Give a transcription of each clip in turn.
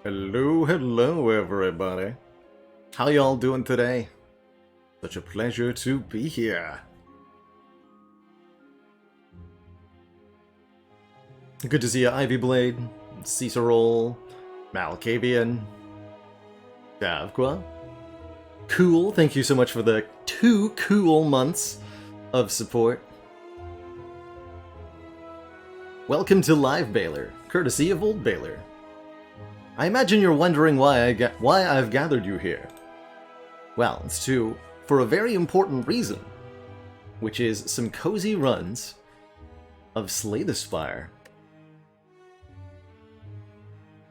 Hello, hello everybody. How y'all doing today? Such a pleasure to be here. Good to see you, Ivy Blade, Cicero, Malkavian, Davqua. Cool, thank you so much for the 2 cool months of support. Welcome to Live Baylor, courtesy of Old Baylor. I imagine you're wondering why I've gathered you here. Well, it's for a very important reason, which is some cozy runs of Slay the Spire.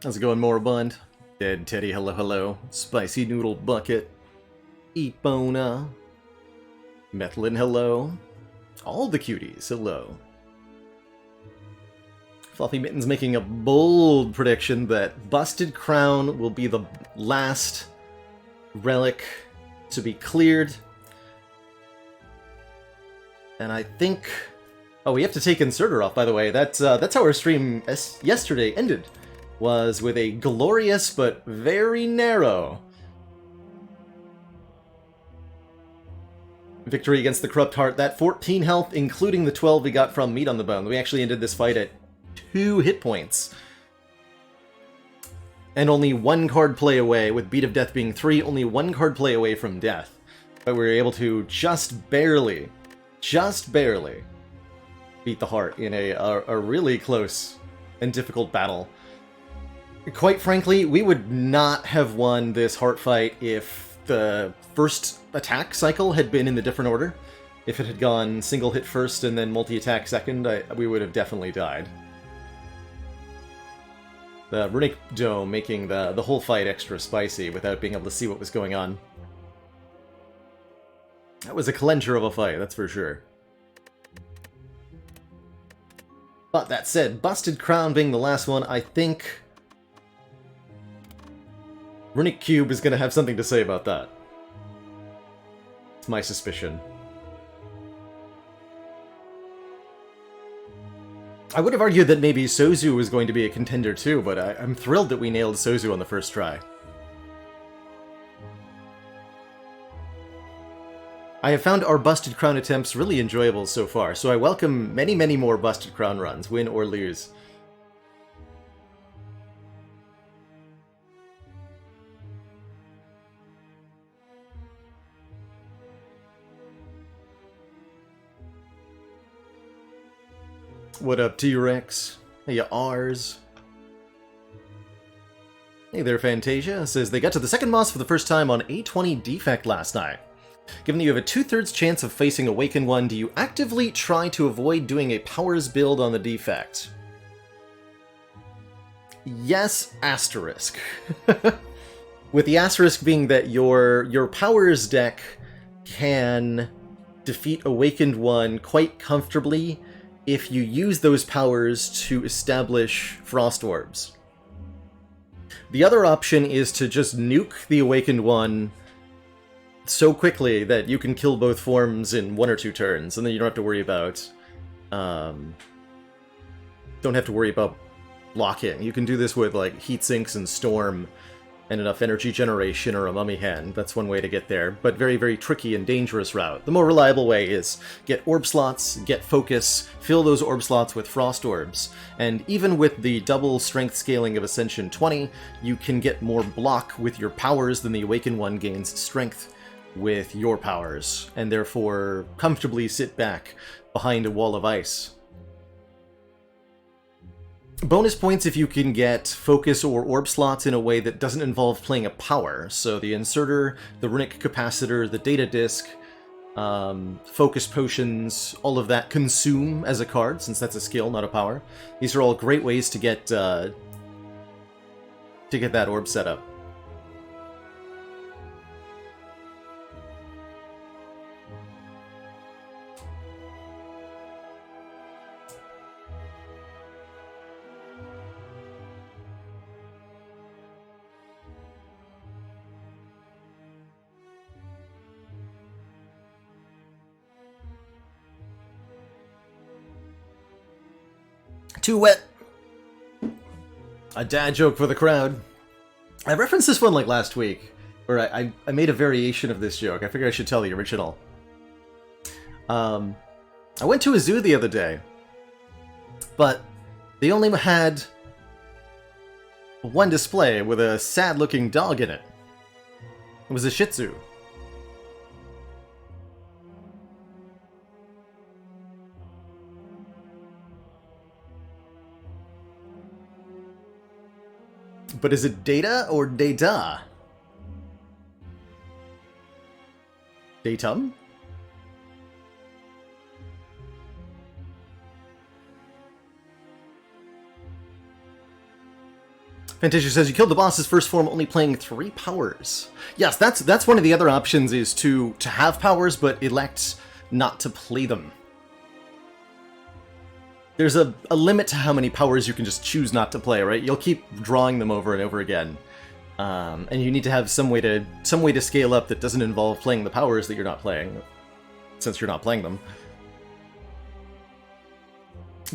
How's it going, Moribund? Dead Teddy, hello hello. Spicy Noodle Bucket. Epona. Metlin, hello. All the cuties, hello. Fluffy Mittens making a bold prediction that Busted Crown will be the last relic to be cleared. And I think... Oh, we have to take Inserter off, by the way. That's how our stream yesterday ended. Was with a glorious but very narrow victory against the Corrupt Heart. That 14 health, including the 12 we got from Meat on the Bone. We actually ended this fight at 2 hit points. And only 1 card play away, with Beat of Death being 3, only 1 card play away from death. But we were able to just barely beat the Heart in a really close and difficult battle. Quite frankly, we would not have won this Heart fight if the first attack cycle had been in the different order. If it had gone single hit first and then multi-attack second, we would have definitely died. The Runic Dome making the whole fight extra spicy without being able to see what was going on. That was a clencher of a fight, that's for sure. But that said, Busted Crown being the last one, I think Runic Cube is going to have something to say about that. It's my suspicion. I would have argued that maybe Sozu was going to be a contender too, but I'm thrilled that we nailed Sozu on the first try. I have found our Busted Crown attempts really enjoyable so far, so I welcome many, many more Busted Crown runs, win or lose. What up, T-Rex? Hey, R's. Hey there, Fantasia. Says they got to the second boss for the first time on A20 Defect last night. Given that you have a 2/3 chance of facing Awakened One, do you actively try to avoid doing a Powers build on the Defect? Yes, asterisk. With the asterisk being that your Powers deck can defeat Awakened One quite comfortably if you use those powers to establish Frost Orbs. The other option is to just nuke the Awakened One so quickly that you can kill both forms in 1 or 2 turns, and then you don't have to worry about blocking. You can do this with like Heat Sinks and Storm and enough energy generation or a Mummy Hand. That's one way to get there, but very, very tricky and dangerous route. The more reliable way is get orb slots, get focus, fill those orb slots with Frost Orbs, and even with the double strength scaling of Ascension 20, you can get more block with your powers than the Awakened One gains strength with your powers, and therefore comfortably sit back behind a wall of ice. Bonus points if you can get focus or orb slots in a way that doesn't involve playing a power. So the Inserter, the Runic Capacitor, the Data Disc, focus potions, all of that consume as a card, since that's a skill, not a power. These are all great ways to get that orb set up. Too wet. A dad joke for the crowd. I referenced this one like last week, or I made a variation of this joke. I figure I should tell the original. I went to a zoo the other day, but they only had one display with a sad-looking dog in it. It was a Shih Tzu. But is it data or data? Datum? Fantasia says you killed the boss's first form only playing 3 powers. Yes, that's one of the other options, is to have powers but elect not to play them. There's a limit to how many powers you can just choose not to play, right? You'll keep drawing them over and over again. And you need to have some way to scale up that doesn't involve playing the powers that you're not playing, since you're not playing them.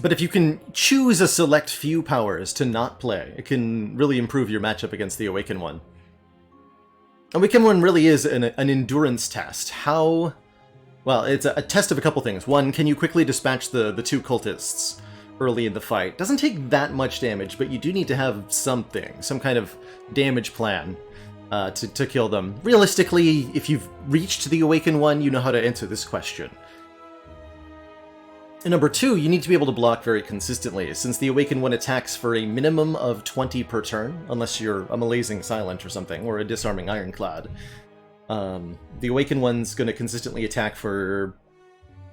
But if you can choose a select few powers to not play, it can really improve your matchup against the Awakened One. Awakened One really is an endurance test. How... Well, it's a test of a couple things. One, can you quickly dispatch the 2 cultists early in the fight? Doesn't take that much damage, but you do need to have something, some kind of damage plan to kill them. Realistically, if you've reached the Awakened One, you know how to answer this question. And number 2, you need to be able to block very consistently, since the Awakened One attacks for a minimum of 20 per turn, unless you're a Malazing Silent or something, or a Disarming Ironclad. The Awakened One's going to consistently attack for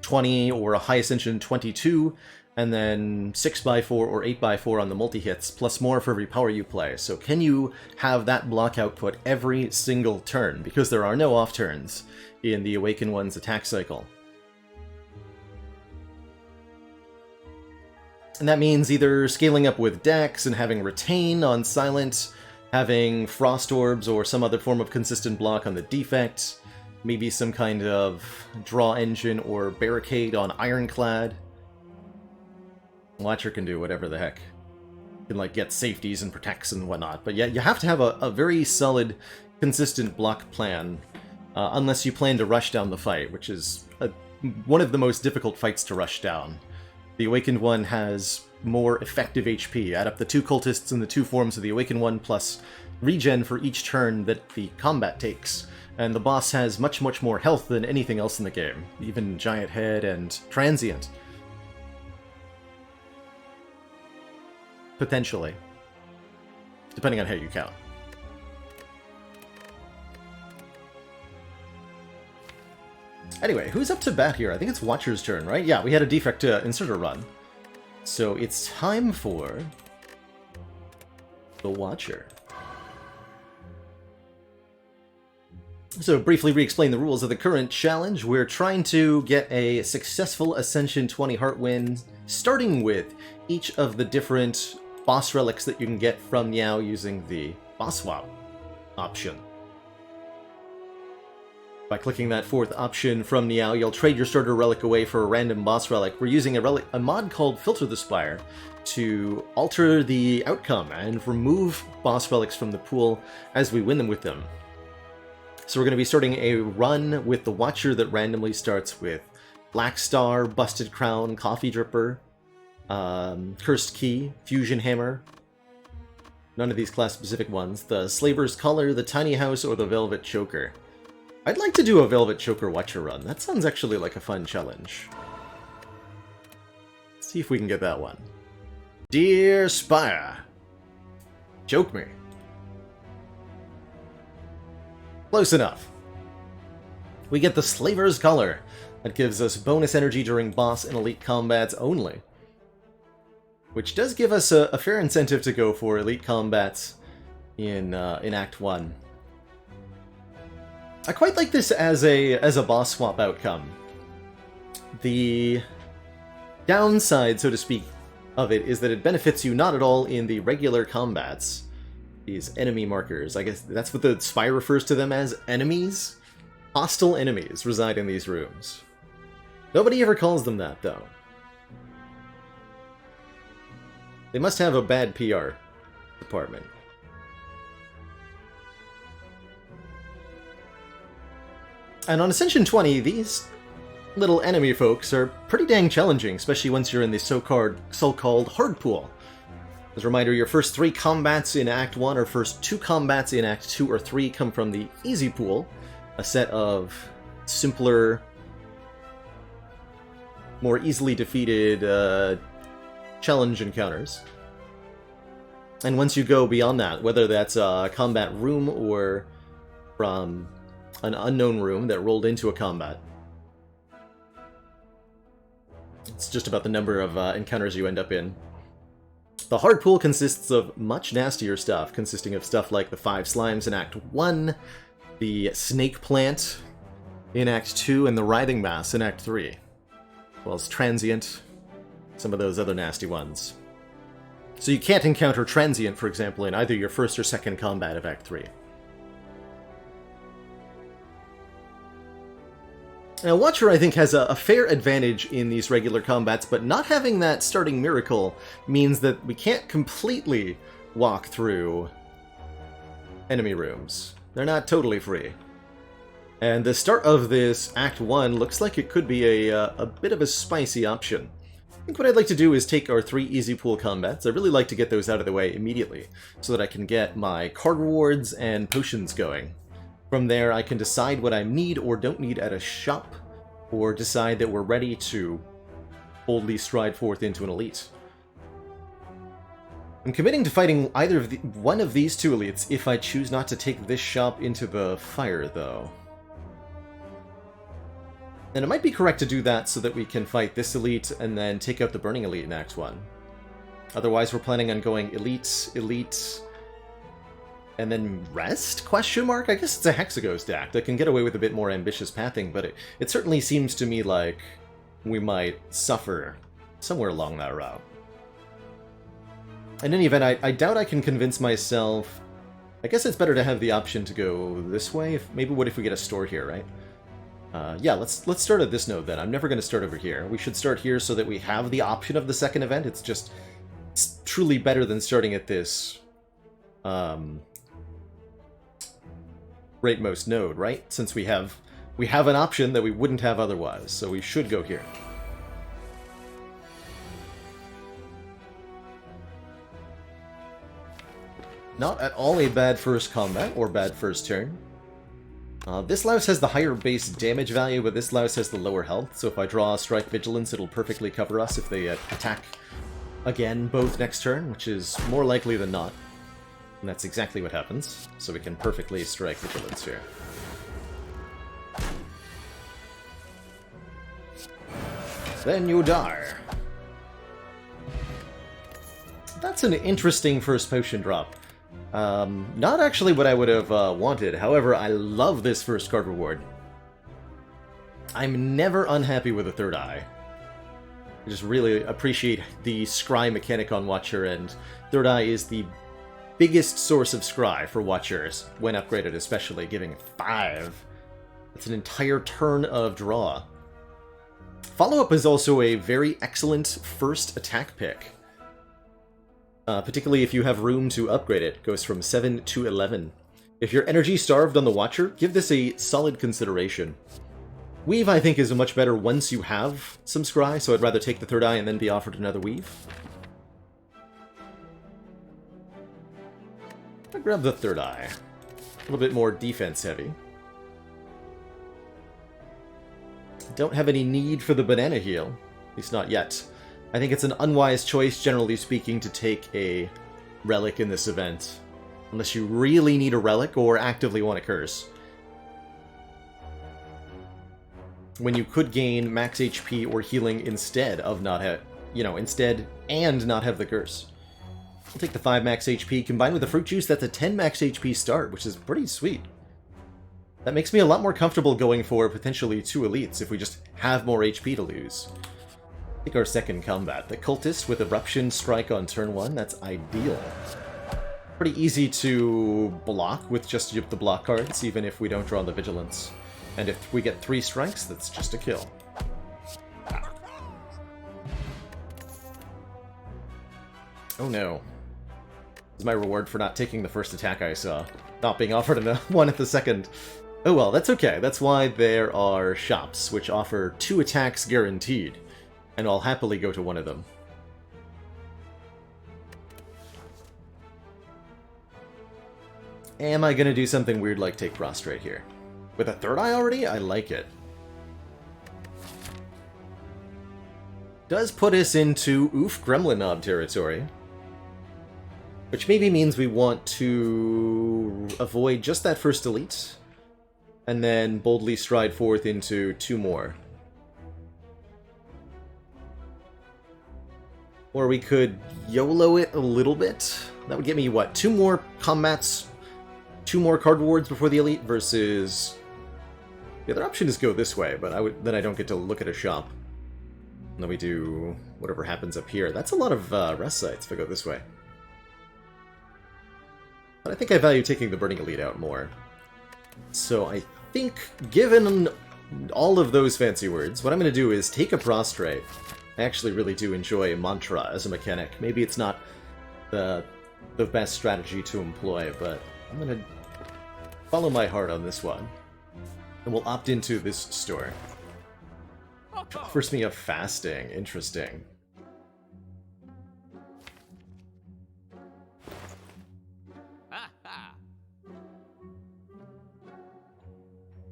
20 or a High Ascension 22, and then 6x4 or 8x4 on the multi-hits, plus more for every power you play. So can you have that block output every single turn? Because there are no off turns in the Awakened One's attack cycle. And that means either scaling up with Dex and having Retain on Silent, having Frost Orbs or some other form of consistent block on the Defect, maybe some kind of Draw Engine or Barricade on Ironclad. Watcher can do whatever the heck. You can, like, get safeties and protects and whatnot. But yeah, you have to have a very solid, consistent block plan, unless you plan to rush down the fight, which is one of the most difficult fights to rush down. The Awakened One has more effective HP. Add up the 2 cultists and the 2 forms of the Awakened One, plus regen for each turn that the combat takes. And the boss has much, much more health than anything else in the game, even Giant Head and Transient. Potentially. Depending on how you count. Anyway, who's up to bat here? I think it's Watcher's turn, right? Yeah, we had a defect inserter run. So it's time for the Watcher. So briefly re-explain the rules of the current challenge. We're trying to get a successful Ascension 20 Heart win, starting with each of the different boss relics that you can get from Niao using the boss swap option. By clicking that 4th option from Niao, you'll trade your starter relic away for a random boss relic. We're using a mod called Filter the Spire to alter the outcome and remove boss relics from the pool as we win them with them. So we're going to be starting a run with the Watcher that randomly starts with Black Star, Busted Crown, Coffee Dripper, Cursed Key, Fusion Hammer. None of these class-specific ones. The Slaver's Collar, the Tiny House, or the Velvet Choker. I'd like to do a Velvet Choker Watcher run. That sounds actually like a fun challenge. Let's see if we can get that one. Dear Spire. Choke me. Close enough. We get the Slaver's Collar. That gives us bonus energy during boss and elite combats only. Which does give us a fair incentive to go for elite combats in Act 1. I quite like this as a boss swap outcome. The downside, so to speak, of it is that it benefits you not at all in the regular combats. These enemy markers, I guess that's what the Spire refers to them as, enemies? Hostile enemies reside in these rooms. Nobody ever calls them that, though. They must have a bad PR department. And on Ascension 20, these little enemy folks are pretty dang challenging, especially once you're in the so-called hard pool. As a reminder, your first 3 combats in Act 1 or first 2 combats in Act 2 or 3 come from the easy pool, a set of simpler, more easily defeated challenge encounters. And once you go beyond that, whether that's a combat room or from an unknown room that rolled into a combat, it's just about the number of encounters you end up in. The hard pool consists of much nastier stuff, consisting of stuff like the 5 slimes in Act 1, the snake plant in Act 2, and the writhing mass in Act 3. As well as transient, some of those other nasty ones. So you can't encounter transient, for example, in either your first or second combat of Act 3. Now, Watcher, I think, has a fair advantage in these regular combats, but not having that starting miracle means that we can't completely walk through enemy rooms. They're not totally free. And the start of this Act 1 looks like it could be a bit of a spicy option. I think what I'd like to do is take our 3 easy pool combats. I really like to get those out of the way immediately, so that I can get my card rewards and potions going. From there, I can decide what I need or don't need at a shop, or decide that we're ready to boldly stride forth into an elite. I'm committing to fighting either of one of these 2 elites if I choose not to take this shop into the fire, though. And it might be correct to do that so that we can fight this elite and then take out the burning elite in Act 1. Otherwise, we're planning on going elite, elite, and then rest? Question mark? I guess it's a Hexaghost act that can get away with a bit more ambitious pathing, but it certainly seems to me like we might suffer somewhere along that route. In any event, I doubt I can convince myself... I guess it's better to have the option to go this way. Maybe what if we get a store here, right? Yeah, let's start at this node then. I'm never going to start over here. We should start here so that we have the option of the second event. It's truly better than starting at this rightmost node, right? Since we have an option that we wouldn't have otherwise, so we should go here. Not at all a bad first combat or bad first turn. This louse has the higher base damage value, but this louse has the lower health, so if I draw Strike Vigilance, it'll perfectly cover us if they attack again both next turn, which is more likely than not. And that's exactly what happens, so we can perfectly Strike Vigilance here. Then you die. That's an interesting first potion drop. Not actually what I would have wanted. However, I love this first card reward. I'm never unhappy with a third eye. I just really appreciate the scry mechanic on Watcher, and third eye is the biggest source of scry for Watchers, when upgraded especially, giving 5. That's an entire turn of draw. Follow-up is also a very excellent first attack pick. Particularly if you have room to upgrade it. It goes from 7 to 11. If you're energy starved on the Watcher, give this a solid consideration. Weave, I think, is much better once you have some scry, so I'd rather take the third eye and then be offered another Weave. I'll grab the third eye. A little bit more defense heavy. Don't have any need for the banana heal. At least not yet. I think it's an unwise choice, generally speaking, to take a relic in this event. Unless you really need a relic or actively want a curse. When you could gain max HP or healing instead of not have, instead and not have the curse. I'll take the 5 max HP combined with the fruit juice. That's a 10 max HP start, which is pretty sweet. That makes me a lot more comfortable going for potentially 2 elites if we just have more HP to lose. Take our second combat. The Cultist with Eruption Strike on turn 1. That's ideal. Pretty easy to block with just the block cards, even if we don't draw the Vigilance. And if we get 3 strikes, that's just a kill. Oh no. This is my reward for not taking the first attack I saw. Not being offered one at the second. Oh well, that's okay. That's why there are shops, which offer 2 attacks guaranteed. And I'll happily go to one of them. Am I gonna do something weird like take prostrate here? With a 3rd eye already? I like it. Does put us into oof gremlin knob territory. Which maybe means we want to avoid just that first elite. And then boldly stride forth into 2 more. Or we could YOLO it a little bit. That would get me, what, 2 more combats, 2 more card rewards before the elite versus... The other option is go this way, but then I don't get to look at a shop. And then we do whatever happens up here. That's a lot of rest sites if I go this way. But I think I value taking the Burning Elite out more. So I think, given all of those fancy words, what I'm going to do is take a prostrate. I actually really do enjoy Mantra as a mechanic. Maybe it's not the best strategy to employ, but I'm going to follow my heart on this one. And we'll opt into this store. Offers me a fasting. Interesting.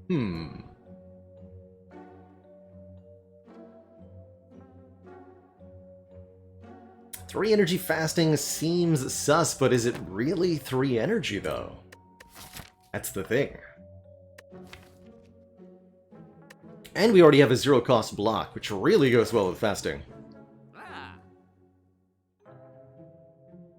Hmm. Three energy fasting seems sus, but is it really 3 energy, though? That's the thing. And we already have a 0-cost block, which really goes well with fasting.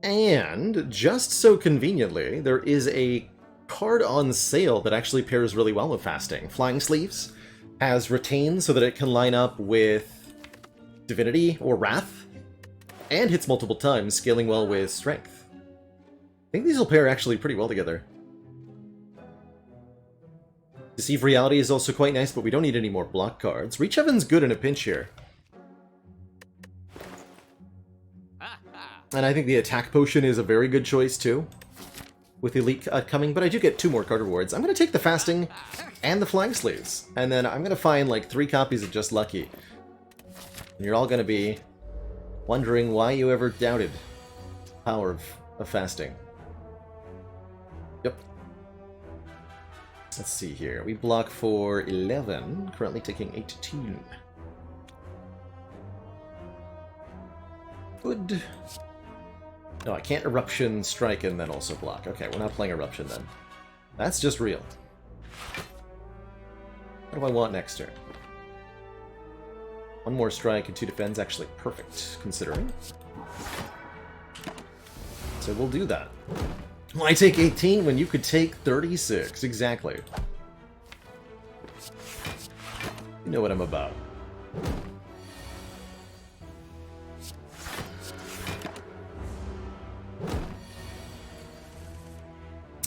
And, just so conveniently, there is a card on sale that actually pairs really well with fasting. Flying Sleeves has Retain so that it can line up with Divinity or Wrath, and hits multiple times, scaling well with Strength. I think these will pair actually pretty well together. Deceive Reality is also quite nice, but we don't need any more block cards. Reach Heaven's good in a pinch here. And I think the Attack Potion is a very good choice, too, with Elite coming, but I do get 2 more card rewards. I'm going to take the Fasting and the Flying Sleeves, and then I'm going to find, like, 3 copies of Just Lucky. And you're all going to be wondering why you ever doubted the power of fasting. Yep. Let's see here. We block for 11, currently taking 18. Good. No, I can't Eruption, Strike, and then also block. Okay, we're not playing Eruption then. That's just real. What do I want next turn? 1 more strike and 2 defense, actually perfect, considering. So we'll do that. Why take 18 when you could take 36? Exactly. You know what I'm about.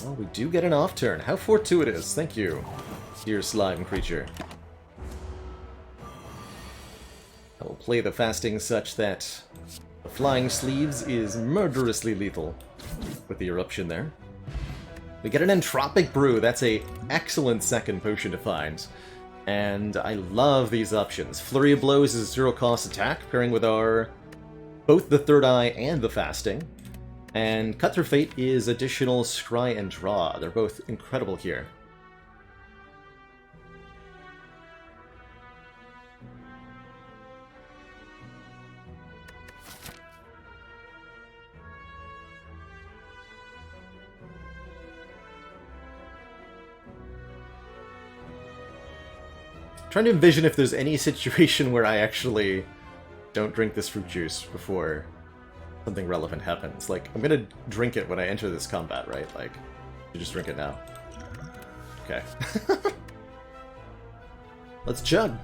Oh, we do get an off turn. How fortuitous. Thank you, dear slime creature. I will play the fasting such that the Flying Sleeves is murderously lethal with the Eruption there. We get an Entropic Brew. That's a excellent second potion to find. And I love these options. Flurry of Blows is a 0-cost attack, pairing with our both the Third Eye and the Fasting. And Cut Through Fate is additional Scry and Draw. They're both incredible here. Trying to envision if there's any situation where I actually don't drink this fruit juice before something relevant happens. Like, I'm gonna drink it when I enter this combat, right? Like, you just drink it now. Okay. Let's chug.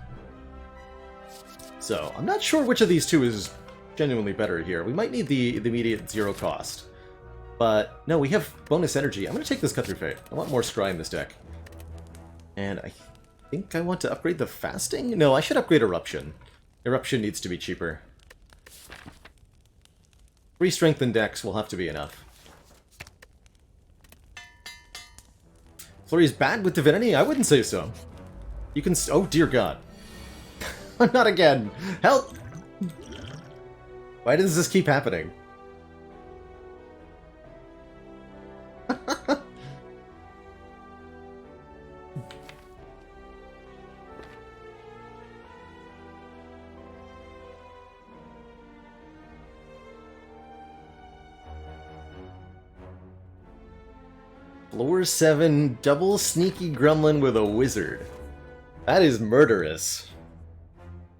So, I'm not sure which of these two is genuinely better here. We might need the immediate 0 cost. But, no, we have bonus energy. I'm gonna take this Cut Through Fate. I want more Scry in this deck. And I think I want to upgrade the Fasting? No, I should upgrade Eruption. Eruption needs to be cheaper. 3 Strength and Dex will have to be enough. Flurry's bad with Divinity? I wouldn't say so. You can... Oh, dear God. Not again. Help! Why does this keep happening? Floor 7, double sneaky gremlin with a wizard. That is murderous.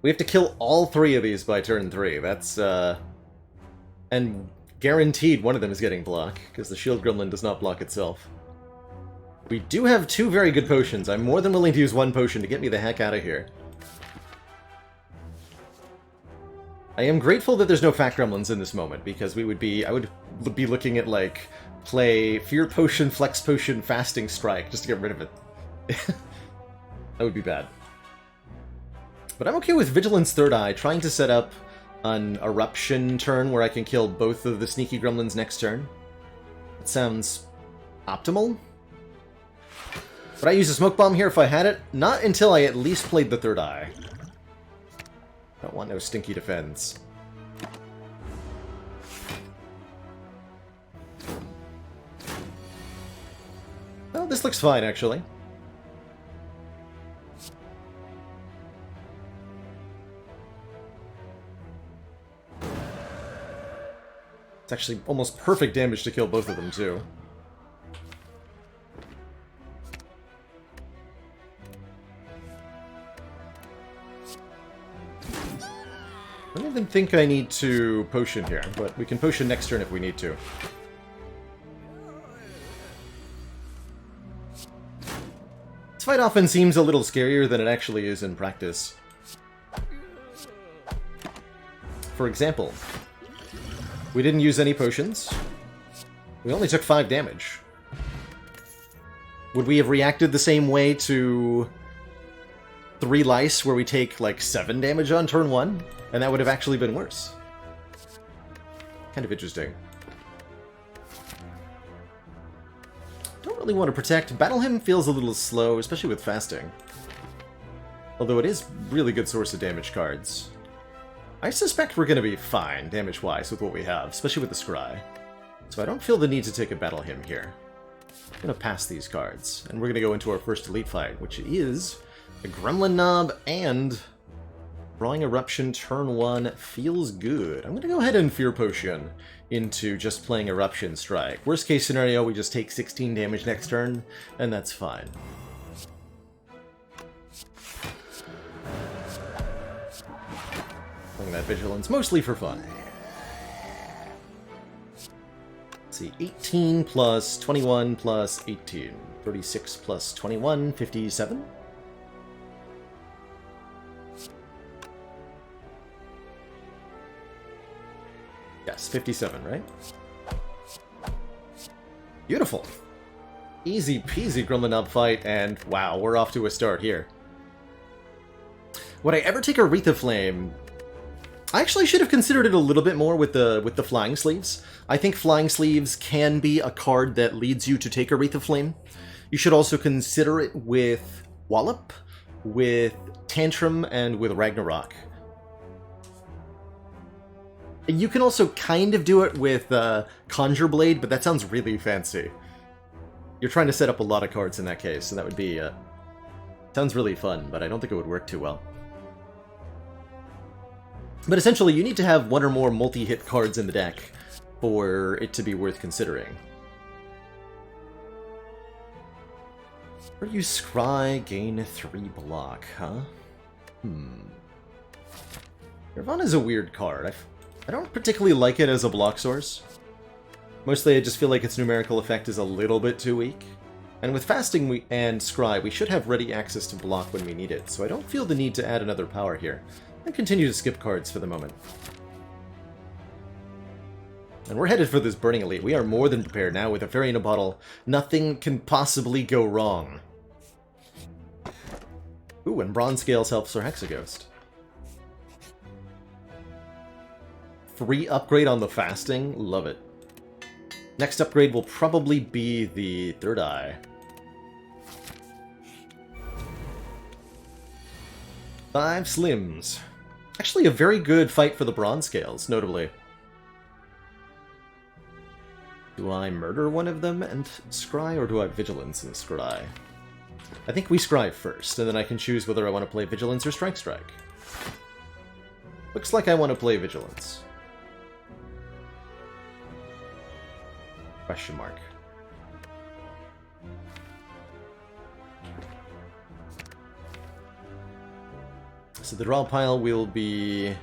We have to kill all 3 of these by turn 3. That's, and guaranteed one of them is getting blocked, because the shield gremlin does not block itself. We do have 2 very good potions. I'm more than willing to use 1 potion to get me the heck out of here. I am grateful that there's no fat gremlins in this moment, because I would be looking at, like, play Fear Potion, Flex Potion, Fasting Strike, just to get rid of it. That would be bad. But I'm okay with Vigilance Third Eye, trying to set up an Eruption turn where I can kill both of the sneaky gremlins next turn. That sounds optimal. Would I use a Smoke Bomb here if I had it? Not until I at least played the Third Eye. Don't want no stinky defense. Oh, this looks fine, actually. It's actually almost perfect damage to kill both of them, too. I don't even think I need to potion here, but we can potion next turn if we need to. This fight often seems a little scarier than it actually is in practice. For example, we didn't use any potions. We only took 5 damage. Would we have reacted the same way to 3 Lice, where we take, like, 7 damage on turn 1? And that would have actually been worse. Kind of interesting. Don't really want to protect. Battle Hymn feels a little slow, especially with fasting. Although it is really good source of damage cards. I suspect we're going to be fine, damage-wise, with what we have, especially with the Scry. So I don't feel the need to take a Battle Hymn here. I'm going to pass these cards, and we're going to go into our first elite fight, which is a Gremlin Knob and Drawing Eruption turn 1 feels good. I'm going to go ahead and Fear Potion into just playing Eruption Strike. Worst case scenario, we just take 16 damage next turn, and that's fine. Playing that Vigilance mostly for fun. Let's see, 18 plus 21 plus 18. 36 plus 21, 57? Yes, 57, right? Beautiful. Easy peasy Gremlin Knob fight, and wow, we're off to a start here. Would I ever take a Wreath of Flame? I actually should have considered it a little bit more with the Flying Sleeves. I think Flying Sleeves can be a card that leads you to take a Wreath of Flame. You should also consider it with Wallop, with Tantrum, and with Ragnarok. You can also kind of do it with Conjure Blade, but that sounds really fancy. You're trying to set up a lot of cards in that case, and that would be... sounds really fun, but I don't think it would work too well. But essentially, you need to have 1 or more multi-hit cards in the deck for it to be worth considering. Or you Scry, gain 3 block, huh? Nirvana's a weird card. I don't particularly like it as a block source. Mostly I just feel like its numerical effect is a little bit too weak. And with Fasting and Scry, we should have ready access to block when we need it, so I don't feel the need to add another power here. And continue to skip cards for the moment. And we're headed for this Burning Elite. We are more than prepared now with a Fairy in a Bottle. Nothing can possibly go wrong. Ooh, and Bronze Scales helps our Hexaghost. Free upgrade on the Fasting? Love it. Next upgrade will probably be the Third Eye. 5 Slims. Actually, a very good fight for the bronze scales, notably. Do I murder one of them and scry, or do I vigilance and scry? I think we scry first, and then I can choose whether I want to play vigilance or strike. Looks like I want to play vigilance. Question mark. So the draw pile will be...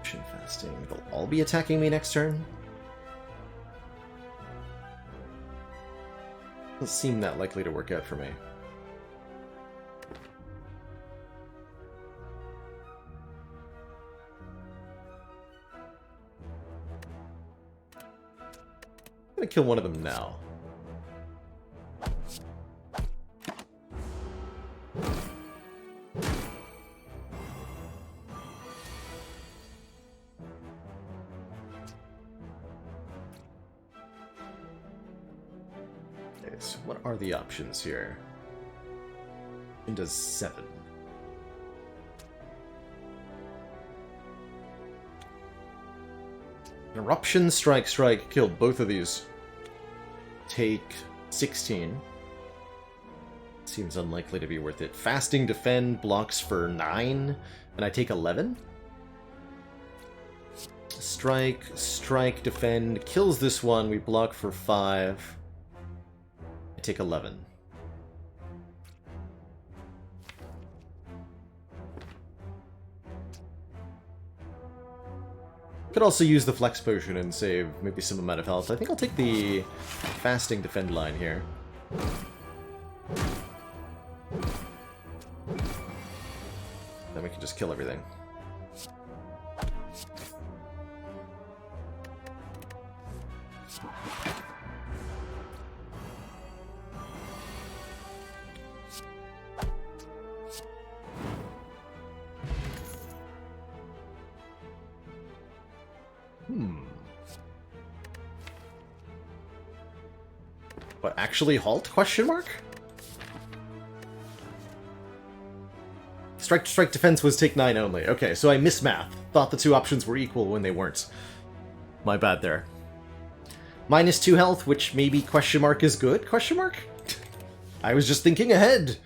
fasting. They'll all be attacking me next turn? Doesn't seem that likely to work out for me. I'm gonna kill one of them now. Okay, so what are the options here? It does 7. Eruption, strike, kill both of these. Take 16. Seems unlikely to be worth it. Fasting, defend, blocks for 9, and I take 11? Strike, defend, kills this one, we block for 5. I take 11. Could also use the flex potion and save maybe some amount of health. I think I'll take the fasting defend line here. Then we can just kill everything. What, actually halt? Question mark? Strike defense was take 9 only. Okay, so I mismath. Thought the two options were equal when they weren't. My bad there. -2 health, which maybe question mark is good? Question mark? I was just thinking ahead.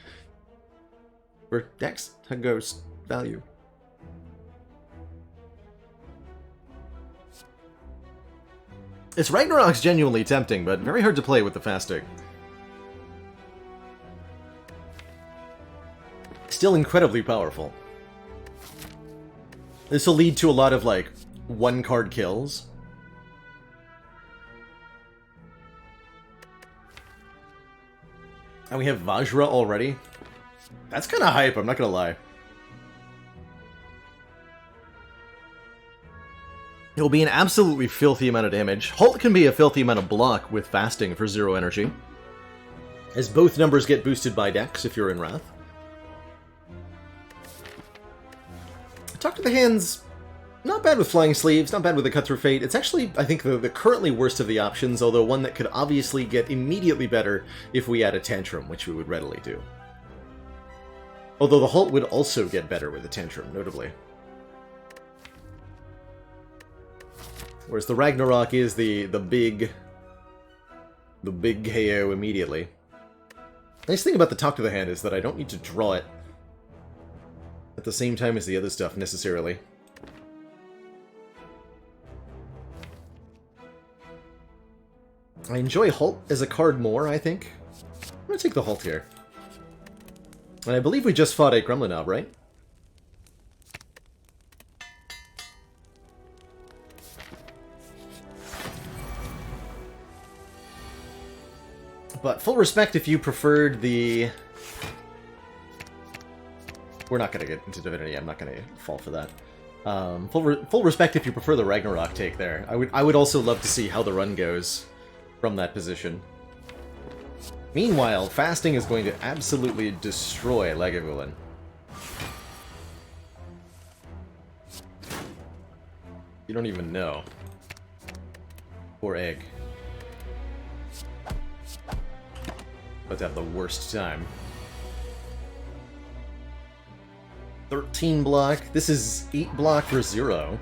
Where next goes value. It's Ragnarok's genuinely tempting, but very hard to play with the fasting. Still incredibly powerful. This will lead to a lot of, like, one-card kills. And we have Vajra already. That's kind of hype, I'm not gonna lie. It will be an absolutely filthy amount of damage. Halt can be a filthy amount of block with fasting for 0 energy, as both numbers get boosted by Dex if you're in Wrath. Talk to the Hand's not bad with Flying Sleeves, not bad with the Cutthroat Fate. It's actually, I think, the currently worst of the options, although one that could obviously get immediately better if we add a Tantrum, which we would readily do. Although the Halt would also get better with a Tantrum, notably. Whereas the Ragnarok is the big KO immediately. Nice thing about the Talk to the Hand is that I don't need to draw it at the same time as the other stuff, necessarily. I enjoy Halt as a card more, I think. I'm gonna take the Halt here. And I believe we just fought a Gremlinob, right? But full respect if you preferred the... We're not going to get into Divinity, I'm not going to fall for that. Full respect if you prefer the Ragnarok take there. I would also love to see how the run goes from that position. Meanwhile, fasting is going to absolutely destroy Lagavulin. You don't even know. Poor Egg. About to have the worst time. 13 block. This is 8 block for 0.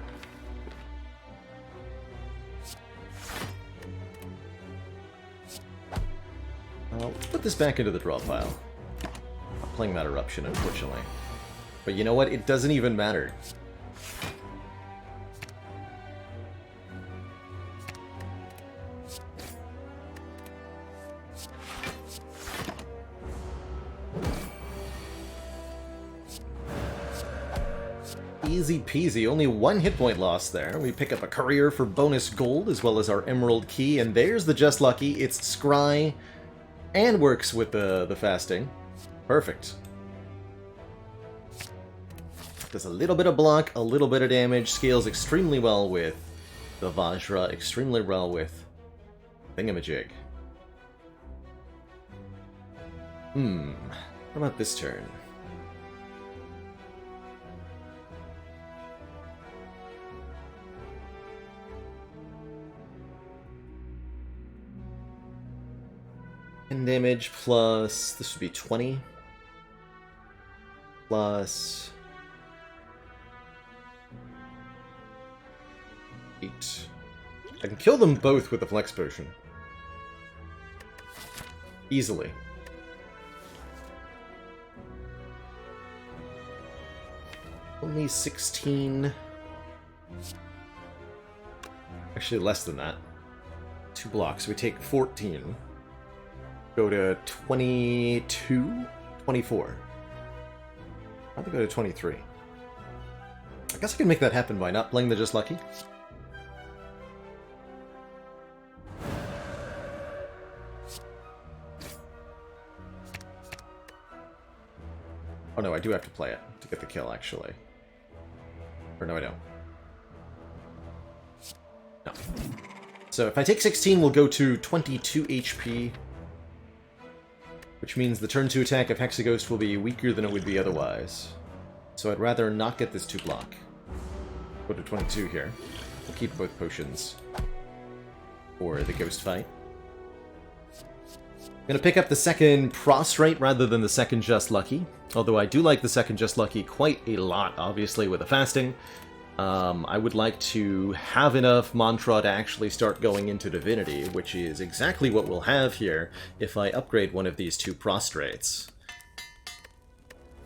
Let's put this back into the draw pile. Not playing that Eruption, unfortunately. But you know what? It doesn't even matter. Easy peasy, only 1 hit point loss there. We pick up a career for bonus gold, as well as our emerald key, and there's the Just Lucky. It's scry, and works with the fasting. Perfect. Does a little bit of block, a little bit of damage, scales extremely well with the Vajra, extremely well with Thingamajig. What about this turn? And damage plus, this would be 20, plus 8. I can kill them both with the Flex Potion. Easily. Only 16. Actually, less than that. 2 blocks. We take 14. Go to 22? 24. I'll have to go to 23. I guess I can make that happen by not playing the Just Lucky. Oh no, I do have to play it to get the kill, actually. Or no, I don't. No. So if I take 16, we'll go to 22 HP. Which means the turn 2 attack of Hexaghost will be weaker than it would be otherwise. So I'd rather not get this 2 block. Go to 22 here. We'll keep both potions for the ghost fight. I'm going to pick up the second Prostrate rather than the second Just Lucky. Although I do like the second Just Lucky quite a lot, obviously, with the fasting. I would like to have enough mantra to actually start going into Divinity, which is exactly what we'll have here if I upgrade one of these 2 Prostrates.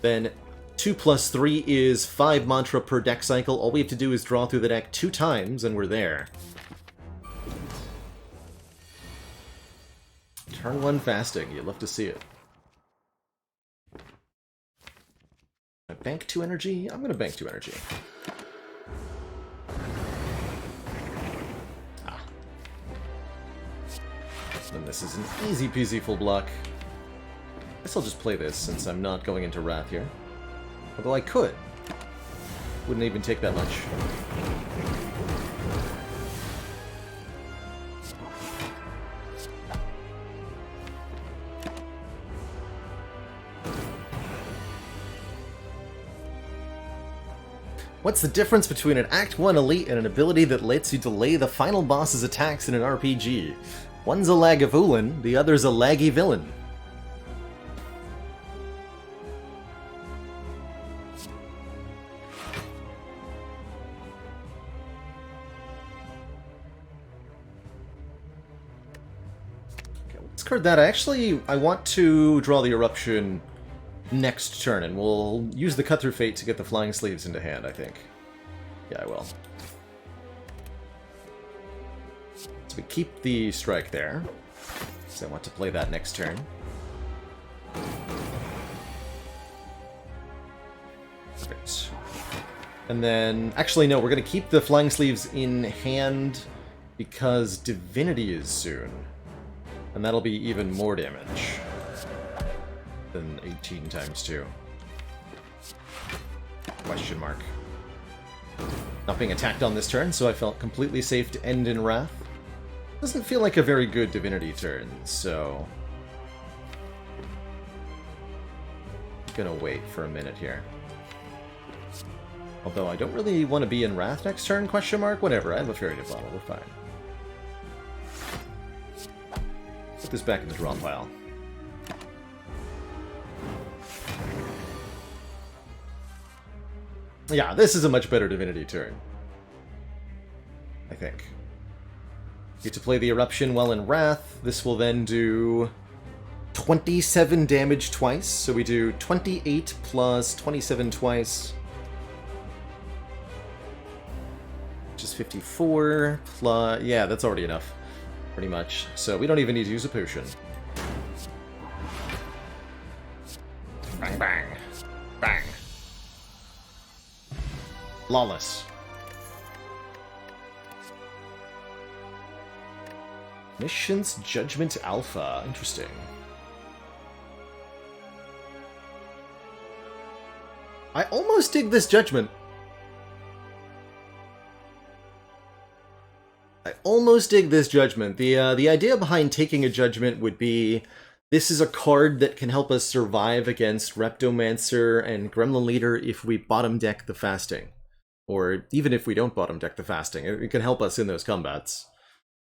Then 2 plus 3 is 5 mantra per deck cycle. All we have to do is draw through the deck 2 times, and we're there. Turn 1 fasting. You'd love to see it. Bank 2 energy? I'm going to bank 2 energy. And this is an easy peasy full block. I guess I'll just play this since I'm not going into Wrath here. Although I could. Wouldn't even take that much. What's the difference between an Act 1 Elite and an ability that lets you delay the final boss's attacks in an RPG? One's a Lagavulin, the other's a laggy villain. Okay, let's card that. I want to draw the Eruption next turn, and we'll use the Cut Through Fate to get the Flying Sleeves into hand, I think. Yeah, I will. So we keep the strike there, so I want to play that next turn. Perfect. And then, actually no, we're going to keep the Flying Sleeves in hand because Divinity is soon. And that'll be even more damage than 18 times 2. Question mark. Not being attacked on this turn, so I felt completely safe to end in Wrath. Doesn't feel like a very good Divinity turn, so I'm gonna wait for a minute here. Although I don't really want to be in Wrath next turn, question mark? Whatever, I have a Fairy Tale bottle, we're fine. Put this back in the draw pile. Yeah, this is a much better Divinity turn, I think. Get to play the Eruption while in Wrath. This will then do 27 damage twice, so we do 28 plus 27 twice, which is 54, plus... yeah, that's already enough, pretty much. So we don't even need to use a potion. Bang, bang, bang. Lawless. Missions Judgment Alpha. Interesting. I almost dig this judgment. I almost dig this judgment. The idea behind taking a judgment would be this is a card that can help us survive against Reptomancer and Gremlin Leader if we bottom deck the fasting. Or even if we don't bottom deck the fasting. It can help us in those combats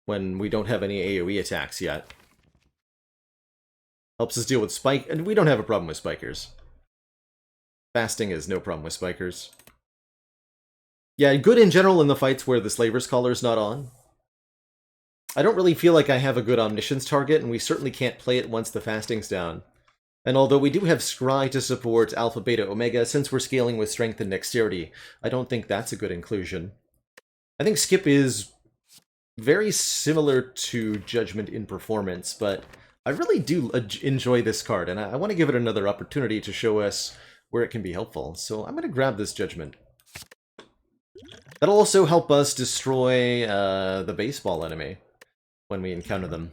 when we don't have any AoE attacks yet. Helps us deal with spike, and we don't have a problem with spikers. Fasting is no problem with spikers. Yeah, good in general in the fights where the Slaver's Collar's not on. I don't really feel like I have a good Omniscience target, and we certainly can't play it once the fasting's down. And although we do have Scry to support Alpha, Beta, Omega, since we're scaling with Strength and Dexterity, I don't think that's a good inclusion. I think Skip is very similar to Judgment in performance, but I really do enjoy this card, and I want to give it another opportunity to show us where it can be helpful. So I'm going to grab this Judgment. That'll also help us destroy the baseball enemy when we encounter them.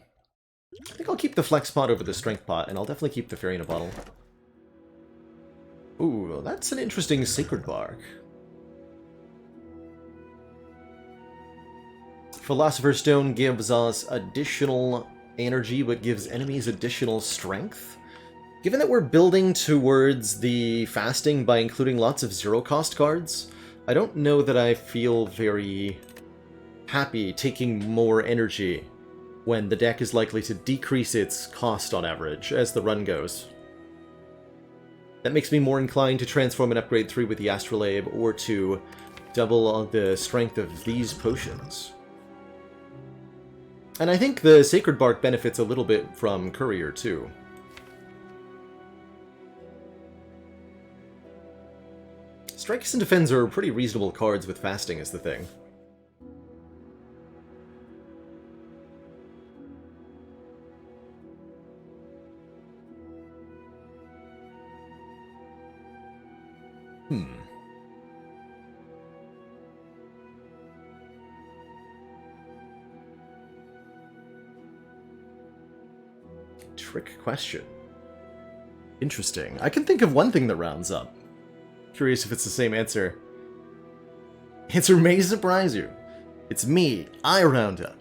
I think I'll keep the Flex Pot over the Strength Pot, and I'll definitely keep the Fairy in a Bottle. Ooh, that's an interesting Sacred Bark. Philosopher's Stone gives us additional energy, but gives enemies additional strength. Given that we're building towards the fasting by including lots of zero-cost cards, I don't know that I feel very happy taking more energy when the deck is likely to decrease its cost on average as the run goes. That makes me more inclined to transform and upgrade 3 with the Astrolabe, or to double the strength of these potions. And I think the Sacred Bark benefits a little bit from Courier, too. Strikes and Defends are pretty reasonable cards with fasting is the thing. Trick question. Interesting. I can think of one thing that rounds up. Curious if it's the same answer. Answer may surprise you. It's me. I round up.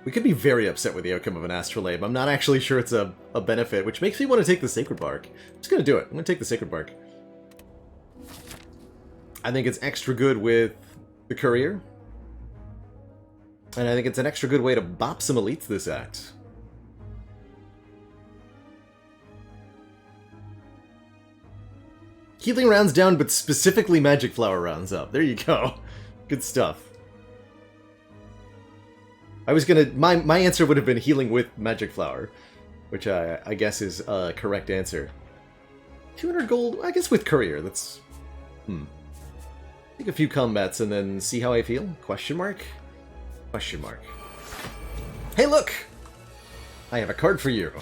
We could be very upset with the outcome of an Astrolabe. I'm not actually sure it's a benefit, which makes me want to take the Sacred Bark. I'm just going to do it. I'm going to take the Sacred Bark. I think it's extra good with the Courier. And I think it's an extra good way to bop some elites this act. Healing rounds down, but specifically Magic Flower rounds up. There you go. Good stuff. I was gonna... My answer would have been healing with Magic Flower, which I guess is a correct answer. 200 gold, I guess with Courier, that's... Take a few combats and then see how I feel? Question mark? Question mark. Hey look! I have a card for you.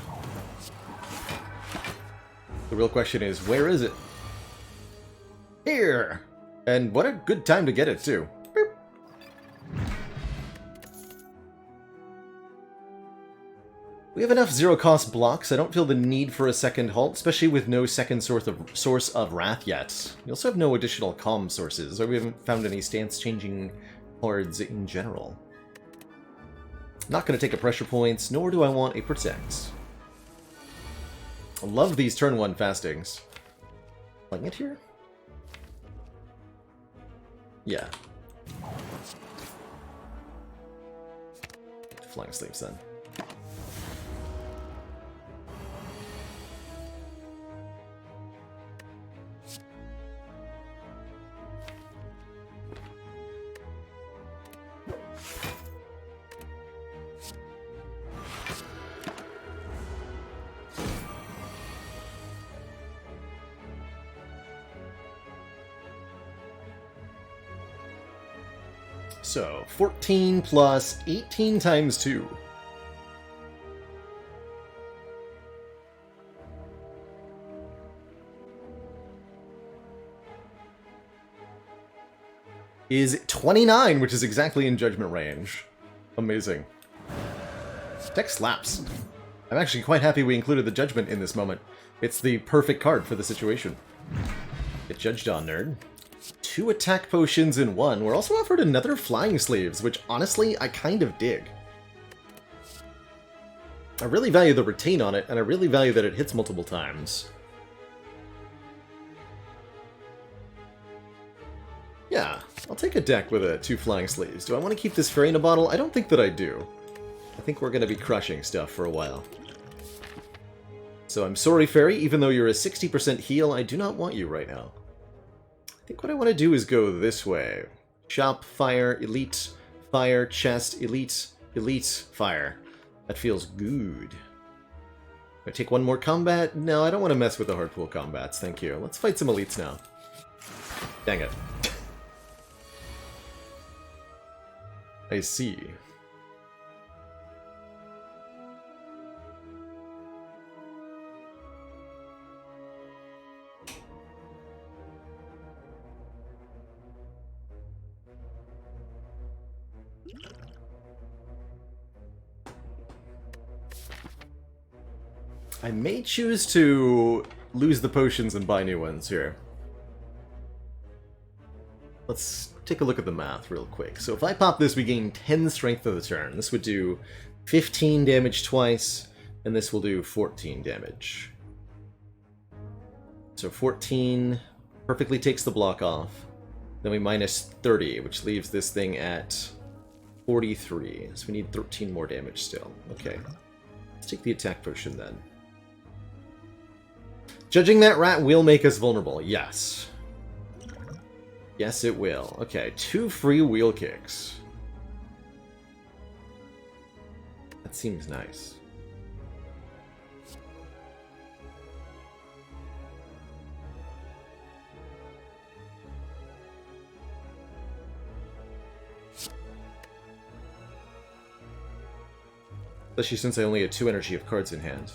The real question is, where is it? Here! And what a good time to get it, too. Boop. We have enough zero-cost blocks. I don't feel the need for a second halt, especially with no second source of Wrath yet. We also have no additional calm sources, or we haven't found any stance-changing cards in general. Not going to take a pressure points, nor do I want a protect. I love these turn 1 fastings. Playing it here? Yeah. Flying sleeves then. So, 14 plus 18 times 2. Is 29, which is exactly in judgment range. Amazing. Deck slaps. I'm actually quite happy we included the judgment in this moment. It's the perfect card for the situation. Get judged on, nerd. 2 attack potions in 1. We're also offered another flying sleeves, which honestly I kind of dig. I really value the retain on it, and I really value that it hits multiple times. Yeah, I'll take a deck with 2 flying sleeves. Do I want to keep this fairy in a bottle? I don't think that I do. I think we're going to be crushing stuff for a while. So I'm sorry, fairy, even though you're a 60% heal, I do not want you right now. I think what I want to do is go this way. Shop, fire, elite, fire, chest, elite, elite, fire. That feels good. I take one more combat? No, I don't want to mess with the hard pool combats, thank you. Let's fight some elites now. Dang it. I see. I may choose to lose the potions and buy new ones here. Let's take a look at the math real quick. So if I pop this, we gain 10 strength of the turn. This would do 15 damage twice, and this will do 14 damage. So 14 perfectly takes the block off. Then we minus 30, which leaves this thing at 43. So we need 13 more damage still. Okay. Let's take the attack potion then. Judging that rat will make us vulnerable. Yes. Yes, it will. Okay, 2 free wheel kicks. That seems nice. Especially since I only had 2 energy of cards in hand.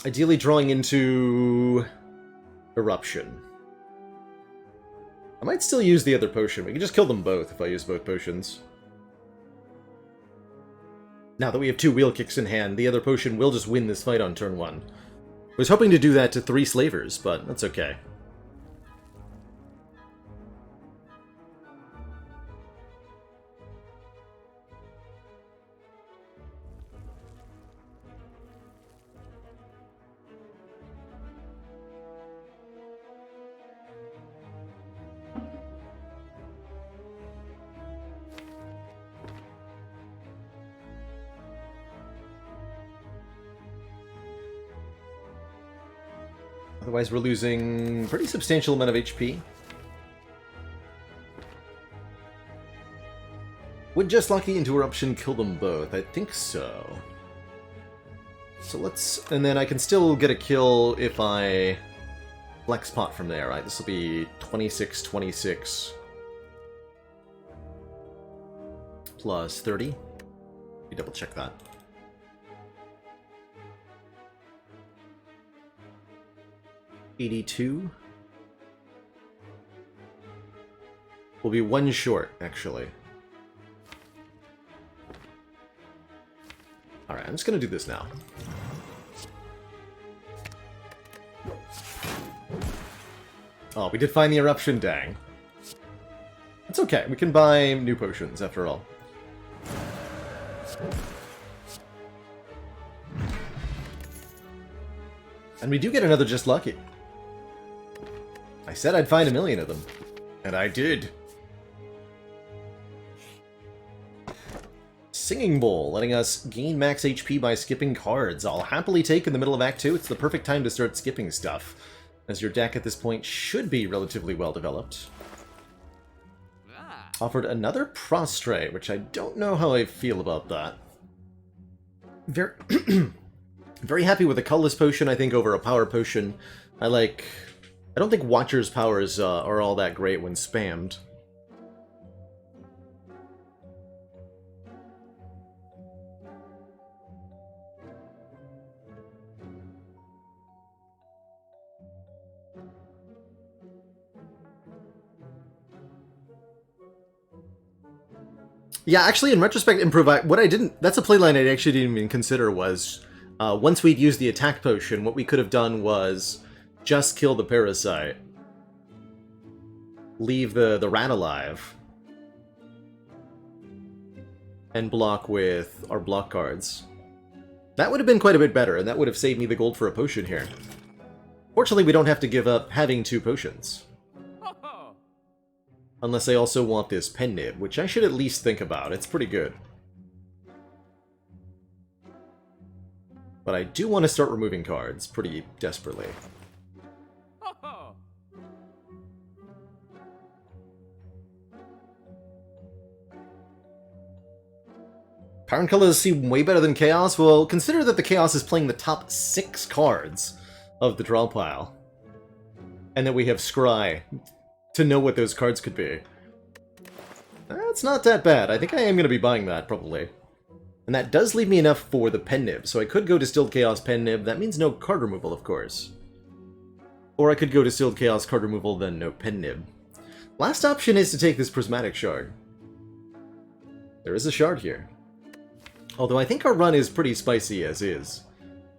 Ideally drawing into Eruption. I might still use the other potion. We can just kill them both if I use both potions. Now that we have 2 wheel kicks in hand, the other potion will just win this fight on turn 1. I was hoping to do that to 3 slavers, but that's okay. Otherwise, we're losing a pretty substantial amount of HP. Would just Lucky into Eruption kill them both? I think so. So let's... And then I can still get a kill if I flex pot from there, right? This will be 26, 26 plus 30. Let me double check that. $82 will be 1 short, actually. Alright, I'm just gonna do this now. Oh, we did find the eruption, dang. That's okay, we can buy new potions after all. And we do get another Just Lucky. I said I'd find 1,000,000 of them. And I did. Singing Bowl, letting us gain max HP by skipping cards. I'll happily take in the middle of Act 2. It's the perfect time to start skipping stuff, as your deck at this point should be relatively well developed. Offered another Prostrate, which I don't know how I feel about that. Very, very happy with a colorless potion, I think, over a power potion. I don't think Watcher's powers are all that great when spammed. Yeah, actually, in retrospect, that's a playline I actually didn't even consider was, once we'd used the attack potion, what we could have done was just kill the parasite. Leave the rat alive. And block with our block cards. That would have been quite a bit better, and that would have saved me the gold for a potion here. Fortunately, we don't have to give up having 2 potions. Unless I also want this pen nib, which I should at least think about. It's pretty good. But I do want to start removing cards pretty desperately. Power colors seem way better than Chaos. Well, consider that the Chaos is playing the top 6 cards of the draw pile. And that we have Scry to know what those cards could be. That's not that bad. I think I am going to be buying that, probably. And that does leave me enough for the pen nib, so I could go Distilled Chaos pen nib. That means no card removal, of course. Or I could go Distilled Chaos card removal, then no pen nib. Last option is to take this Prismatic Shard. There is a shard here. Although I think our run is pretty spicy as is.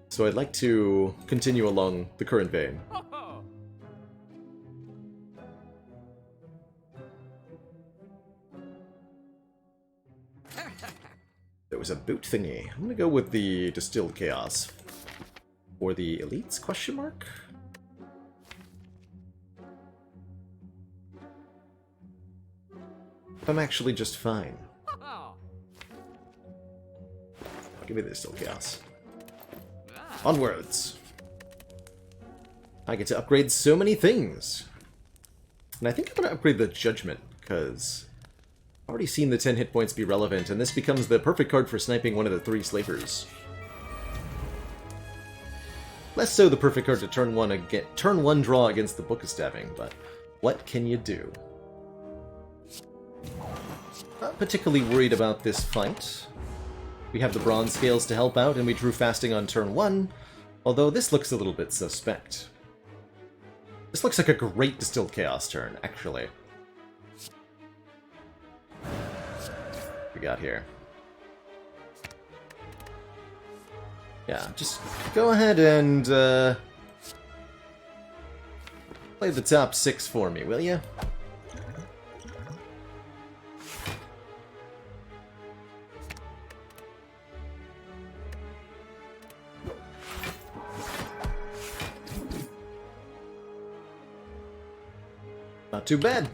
So I'd like to continue along the current vein. There was a boot thingy. I'm gonna go with the Distilled Chaos. Or the Elites, question mark? I'm actually just fine. Give me the Distilled Chaos. Onwards! I get to upgrade so many things! And I think I'm gonna upgrade the Judgment, because I've already seen the 10 hit points be relevant, and this becomes the perfect card for sniping one of the 3 slavers. Less so the perfect card to turn one draw against the Book of Stabbing, but what can you do? Not particularly worried about this fight. We have the Bronze Scales to help out, and we drew Fasting on turn 1, although this looks a little bit suspect. This looks like a great Distilled Chaos turn, actually. What we got here? Yeah, just go ahead and play the top 6 for me, will ya? Not too bad.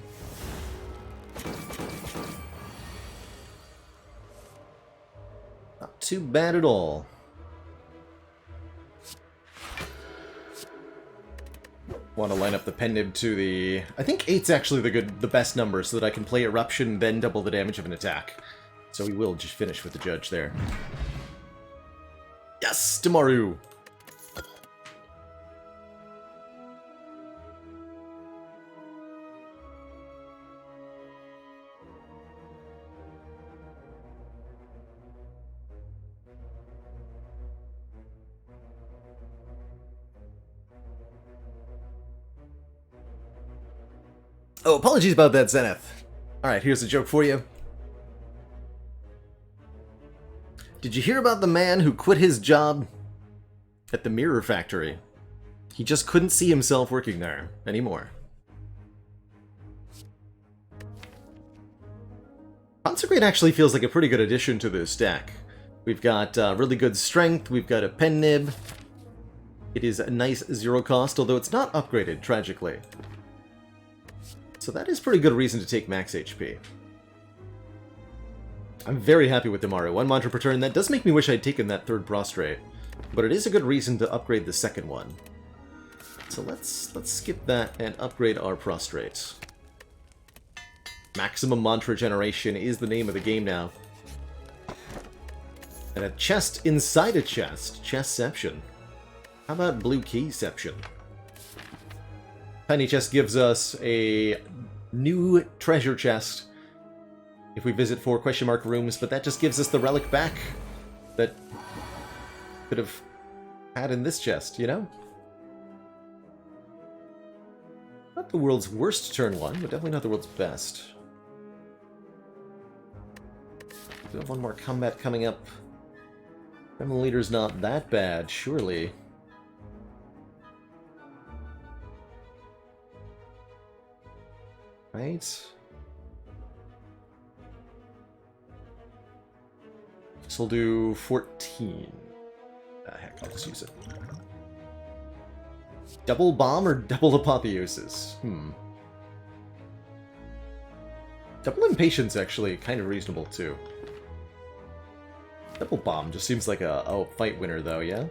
Not too bad at all. Want to line up the pen nib to the... I think 8's actually the best number, so that I can play Eruption, then double the damage of an attack. So we will just finish with the Judge there. Yes, Demaru! Oh, apologies about that, Zenith. Alright, here's a joke for you. Did you hear about the man who quit his job at the mirror factory? He just couldn't see himself working there anymore. Consecrate actually feels like a pretty good addition to this deck. We've got really good strength, we've got a pen nib. It is a nice 0 cost, although it's not upgraded, tragically. So that is pretty good reason to take max HP. I'm very happy with Demaru. 1 mantra per turn. That does make me wish I'd taken that 3rd prostrate. But it is a good reason to upgrade the 2nd one. So let's skip that and upgrade our prostrate. Maximum mantra generation is the name of the game now. And a chest inside a chest. Chestception. How about blue keyception? Tiny chest gives us a new treasure chest if we visit 4 question mark rooms, but that just gives us the relic back that could have had in this chest, you know? Not the world's worst turn 1, but definitely not the world's best. We have 1 more combat coming up. Gremlin Leader's not that bad, surely. Right? This will do 14. Ah, heck, I'll just use it. Double bomb or double apotheosis? Double impatience actually kind of reasonable too. Double bomb just seems like a fight winner though, yeah?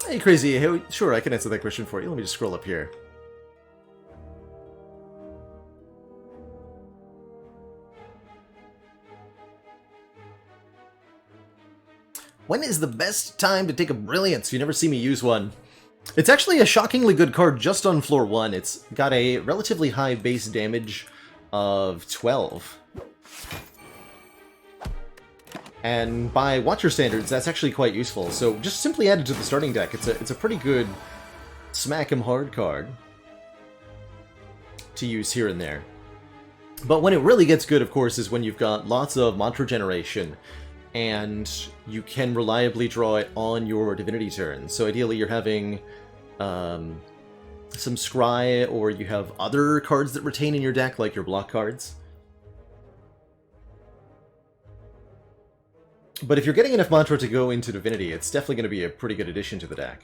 Hey, Crazy. Hey, sure, I can answer that question for you. Let me just scroll up here. When is the best time to take a Brilliance? You never see me use one. It's actually a shockingly good card just on floor 1. It's got a relatively high base damage of 12. And by Watcher standards, that's actually quite useful. So just simply add it to the starting deck. It's a pretty good smack 'em hard card to use here and there. But when it really gets good, of course, is when you've got lots of mantra generation and you can reliably draw it on your divinity turn. So ideally you're having some scry, or you have other cards that retain in your deck, like your block cards. But if you're getting enough mantra to go into divinity, it's definitely going to be a pretty good addition to the deck.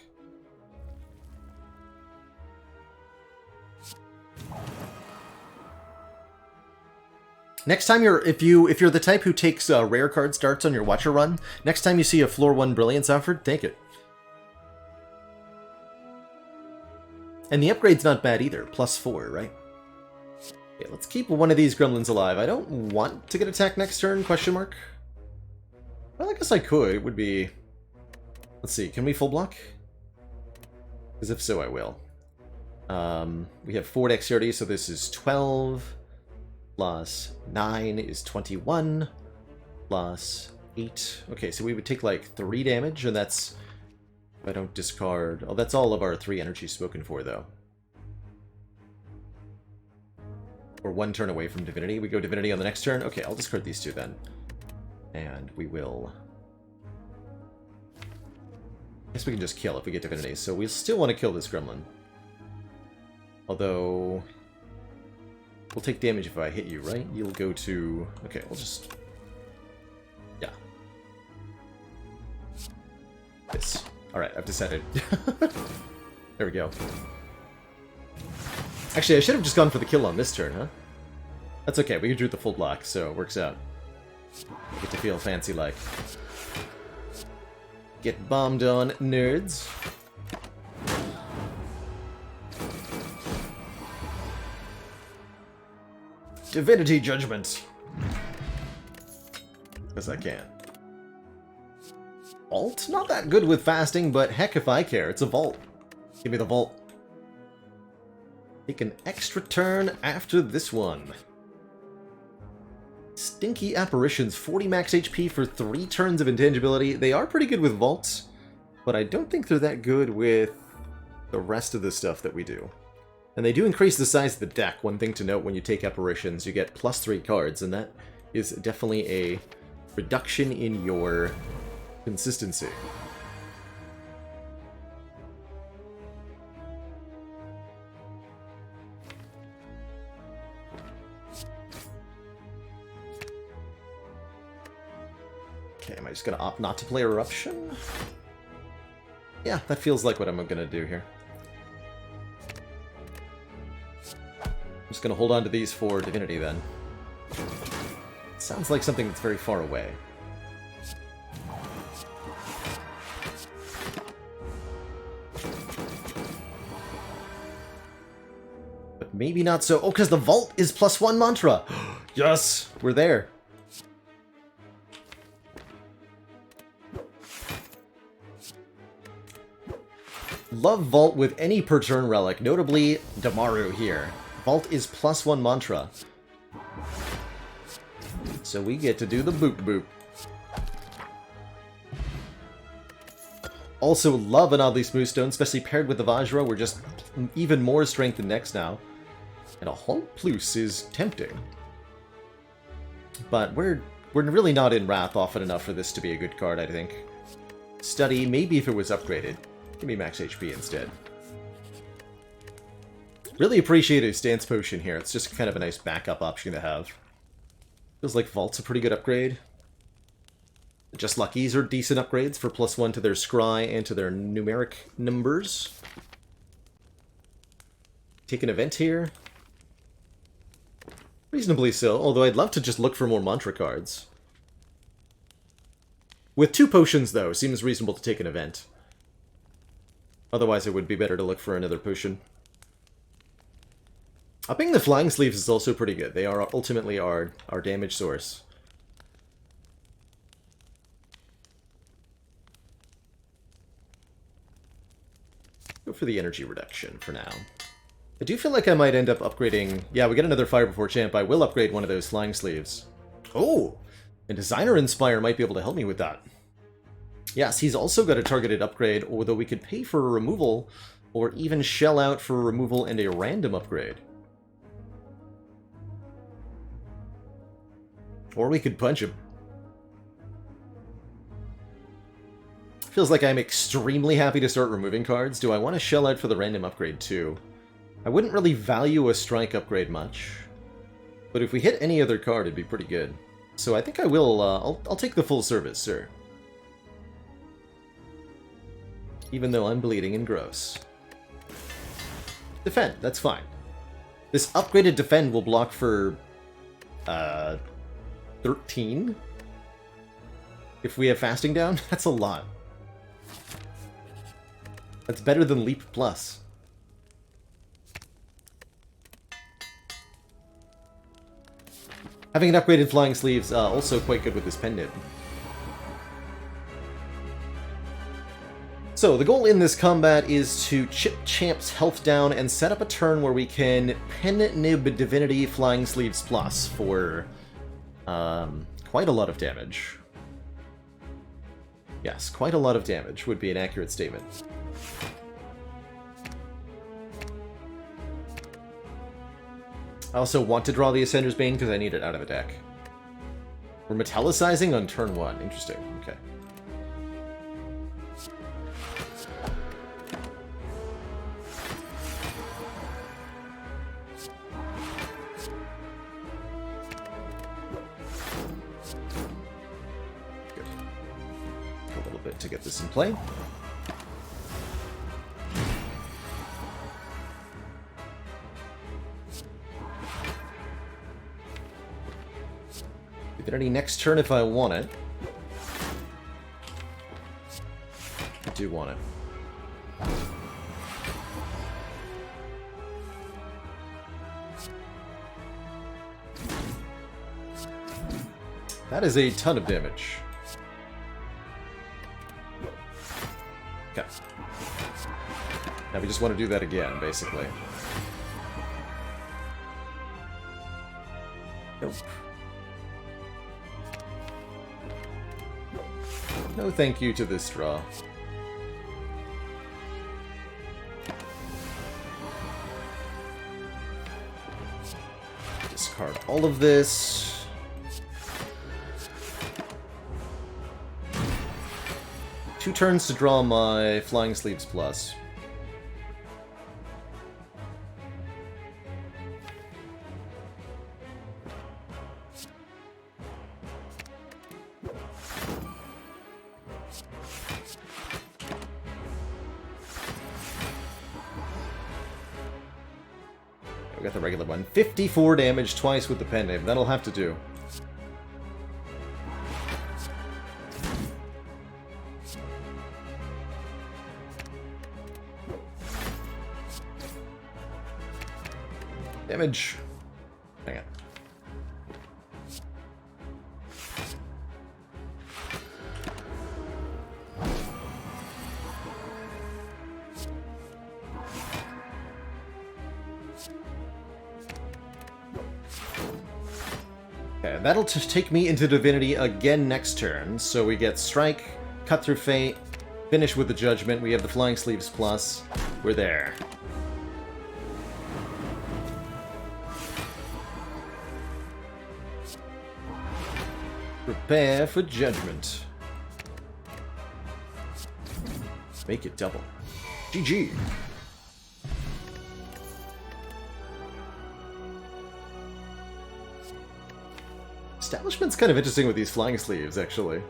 Next time if you're the type who takes rare card starts on your Watcher run, next time you see a floor 1 Brilliance offered, take it. And the upgrade's not bad either, +4, right? Okay, let's keep one of these gremlins alive. I don't want to get attacked next turn, question mark. Well, I guess I could. It would be... Let's see, can we full block? Because if so, I will. We have 4 dexterity, so this is 12... plus 9 is 21, plus 8. Okay, so we would take like 3 damage, and that's... If I don't discard... Oh, that's all of our 3 energy spoken for, though. We're 1 turn away from Divinity. We go Divinity on the next turn. Okay, I'll discard these 2 then. And we will... I guess we can just kill if we get Divinity, so we still want to kill this gremlin. Although... We'll take damage if I hit you, right? You'll go to... Okay, we'll just... Yeah. This. Alright, I've decided. There we go. Actually, I should have just gone for the kill on this turn, huh? That's okay, we drew the full block, so it works out. Get to feel fancy-like. Get bombed on, nerds. Divinity Judgment. As I can. Vault? Not that good with fasting, but heck if I care. It's a vault. Give me the vault. Take an extra turn after this one. Stinky Apparitions, 40 max HP for 3 turns of intangibility. They are pretty good with vaults, but I don't think they're that good with the rest of the stuff that we do. And they do increase the size of the deck. One thing to note when you take Apparitions, you get +3 cards, and that is definitely a reduction in your consistency. Okay, am I just gonna opt not to play Eruption? Yeah, that feels like what I'm gonna do here. I'm just gonna hold on to these for Divinity then. Sounds like something that's very far away. But maybe not so. Oh, because the Vault is +1 mantra! Yes! We're there. Love Vault with any per turn relic, notably Damaru here. Vault is +1 mantra. So we get to do the boop boop. Also love an oddly smooth stone, especially paired with the Vajra. We're just even more strengthened next now. And a Haunt Plus is tempting. But we're really not in Wrath often enough for this to be a good card, I think. Study, maybe if it was upgraded. Give me max HP instead. Really appreciate a Stance Potion here. It's just kind of a nice backup option to have. Feels like Vault's a pretty good upgrade. Just Luckies are decent upgrades for +1 to their scry and to their numeric numbers. Take an event here. Reasonably so, although I'd love to just look for more mantra cards. With 2 potions, though, seems reasonable to take an event. Otherwise, it would be better to look for another potion. Upping the Flying Sleeves is also pretty good. They are ultimately our damage source. Go for the energy reduction for now. I do feel like I might end up upgrading... Yeah, we get another Fire Before Champ. I will upgrade one of those Flying Sleeves. Oh! And Designer Inspire might be able to help me with that. Yes, he's also got a targeted upgrade, although we could pay for a removal, or even shell out for a removal and a random upgrade. Or we could punch him. Feels like I'm extremely happy to start removing cards. Do I want to shell out for the random upgrade too? I wouldn't really value a strike upgrade much. But if we hit any other card, it'd be pretty good. So I think I will, I'll take the full service, sir. Even though I'm bleeding and gross. Defend, that's fine. This upgraded defend will block for, 13? If we have fasting down, that's a lot. That's better than Leap Plus. Having an upgraded Flying Sleeves, also quite good with this pendant. So, the goal in this combat is to chip Champ's health down and set up a turn where we can Pen Nib Divinity Flying Sleeves Plus for quite a lot of damage. Yes, quite a lot of damage would be an accurate statement. I also want to draw the Ascender's Bane because I need it out of the deck. We're metallicizing on turn 1. Interesting. Okay. Good. A little bit to get this in play. Divinity next turn if I want it. I do want it. That is a ton of damage. Okay. Now we just want to do that again, basically. Nope. No thank you to this draw. Discard all of this. Two turns to draw my Flying Sleeves Plus. We got the regular one. 54 damage twice with the Pendiv. That'll have to do. Damage. Hang on. Okay, that'll take me into Divinity again next turn. So we get Strike, Cut Through Fate, finish with the Judgment. We have the Flying Sleeves Plus. We're there. Prepare for Judgment. Make it double. GG. Establishment's kind of interesting with these Flying Sleeves, actually.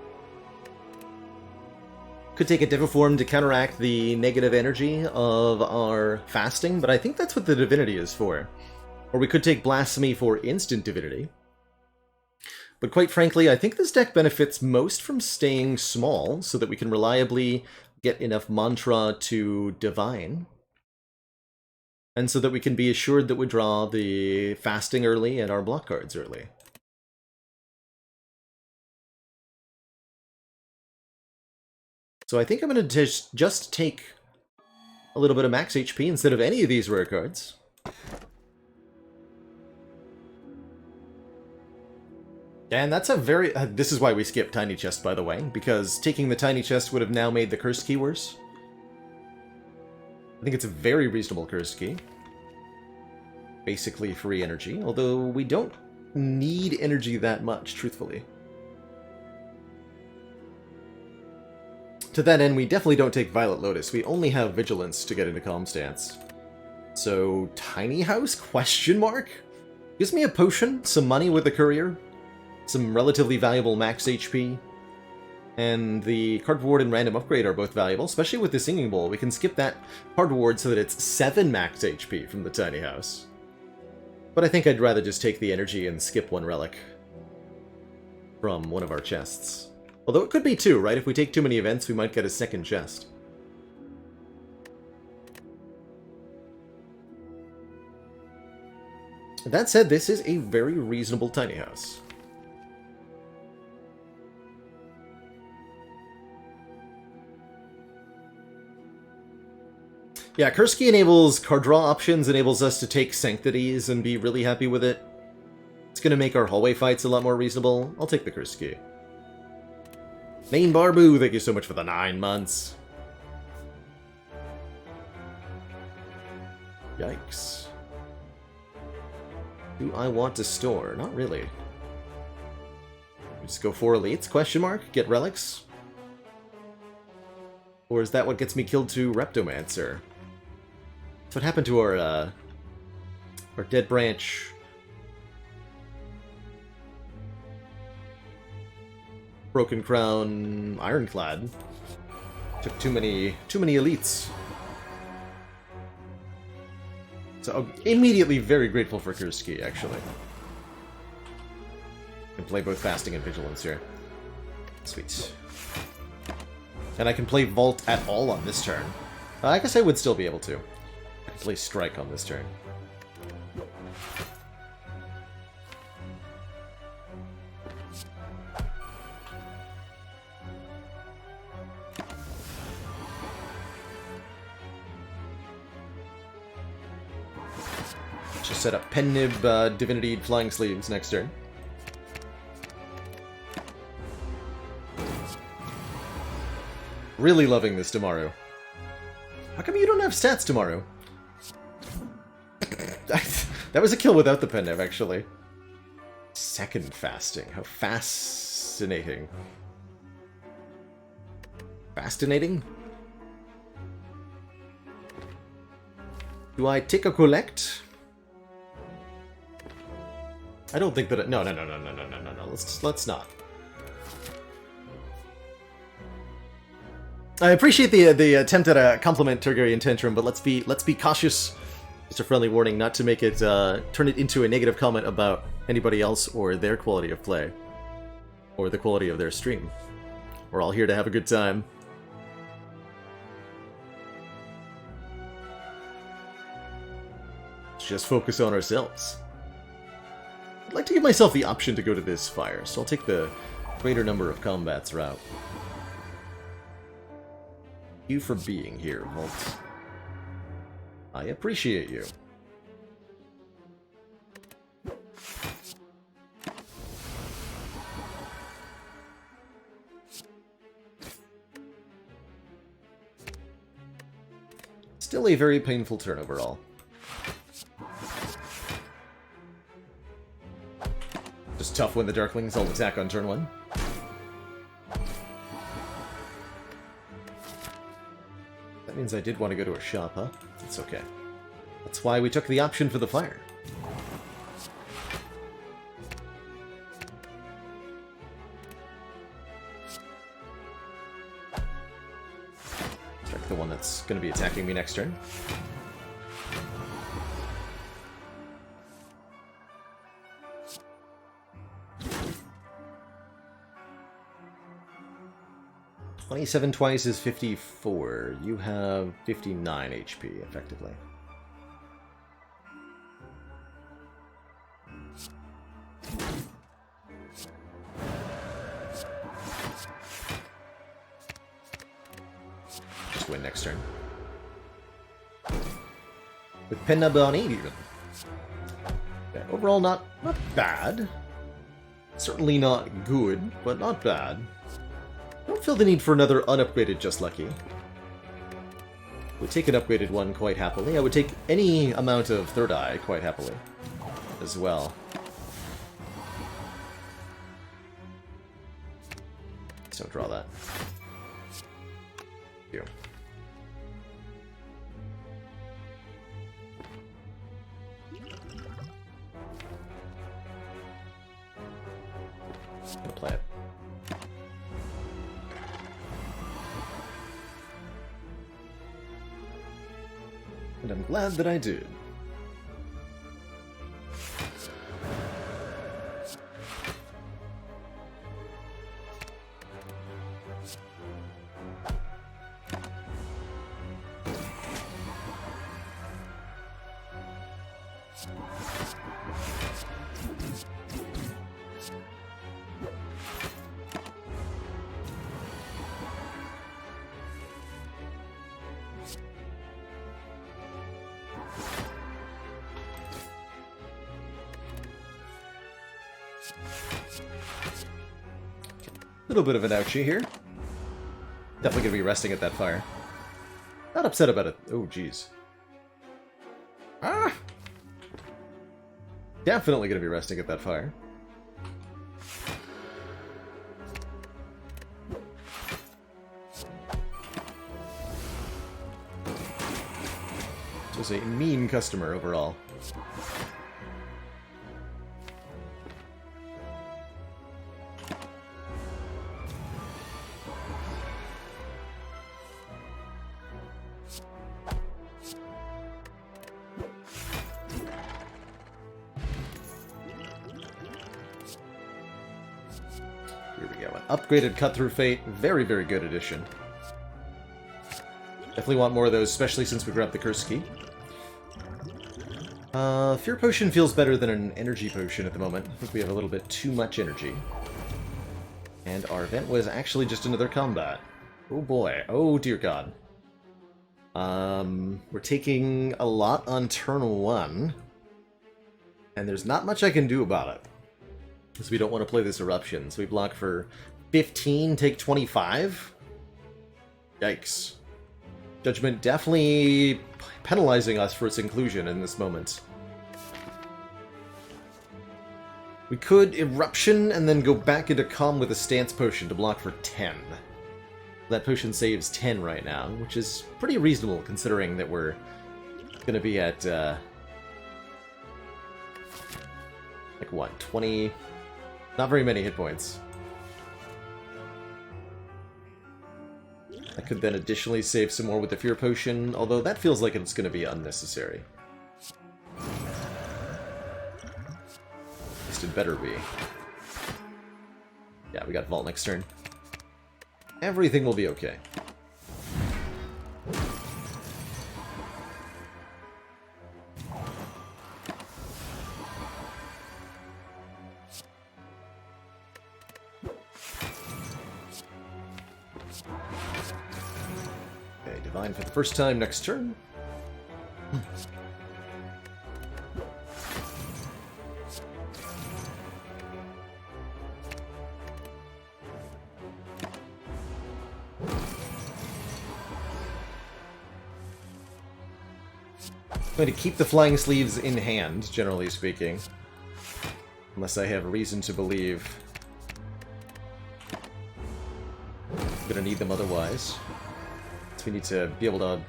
Could take a different form to counteract the negative energy of our fasting, but I think that's what the Divinity is for. Or we could take Blasphemy for instant Divinity. But quite frankly, I think this deck benefits most from staying small, so that we can reliably get enough Mantra to Divine. And so that we can be assured that we draw the fasting early and our block cards early. So I think I'm going to just take a little bit of max HP instead of any of these rare cards. And that's a very... this is why we skipped Tiny Chest, by the way, because taking the Tiny Chest would have now made the Curse Key worse. I think it's a very reasonable Curse Key. Basically free energy, although we don't need energy that much, truthfully. To that end, we definitely don't take Violet Lotus. We only have Vigilance to get into Calm Stance. So, Tiny House? Question mark? Gives me a potion, some money with the Courier, some relatively valuable max HP, and the card reward and random upgrade are both valuable, especially with the Singing Bowl. We can skip that card reward so that it's 7 max HP from the Tiny House. But I think I'd rather just take the energy and skip one relic from one of our chests. Although it could be 2, right? If we take too many events, we might get a second chest. That said, this is a very reasonable Tiny House. Yeah, Curse Key enables card draw options, enables us to take Sanctities and be really happy with it. It's going to make our hallway fights a lot more reasonable. I'll take the Curse Key. Main Barbu, thank you so much for the 9 months. Yikes. Do I want to store? Not really. Just go for elites, question mark? Get relics? Or is that what gets me killed to Reptomancer? That's what happened to our Dead Branch. Broken Crown Ironclad. Took too many elites. So I'm immediately very grateful for Kurski, actually. I can play both Fasting and Vigilance here. Sweet. And I can play Vault at all on this turn. I guess I would still be able to. I can play Strike on this turn. Just set up Pennib, Divinity, Flying Sleeves next turn. Really loving this Damaru. How come you don't have stats, Damaru? That was a kill without the Pennib, actually. Second Fasting. How fascinating. Fascinating? Do I take a collect? I don't think that. No. Let's not. I appreciate the attempt at a compliment, Targaryen Tantrum, but let's be cautious Just a friendly warning not to make it, turn it into a negative comment about anybody else or their quality of play. Or the quality of their stream. We're all here to have a good time. Let's just focus on ourselves. I'd like to give myself the option to go to this Spire, so I'll take the greater number of combats route. Thank you for being here, Volt. I appreciate you. Still a very painful turn overall. Just tough when the Darklings all attack on turn 1. That means I did want to go to a shop, huh? It's okay. That's why we took the option for the fire. Strike the one that's going to be attacking me next turn. "27 twice is 54. You have 59 HP, effectively. Just win next turn. With Penna on 8 even. Yeah, overall not bad. Certainly not good, but not bad. I don't feel the need for another unupgraded Just Lucky. Would take an upgraded one quite happily. I would take any amount of Third Eye quite happily as well. Just don't draw that. Thank you. I'm gonna play it. And I'm glad that I did. Little bit of an ouchie here. Definitely gonna be resting at that fire. Not upset about it. Oh, jeez. Ah! Definitely gonna be resting at that fire. This was a mean customer overall. Upgraded Cut-Through Fate. Very, very good addition. Definitely want more of those, especially since we grabbed the Curse Key. Fear Potion feels better than an Energy Potion at the moment. I think we have a little bit too much energy. And our event was actually just another combat. Oh boy. Oh dear god. We're taking a lot on turn 1. And there's not much I can do about it. Because we don't want to play this Eruption. So we block for 15, take 25? Yikes. Judgment definitely penalizing us for its inclusion in this moment. We could Eruption and then go back into Calm with a Stance Potion to block for 10. That potion saves 10 right now, which is pretty reasonable considering that we're going to be at, like what, 20... Not very many hit points. I could then additionally save some more with the Fear Potion, although that feels like it's going to be unnecessary. least it better be. Yeah, we got Vault next turn. Everything will be okay. Okay, Divine for the first time next turn. I'm going to keep the Flying Sleeves in hand, generally speaking. Unless I have reason to believe I'm going to need them otherwise. So we need to be able to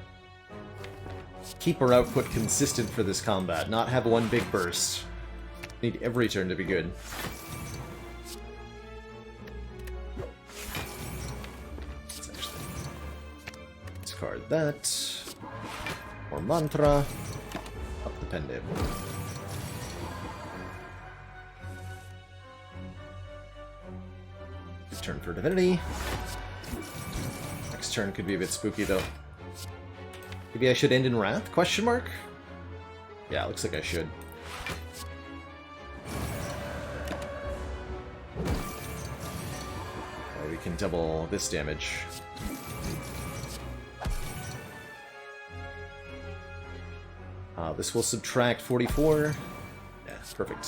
keep our output consistent for this combat, not have one big burst. Need every turn to be good. Let's actually discard that. More mantra. Up the Pendib. Turn for Divinity. Next turn could be a bit spooky though. Maybe I should end in Wrath? Question mark? Yeah, looks like I should. Oh, we can double this damage. This will subtract 44. Yeah, perfect.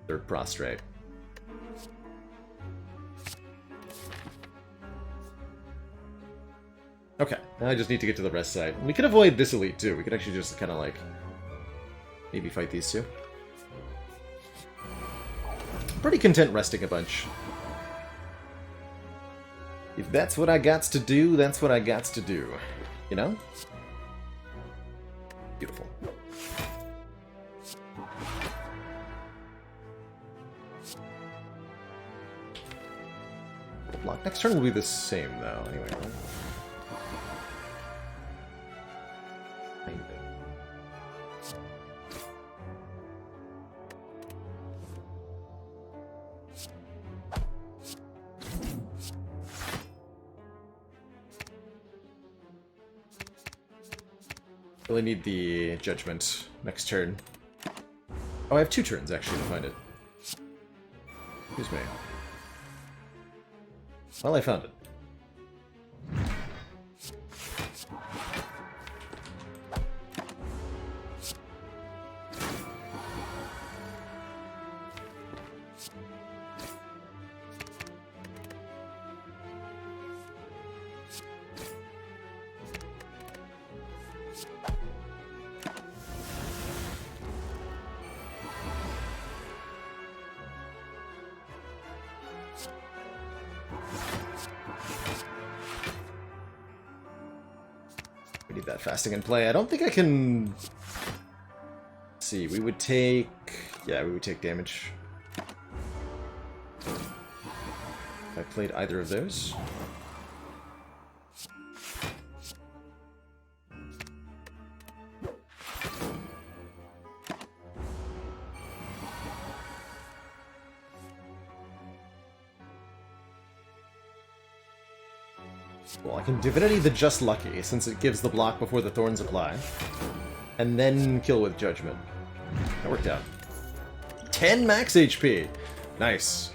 Third prostrate. Okay, now I just need to get to the rest side. We could avoid this elite too. We could actually just kind of like maybe fight these two. Pretty content resting a bunch. If that's what I gots to do, that's what I gots to do. You know? Beautiful. Block. Next turn will be the same, though, anyway. Really need the Judgment next turn. Oh, I have 2 turns, actually, to find it. Excuse me. Well, I found it. We need that fasting in play. I don't think I can... Let's see, we would take... Yeah, we would take damage. If I played either of those. Well, I can Divinity the Just Lucky, since it gives the block before the Thorns apply. And then kill with Judgment. That worked out. 10 max HP! Nice.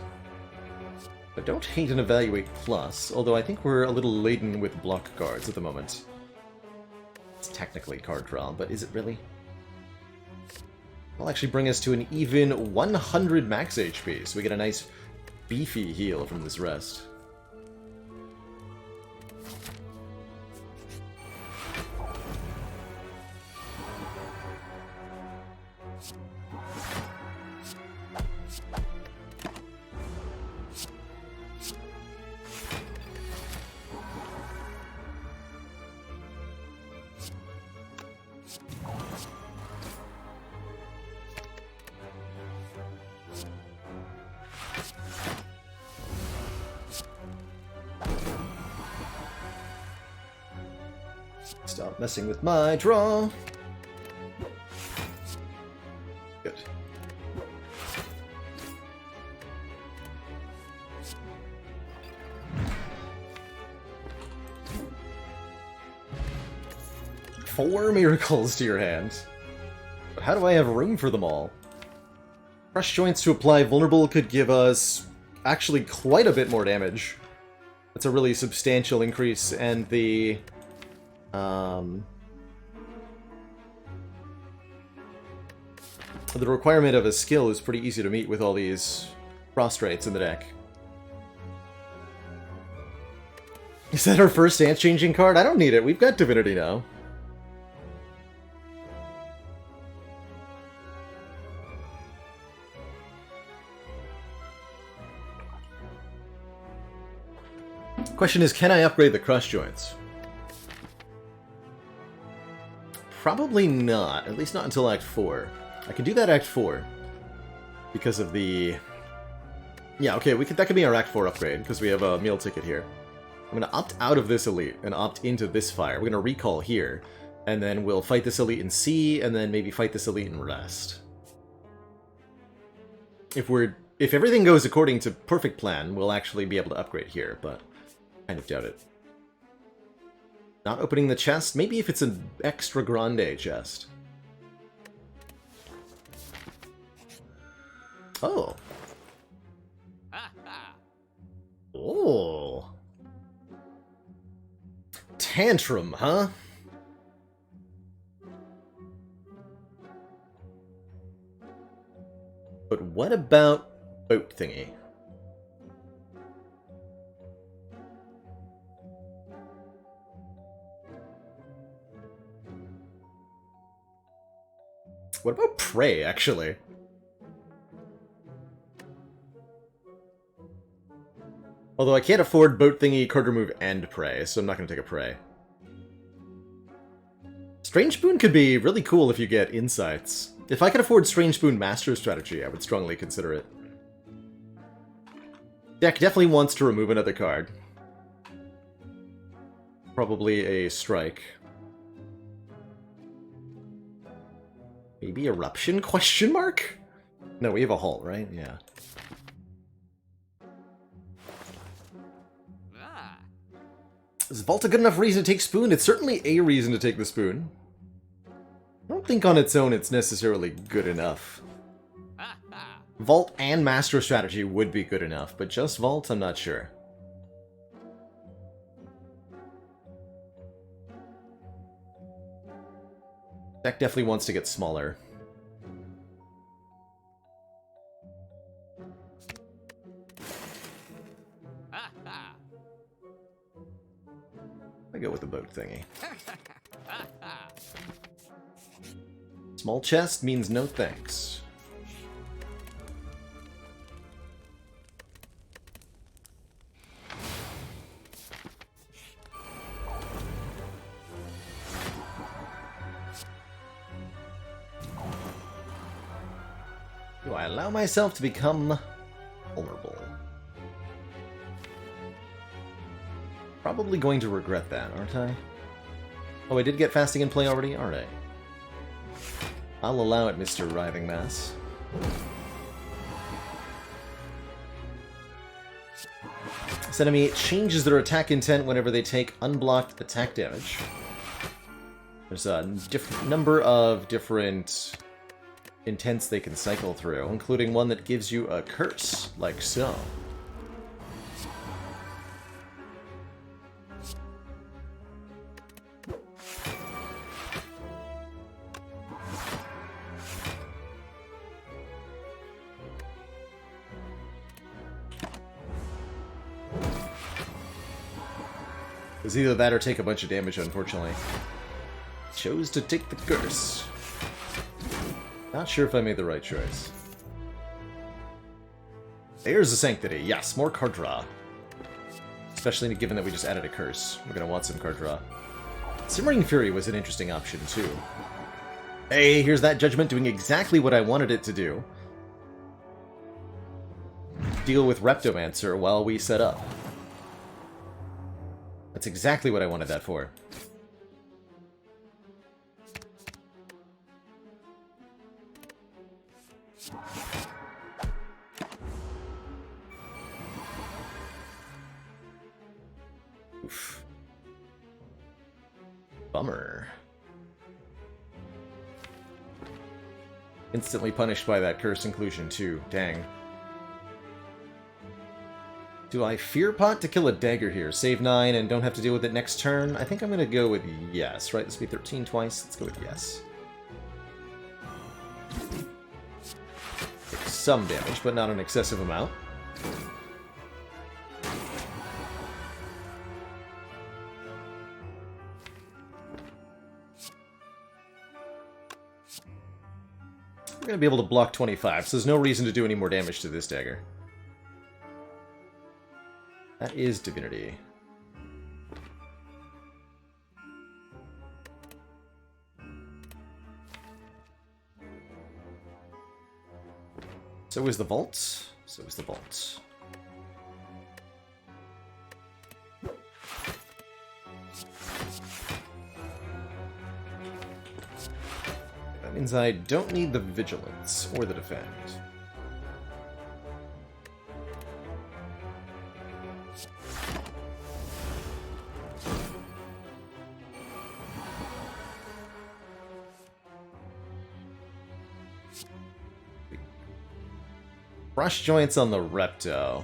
I don't hate an Evaluate Plus, although I think we're a little laden with block cards at the moment. It's technically card draw, but is it really? Will actually bring us to an even 100 max HP, so we get a nice beefy heal from this rest. messing with my draw. Good. Four miracles to your hand. But how do I have room for them all? Crush joints to apply vulnerable could give us actually quite a bit more damage. That's a really substantial increase, and the requirement of a skill is pretty easy to meet with all these prostrates in the deck. Is that our first stance-changing card? I don't need it. We've got Divinity now. Question is, can I upgrade the crush joints? Probably not. At least not until Act 4. I can do that Act 4. Because of the... Yeah, okay, that could be our Act 4 upgrade, because we have a meal ticket here. I'm going to opt out of this elite and opt into this fire. We're going to recall here, and then we'll fight this elite in C, and then maybe fight this elite in rest. If everything goes according to perfect plan, we'll actually be able to upgrade here, but... kind of doubt it. Not opening the chest? Maybe if it's an extra grande chest. Oh. Oh. Tantrum, huh? But what about boat thingy? What about Prey, actually? Although I can't afford Boat Thingy, card remove, and Prey, so I'm not going to take a Prey. Strange Boon could be really cool if you get Insights. If I could afford Strange Boon Master Strategy, I would strongly consider it. Deck definitely wants to remove another card. Probably a Strike. Maybe Eruption? Question mark? No, we have a Halt, right? Yeah. Is Vault a good enough reason to take Spoon? It's certainly a reason to take the Spoon. I don't think on its own it's necessarily good enough. Vault and Master Strategy would be good enough, but just Vault, I'm not sure. Deck definitely wants to get smaller. I go with the boat thingy. Small chest means no thanks. Do I allow myself to become vulnerable? Probably going to regret that, aren't I? Oh, I did get fasting in play already? Alright. I'll allow it, Mr. Writhing Mass. This enemy changes their attack intent whenever they take unblocked attack damage. There's a number of different intents they can cycle through, including one that gives you a curse, like so. It's either that or take a bunch of damage, unfortunately. Chose to take the curse. Not sure if I made the right choice. There's the Sanctity. Yes, more card draw. Especially given that we just added a curse. We're going to want some card draw. Simmering Fury was an interesting option, too. Hey, here's that Judgment doing exactly what I wanted it to do. Deal with Reptomancer while we set up. That's exactly what I wanted that for. Oof. Bummer. Instantly punished by that cursed inclusion, too. Dang. Do I Fear Pot to kill a dagger here? Save 9 and don't have to deal with it next turn? I think I'm going to go with yes, right? This will be 13 twice. Let's go with yes. Take some damage, but not an excessive amount. We're going to be able to block 25, so there's no reason to do any more damage to this dagger. That is Divinity. So is the Vault. So is the Vault. That means I don't need the Vigilance or the Defend. Brush joints on the Repto.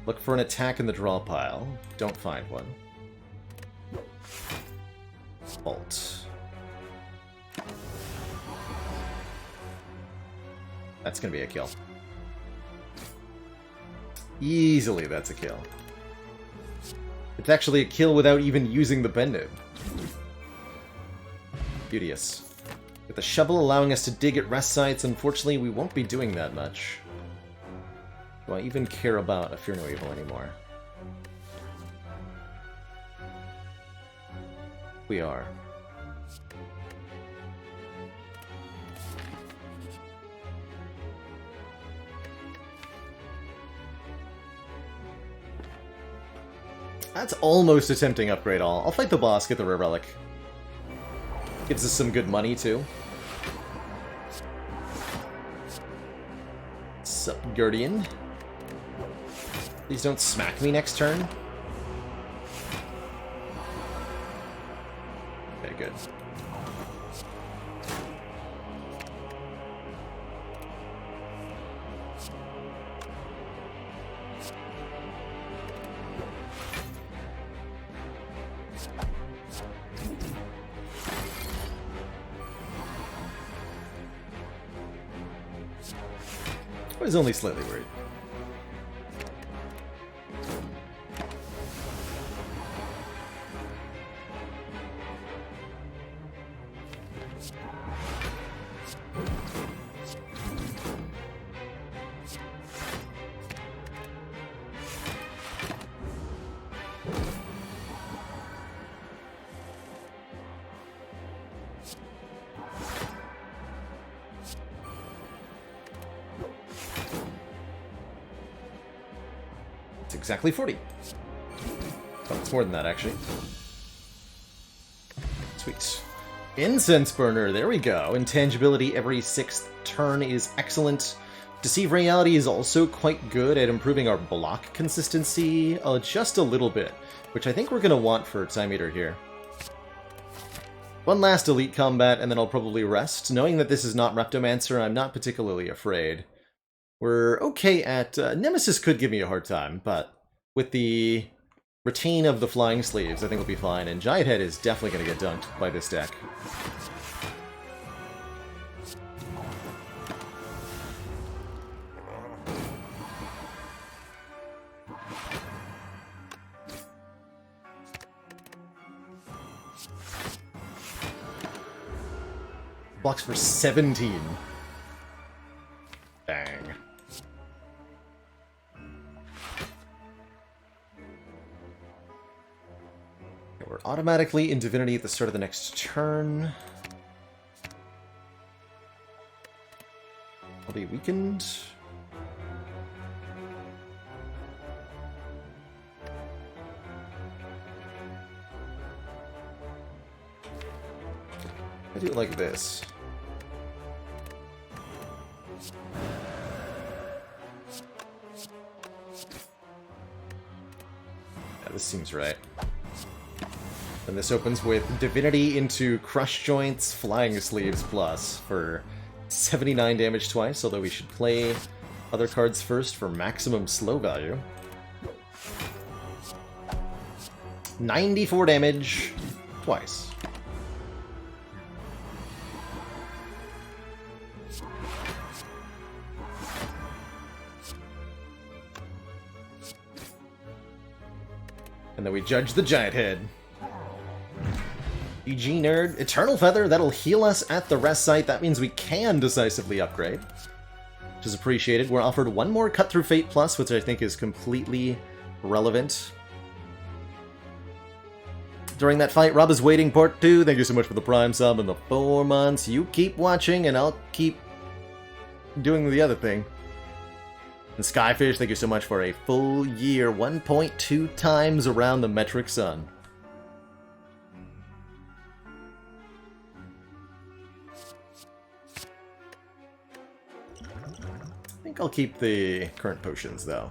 Look for an attack in the draw pile. Don't find one. Bolt. That's gonna be a kill. Easily that's a kill. It's actually a kill without even using the Bend-Nib. Beauteous. With the shovel allowing us to dig at rest sites, unfortunately we won't be doing that much. Do I even care about a Fear No Evil anymore? We are. That's almost a tempting upgrade all. I'll fight the boss, get the Rare Relic. Gives us some good money, too. Sup, Guardian? Please don't smack me next turn. Okay, good. I was only slightly worried. Exactly 40. Oh, it's more than that, actually. Sweet. Incense Burner, there we go. Intangibility every 6th turn is excellent. Deceive Reality is also quite good at improving our block consistency just a little bit, which I think we're going to want for Time Eater here. One last Elite Combat, and then I'll probably rest. Knowing that this is not Reptomancer, I'm not particularly afraid. We're okay at... Nemesis could give me a hard time, but with the retain of the Flying Sleeves, I think we'll be fine. And Giant Head is definitely going to get dunked by this deck. Blocks for 17. Dang. We're automatically in Divinity at the start of the next turn. I'll be weakened. I do it like this. this seems right. And this opens with Divinity into Crush Joints, Flying Sleeves Plus for 79 damage twice, although we should play other cards first for maximum slow value. 94 damage twice. And then we judge the Giant Head. GG nerd. Eternal Feather, that'll heal us at the rest site. That means we can decisively upgrade, which is appreciated. We're offered one more Cut Through Fate Plus, which I think is completely relevant. During that fight, Rob is waiting, part 2. Thank you so much for the Prime sub and the 4 months. You keep watching, and I'll keep doing the other thing. And Skyfish, thank you so much for a full year, 1.2 times around the metric sun. I think I'll keep the current potions, though.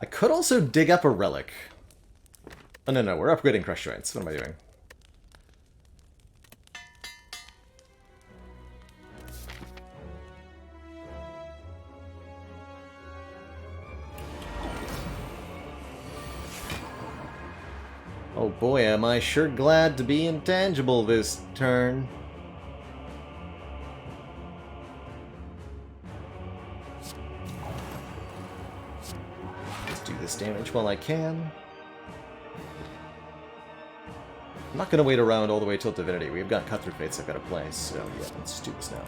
I could also dig up a relic. Oh, no, we're upgrading Crush Joints. What am I doing? Oh boy, am I sure glad to be intangible this turn. Let's do this damage while I can. I'm not going to wait around all the way till Divinity. We've got Cut Through Fates I've got to play, so yeah, let's just do this now.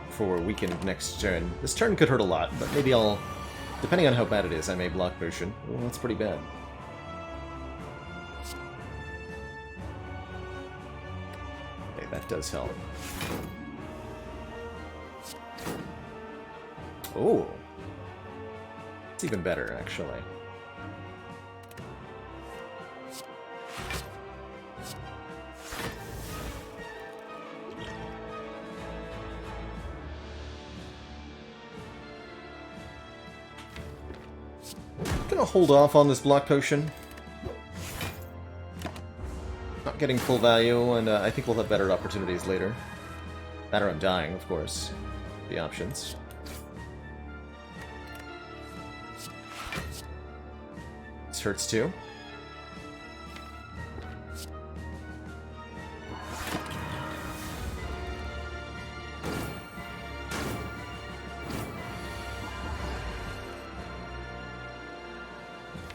Before we're weakened next turn. This turn could hurt a lot, but maybe I'll... Depending on how bad it is, I may block Potion. Oh, that's pretty bad. That does help. Oh. It's even better, actually. I'm gonna hold off on this block potion. Not getting full value, and I think we'll have better opportunities later. That or I'm dying, of course. The options. This hurts too.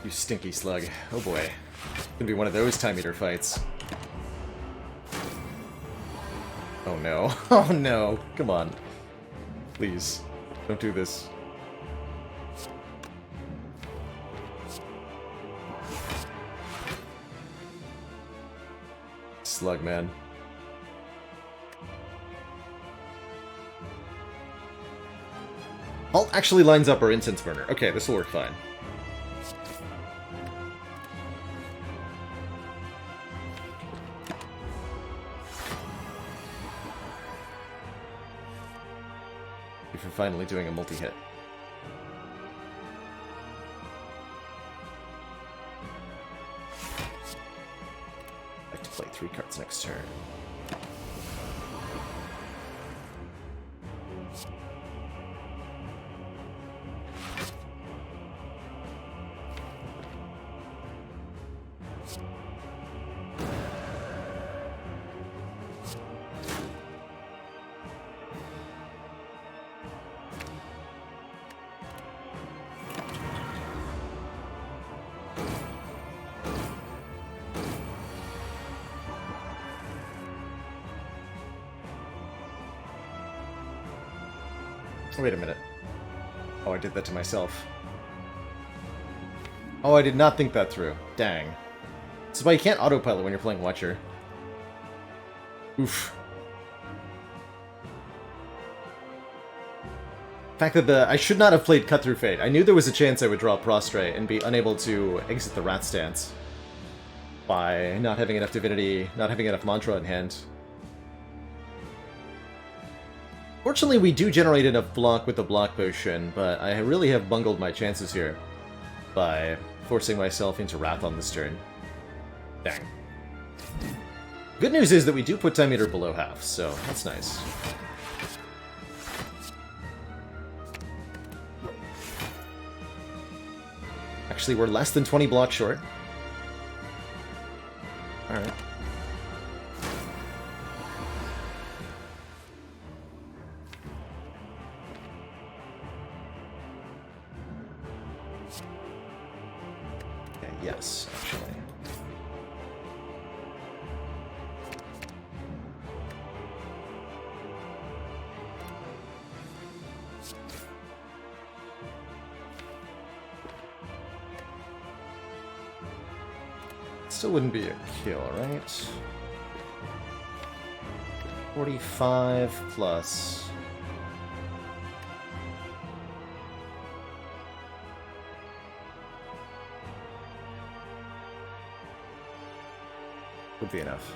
You stinky slug. Oh boy. It's gonna be one of those time eater fights. Oh no. Oh no. Come on. Please. Don't do this. Slug, man. Alt actually lines up our incense burner. Okay, this will work fine. For finally doing a multi-hit. I have to play 3 cards next turn. Wait a minute. Oh, I did that to myself. Oh, I did not think that through. Dang. This is why you can't autopilot when you're playing Watcher. Oof. The fact that I should not have played Cut Through Fate. I knew there was a chance I would draw Prostrate and be unable to exit the Rat Stance by not having enough Divinity, not having enough Mantra in hand. Fortunately, we do generate enough block with the block potion, but I really have bungled my chances here by forcing myself into Wrath on this turn. Dang. Good news is that we do put Time Eater below half, so that's nice. Actually, we're less than 20 blocks short. Alright. Okay, yes, actually. Still wouldn't be a kill, right? 45 plus... would be enough.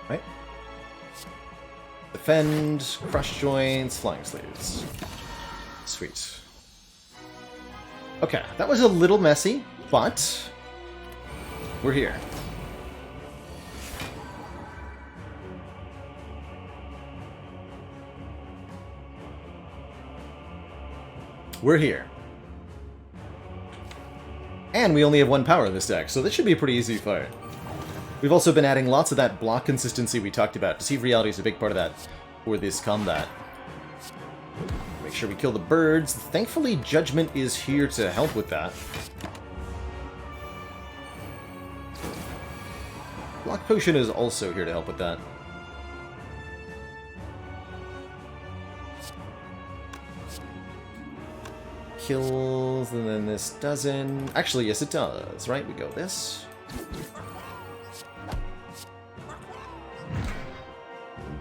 Right? Defend, crush joints, flying sleeves. Sweet. Okay, that was a little messy, but we're here. We're here. And we only have one power in this deck, so this should be a pretty easy fight. We've also been adding lots of that block consistency we talked about. Deceive Reality is a big part of that for this combat. Make sure we kill the birds. Thankfully, Judgment is here to help with that. Block Potion is also here to help with that. Kills, and then this doesn't... Actually, yes it does, right? We go this.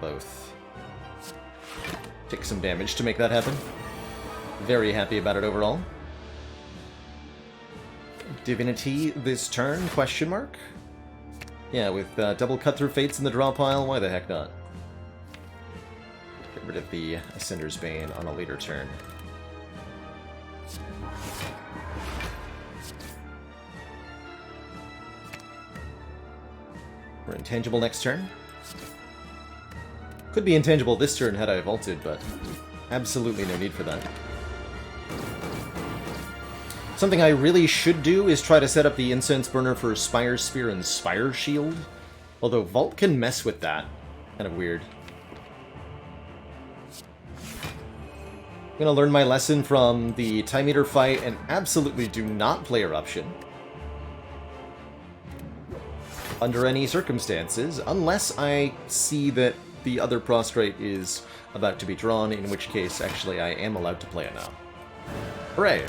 Both. Take some damage to make that happen. Very happy about it overall. Divinity this turn, question mark? Yeah, with double cut-through fates in the draw pile, why the heck not? Get rid of the Ascender's Bane on a later turn. We're intangible next turn. Could be intangible this turn had I vaulted, but absolutely no need for that. Something I really should do is try to set up the Incense Burner for Spire Spear and Spire Shield. Although Vault can mess with that. Kind of weird. I'm gonna learn my lesson from the Time Eater fight and absolutely do not play Eruption. Under any circumstances, unless I see that the other Prostrate is about to be drawn, in which case, actually, I am allowed to play it now. Hooray!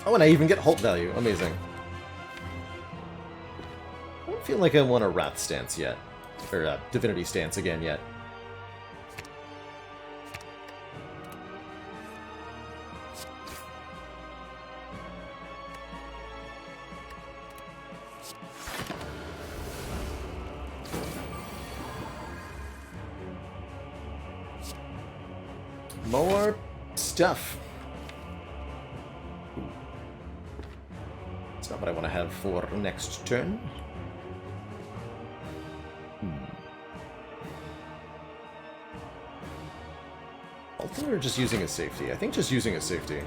Oh, and I even get Halt value. Amazing. I don't feel like I want a Wrath stance yet. Or Divinity stance again yet. More stuff. It's not what I want to have for next turn. Ultimate or just using a safety? I think just using a safety.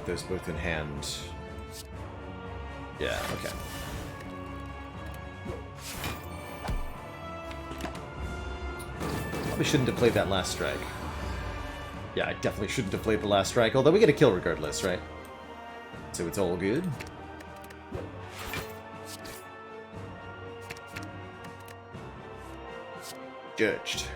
Those both in hand. Yeah, okay. Probably shouldn't have played that last strike. Yeah, I definitely shouldn't have played the last strike, although we get a kill regardless, right? So it's all good. Judged.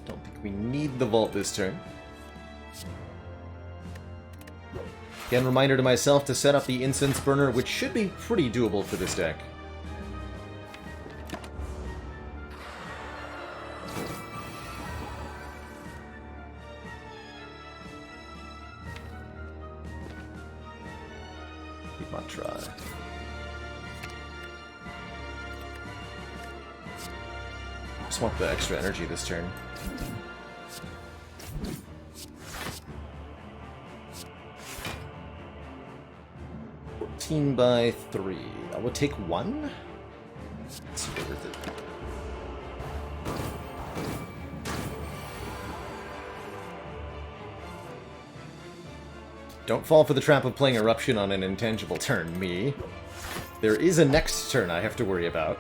Don't think we need the vault this turn. Again, reminder to myself to set up the Incense Burner, which should be pretty doable for this deck. Quatra. Just want the extra energy this turn. By 3. I will take 1. Let's see what worth it. Don't fall for the trap of playing Eruption on an intangible turn, me. There is a next turn I have to worry about.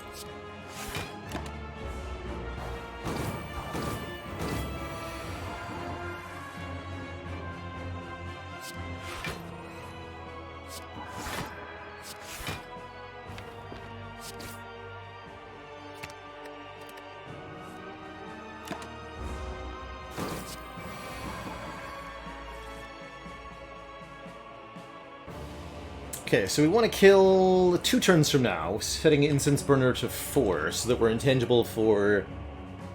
Okay, so we want to kill 2 turns from now, setting Incense Burner to 4, so that we're intangible for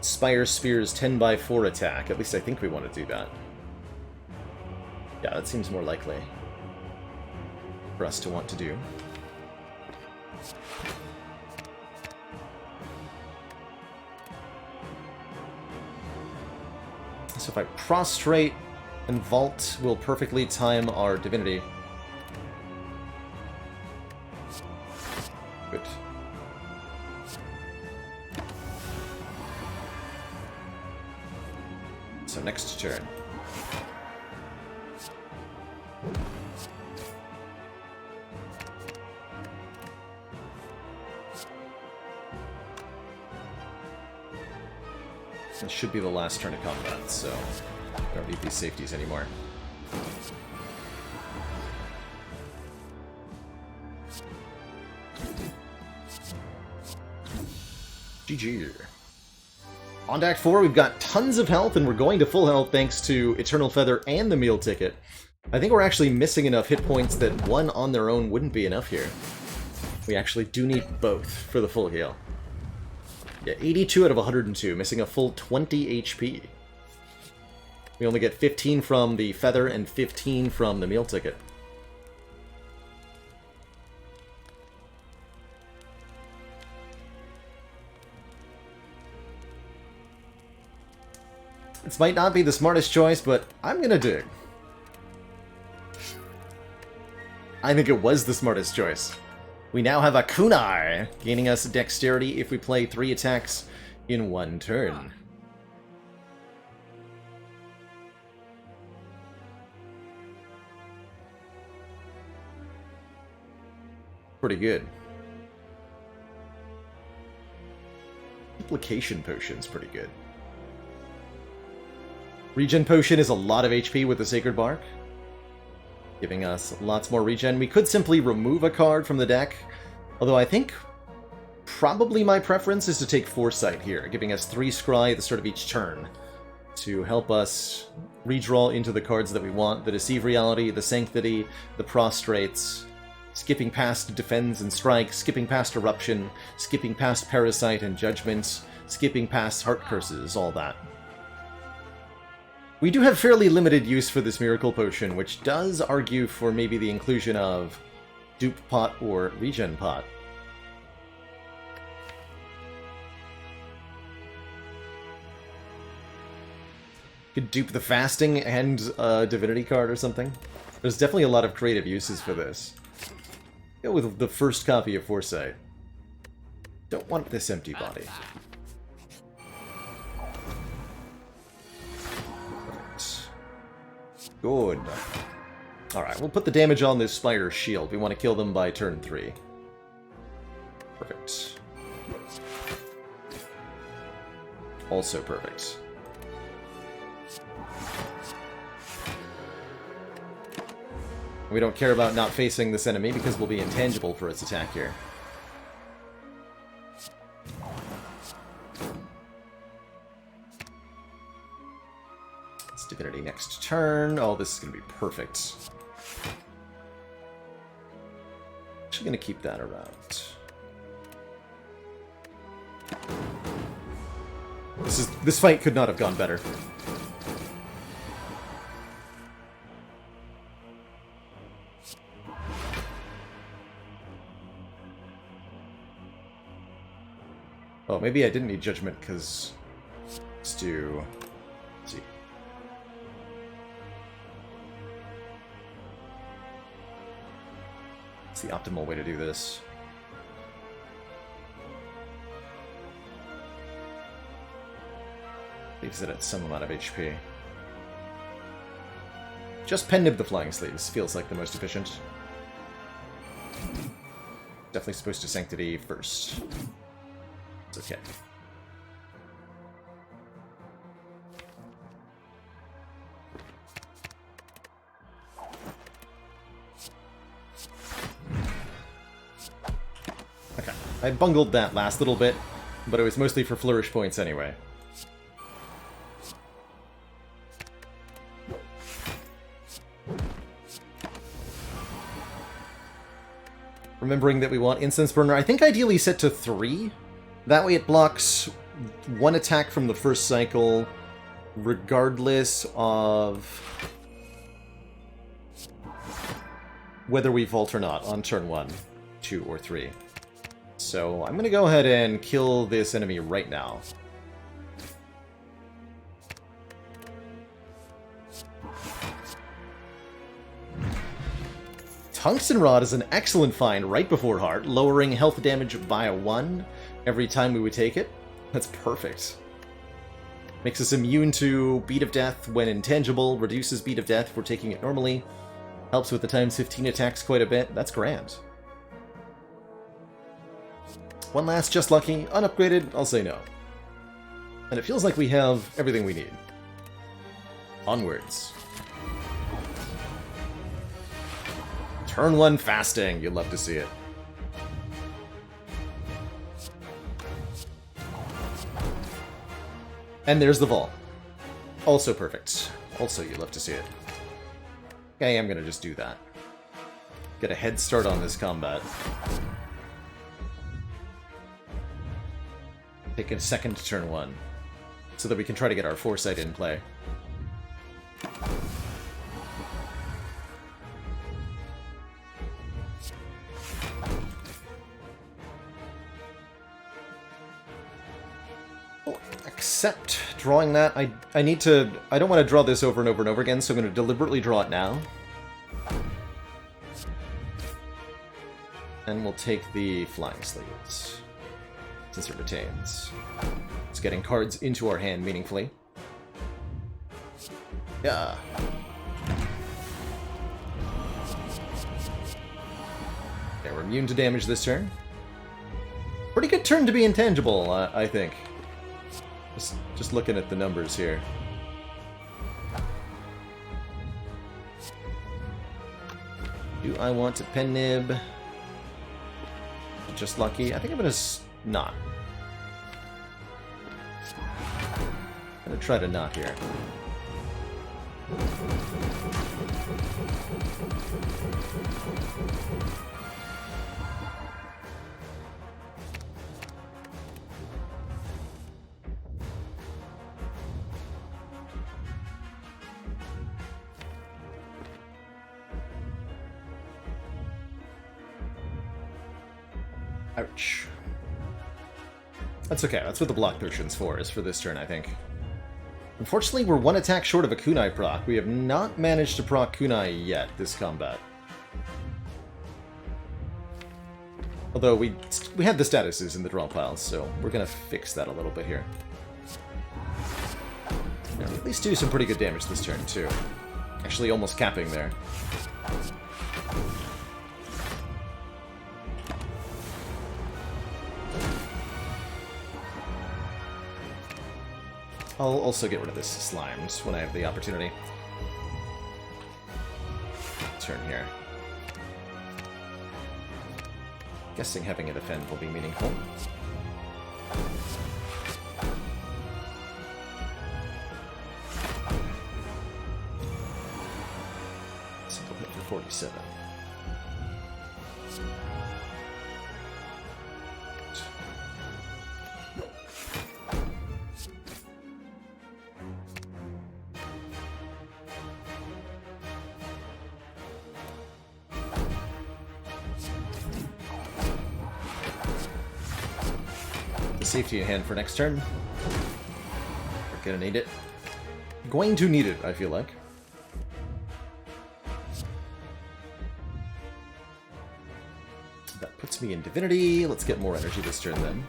Spire Spear's 10x4 attack. At least I think we want to do that. Yeah, that seems more likely for us to want to do. So if I prostrate and vault, we'll perfectly time our divinity. Good. So next turn. This should be the last turn of combat, so don't need these safeties anymore. GG. On to Act 4, we've got tons of health, and we're going to full health thanks to Eternal Feather and the meal ticket. I think we're actually missing enough hit points that one on their own wouldn't be enough here. We actually do need both for the full heal. Yeah, 82 out of 102, missing a full 20 HP. We only get 15 from the Feather and 15 from the meal ticket. This might not be the smartest choice, but I'm gonna dig. I think it was the smartest choice. We now have a kunai, gaining us dexterity if we play 3 attacks in 1 turn. Pretty good. Duplication Potion's pretty good. Regen Potion is a lot of HP with the Sacred Bark, giving us lots more regen. We could simply remove a card from the deck, although I think probably my preference is to take Foresight here, giving us 3 scry at the start of each turn to help us redraw into the cards that we want: the Deceive Reality, the Sanctity, the Prostrates, skipping past Defends and Strike, skipping past Eruption, skipping past Parasite and Judgment, skipping past Heart Curses, all that. We do have fairly limited use for this Miracle Potion, which does argue for maybe the inclusion of Dupe Pot or Regen Pot. Could dupe the Fasting and Divinity card or something. There's definitely a lot of creative uses for this. Go with the first copy of Foresight. Don't want this empty body. Good. Alright, we'll put the damage on this Spire shield. We want to kill them by turn 3. Perfect. Also perfect. We don't care about not facing this enemy because we'll be intangible for its attack here. Divinity next turn. Oh, this is going to be perfect. Actually going to keep that around. This fight could not have gone better. Oh, maybe I didn't need judgment because... Let's do... Let's see. What's the optimal way to do this? Leaves it at some amount of HP. Just pen nib the flying sleeves feels like the most efficient. Definitely supposed to Sanctity first. It's okay. Okay, I bungled that last little bit, but it was mostly for flourish points anyway. Remembering that we want Incense Burner, I think ideally set to 3. That way it blocks one attack from the first cycle, regardless of whether we vault or not on turn 1, 2, or 3. So I'm going to go ahead and kill this enemy right now. Tungsten Rod is an excellent find right before Heart, lowering health damage by 1 every time we would take it. That's perfect. Makes us immune to Beat of Death when intangible, reduces Beat of Death if we're taking it normally. Helps with the times 15 attacks quite a bit. That's grand. One last Just Lucky, unupgraded, I'll say no. And it feels like we have everything we need. Onwards. Turn 1 fasting, you'd love to see it. And there's the vault. Also perfect. Also, you'd love to see it. Okay, I'm gonna just do that. Get a head start on this combat. Take a second to turn 1, so that we can try to get our Foresight in play. Except drawing that, I don't want to draw this over and over and over again, so I'm going to deliberately draw it now. And we'll take the Flying Sleeves, since it retains. It's getting cards into our hand meaningfully. Yeah. Okay, we're immune to damage this turn. Pretty good turn to be intangible, I think. Just looking at the numbers here. Do I want to pen nib? Just Lucky? I think I'm gonna not. I'm gonna try to not here. Ouch. That's okay, that's what the block potion's for, is for this turn, I think. Unfortunately, we're 1 attack short of a kunai proc. We have not managed to proc kunai yet this combat. Although we had the statuses in the draw piles, so we're gonna fix that a little bit here. Now, at least do some pretty good damage this turn, too. Actually, almost capping there. I'll also get rid of this slimes when I have the opportunity. Turn here. Guessing having it defend will be meaningful. Simple hit for 47. safety in hand for next turn. We're gonna need it. Going to need it, I feel like. That puts me in Divinity. Let's get more energy this turn then.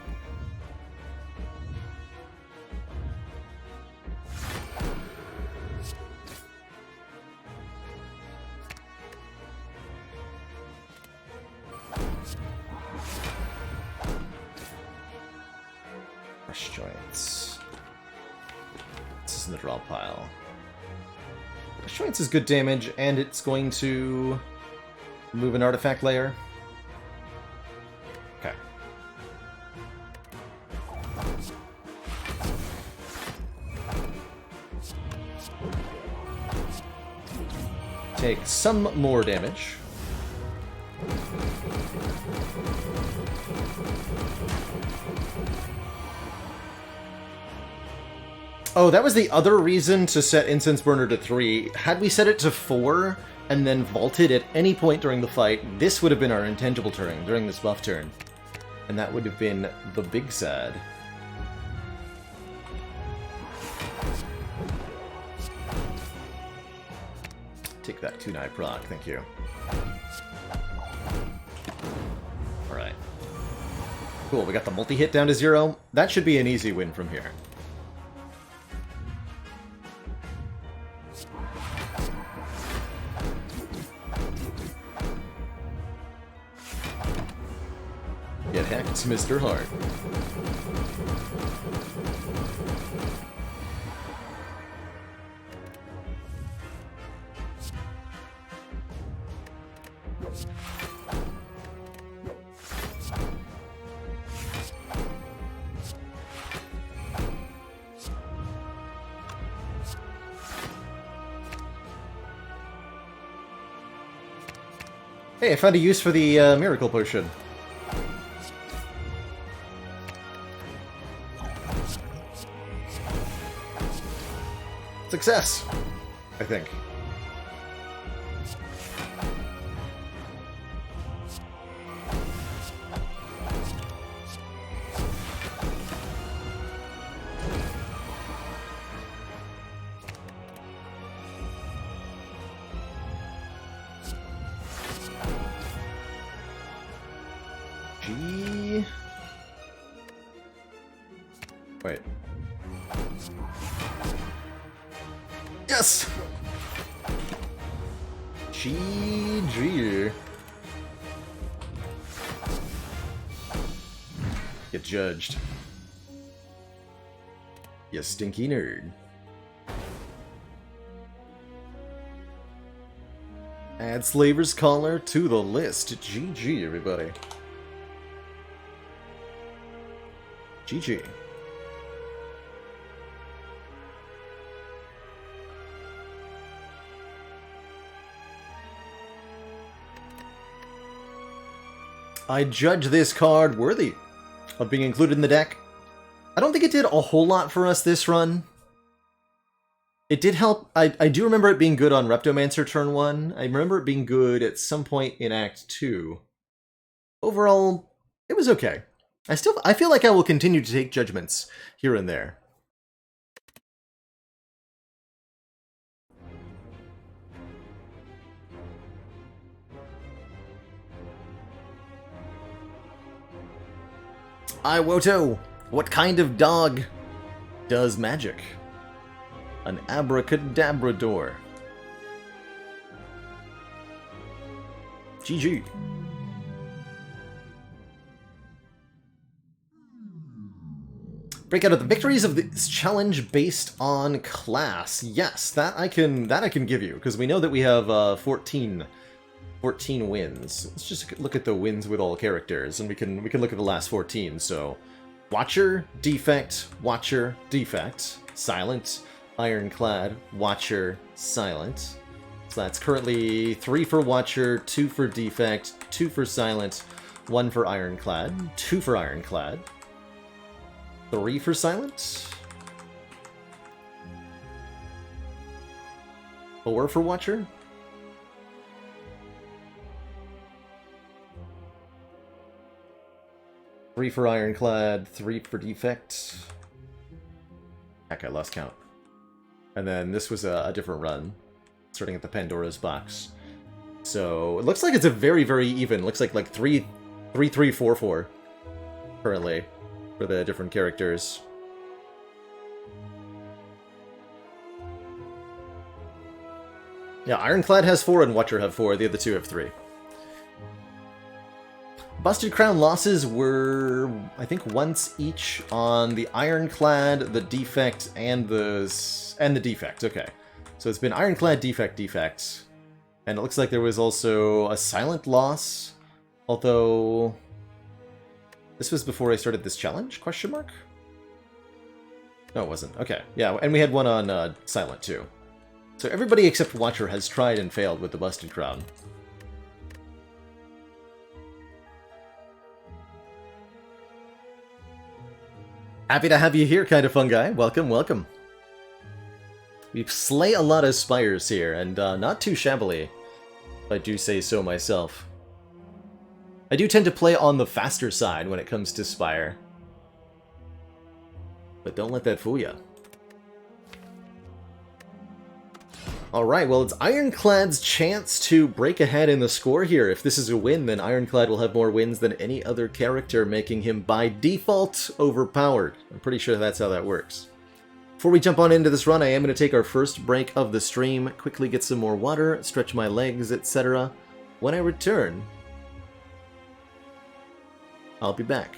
Fresh Joints. This is in the draw pile. Fresh Joints is good damage, and it's going to move an artifact layer. Okay. Take some more damage. Oh, that was the other reason to set Incense Burner to 3. Had we set it to 4 and then vaulted at any point during the fight, this would have been our intangible turn during this buff turn. And that would have been the big sad. Take that Kunai proc, thank you. Alright. Cool, we got the multi-hit down to 0. That should be an easy win from here. Get hacked, Mr. Hart. Hey, I found a use for the Miracle Potion. Success, I think. G. Wait. Yes! GG. Get judged. You stinky nerd. Add Slaver's Collar to the list. GG, everybody. GG. I judge this card worthy of being included in the deck. I don't think it did a whole lot for us this run. It did help. I do remember it being good on Reptomancer turn 1. I remember it being good at some point in Act 2. Overall, it was okay. I feel like I will continue to take judgments here and there. Iwoto, what kind of dog does magic? An abracadabrador. GG. Break out of the victories of this challenge based on class. Yes, that I can give you, because we know that we have 14 wins. Let's just look at the wins with all characters, and we can look at the last 14. So, Watcher, Defect, Watcher, Defect, Silent, Ironclad, Watcher, Silent. So that's currently 3 for Watcher, 2 for Defect, 2 for Silent, 1 for Ironclad, 2 for Ironclad, 3 for Silent, 4 for Watcher, 3 3 for Ironclad, 3 for Defect. Heck, I lost count. And then this was a different run, starting at the Pandora's Box. So it looks like it's a very, very even. Looks like 3, 3, 3, 4, 4 currently for the different characters. Yeah, Ironclad has 4 and Watcher have 4. The other two have 3. Busted Crown losses were, I think, once each on the Ironclad, the Defect, and the Defect. Okay, so it's been Ironclad, Defect, Defect, and it looks like there was also a silent loss. Although this was before I started this challenge? Question mark? No, it wasn't. Okay, yeah, and we had one on silent too. So everybody except Watcher has tried and failed with the Busted Crown. Happy to have you here, kind of fun guy. Welcome, welcome. We slay a lot of Spires here, and not too shabbily, if I do say so myself. I do tend to play on the faster side when it comes to Spire. But don't let that fool ya. Alright, well, it's Ironclad's chance to break ahead in the score here. If this is a win, then Ironclad will have more wins than any other character, making him by default overpowered. I'm pretty sure that's how that works. Before we jump on into this run, I am going to take our first break of the stream, quickly get some more water, stretch my legs, etc. When I return, I'll be back.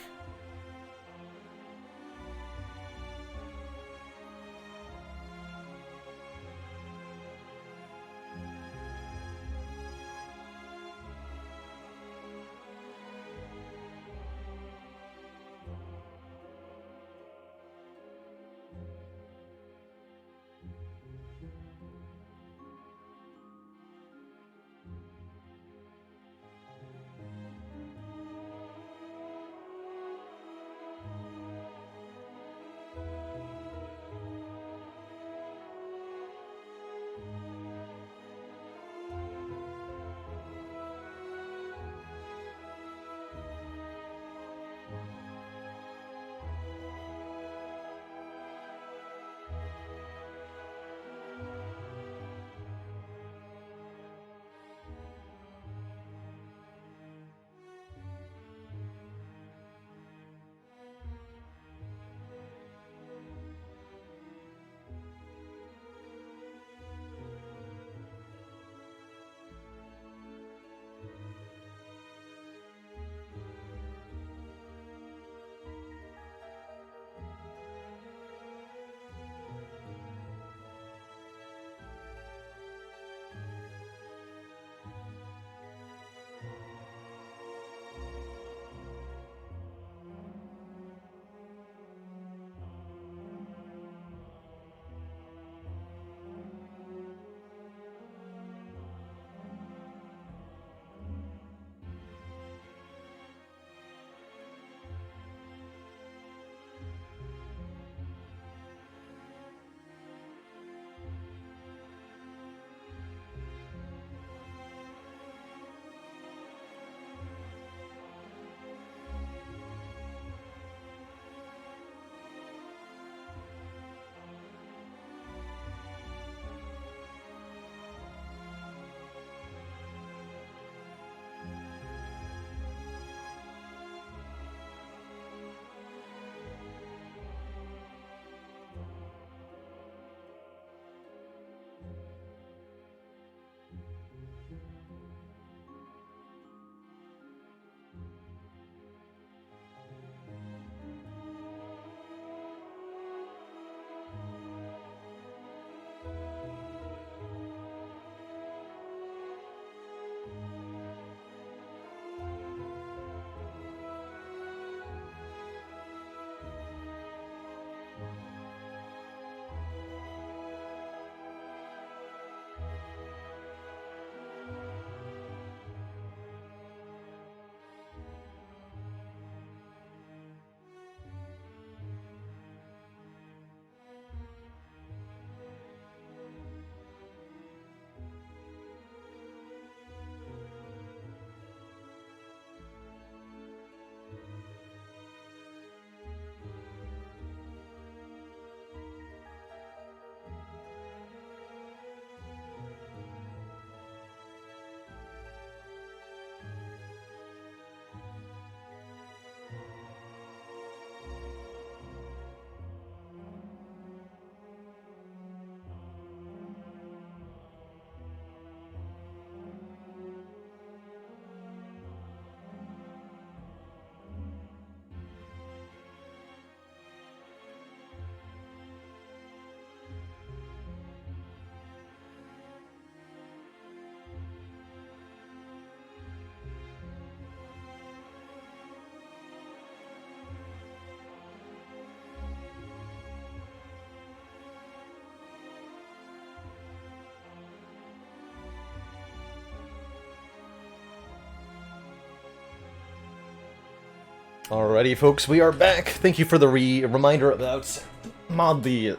Alrighty, folks, we are back. Thank you for the reminder about not Mod the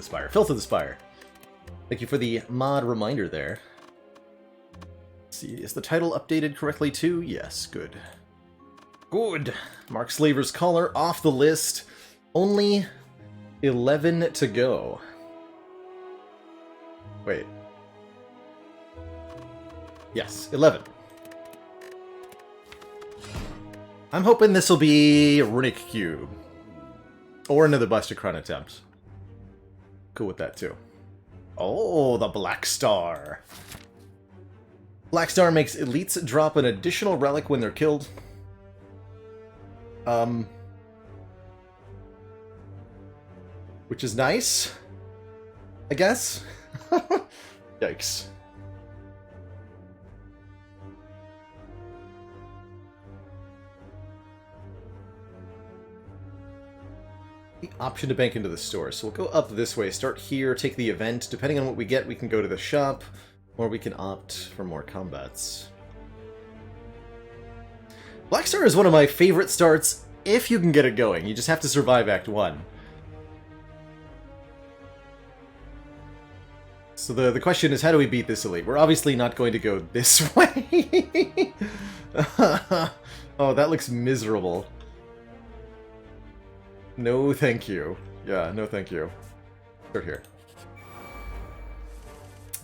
Spire, Filth of the Spire. Thank you for the mod reminder there. Let's see, is the title updated correctly too? Yes, good. Good! Mark Slaver's Collar off the list. Only 11 to go. Wait. Yes, 11. I'm hoping this will be Runic Cube. Or another Busticron attempt. Cool with that too. Oh, the Black Star. Black Star makes elites drop an additional relic when they're killed. Which is nice, I guess. Yikes. The option to bank into the store. So we'll go up this way, start here, take the event. Depending on what we get, we can go to the shop, or we can opt for more combats. Black Star is one of my favorite starts if you can get it going. You just have to survive Act 1. So the question is, how do we beat this elite? We're obviously not going to go this way. Oh, that looks miserable. No, thank you. Yeah, no, thank you. Start here.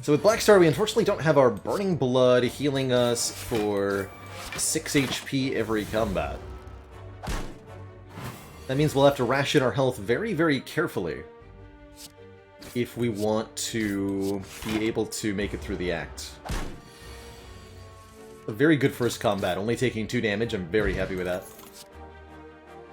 So with Black Star, we unfortunately don't have our Burning Blood healing us for 6 HP every combat. That means we'll have to ration our health very, very carefully if we want to be able to make it through the act. A very good first combat, only taking 2 damage. I'm very happy with that.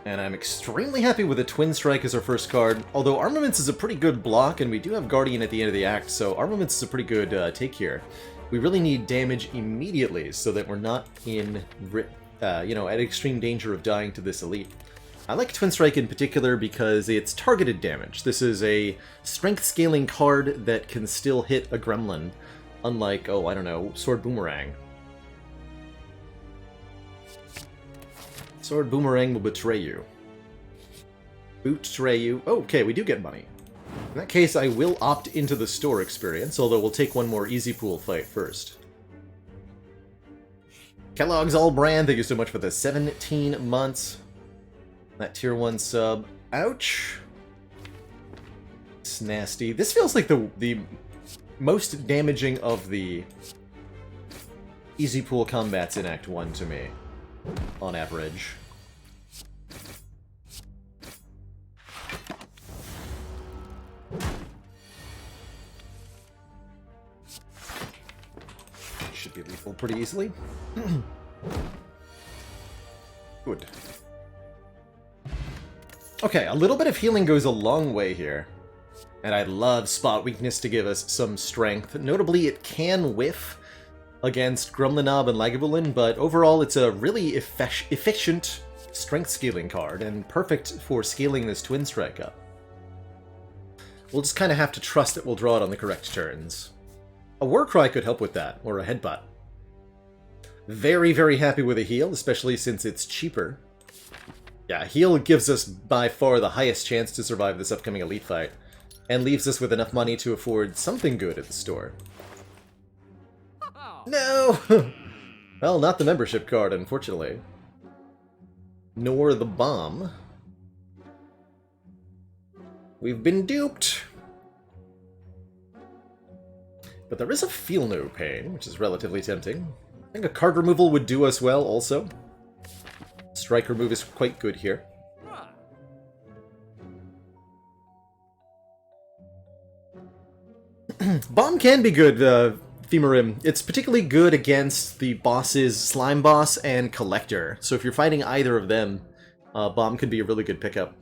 And I'm extremely happy with a Twin Strike as our first card, although Armaments is a pretty good block, and we do have Guardian at the end of the act, so Armaments is a pretty good take here. We really need damage immediately so that we're not in, at extreme danger of dying to this elite. I like Twin Strike in particular because it's targeted damage. This is a strength scaling card that can still hit a gremlin, unlike, oh, I don't know, Sword Boomerang. Sword Boomerang will betray you. Betray you. Oh, okay, we do get money. In that case, I will opt into the store experience, although we'll take one more easy pool fight first. Kellogg's All Brand, thank you so much for the 17 months. That tier 1 sub. Ouch. It's nasty. This feels like the most damaging of the easy pool combats in Act 1 to me, on average. Should be lethal pretty easily. Good. Okay, a little bit of healing goes a long way here. And I love Spot Weakness to give us some strength. Notably, it can whiff against Gremlinob and Lagavulin, but overall it's a really efficient strength scaling card, and perfect for scaling this Twin Strike up. We'll just kind of have to trust that we'll draw it on the correct turns. A Warcry could help with that, or a Headbutt. Very, very happy with a heal, especially since it's cheaper. Yeah, heal gives us by far the highest chance to survive this upcoming elite fight, and leaves us with enough money to afford something good at the store. No! Well, not the membership card, unfortunately. Nor the bomb. We've been duped! But there is a Feel No Pain, which is relatively tempting. I think a card removal would do us well, also. Strike remove is quite good here. Bomb can be good, Femorim. It's particularly good against the bosses Slime Boss and Collector. So if you're fighting either of them, Bomb could be a really good pickup.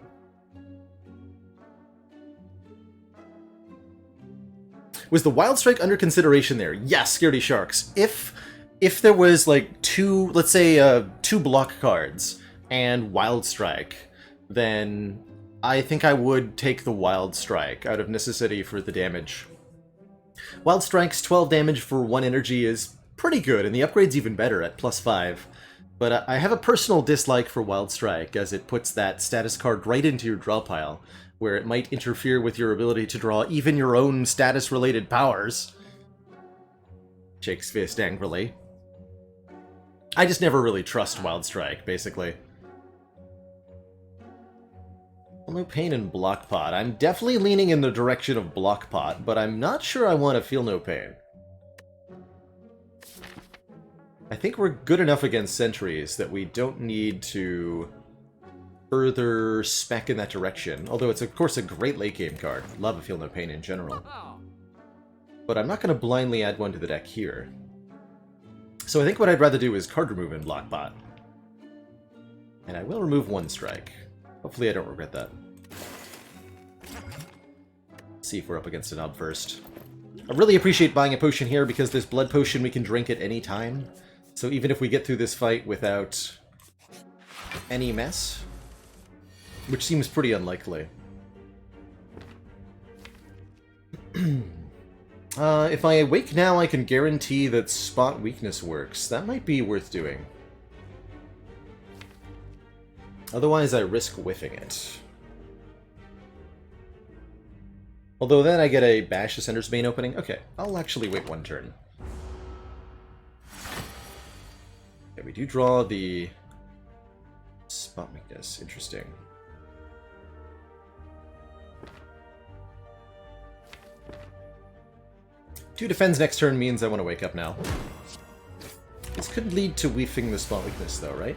Was the Wild Strike under consideration there? Yes, Scaredy Sharks. If there was like two, let's say 2 block cards and Wild Strike, then I think I would take the Wild Strike out of necessity for the damage. Wild Strike's 12 damage for 1 energy is pretty good, and the upgrade's even better at +5. But I have a personal dislike for Wild Strike, as it puts that status card right into your draw pile, where it might interfere with your ability to draw even your own status-related powers. Shakes fist angrily. I just never really trust Wild Strike, basically. No pain in Block Pot. I'm definitely leaning in the direction of Block Pot, but I'm not sure I want to feel no pain. I think we're good enough against sentries that we don't need to further spec in that direction. Although it's, of course, a great late game card. Love a Feel No Pain in general. But I'm not going to blindly add one to the deck here. So I think what I'd rather do is card remove in Block Pot. And I will remove one strike. Hopefully I don't regret that. Let's see if we're up against an Ob first. I really appreciate buying a potion here because this blood potion we can drink at any time. So even if we get through this fight without any mess, which seems pretty unlikely. If I awake now, I can guarantee that Spot Weakness works. That might be worth doing. Otherwise, I risk whiffing it. Although then I get a Bash the Sender's Bane opening. Okay, I'll actually wait one turn. Okay, we do draw the Spot Weakness. Interesting. Two defends next turn means I want to wake up now. This could lead to weaving the Spot Weakness, though, right?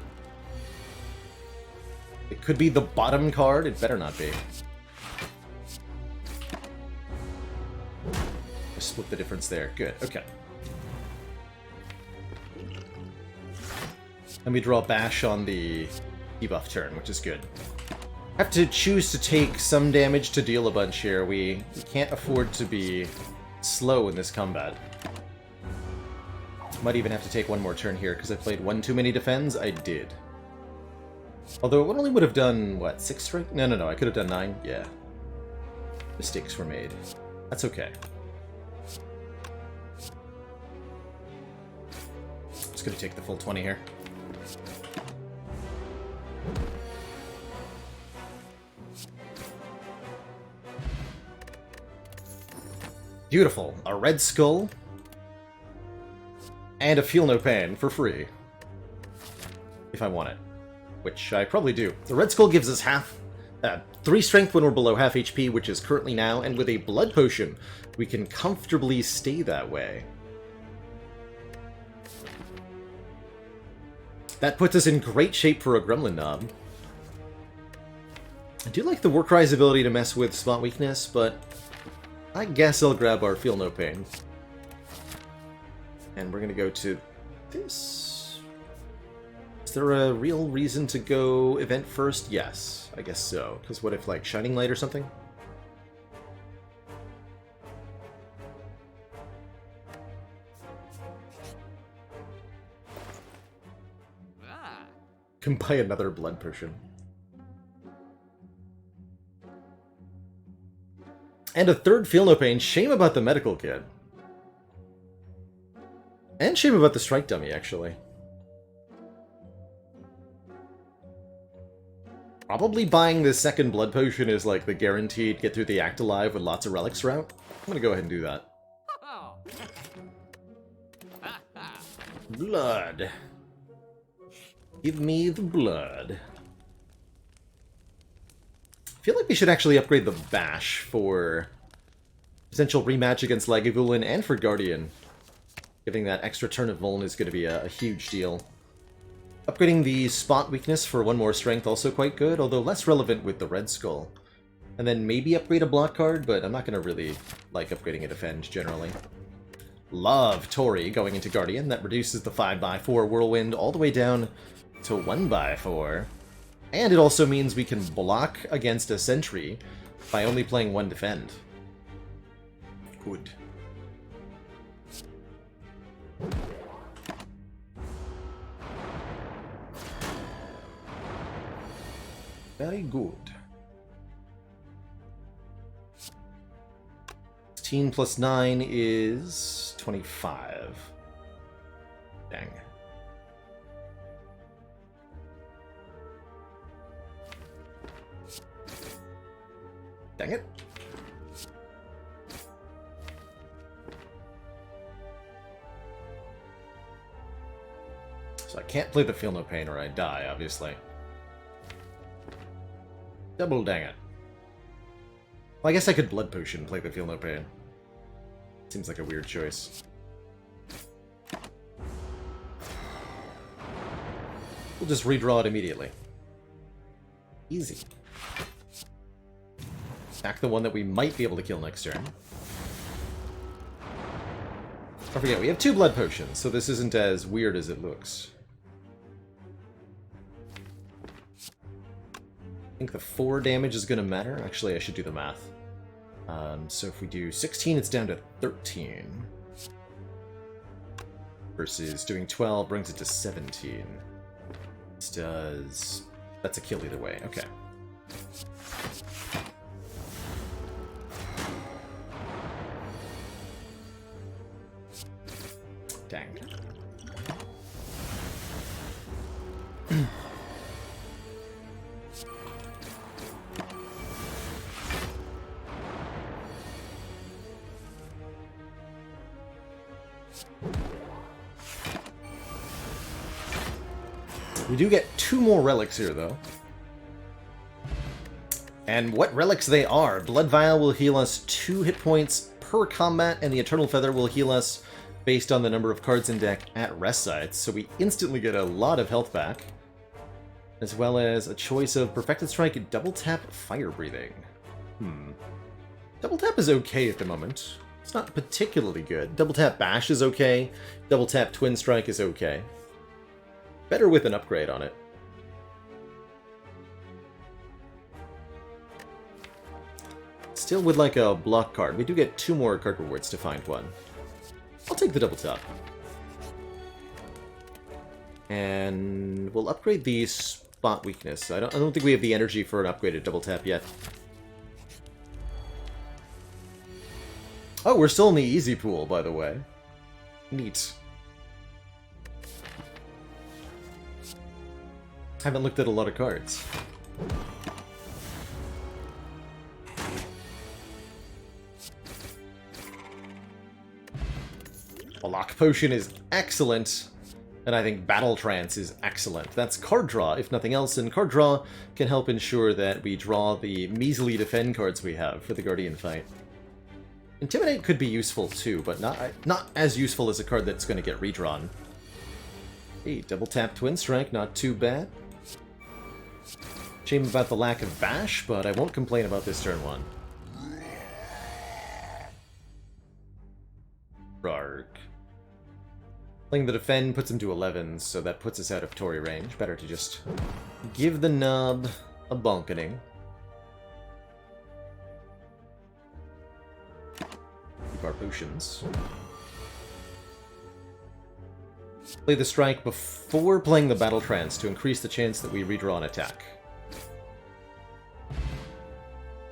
It could be the bottom card. It better not be. Split the difference there. Good. Okay. And we draw Bash on the debuff turn, which is good. Have to choose to take some damage to deal a bunch here. We can't afford to be slow in this combat. Might even have to take one more turn here, because I played one too many defends. I did. Although it only would have done, what, 6 strike? No, I could have done 9. Yeah. Mistakes were made. That's okay. Just gonna take the full 20 here. Beautiful. A red skull. And a Feel No Pain for free. If I want it. Which I probably do. The red skull gives us 3 strength when we're below half HP, which is currently now, and with a blood potion, we can comfortably stay that way. That puts us in great shape for a Gremlin Knob. I do like the Warcry's ability to mess with Spot Weakness, but I guess I'll grab our Feel No Pain. And we're gonna go to this. Is there a real reason to go event first? Yes, I guess so. Because what if, like, Shining Light or something? Can buy another blood potion. And a third Feel No Pain. Shame about the medical kit. And shame about the strike dummy, actually. Probably buying the second blood potion is like the guaranteed get through the act alive with lots of relics route. I'm gonna go ahead and do that. Blood. Give me the blood. I feel like we should actually upgrade the Bash for potential rematch against Lagavulin and for Guardian. Giving that extra turn of Vuln is going to be a huge deal. Upgrading the Spot Weakness for one more strength also quite good, although less relevant with the Red Skull. And then maybe upgrade a block card, but I'm not going to really like upgrading a defend generally. Love Tori going into Guardian. That reduces the 5x4 Whirlwind all the way down to 1x4. And it also means we can block against a sentry by only playing one defend. Good. Very good. 16 plus 9 is 25. Dang. Dang it. So I can't play the Feel No Pain or I die, obviously. Double dang it. Well, I guess I could Blood Potion and play the Feel No Pain. Seems like a weird choice. We'll just redraw it immediately. Easy. Attack the one that we might be able to kill next turn. Don't forget, we have 2 Blood Potions, so this isn't as weird as it looks. I think the 4 damage is going to matter. Actually, I should do the math. So if we do 16, it's down to 13. Versus doing 12 brings it to 17. This does... That's a kill either way. Okay. Dang. We do get 2 more relics here, though. And what relics they are. Blood Vial will heal us 2 hit points per combat, and the Eternal Feather will heal us based on the number of cards in deck at rest sites, so we instantly get a lot of health back. As well as a choice of Perfected Strike, Double Tap, Fire Breathing. Double Tap is okay at the moment. It's not particularly good. Double Tap Bash is okay. Double Tap Twin Strike is okay. Better with an upgrade on it. Still would like a block card. We do get 2 more card rewards to find one. I'll take the double tap. And we'll upgrade the spot weakness. I don't think we have the energy for an upgraded double tap yet. Oh, we're still in the easy pool, by the way. Neat. Haven't looked at a lot of cards. A Lock Potion is excellent, and I think Battle Trance is excellent. That's card draw, if nothing else, and card draw can help ensure that we draw the measly defend cards we have for the Guardian fight. Intimidate could be useful too, but not as useful as a card that's going to get redrawn. Hey, double tap Twin Strike, not too bad. Shame about the lack of Bash, but I won't complain about this turn 1. Rarg. Playing the defend puts him to 11, so that puts us out of Tory range. Better to just give the nub a bonketing. Keep our potions. Play the strike before playing the Battle Trance to increase the chance that we redraw an attack.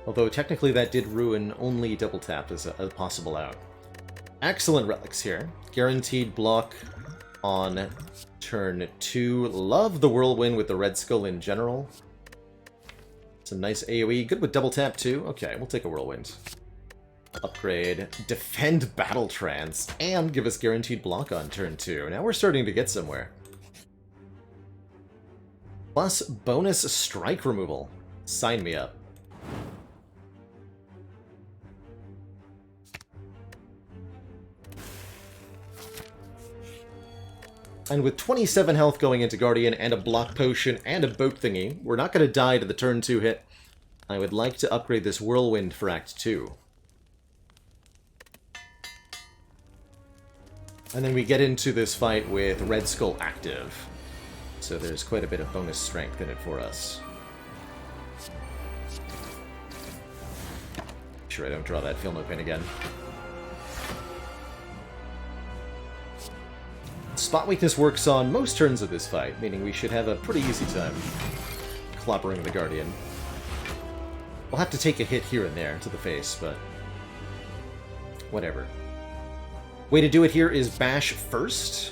Although technically that did ruin only double tap as a possible out. Excellent relics here. Guaranteed block on turn 2. Love the Whirlwind with the Red Skull in general. It's a nice AoE. Good with double tap too. Okay, we'll take a Whirlwind. Upgrade, defend Battle Trance, and give us guaranteed block on turn 2. Now we're starting to get somewhere. Plus bonus strike removal. Sign me up. And with 27 health going into Guardian, and a block potion, and a boat thingy, we're not going to die to the turn 2 hit. I would like to upgrade this Whirlwind for Act 2. And then we get into this fight with Red Skull active. So there's quite a bit of bonus strength in it for us. Make sure I don't draw that Feel No Pain again. Spot weakness works on most turns of this fight, meaning we should have a pretty easy time clobbering the Guardian. We'll have to take a hit here and there to the face, but whatever. Way to do it here is bash first,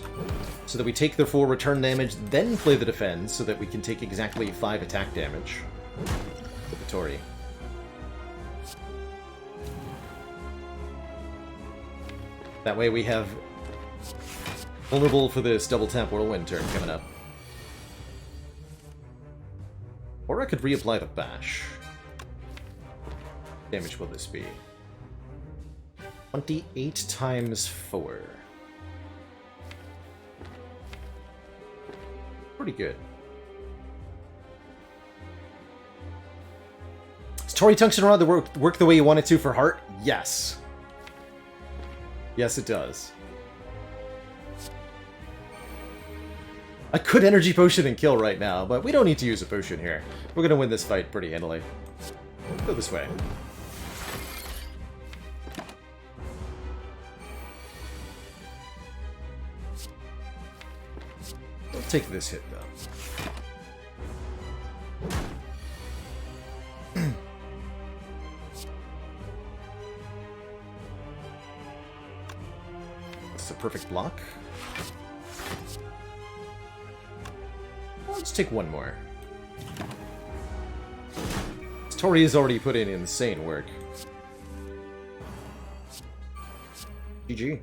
so that we take the 4 return damage, then play the defend, so that we can take exactly 5 attack damage with the Torii. That way we have vulnerable for this double tap whirlwind turn coming up. Or I could reapply the bash. Damage will this be? 28 times 4. Pretty good. Does Tori Tungsten Rod work the way you want it to for Heart? Yes. Yes, it does. I could Energy Potion and kill right now, but we don't need to use a potion here. We're gonna win this fight pretty handily. Go this way. We'll take this hit, though. This is a perfect block. Let's take one more. Tori has already put in insane work. GG.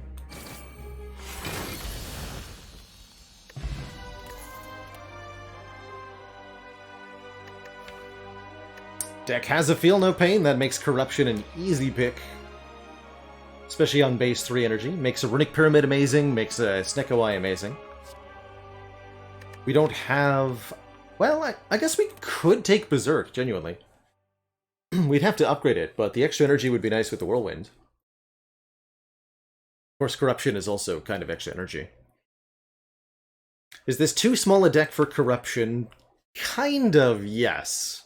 Deck has a Feel No Pain. That makes Corruption an easy pick. Especially on base 3 energy. Makes a Runic Pyramid amazing. Makes a Snecko amazing. We don't have... Well, I guess we could take Berserk, genuinely. We'd have to upgrade it, but the extra energy would be nice with the Whirlwind. Of course, Corruption is also kind of extra energy. Is this too small a deck for Corruption? Kind of, yes.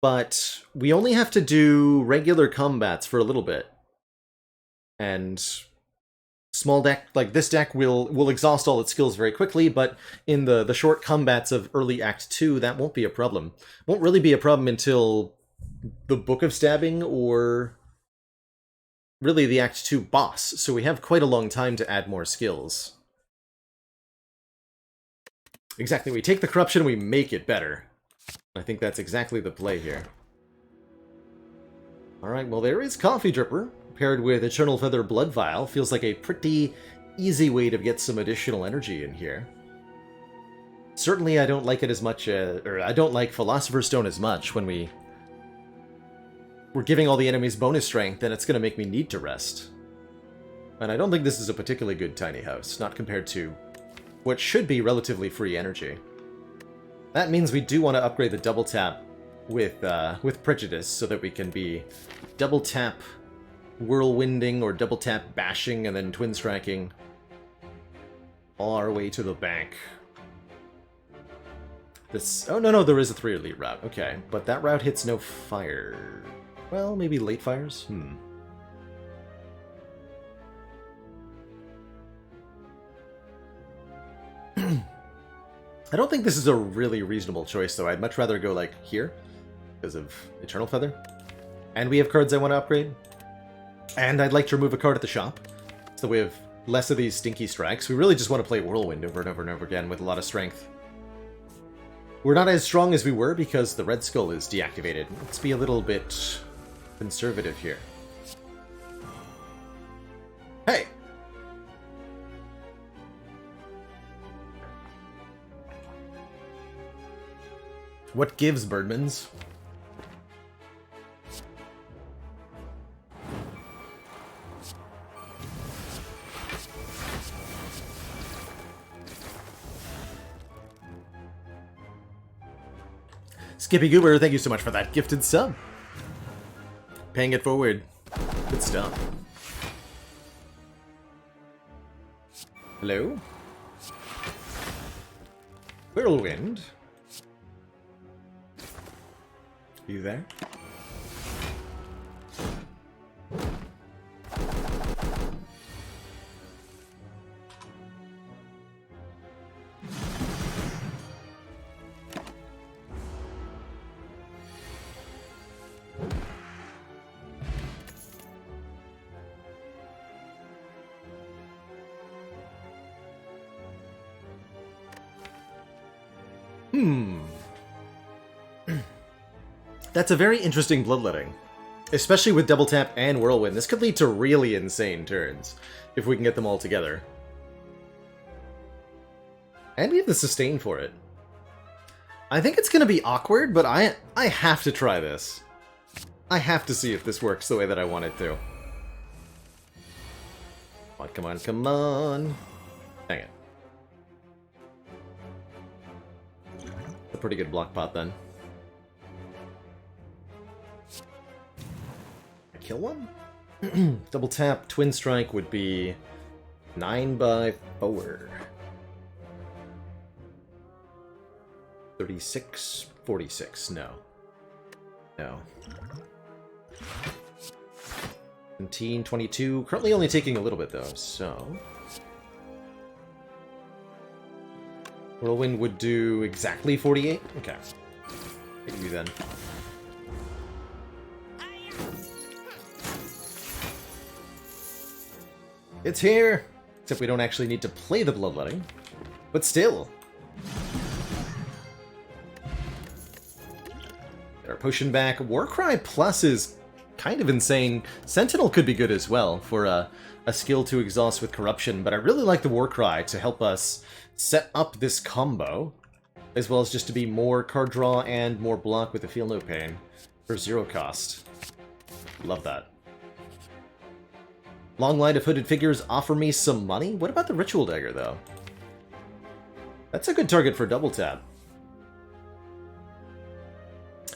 But we only have to do regular combats for a little bit. And small deck, like this deck, will exhaust all its skills very quickly, but in the short combats of early Act 2, that won't be a problem. Won't really be a problem until the Book of Stabbing or really the Act 2 boss, so we have quite a long time to add more skills. Exactly, we take the Corruption and we make it better. I think that's exactly the play here. Alright, well there is Coffee Dripper, paired with Eternal Feather Blood Vial. Feels like a pretty easy way to get some additional energy in here. Certainly I don't like it as much, or I don't like Philosopher's Stone as much when we're giving all the enemies bonus strength, and it's going to make me need to rest. And I don't think this is a particularly good tiny house, not compared to what should be relatively free energy. That means we do want to upgrade the double tap with Prejudice so that we can be double tap whirlwinding or double tap bashing and then twin striking all our way to the bank. This... Oh, no, there is a 3 elite route. Okay, but that route hits no fire. Well, maybe late fires? I don't think this is a really reasonable choice, though. I'd much rather go, like, here, because of Eternal Feather. And we have cards I want to upgrade. And I'd like to remove a card at the shop, so we have less of these stinky strikes. We really just want to play Whirlwind over and over and over again with a lot of strength. We're not as strong as we were because the Red Skull is deactivated. Let's be a little bit conservative here. Hey! What gives, Birdmans? Skippy Goober, thank you so much for that gifted sub. Paying it forward. Good stuff. Hello? Whirlwind? Are you there? That's a very interesting bloodletting. Especially with Double Tap and Whirlwind. This could lead to really insane turns, if we can get them all together. And we have the sustain for it. I think it's going to be awkward, but I have to try this. I have to see if this works the way that I want it to. Come on, come on, come on. Dang it. A pretty good block pot then. Kill one? Double tap, twin strike would be 9x4. 36, 46, no. No. 17, 22, currently only taking a little bit though, so... Whirlwind would do exactly 48? Okay. Hit you then. It's here! Except we don't actually need to play the Bloodletting. But still! Get our potion back. Warcry Plus is kind of insane. Sentinel could be good as well for a skill to exhaust with Corruption, but I really like the Warcry to help us set up this combo, as well as just to be more card draw and more block with the Feel No Pain for 0 cost. Love that. Long line of hooded figures offer me some money? What about the Ritual Dagger, though? That's a good target for double tap.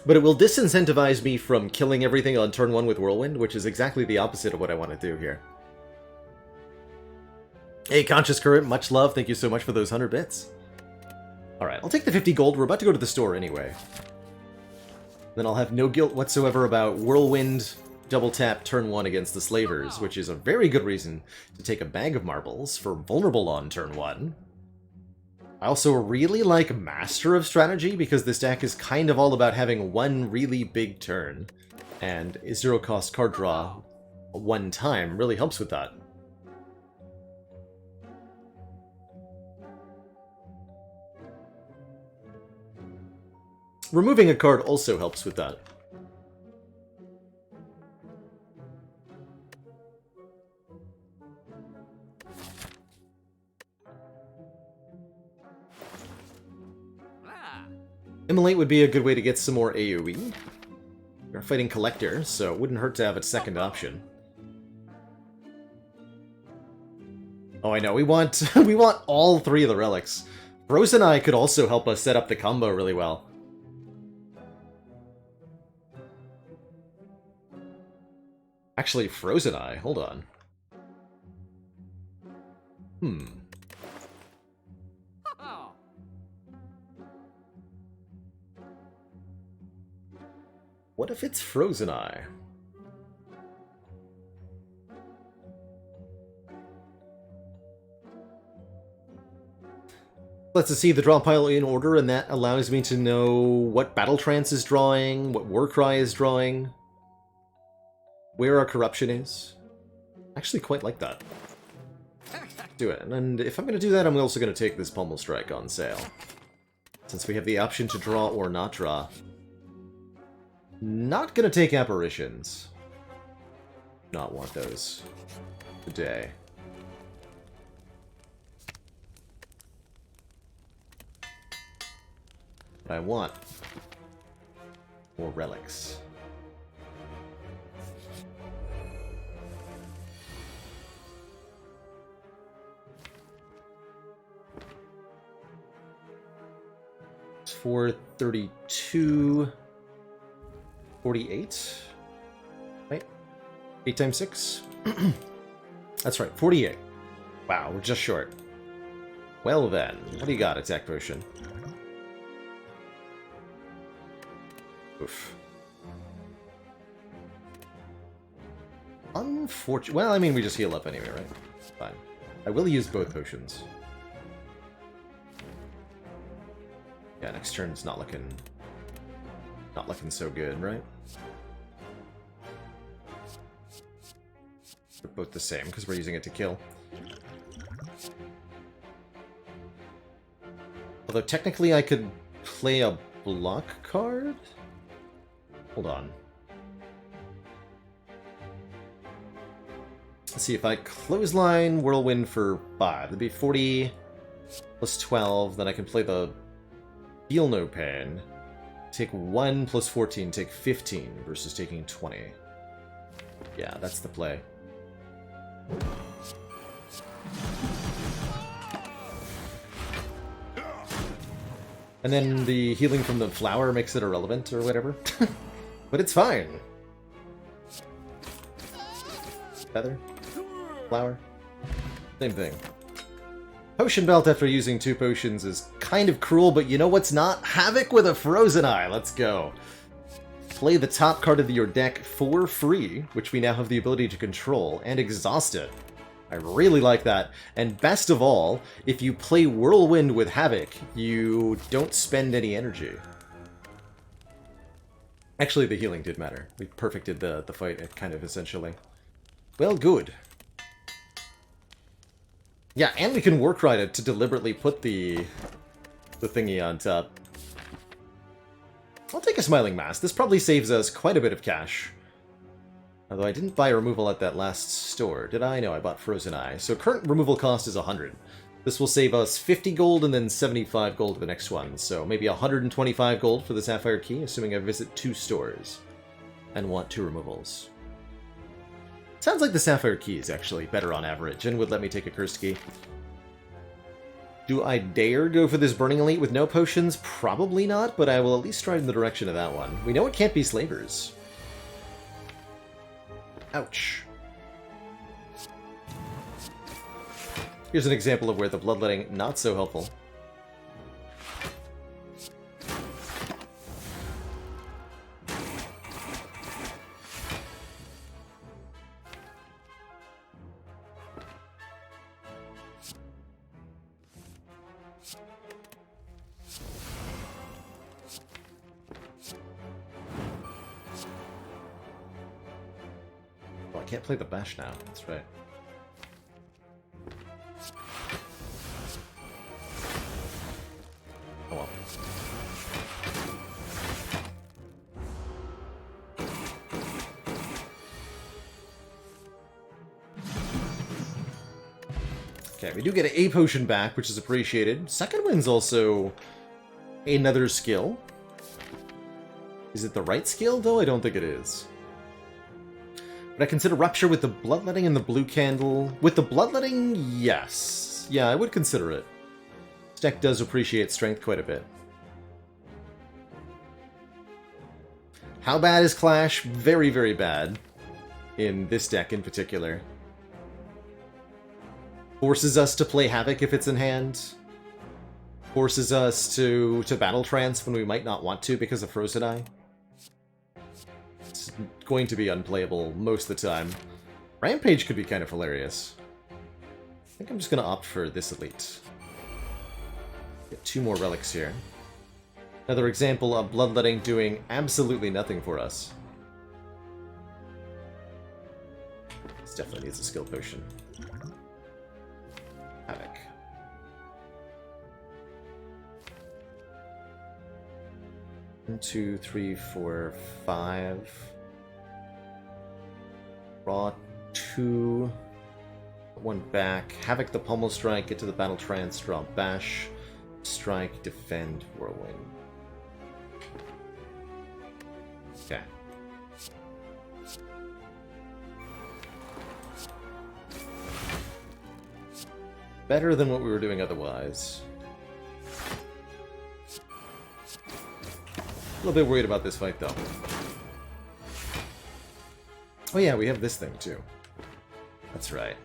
But it will disincentivize me from killing everything on turn 1 with Whirlwind, which is exactly the opposite of what I want to do here. Hey, Conscious Current, much love. Thank you so much for those 100 bits. Alright, I'll take the 50 gold. We're about to go to the store anyway. Then I'll have no guilt whatsoever about Whirlwind double tap turn 1 against the Slavers, which is a very good reason to take a bag of marbles for vulnerable on turn 1. I also really like Master of Strategy, because this deck is kind of all about having one really big turn, and 0 cost card draw one time really helps with that. Removing a card also helps with that. Immolate would be a good way to get some more AoE. We're fighting Collector, so it wouldn't hurt to have a second option. Oh, I know, we want we want all 3 of the relics. Frozen Eye could also help us set up the combo really well. Actually, Frozen Eye, hold on. What if it's Frozen Eye? Let's see the draw pile in order, and that allows me to know what Battle Trance is drawing, what Warcry is drawing, where our Corruption is. I actually quite like that. Do it. And if I'm going to do that, I'm also going to take this Pommel Strike on sale, since we have the option to draw or not draw. Not gonna take Apparitions. Not want those today. But I want more relics. It's 432. 48? Right? 8 times 6? That's right, 48. Wow, we're just short. Well then, what do you got, Attack Potion? Oof. Unfortunate. Well, I mean, we just heal up anyway, right? Fine. I will use both potions. Yeah, next turn's not looking so good, right? They're both the same, because we're using it to kill. Although technically I could play a block card? Hold on. Let's see, if I clothesline Whirlwind for 5, that'd be 40 plus 12, then I can play the Feel No Pain. Take 1 plus 14, take 15 versus taking 20. Yeah, that's the play. And then the healing from the flower makes it irrelevant or whatever. But it's fine. Feather? Flower? Same thing. Potion Belt after using 2 potions is kind of cruel, but you know what's not? Havoc with a Frozen Eye! Let's go. Play the top card of your deck for free, which we now have the ability to control, and exhaust it. I really like that. And best of all, if you play Whirlwind with Havoc, you don't spend any energy. Actually, the healing did matter. We perfected the fight, kind of, essentially. Well, good. Yeah, and we can Work Ride it to deliberately put the thingy on top. I'll take a Smiling Mask. This probably saves us quite a bit of cash. Although I didn't buy removal at that last store, did I? No, I bought Frozen Eye. So current removal cost is 100. This will save us 50 gold and then 75 gold for the next one. So maybe 125 gold for the Sapphire Key, assuming I visit 2 stores and want 2 removals. Sounds like the Sapphire Key is actually better on average and would let me take a Cursed Key. Do I dare go for this Burning Elite with no potions? Probably not, but I will at least strive in the direction of that one. We know it can't be Slavers. Ouch. Here's an example of where the Bloodletting not so helpful. Can't play the bash now, that's right. Oh well. Okay, we do get a potion back, which is appreciated. Second Wind's also another skill. Is it the right skill, though? I don't think it is. Would I consider Rupture with the Bloodletting and the Blue Candle? With the Bloodletting, yes. Yeah, I would consider it. This deck does appreciate strength quite a bit. How bad is Clash? Very, very bad. In this deck in particular. Forces us to play Havoc if it's in hand. Forces us to Battle Trance when we might not want to because of Frozen Eye. It's going to be unplayable most of the time. Rampage could be kind of hilarious. I think I'm just going to opt for this Elite. Get 2 more relics here. Another example of Bloodletting doing absolutely nothing for us. This definitely needs a skill potion. Havoc. One, 2, 3, 4, 5. Draw 2. 1 back. Havoc the Pommel Strike, get to the Battle Trance, draw Bash. Strike, defend, Whirlwind. Okay. Better than what we were doing otherwise. A little bit worried about this fight, though. Oh yeah, we have this thing, too. That's right.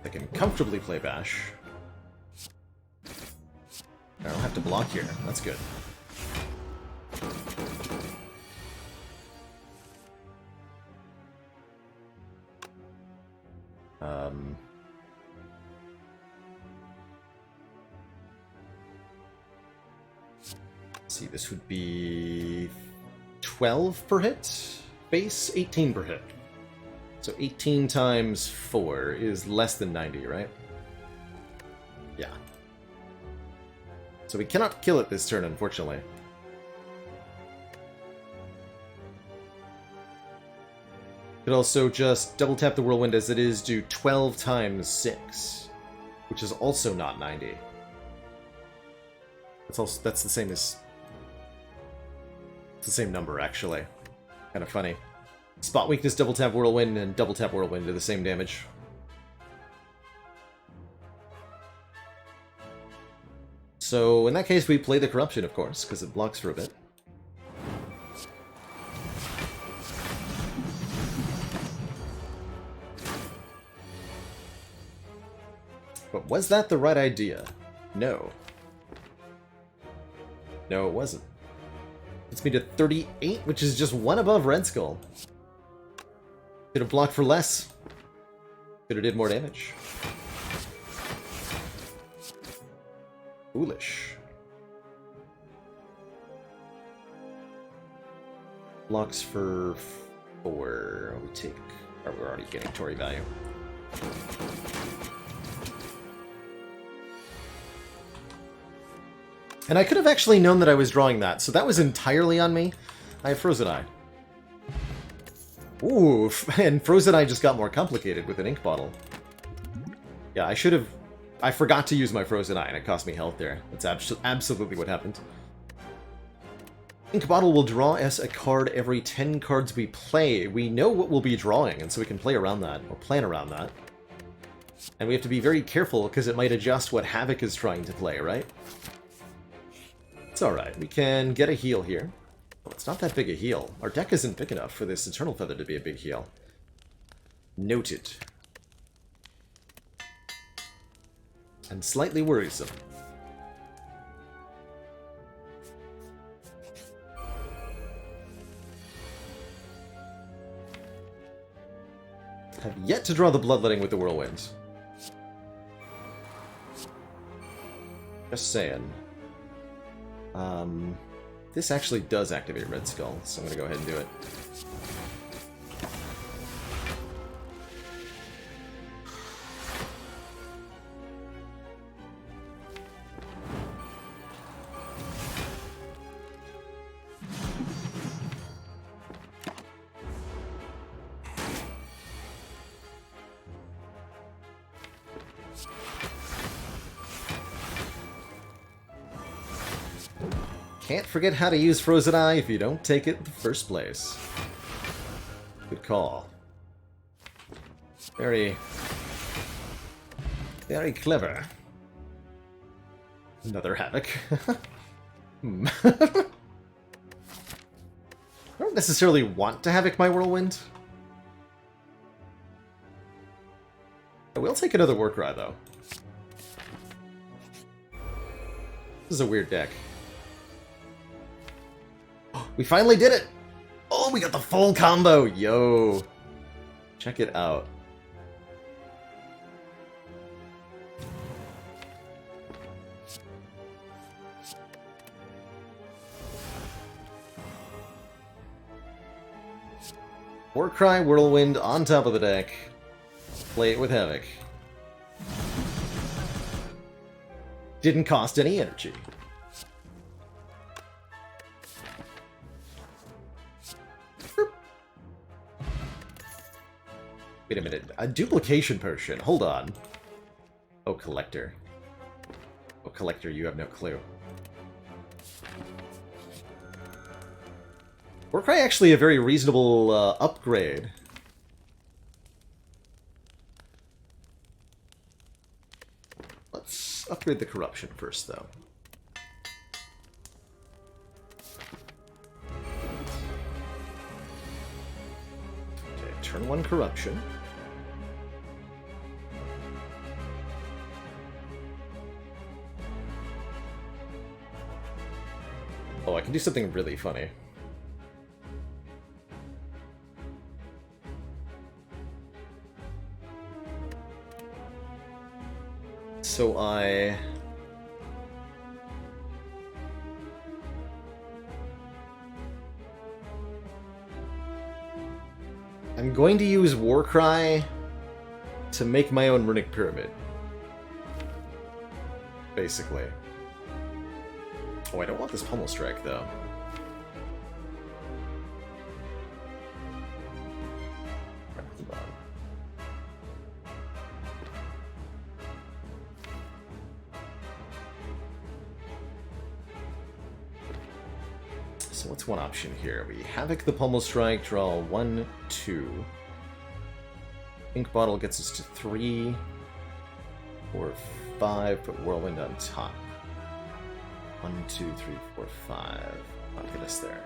I can comfortably play Bash. I don't have to block here. That's good. Let's see, this would be 12 per hit? Base 18 per hit. So 18 times 4 is less than 90, right? Yeah. So we cannot kill it this turn, unfortunately. Could also just double tap the Whirlwind as it is, do 12 times 6, which is also not 90. That's the same as... It's the same number, actually. Kind of funny. Spot Weakness, double tap Whirlwind, and double tap Whirlwind do the same damage. So, in that case, we play the Corruption, of course, because it blocks for a bit. But was that the right idea? No. No, it wasn't. Gets me to 38, which is just one above Red Skull. Could have blocked for less. Could have did more damage. Foolish. Blocks for 4. We take... Or we're already getting Tory value. And I could have actually known that I was drawing that, so that was entirely on me. I have Frozen Eye. Ooh, and Frozen Eye just got more complicated with an ink bottle. Yeah, I should have... I forgot to use my Frozen Eye, and it cost me health there. That's absolutely what happened. Ink bottle will draw us a card every 10 cards we play. We know what we'll be drawing, and so we can play around that, or plan around that. And we have to be very careful, because it might adjust what Havoc is trying to play, right? It's alright, we can get a heal here. Oh, it's not that big a heal. Our deck isn't big enough for this Eternal Feather to be a big heal. Noted. And slightly worrisome. Have yet to draw the Bloodletting with the Whirlwind. Just saying. This actually does activate Red Skull, so I'm going to go ahead and do it. Can't forget how to use Frozen Eye if you don't take it in the first place. Good call. Very... very clever. Another Havoc. I don't necessarily want to Havoc my Whirlwind. I will take another Warcry, though. This is a weird deck. We finally did it! Oh, we got the full combo! Yo! Check it out. Warcry Whirlwind on top of the deck. Play it with Havoc. Didn't cost any energy. Wait a minute. A duplication potion. Hold on. Oh, Collector. Oh, Collector, you have no clue. Warcry actually a very reasonable upgrade. Let's upgrade the Corruption first, though. Okay, turn 1 Corruption. Oh, I can do something really funny. So I'm going to use Warcry to make my own Runic Pyramid. Basically. Oh, I don't want this Pummel Strike, though. So what's one option here? We Havoc the Pummel Strike, draw 1, 2. Ink Bottle gets us to 3, 4, 5, put Whirlwind on top. 1, 2, 3, 4, 5. That'll get us there.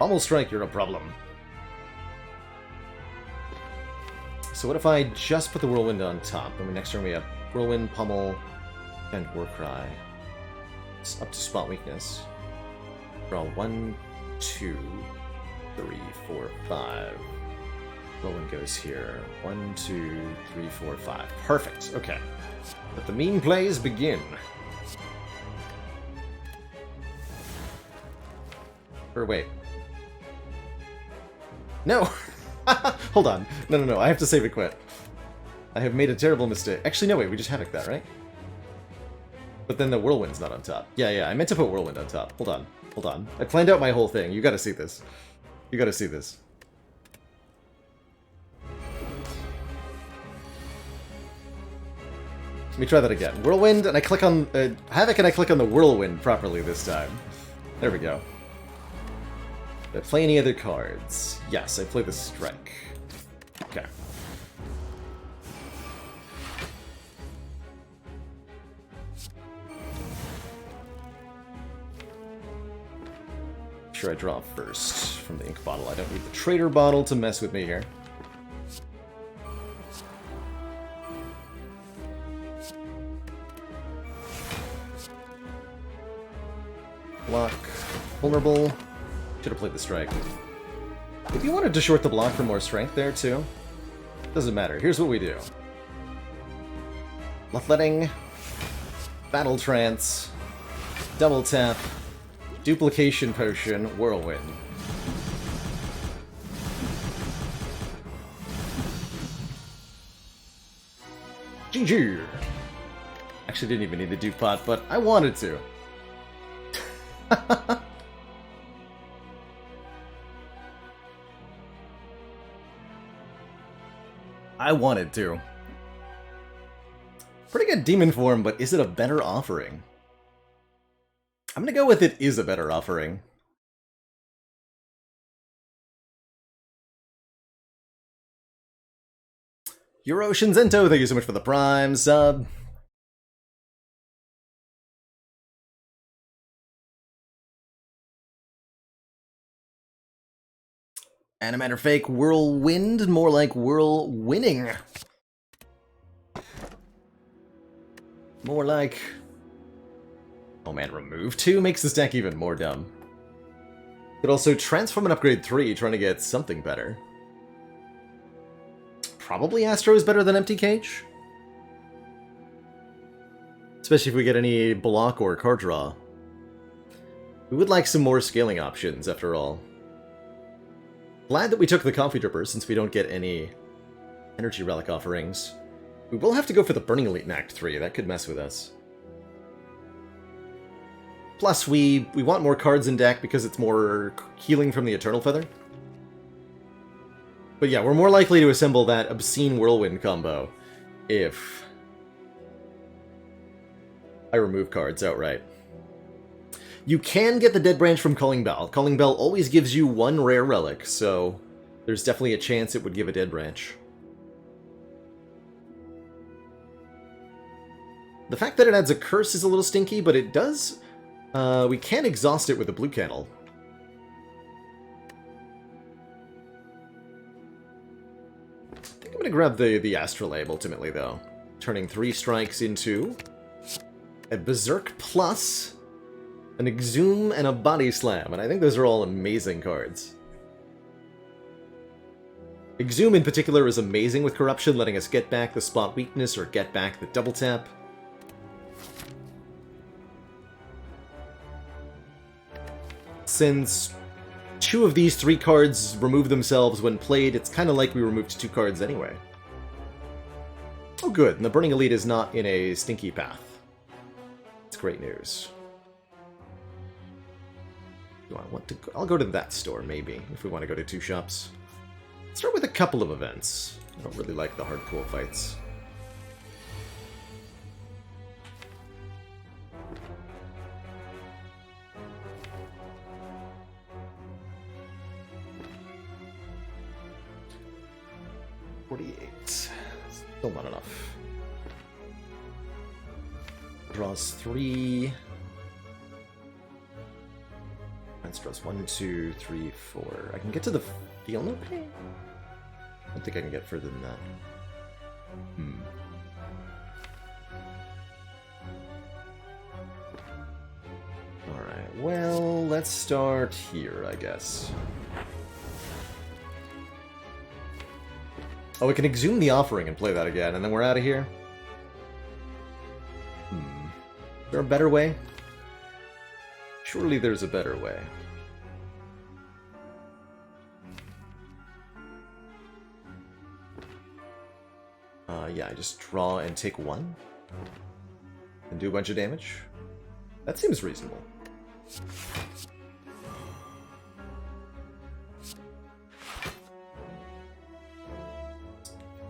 Pummel Strike, you're a problem. So what if I just put the Whirlwind on top? I mean, next turn we have Whirlwind, Pummel, and Warcry. It's up to spot weakness. Draw 1, 2, 3, 4, 5. Whirlwind goes here. 1, 2, 3, 4, 5. Perfect. Okay. Let the mean plays begin. Or wait. No! Hold on. No. I have to save it quit. I have made a terrible mistake. Actually, no, wait. We just Havoc that, right? But then the Whirlwind's not on top. Yeah. I meant to put Whirlwind on top. Hold on. I planned out my whole thing. You gotta see this. You gotta see this. Let me try that again. Whirlwind, and I click on... Havoc, and I click on the Whirlwind properly this time. There we go. Did I play any other cards? Yes, I play the Strike. Okay. Sure, I draw first from the ink bottle. I don't need the trader bottle to mess with me here. Block. Vulnerable. Should have played the Strike. If you wanted to short the block for more strength there, too, doesn't matter. Here's what we do. Bloodletting. Battle Trance. Double Tap. Duplication Potion. Whirlwind. GG! Actually didn't even need the Duke Pot, but I wanted to. I wanted to. Pretty good demon form, but is it a better offering? I'm gonna go with it is a better offering. Euro Shinzento, thank you so much for the Prime sub. Animator fake, Whirlwind, more like Whirlwinning. More like... Oh man, remove 2 makes this deck even more dumb. Could also transform and upgrade 3, trying to get something better. Probably Astro is better than Empty Cage. Especially if we get any block or card draw. We would like some more scaling options, after all. Glad that we took the Coffee Dripper, since we don't get any Energy Relic offerings. We will have to go for the Burning Elite in Act 3, that could mess with us. Plus, we want more cards in deck because it's more healing from the Eternal Feather. But yeah, we're more likely to assemble that Obscene Whirlwind combo if I remove cards outright. You can get the Dead Branch from Calling Bell. Calling Bell always gives you 1 rare relic, so there's definitely a chance it would give a Dead Branch. The fact that it adds a curse is a little stinky, but it does... we can exhaust it with a blue candle. I think I'm going to grab the Astrolabe ultimately, though. Turning 3 strikes into a Berserk Plus... an Exhume, and a Body Slam, and I think those are all amazing cards. Exhume in particular is amazing with Corruption, letting us get back the spot weakness or get back the double tap. Since 2 of these 3 cards remove themselves when played, it's kind of like we removed 2 cards anyway. Oh good, and the Burning Elite is not in a stinky path. It's great news. Do I want to go? I'll go to that store, maybe, if we want to go to 2 shops. Let's start with a couple of events. I don't really like the hard pool fights. 48. Still not enough. Draws 3. That's draws 1, 2, 3, 4. I can get to the field note? I don't think I can get further than that. Alright, well, let's start here, I guess. Oh, we can exhume the offering and play that again, and then we're out of here? Is there a better way? Surely there's a better way. Yeah, I just draw and take 1? And do a bunch of damage? That seems reasonable.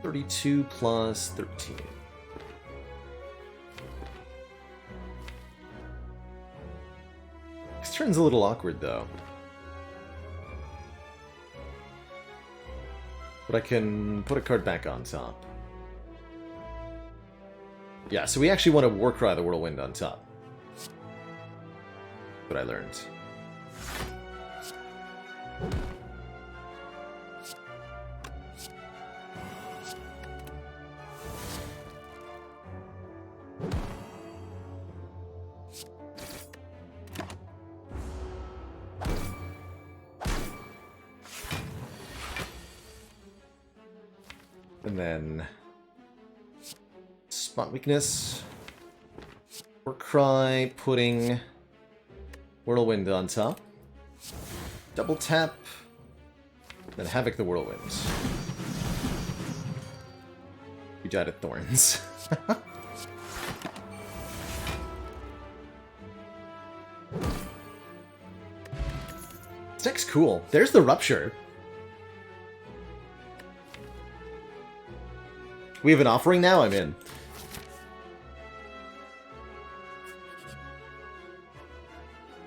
$32 plus 13. This turn's a little awkward, though. But I can put a card back on top. Yeah, so we actually want to Warcry the Whirlwind on top. What I learned. And then spot weakness, Warcry, putting Whirlwind on top, double tap, then Havoc the Whirlwind. You died at Thorns. This deck's cool. There's the Rupture. We have an offering now? I'm in.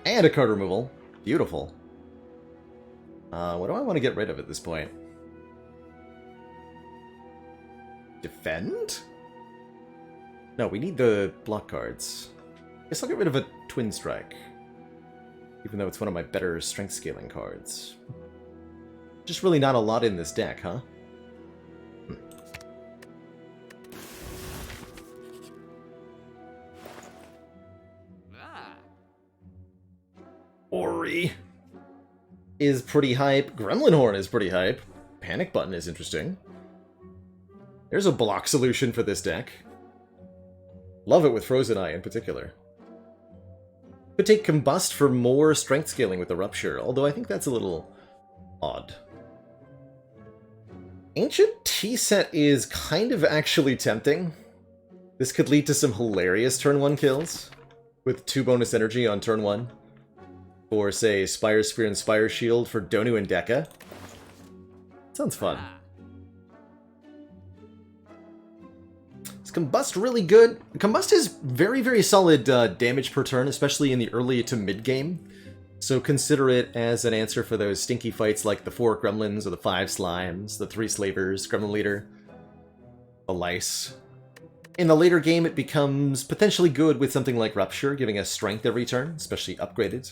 And a card removal. Beautiful. What do I want to get rid of at this point? Defend? No, we need the block cards. I guess I'll get rid of a Twin Strike. Even though it's one of my better strength scaling cards. Just really not a lot in this deck, huh? Ori is pretty hype. Gremlin Horn is pretty hype. Panic Button is interesting. There's a block solution for this deck. Love it with Frozen Eye in particular. Could take Combust for more strength scaling with the Rupture, although I think that's a little odd. Ancient Tea-Set is kind of actually tempting. This could lead to some hilarious turn 1 kills with 2 bonus energy on turn 1. For, say, Spire Spear and Spire Shield for Donu and Deka. Sounds fun. Is Combust really good? Combust is very, very solid damage per turn, especially in the early to mid-game. So consider it as an answer for those stinky fights like the 4 Gremlins or the 5 Slimes, the 3 Slavers, Gremlin Leader, the Lice. In the later game, it becomes potentially good with something like Rupture, giving us strength every turn, especially upgraded.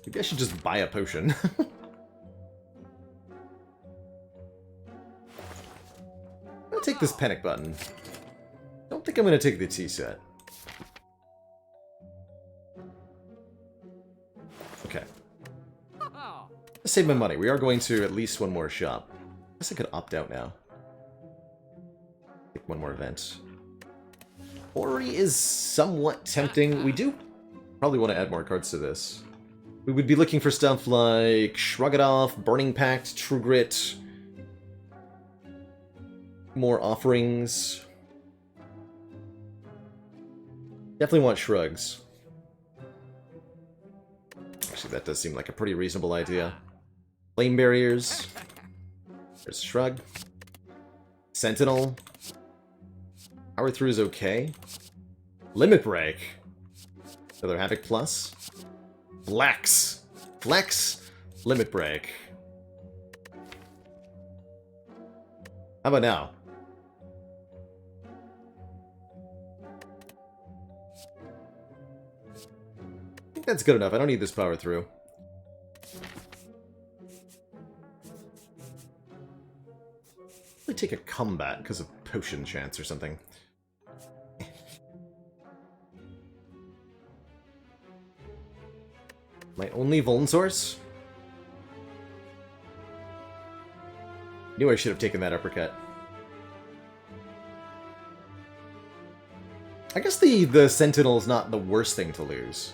Maybe I should just buy a potion. I'll take this Panic Button. Don't think I'm going to take the Tea-Set. Okay. Let's save my money. We are going to at least one more shop. I guess I could opt out now. Take one more event. Ori is somewhat tempting. We do probably want to add more cards to this. We would be looking for stuff like Shrug It Off, Burning Pact, True Grit, more offerings. Definitely want Shrugs. Actually, that does seem like a pretty reasonable idea. Flame Barriers. There's Shrug. Sentinel. Power through is okay. Limit break. Another Havoc plus. Flex. Flex. Limit break. How about now? I think that's good enough. I don't need this power through. Probably take a combat because of potion chance or something. My only Vuln source? Knew I should have taken that uppercut. I guess the Sentinel's not the worst thing to lose.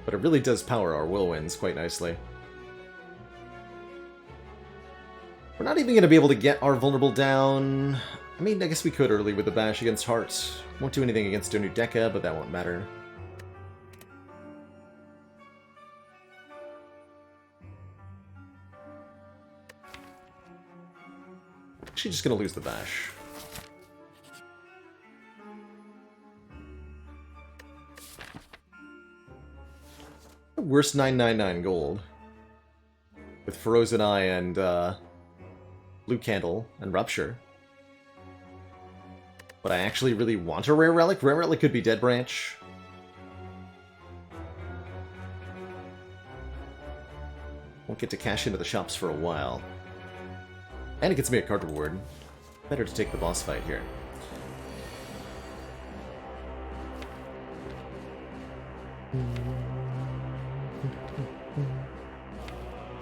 But it really does power our Whirlwinds quite nicely. We're not even going to be able to get our Vulnerable down. I mean, I guess we could early with the Bash against Heart. Won't do anything against Donudeka, but that won't matter. Actually, just going to lose the Bash. Worst 999 gold. With Frozen Eye and Blue Candle and Rupture. But I actually really want a Rare Relic. Rare Relic could be Dead Branch. Won't get to cash into the shops for a while. And it gets me a card reward. Better to take the boss fight here.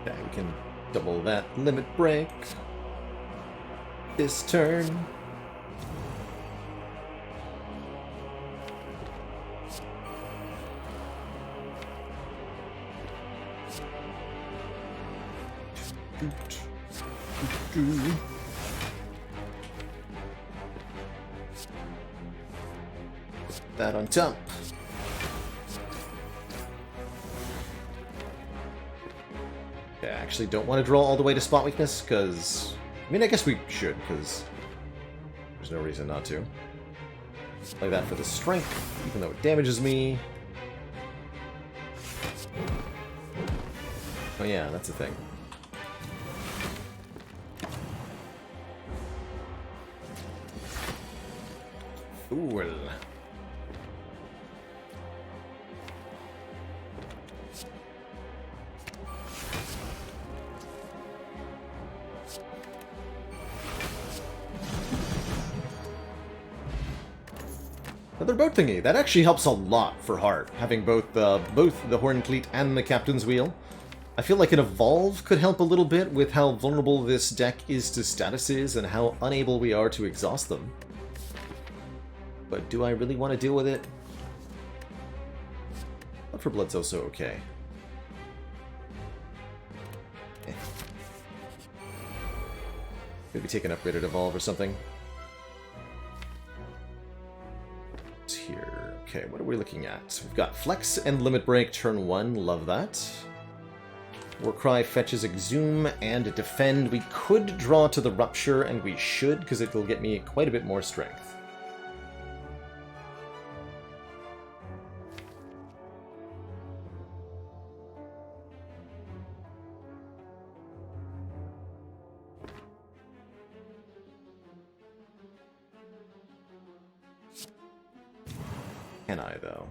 Okay, we can double that limit break this turn. Put that on top. Okay, I actually don't want to draw all the way to spot weakness, because... I mean, I guess we should, because there's no reason not to. Like that for the strength, even though it damages me. Oh yeah, that's a thing. Ooh. Another boat thingy. That actually helps a lot for Heart, having both the Horn Cleat and the Captain's Wheel. I feel like an Evolve could help a little bit with how vulnerable this deck is to statuses and how unable we are to exhaust them. But do I really want to deal with it? Blood for Blood's also okay. Maybe take an upgraded Evolve or something. It's here. Okay, what are we looking at? We've got Flex and Limit Break turn 1. Love that. Warcry fetches Exhume and Defend. We could draw to the Rupture, and we should, because it will get me quite a bit more strength. Can I, though?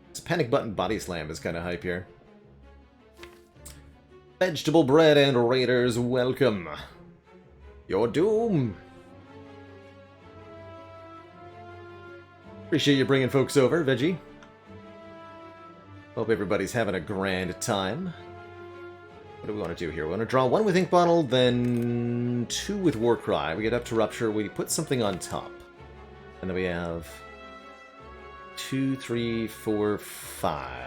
This Panic Button Body Slam is kind of hype here. Vegetable Bread and Raiders, welcome. Your doom. Appreciate you bringing folks over, Veggie. Hope everybody's having a grand time. What do we want to do here? We want to draw 1 with Ink Bottle, then 2 with Warcry. We get up to Rupture, we put something on top. And then we have 2, 3, 4, 5.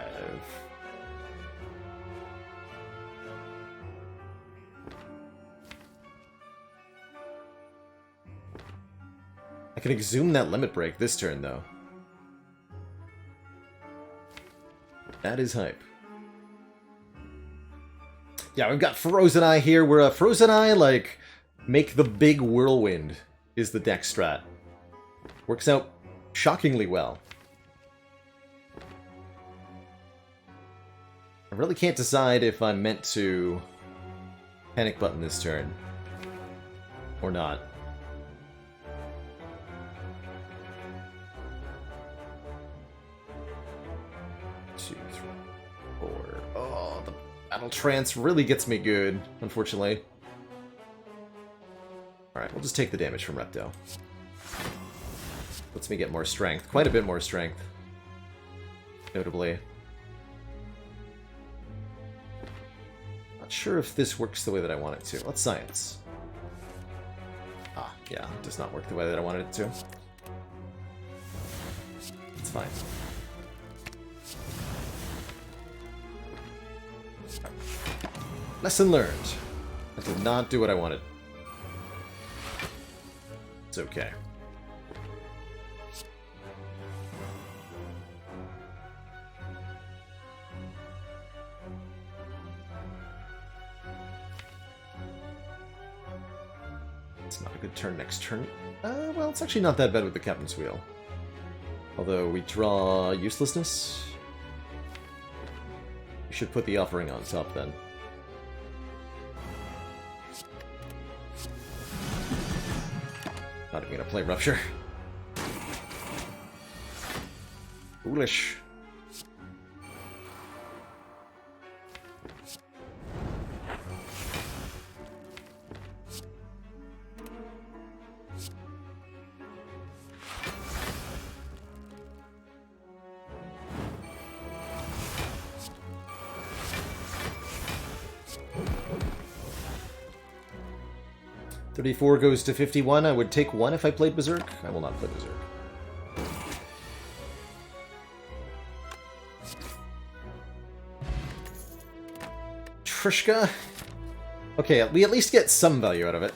I can Exhume that Limit Break this turn, though. That is hype. Yeah, we've got Frozen Eye here. We're a Frozen Eye, like, Make the big whirlwind is the deck strat. Works out shockingly well. I really can't decide if I'm meant to panic button this turn or not. Two, three, four. Oh, the battle trance really gets me good, unfortunately. Alright, we'll just take the damage from Repto. Lets me get more strength. Quite a bit more strength. Notably. Not sure if this works the way that I want it to. Let's science. Ah, yeah, it does not work the way that I wanted it to. It's fine. Lesson learned. I did not do what I wanted. It's okay. It's not a good turn next turn. Well, it's actually not that bad with the Captain's Wheel. Although we draw uselessness. We should put the offering on top then. Not even gonna play Rupture. Foolish. $34 goes to $51. I would take 1 if I played Berserk. I will not play Berserk. Trishka. Okay, we at least get some value out of it.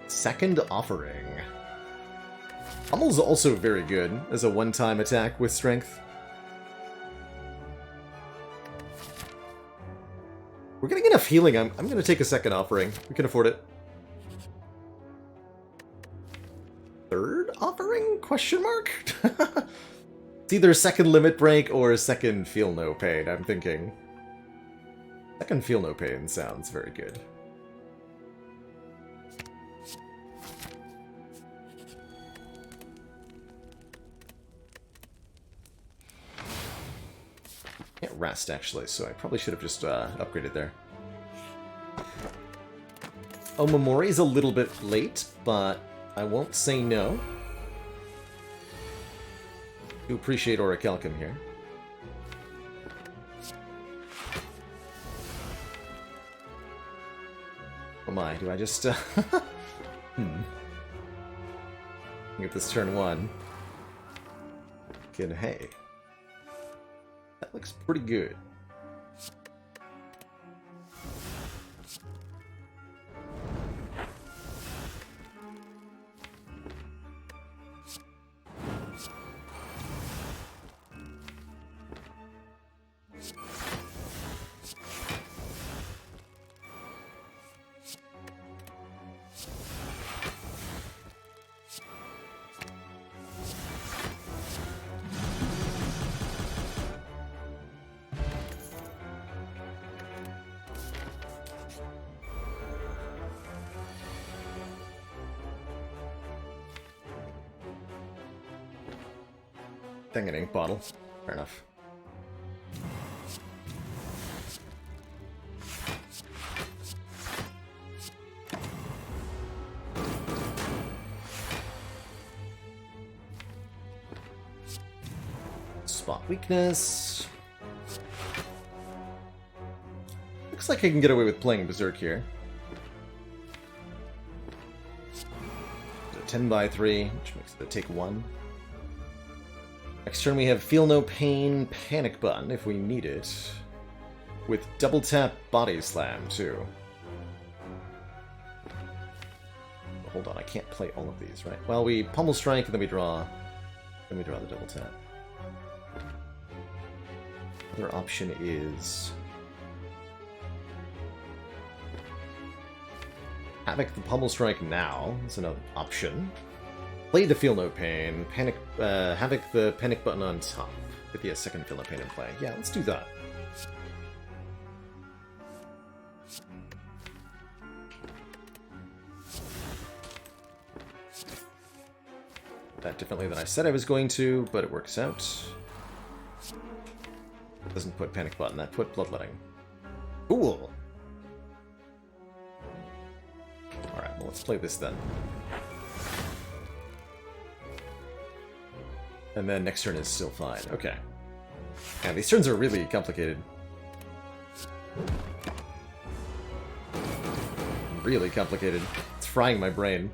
Second Offering. Pummel's also very good as a one-time attack with strength. We're getting enough healing. I'm going to take a Second Offering. We can afford it. Third Offering? Question mark? It's either a second Limit Break or a second Feel No Pain, I'm thinking. Second Feel No Pain sounds very good. Can't rest, actually, so I probably should have just upgraded there. Oh, Momori's a little bit late, but I won't say no. Do appreciate Orichalcum here. Oh my, do I just... Get this turn 1. Good, hey. That looks pretty good. Dang an ink bottle. Fair enough. Spot weakness. Looks like I can get away with playing Berserk here. 10/3, which makes it a take 1. Next turn we have Feel No Pain, Panic Button if we need it. With double tap Body Slam too. Hold on, I can't play all of these, right? Well, we Pummel Strike and then we draw the double tap. Other option is Havoc the Pummel Strike now. That's another option. Play the Feel No Pain. Havoc the Panic button on top. Get the second Feel No Pain in play. Yeah, let's do that. That differently than I said I was going to, but it works out. It doesn't put Panic button, that put Bloodletting. Cool! Alright, well let's play this then. And then next turn is still fine. Okay. Yeah, these turns are really complicated. Really complicated. It's frying my brain.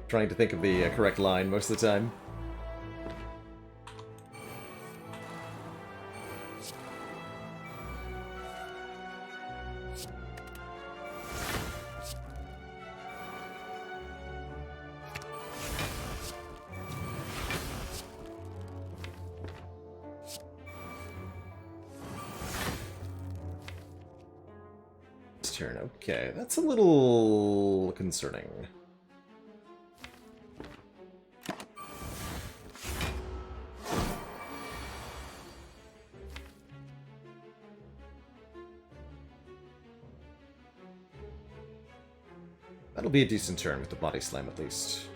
Trying to think of the correct line most of the time. Turn. Okay, that's a little concerning. That'll be a decent turn with the body slam at least.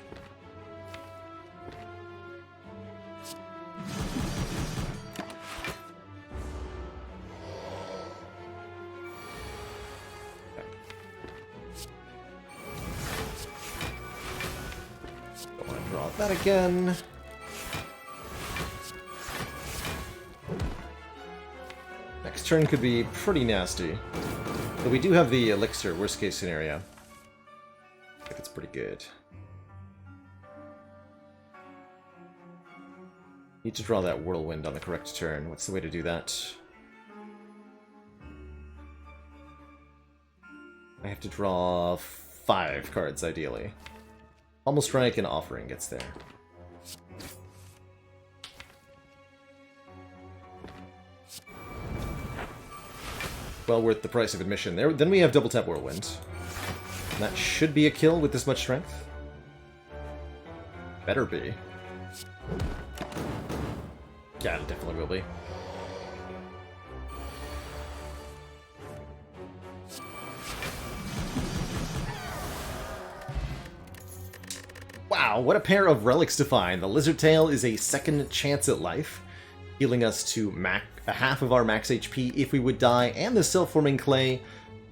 That again. Next turn could be pretty nasty. But we do have the elixir, worst case scenario. I think it's pretty good. Need to draw that whirlwind on the correct turn. What's the way to do that? I have to draw 5 cards, ideally. Almost Strike and Offering gets there. Well worth the price of admission there. Then we have Double Tap Whirlwind. And that should be a kill with this much strength. Better be. Yeah, it definitely will be. Wow, what a pair of relics to find. The Lizard Tail is a second chance at life, healing us to a half of our max HP if we would die, and the Self-Forming Clay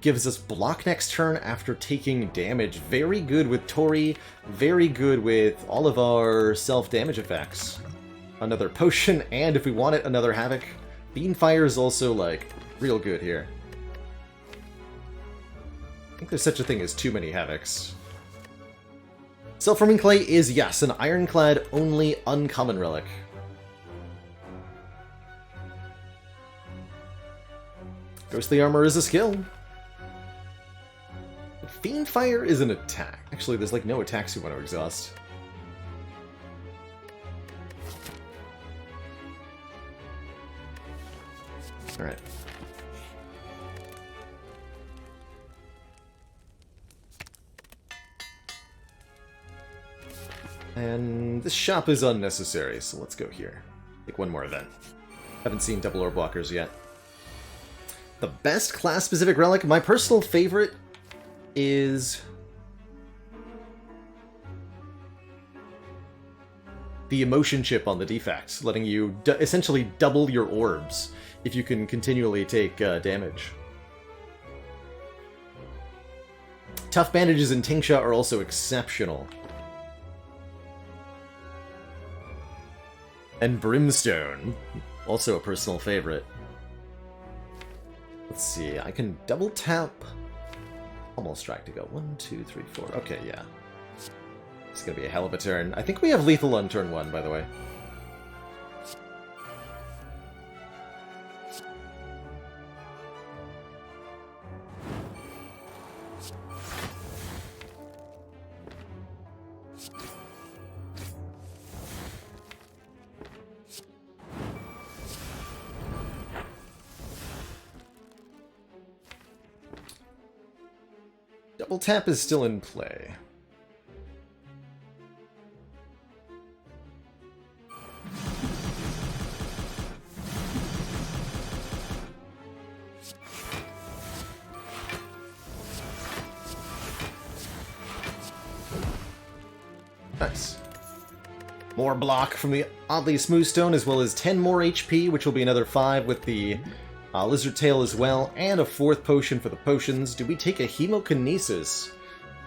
gives us block next turn after taking damage. Very good with Tori, very good with all of our self-damage effects. Another Potion, and if we want it, another Havoc. Beanfire is also, like, real good here. I think there's such a thing as too many Havocs. Self-Forming Clay is, yes, an Ironclad only uncommon relic. Ghostly Armor is a skill. Fiendfire is an attack. Actually, there's like no attacks you want to exhaust. Alright. And this shop is unnecessary, so let's go here. Take one more event. Haven't seen double orb blockers yet. The best class-specific relic, my personal favorite, is the emotion chip on the defect, letting you essentially double your orbs if you can continually take damage. Tough Bandages and Tingsha are also exceptional. And Brimstone, also a personal favorite. Let's see, I can double tap. Almost Strike to go. 1, 2, 3, 4. Okay, yeah. It's gonna be a hell of a turn. I think we have lethal on turn 1, by the way. Double tap is still in play. Nice. More block from the Oddly Smooth Stone, as well as 10 more HP, which will be another 5 with the Lizard Tail as well, and a 4th potion for the potions. Do we take a Hemokinesis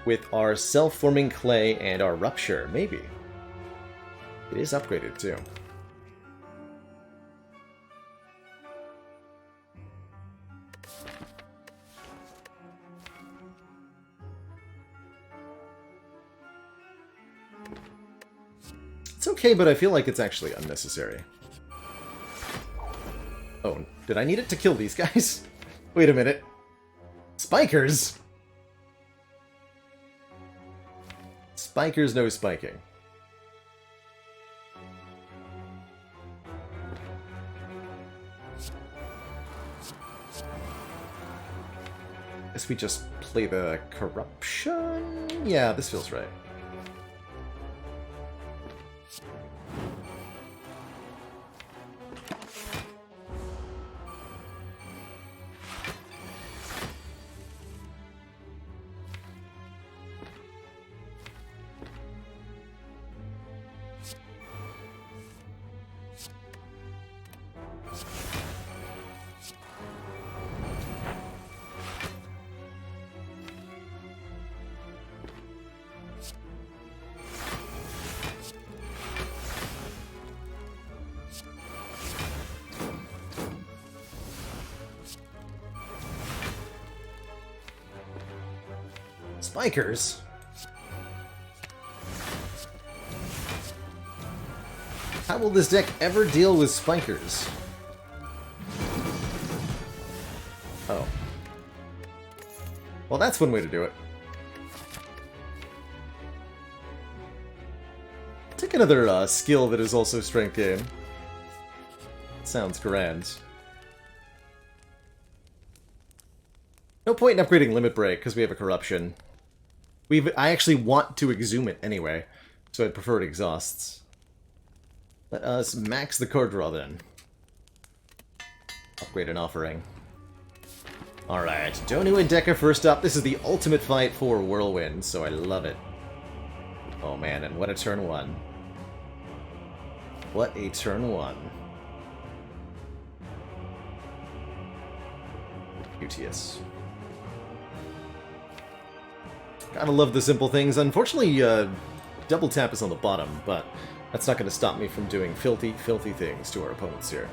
with our Self-Forming Clay and our Rupture? Maybe. It is upgraded, too. It's okay, but I feel like it's actually unnecessary. Oh, did I need it to kill these guys? Wait a minute. Spikers? Spikers, no spiking. Guess we just play the corruption? Yeah, this feels right. Spikers? How will this deck ever deal with spikers? Oh. Well, that's one way to do it. Take another skill that is also strength gain. Sounds grand. No point in upgrading Limit Break, because we have a corruption. I actually want to exhume it anyway, so I'd prefer it exhausts. Let us max the card draw then. Upgrade an offering. Alright, Donu and Deca first up. This is the ultimate fight for Whirlwind, so I love it. Oh man, and what a turn one. What a turn one. Beauteous. Gotta love the simple things. Unfortunately, double tap is on the bottom, but that's not going to stop me from doing filthy, filthy things to our opponents here.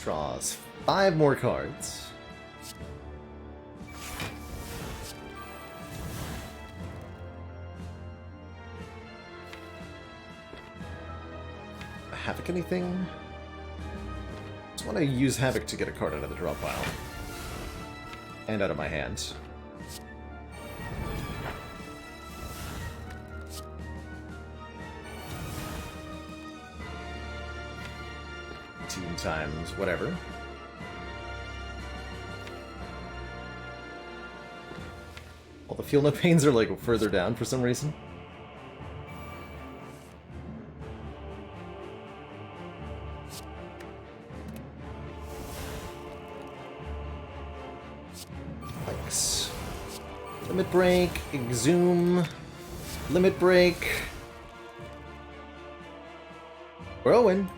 Draws 5 more cards. Havoc anything? Just want to use Havoc to get a card out of the draw pile. And out of my hands. Times whatever. All the Feel No Pains are like further down for some reason. Thanks. Limit Break, Exhume, Limit Break. Whirlwind.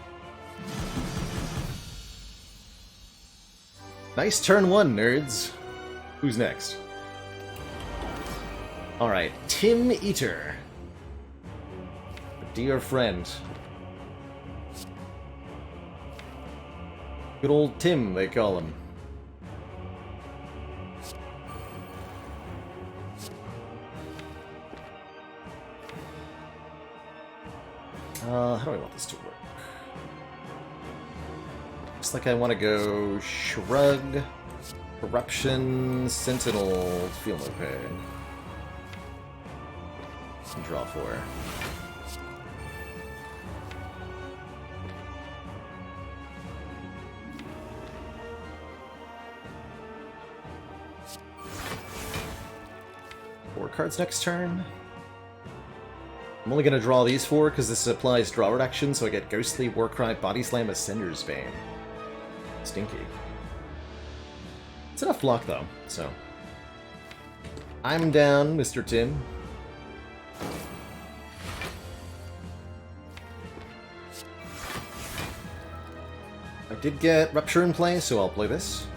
Nice turn one, nerds. Who's next? Alright, Tim Eater. A dear friend. Good old Tim, they call him. How do I want this to work? Looks like I want to go Shrug, Corruption, Sentinel, Feel No Pain. And draw 4. Four cards next turn. I'm only going to draw these 4 because this applies draw reduction, so I get Ghostly, Warcry, Body Slam, Ascender's Bane. Stinky. It's enough block, though, so... I'm down, Mr. Tim. I did get Rupture in play, so I'll play this.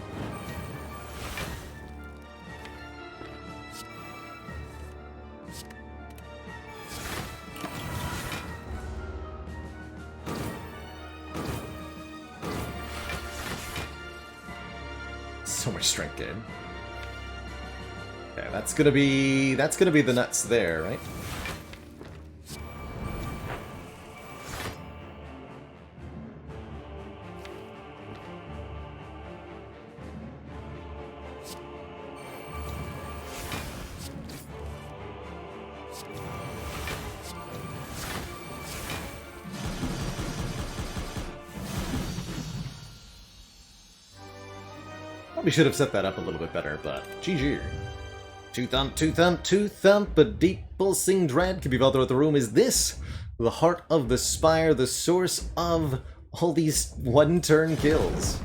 So much strength gain. Okay, that's gonna be the nuts there, right? Probably should have set that up a little bit better, but GG. Two thump, a deep pulsing dread can be felt throughout the room. Is this the heart of the Spire, the source of all these one-turn kills?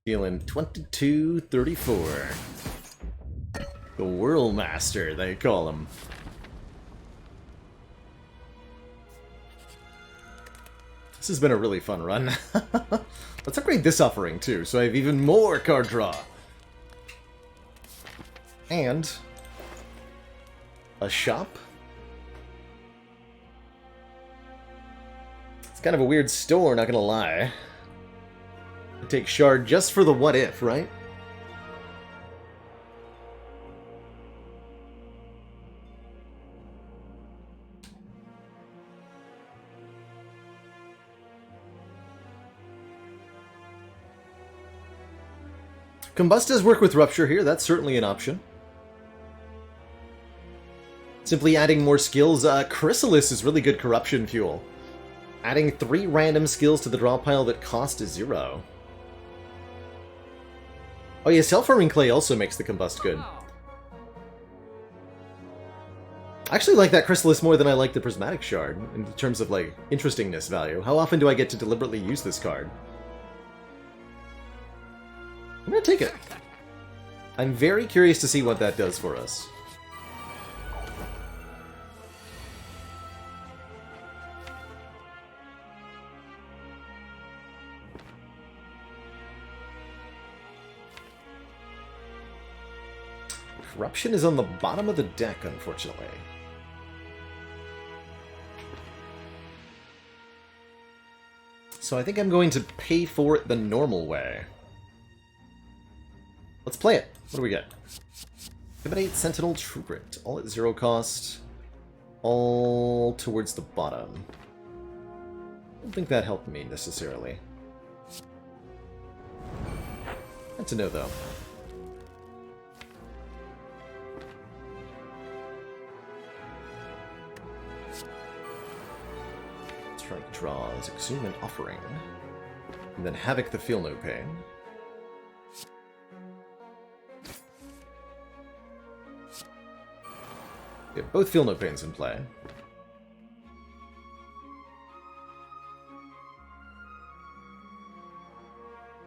Feeling 22-34. The Whirl Master, they call him. This has been a really fun run. Let's upgrade this offering, too, so I have even more card draw. And... a shop? It's kind of a weird store, not gonna lie. I take Shard just for the what if, right? Combust does work with Rupture here, that's certainly an option. Simply adding more skills. Chrysalis is really good corruption fuel. Adding 3 random skills to the draw pile that cost 0. Oh yeah, Self-Forming Clay also makes the Combust good. I actually like that Chrysalis more than I like the Prismatic Shard, in terms of, like, interestingness value. How often do I get to deliberately use this card? I'm gonna take it. I'm very curious to see what that does for us. Corruption is on the bottom of the deck, unfortunately. So I think I'm going to pay for it the normal way. Let's play it. What do we get? Intimidate, Sentinel, Trooprint. All at 0 cost. All towards the bottom. I don't think that helped me, necessarily. Good to know, though. Strike draws, Exhume an Offering. And then Havoc the Feel No Pain. Yeah, both Feel No Pains in play.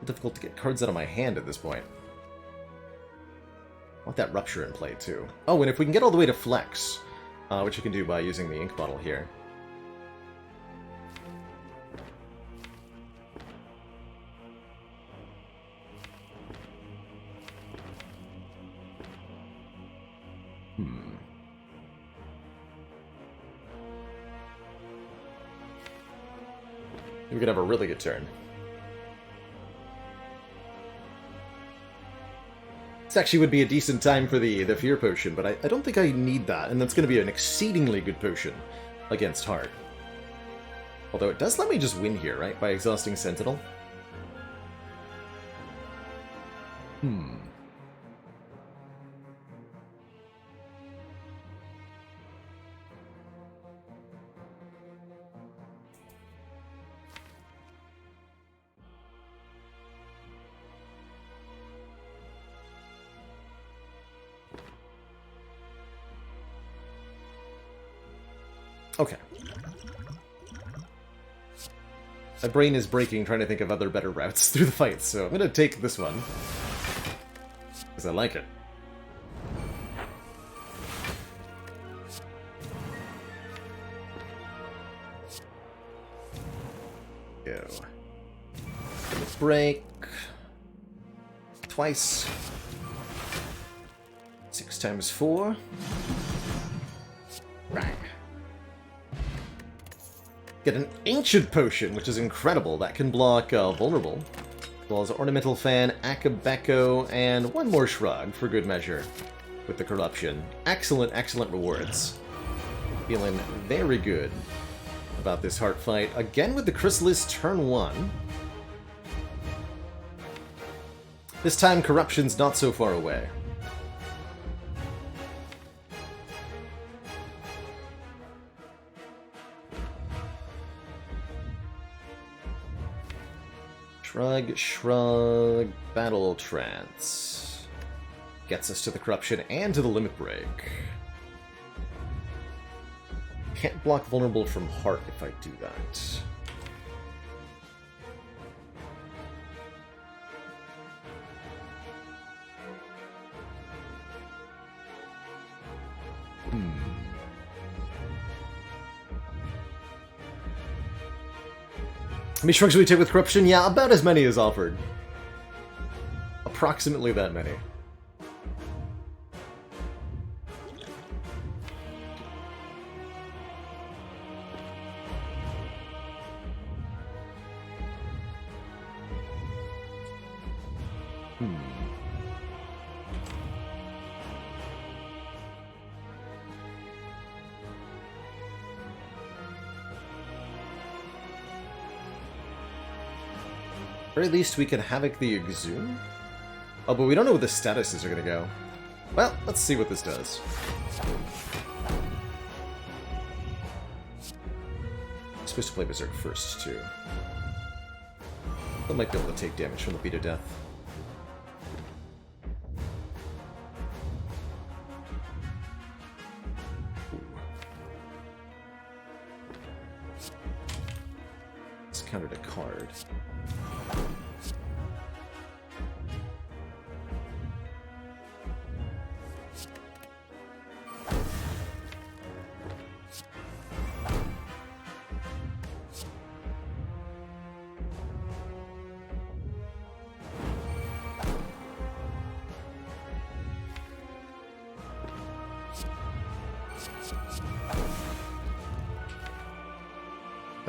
Difficult to get cards out of my hand at this point. I want that Rupture in play, too. Oh, and if we can get all the way to Flex, which you can do by using the ink bottle here. We could have a really good turn. This actually would be a decent time for the Fear Potion, but I don't think I need that, and that's going to be an exceedingly good potion against Heart. Although it does let me just win here, right? By exhausting Sentinel. Okay. My brain is breaking trying to think of other better routes through the fight, so I'm gonna take this one. Because I like it. Go. Break. Twice. 6 times 4. Right. Get an Ancient Potion, which is incredible. That can block Vulnerable. As well as Ornamental Fan, Akabeko, and one more Shrug for good measure with the Corruption. Excellent, excellent rewards. Feeling very good about this heart fight. Again with the Chrysalis turn 1. This time Corruption's not so far away. Shrug, Shrug, Battle Trance. Gets us to the Corruption and to the Limit Break. Can't block Vulnerable from Heart if I do that. How many shrugs do we take with Corruption? Yeah, about as many as offered. Approximately that many. At very least we can Havoc the Exhume? Oh, but we don't know where the statuses are going to go. Well, let's see what this does. I'm supposed to play Berserk first, too. I might be able to take damage from the Beat of Death. Ooh. It's countered a card.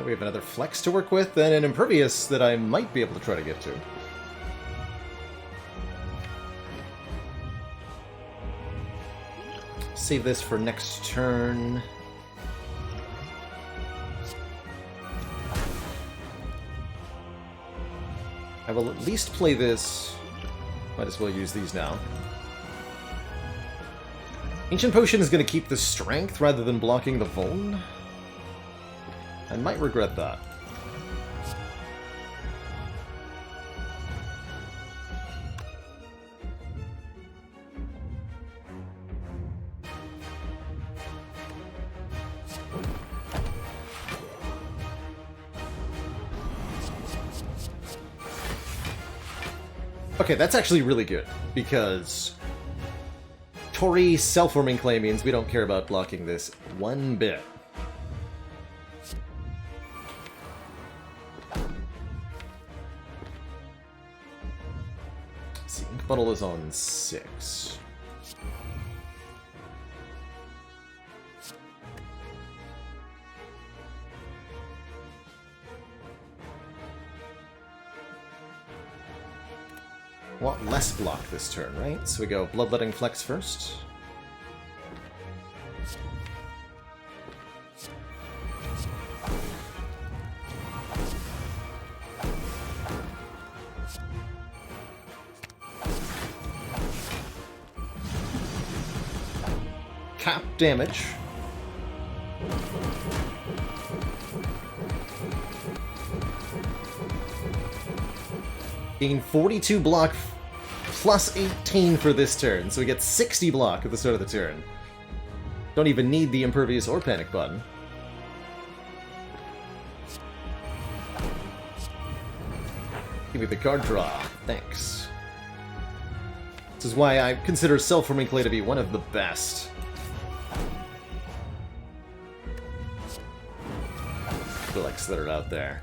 We have another Flex to work with, and an Impervious that I might be able to try to get to. Save this for next turn. I will at least play this. Might as well use these now. Ancient Potion is going to keep the strength rather than blocking the Vuln. I might regret that. Okay, that's actually really good, because Tori self-forming clay means we don't care about blocking this one bit. Bottle is on 6. Want less block this turn, right? So we go Bloodletting Flex first. tap damage. Gain 42 block plus 18 for this turn, so we get 60 block at the start of the turn. Don't even need the Impervious or Panic button. Give me the card draw. Thanks. This is why I consider Self-Forming Clay to be one of the best. Relics that are out there.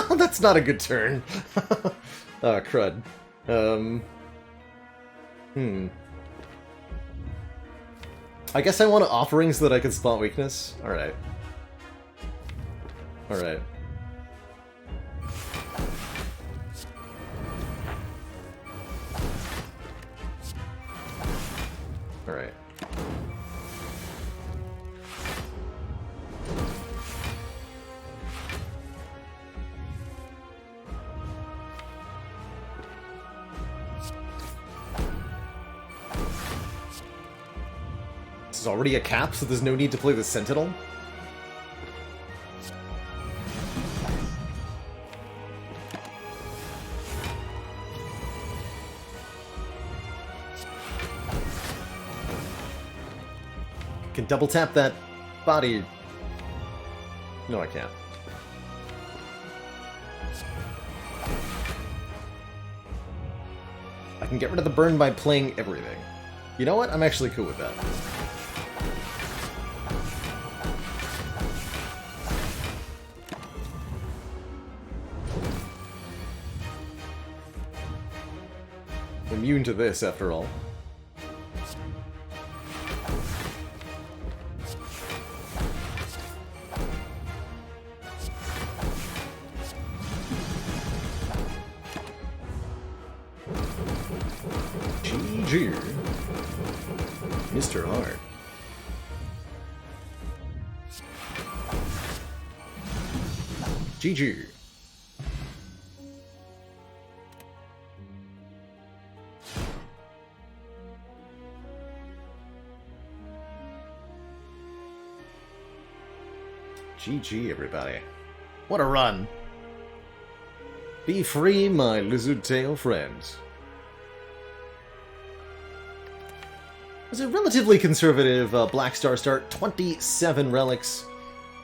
That's not a good turn. Oh, crud. I guess I want Offerings so that I can spot weakness. Alright. Alright. Alright. This is already a cap, so there's no need to play the Sentinel. Can double tap that body. No, I can't. I can get rid of the burn by playing everything. You know what? I'm actually cool with that. Immune to this, after all. GG. Mr. Hart. GG. GG, everybody. What a run. Be free, my lizard tail friends. It was a relatively conservative Black Star start. 27 relics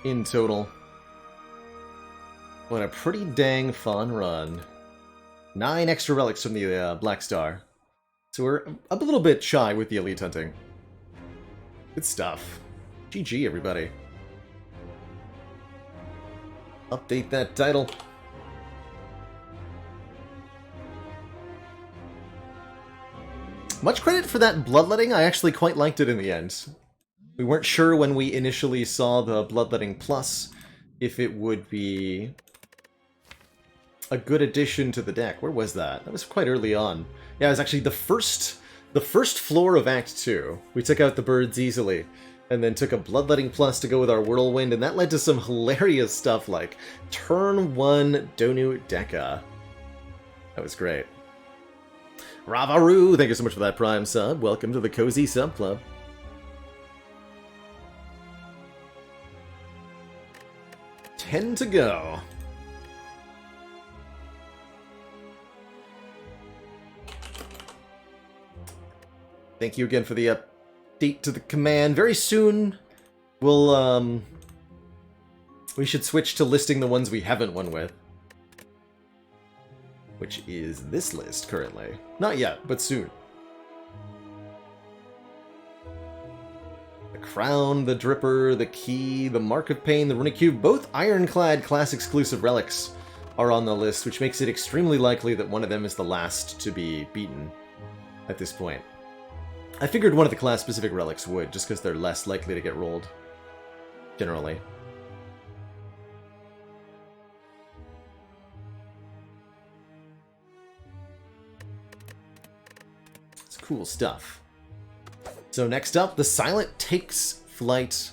in total. What a pretty dang fun run. 9 extra relics from the Black Star. So we're a little bit shy with the elite hunting. Good stuff. GG, everybody. Update that title. Much credit for that bloodletting. I actually quite liked it in the end. We weren't sure when we initially saw the bloodletting plus if it would be a good addition to the deck. Where was that? That was quite early on. Yeah, it was actually the first floor of Act 2. We took out the birds easily, and then took a Bloodletting Plus to go with our Whirlwind, and that led to some hilarious stuff like Turn 1 Donu Deka. That was great. Ravaru, thank you so much for that Prime sub. Welcome to the Cozy Sub Club. Ten to go. Thank you again for the update to the command. Very soon, we'll, we should switch to listing the ones we haven't won with. Which is this list, currently. Not yet, but soon. The Crown, the Dripper, the Key, the Mark of Pain, the Runic Cube, both Ironclad class-exclusive relics are on the list, which makes it extremely likely that one of them is the last to be beaten at this point. I figured one of the class-specific relics would, just because they're less likely to get rolled, generally. It's cool stuff. So next up, the Silent takes flight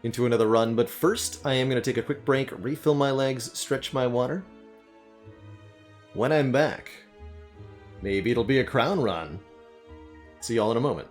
into another run, but first I am going to take a quick break, refill my legs, stretch my water. When I'm back, Maybe it'll be a crown run. See y'all in a moment.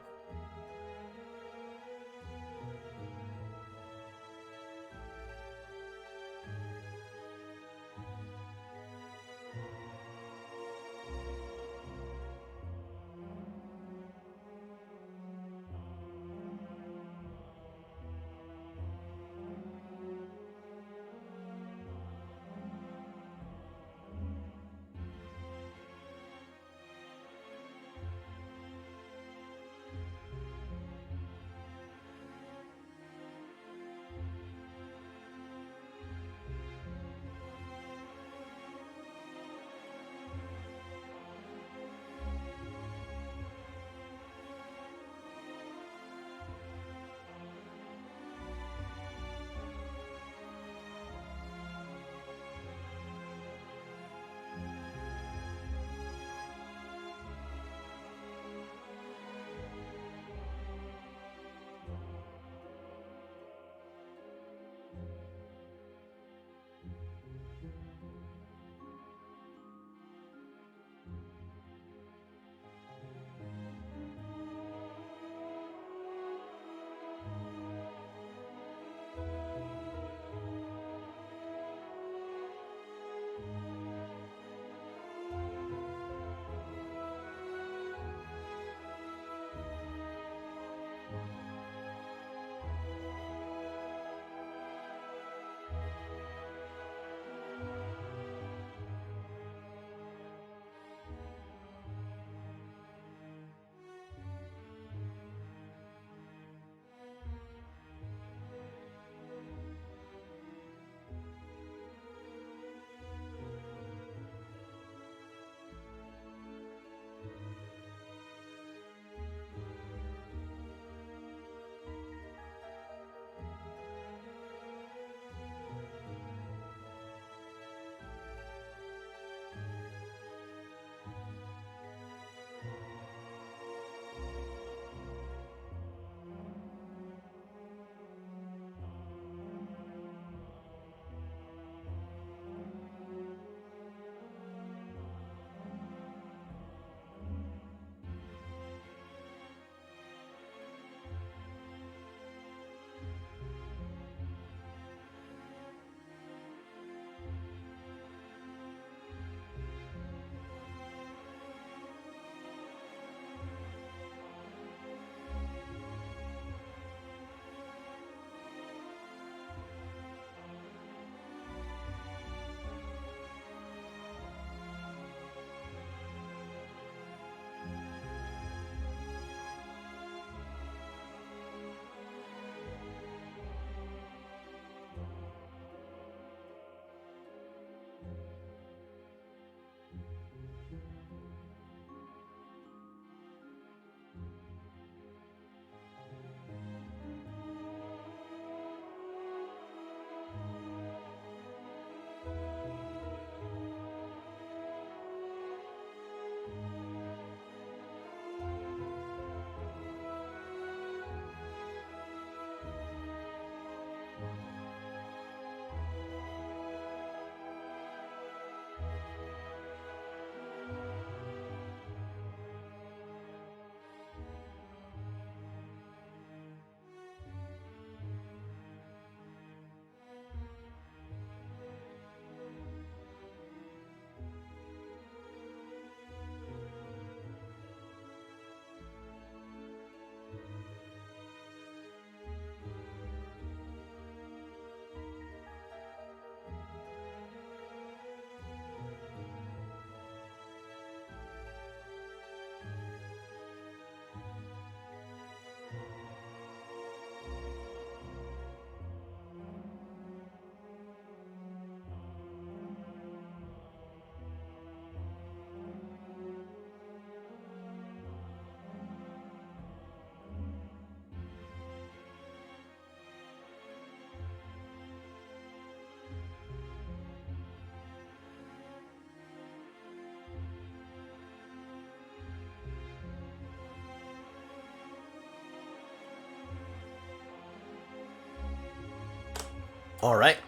Alright.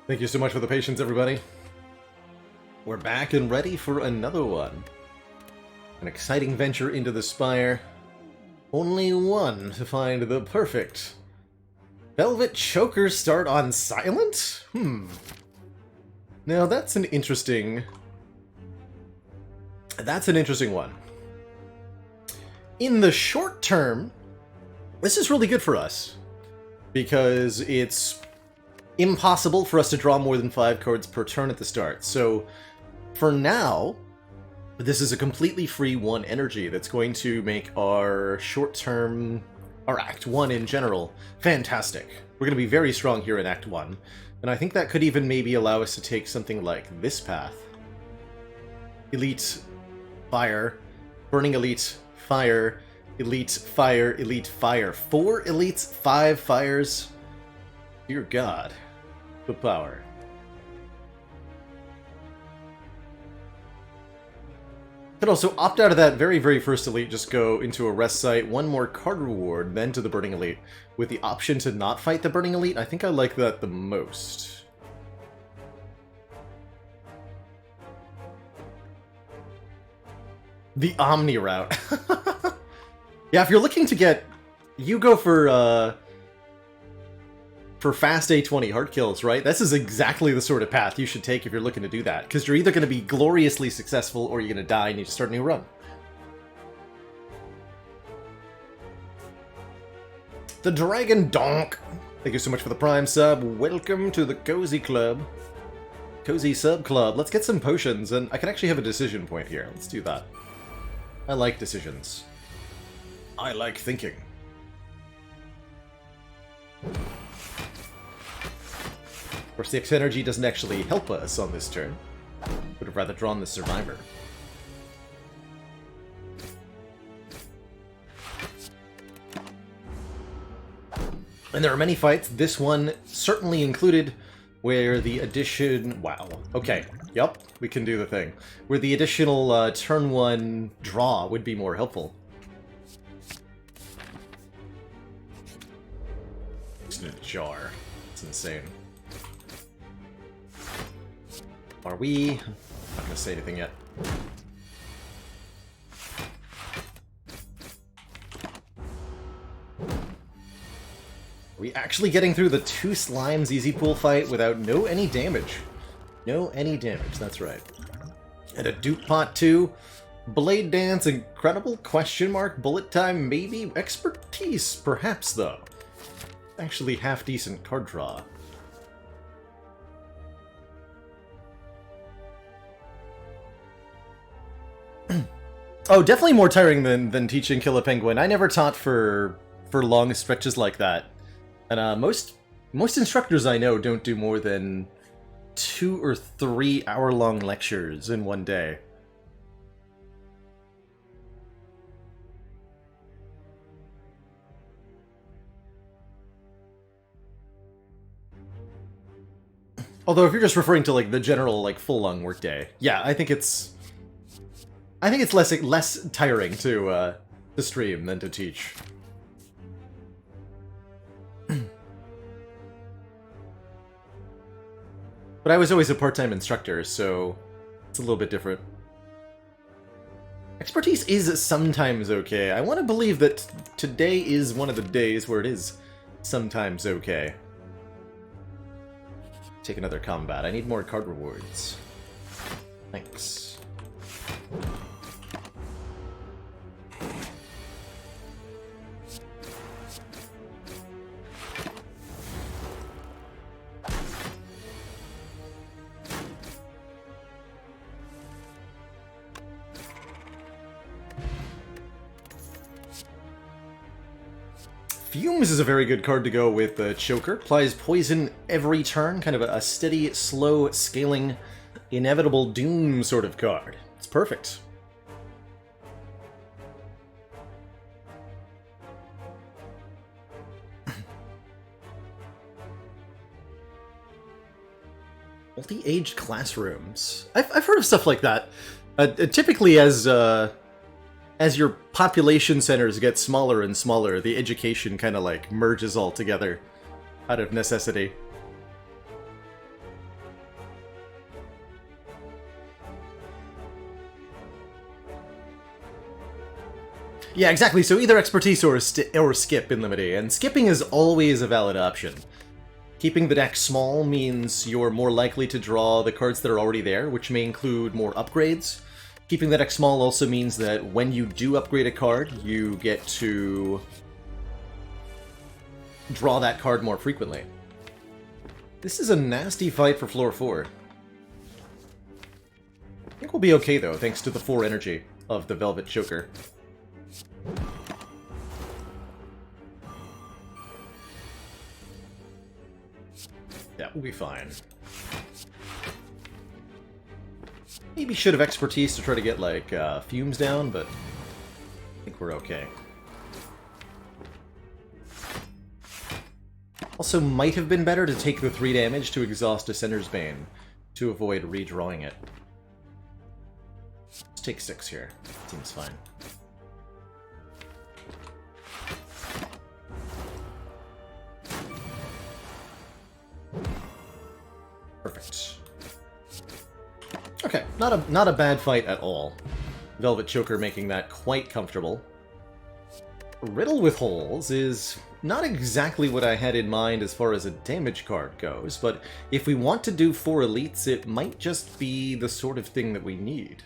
Thank you so much for the patience, everybody. We're back and ready for another one. An exciting venture into the Spire. Only one to find the perfect Velvet Choker start on silent? Now that's an interesting... That's an interesting one. In the short term, this is really good for us. Because it's impossible for us to draw more than 5 cards per turn at the start. So, for now, this is a completely free 1 energy that's going to make our short-term, our Act 1 in general, fantastic. We're going to be very strong here in Act 1, and I think that could even maybe allow us to take something like this path. Elite, Fire, Burning Elite, Fire, Elite, Fire, Elite, Fire. 4 Elites, 5 Fires. Dear God, the power. Could also opt out of that very, very first Elite, just go into a rest site, 1 more card reward, then to the Burning Elite. With the option to not fight the Burning Elite, I think I like that the most. The Omni route. Yeah, if you're looking to get... You go for fast A20 hard kills, right? This is exactly the sort of path you should take if you're looking to do that. Because you're either going to be gloriously successful or you're going to die and you start a new run. The Dragon Donk. Thank you so much for the Prime sub. Welcome to the Cozy Club. Cozy Sub Club. Let's get some potions, and I can actually have a decision point here. Let's do that. I like decisions. I like thinking. Of course, the X energy doesn't actually help us on this turn. Would have rather drawn the Survivor. And there are many fights, this one certainly included, where the addition... Wow. Okay. Yup. We can do the thing. Where the additional turn 1 draw would be more helpful. It's in a jar. It's insane. Are we... I'm not gonna say anything yet. Are we actually getting through the 2 slimes easy pool fight without any damage? No any damage, that's right. And a dupe pot 2. Blade Dance, incredible? Question mark? Bullet time, maybe? Expertise, perhaps, though. Actually half-decent card draw. Oh, definitely more tiring than teaching Kill a Penguin. I never taught for long stretches like that. And most instructors I know don't do more than 2 or 3 hour-long lectures in one day. Although if you're just referring to like the general like full-long workday, yeah, I think it's less tiring to stream than to teach. But I was always a part-time instructor, so it's a little bit different. Expertise is sometimes okay. I want to believe that today is one of the days where it is sometimes okay. Take another combat. I need more card rewards. Thanks. Fumes is a very good card to go with Choker. Applies poison every turn, kind of a steady, slow, scaling, inevitable doom sort of card. It's perfect. Multi-aged classrooms. I've heard of stuff like that. Typically as your population centers get smaller and smaller, the education kind of like merges all together out of necessity. Yeah, exactly. So either expertise or skip in limited, and skipping is always a valid option. Keeping the deck small means you're more likely to draw the cards that are already there, which may include more upgrades. Keeping the deck small also means that when you do upgrade a card, you get to draw that card more frequently. This is a nasty fight for floor 4. I think we'll be okay though, thanks to the 4 energy of the Velvet Choker. Yeah, we'll be fine. Maybe should have expertise to try to get, like, fumes down, but I think we're okay. Also, might have been better to take the 3 damage to exhaust Ascender's Bane to avoid redrawing it. Let's take 6 here. Seems fine. Perfect. Okay, not a bad fight at all. Velvet Choker making that quite comfortable. Riddle with Holes is not exactly what I had in mind as far as a damage card goes, but if we want to do 4 elites, it might just be the sort of thing that we need.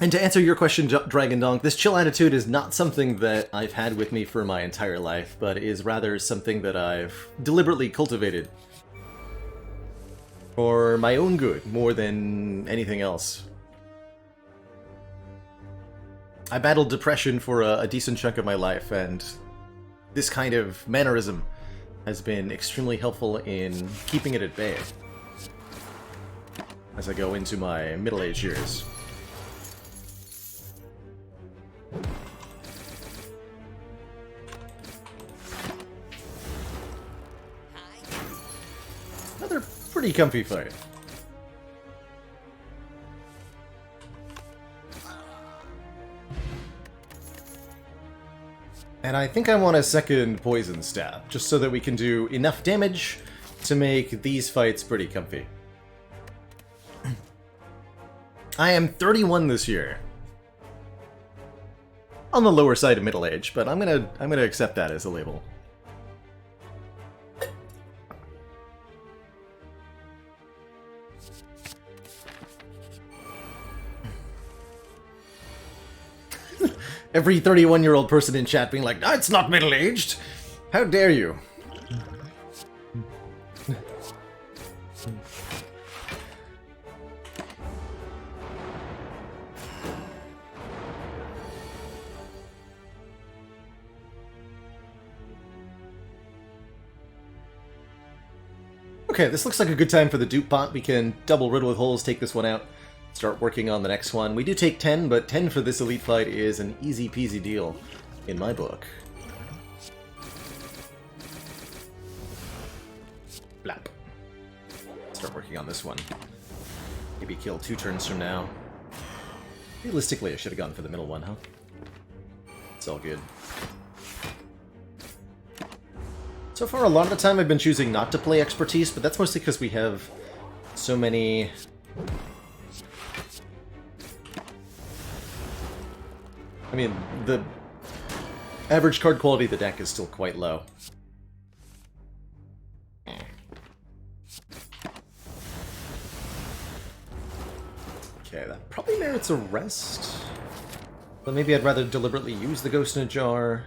And to answer your question, Dragon Donk, this chill attitude is not something that I've had with me for my entire life, but is rather something that I've deliberately cultivated for my own good, more than anything else. I battled depression for a decent chunk of my life, and this kind of mannerism has been extremely helpful in keeping it at bay as I go into my middle-aged years. Another pretty comfy fight. And I think I want a second Poison Stab, just so that we can do enough damage to make these fights pretty comfy. I am 31 this year. On the lower side of middle age, but I'm gonna accept that as a label. Every 31-year-old person in chat being like, "No, it's not middle-aged! How dare you!" Okay, this looks like a good time for the dupe pot. We can double Riddle with Holes, take this one out, start working on the next one. We do take 10, but 10 for this elite fight is an easy-peasy deal in my book. Blap. Start working on this one. Maybe kill 2 turns from now. Realistically, I should have gone for the middle one, huh? It's all good. So far, a lot of the time I've been choosing not to play Expertise, but that's mostly because we have so many... I mean, the average card quality of the deck is still quite low. Okay, that probably merits a rest. But maybe I'd rather deliberately use the Ghost in a Jar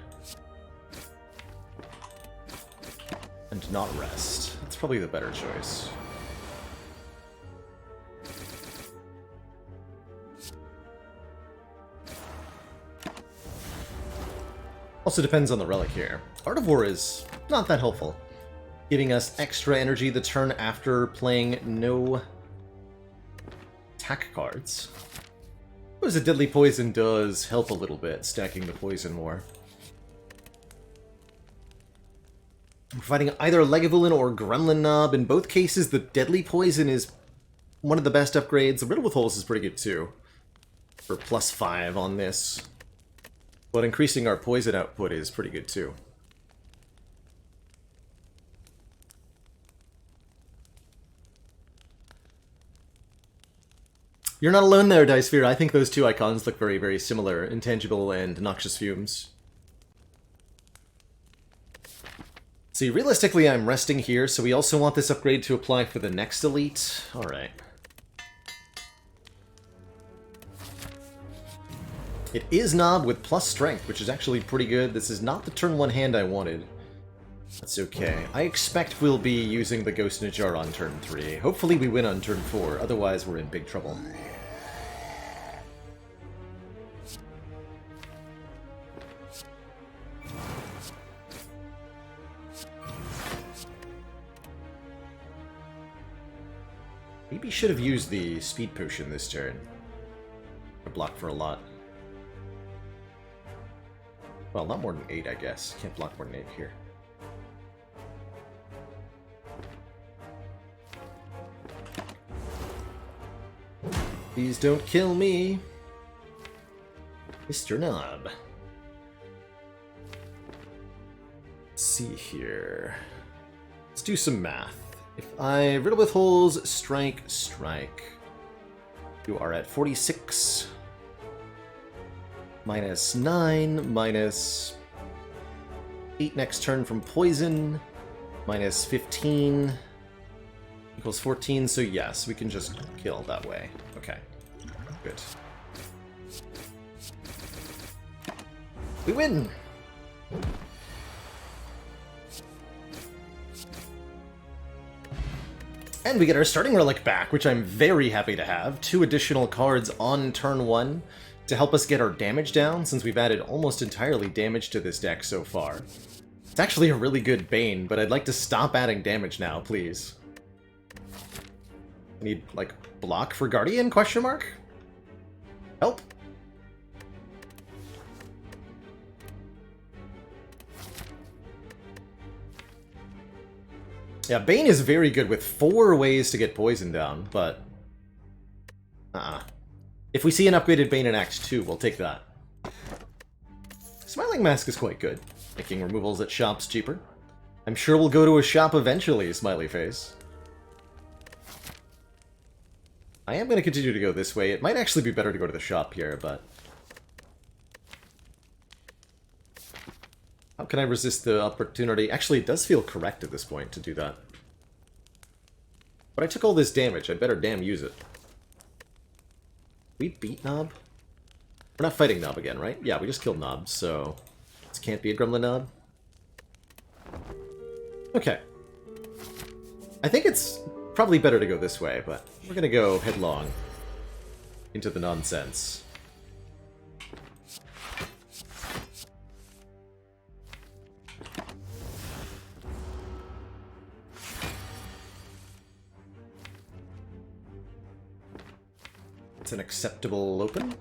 and not rest. That's probably the better choice. Also depends on the relic here. Art of War is not that helpful, giving us extra energy the turn after playing no attack cards. Whereas a Deadly Poison does help a little bit, stacking the poison more. We're fighting either Lagavulin or Gremlin Knob. In both cases, the Deadly Poison is one of the best upgrades. The Riddle with Holes is pretty good too, for +5 on this. But increasing our poison output is pretty good too. You're not alone there, Dicesphere. I think those two icons look very, very similar. Intangible and Noxious Fumes. See, realistically, I'm resting here, so we also want this upgrade to apply for the next elite. Alright. It is Knob with plus strength, which is actually pretty good. This is not the turn 1 hand I wanted. That's okay. I expect we'll be using the Ghost in a Jar on turn 3. Hopefully we win on turn 4, otherwise we're in big trouble. Maybe should have used the Speed Potion this turn. To block for a lot. Well, not more than 8, I guess. Can't block more than 8 here. Please don't kill me, Mr. Knob. Let's see here. Let's do some math. If I riddle with holes, strike, strike. You are at 46. Minus 9, minus 8 next turn from poison, minus 15 equals 14, so yes, we can just kill that way. Okay, good. We win! And we get our starting relic back, which I'm very happy to have. 2 additional cards on turn 1 to help us get our damage down, since we've added almost entirely damage to this deck so far. It's actually a really good Bane, but I'd like to stop adding damage now, please. I need, like, block for Guardian, question mark? Help? Yeah, Bane is very good with 4 ways to get poison down, but... If we see an upgraded Bane in Act 2, we'll take that. Smiling Mask is quite good, making removals at shops cheaper. I'm sure we'll go to a shop eventually, smiley face. I am going to continue to go this way. It might actually be better to go to the shop here, but... How can I resist the opportunity? Actually, it does feel correct at this point to do that. But I took all this damage. I'd better damn use it. We beat Knob? We're not fighting Knob again, right? Yeah, we just killed Knob, so... This can't be a Gremlin Knob. Okay. I think it's probably better to go this way, but we're gonna go headlong into the nonsense. It's an acceptable open.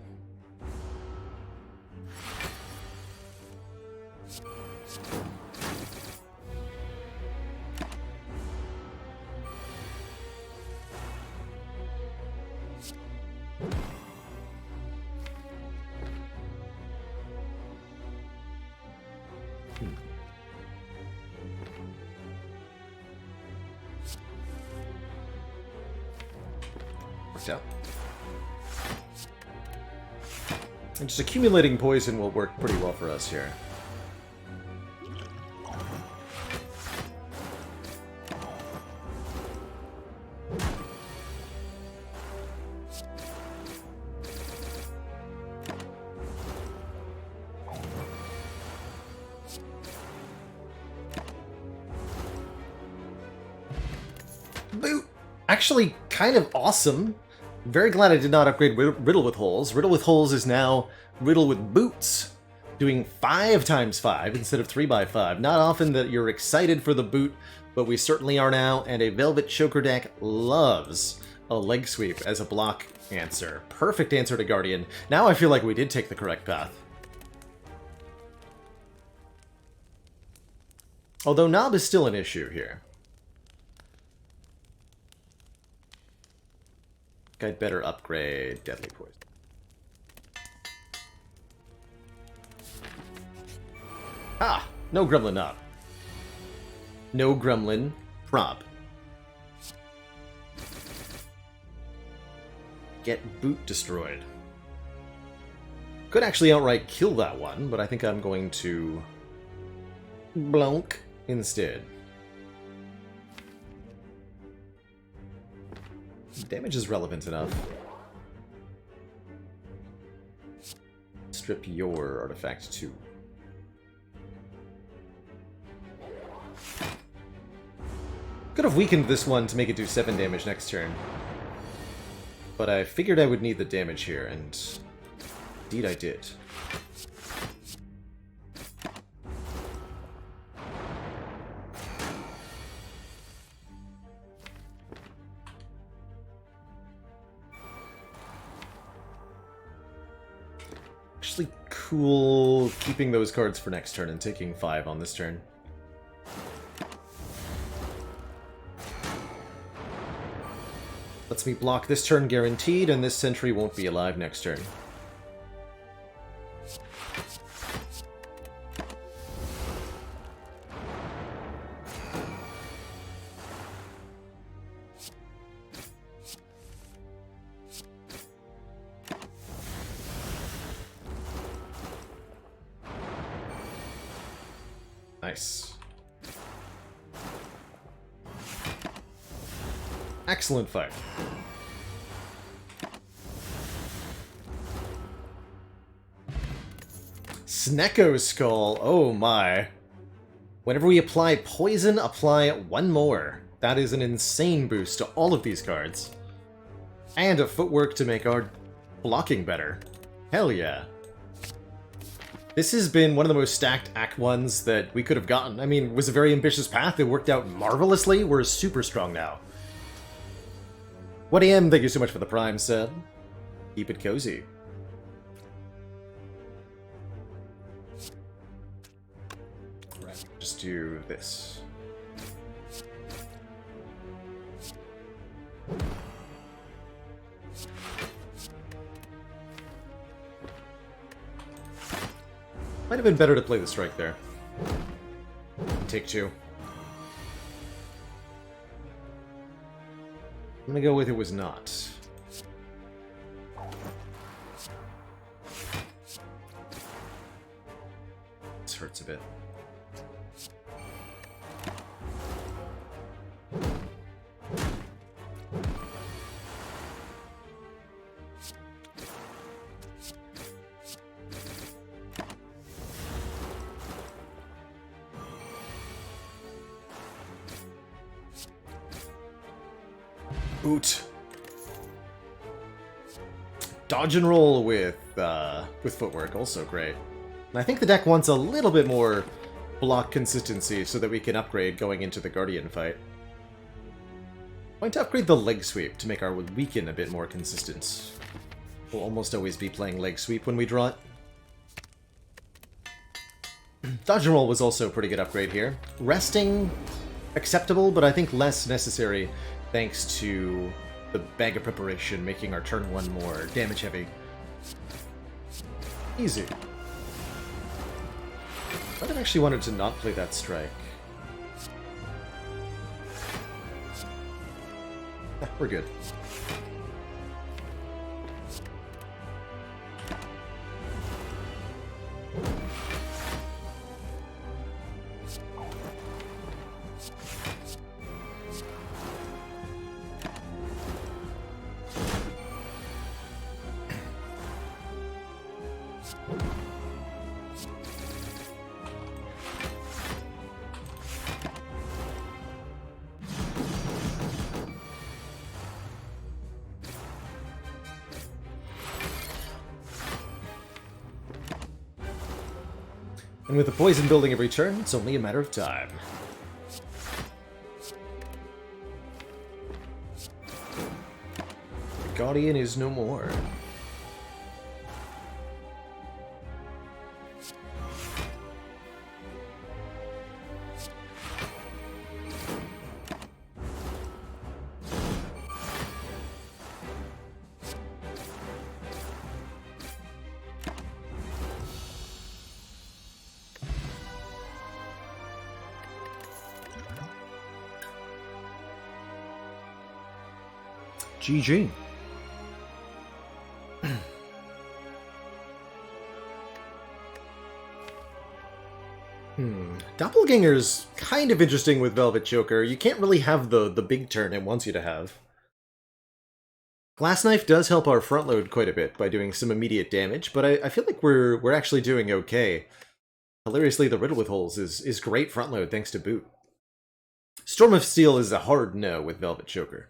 Worked out. And just accumulating poison will work pretty well for us here. Boot! Actually, kind of awesome. Very glad I did not upgrade Riddle with Holes. Riddle with Holes is now Riddle with Boots, doing 5 times 5 instead of 3 by 5. Not often that you're excited for the boot, but we certainly are now, and a Velvet Choker deck loves a leg sweep as a block answer. Perfect answer to Guardian. Now I feel like we did take the correct path. Although Knob is still an issue here. I'd better upgrade Deadly Poison. Ah! No Gremlin up. No Gremlin prop. Get boot destroyed. Could actually outright kill that one, but I think I'm going to blonk instead. Damage is relevant enough. Strip your artifact too. Could have weakened this one to make it do 7 damage next turn. But I figured I would need the damage here, and indeed I did. Actually cool keeping those cards for next turn and taking 5 on this turn. Lets me block this turn guaranteed, and this sentry won't be alive next turn. Nice. Excellent fight. Snecko Skull, oh my. Whenever we apply poison, apply 1 more. That is an insane boost to all of these cards. And a footwork to make our blocking better. Hell yeah. This has been one of the most stacked Act 1s that we could have gotten. I mean, it was a very ambitious path. It worked out marvelously. We're super strong now. What AM, thank you so much for the Prime, said. Keep it cozy. Right, just do this. Might have been better to play the strike there. Take 2. I'm gonna go with it was not. This hurts a bit. Boot. Dodge and roll with footwork, also great. And I think the deck wants a little bit more block consistency so that we can upgrade going into the Guardian fight. Going to upgrade the leg sweep to make our weaken a bit more consistent. We'll almost always be playing leg sweep when we draw it. Dodge and roll was also a pretty good upgrade here. Resting, acceptable, but I think less necessary thanks to the Bag of Preparation making our turn 1 more damage heavy. Easy. I'd have actually wanted to not play that strike. We're good. And with the poison building every turn, it's only a matter of time. The Guardian is no more. GG. Doppelganger's kind of interesting with Velvet Joker. You can't really have the big turn it wants you to have. Glass Knife does help our front load quite a bit by doing some immediate damage, but I feel like we're actually doing okay. Hilariously, the Riddle with Holes is great front load thanks to Boot. Storm of Steel is a hard no with Velvet Joker.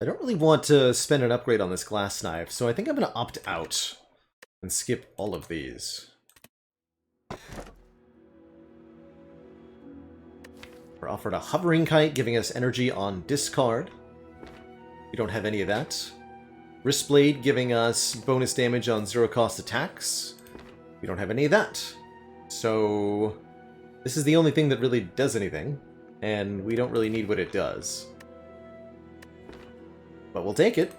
I don't really want to spend an upgrade on this Glass Knife, so I think I'm going to opt out and skip all of these. We're offered a Hovering Kite, giving us energy on discard. We don't have any of that. Wristblade, giving us bonus damage on zero-cost attacks. We don't have any of that. So this is the only thing that really does anything, and we don't really need what it does. But we'll take it.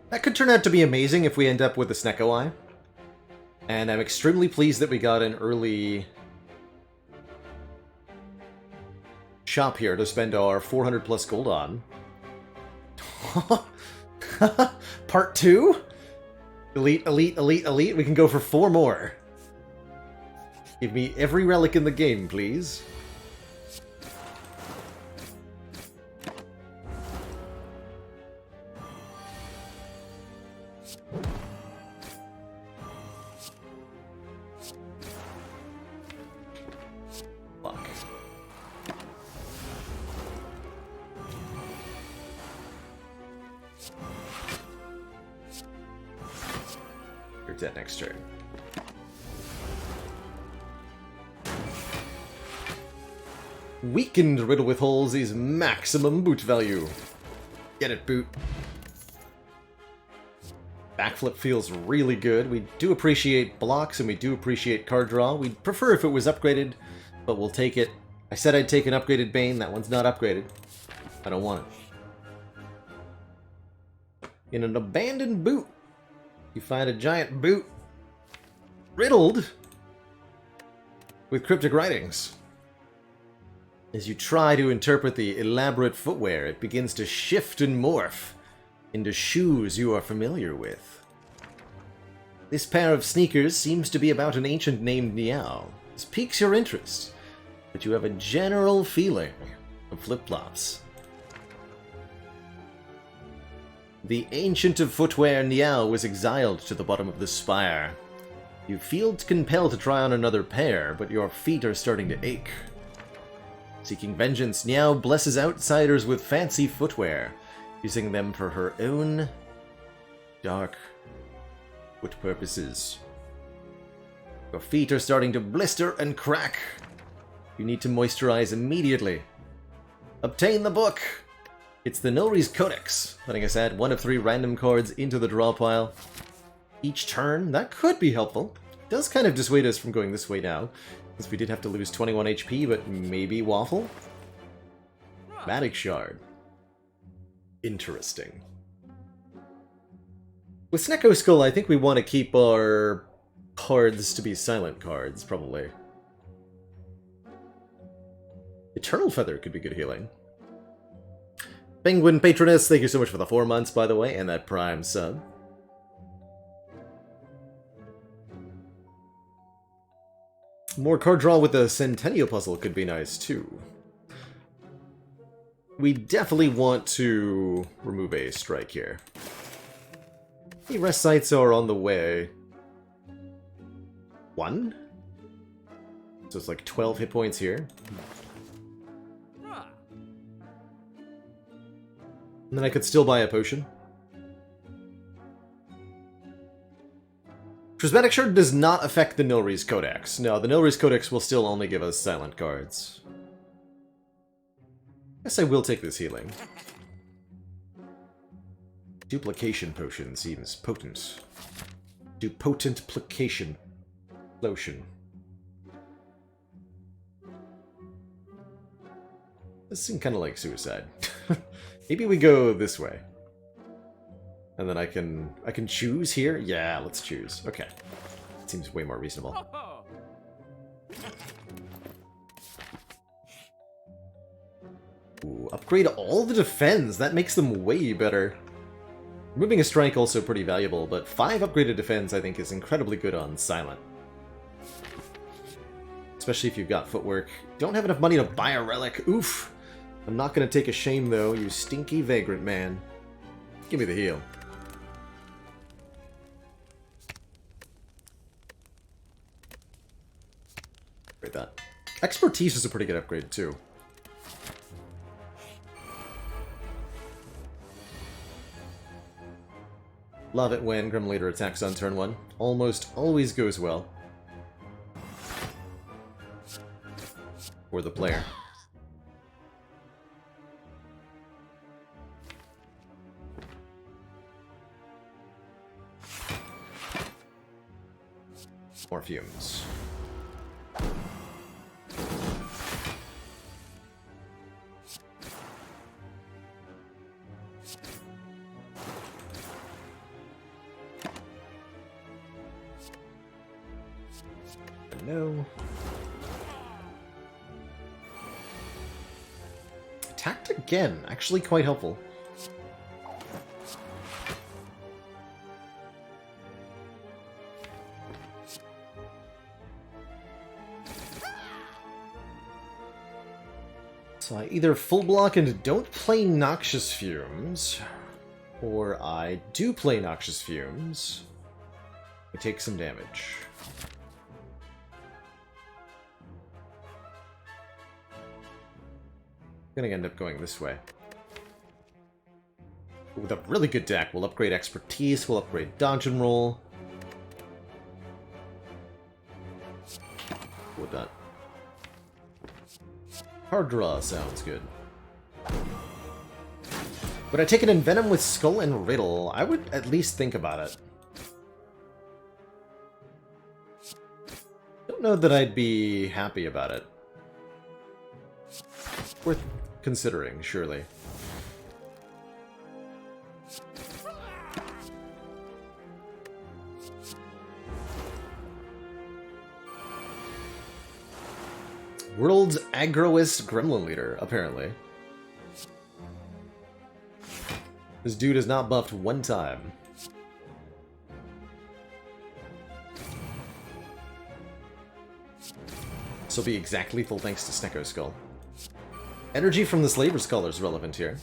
That could turn out to be amazing if we end up with a Snecko Eye. And I'm extremely pleased that we got an early shop here to spend our 400 plus gold on. Part 2? Elite, elite, elite, elite. We can go for 4 more. Give me every relic in the game, please. That next turn. Weakened Riddle with Holes is maximum boot value. Get it, Boot. Backflip feels really good. We do appreciate blocks and we do appreciate card draw. We'd prefer if it was upgraded, but we'll take it. I said I'd take an upgraded Bane. That one's not upgraded. I don't want it. In an abandoned boot, you find a giant boot riddled with cryptic writings. As you try to interpret the elaborate footwear, it begins to shift and morph into shoes you are familiar with. This pair of sneakers seems to be about an ancient named Niao. This piques your interest, but you have a general feeling of flip-flops. The ancient of footwear, Niao, was exiled to the bottom of the Spire. You feel compelled to try on another pair, but your feet are starting to ache. Seeking vengeance, Niao blesses outsiders with fancy footwear, using them for her own dark foot purposes. Your feet are starting to blister and crack. You need to moisturize immediately. Obtain the book! It's the Nilri's Codex, letting us add 1 of 3 random cards into the draw pile each turn. That could be helpful. It does kind of dissuade us from going this way now, since we did have to lose 21 HP, but maybe Waffle? Matic Shard. Interesting. With Snecko Skull, I think we want to keep our cards to be silent cards, probably. Eternal Feather could be good healing. Penguin Patroness, thank you so much for the 4 months, by the way, and that Prime sub. More card draw with the Centennial Puzzle could be nice, too. We definitely want to remove a strike here. The rest sites are on the way. 1? So it's like 12 hit points here. And then I could still buy a potion. Prismatic Shard does not affect the Nilri's Codex. No, the Nilri's Codex will still only give us silent cards. Guess I will take this healing. Duplication Potion seems potent. Do potent plication lotion. This seems kind of like suicide. Maybe we go this way. And then I can choose here? Yeah, let's choose. Okay. That seems way more reasonable. Ooh, upgrade all the defense. That makes them way better. Removing a strike also pretty valuable, but 5 upgraded defense I think is incredibly good on Silent. Especially if you've got footwork. Don't have enough money to buy a relic. Oof. I'm not gonna take a shame though, you stinky vagrant man. Give me the heal. Upgrade that. Expertise is a pretty good upgrade too. Love it when Grim Leader attacks on turn 1. Almost always goes well. For the player. More fumes. No. Attacked again. Actually quite helpful. So I either full block and don't play Noxious Fumes, or I do play Noxious Fumes. I take some damage. Gonna end up going this way. With a really good deck, we'll upgrade Expertise, we'll upgrade Dodge and Roll. With that. Hard draw sounds good. Would I take an Envenom with Skull and Riddle? I would at least think about it. Don't know that I'd be happy about it. Worth considering, surely. World's aggroest gremlin leader, apparently. This dude is not buffed one time. This will be exact lethal thanks to Snecko Skull. Energy from the Slaver Skull is relevant here.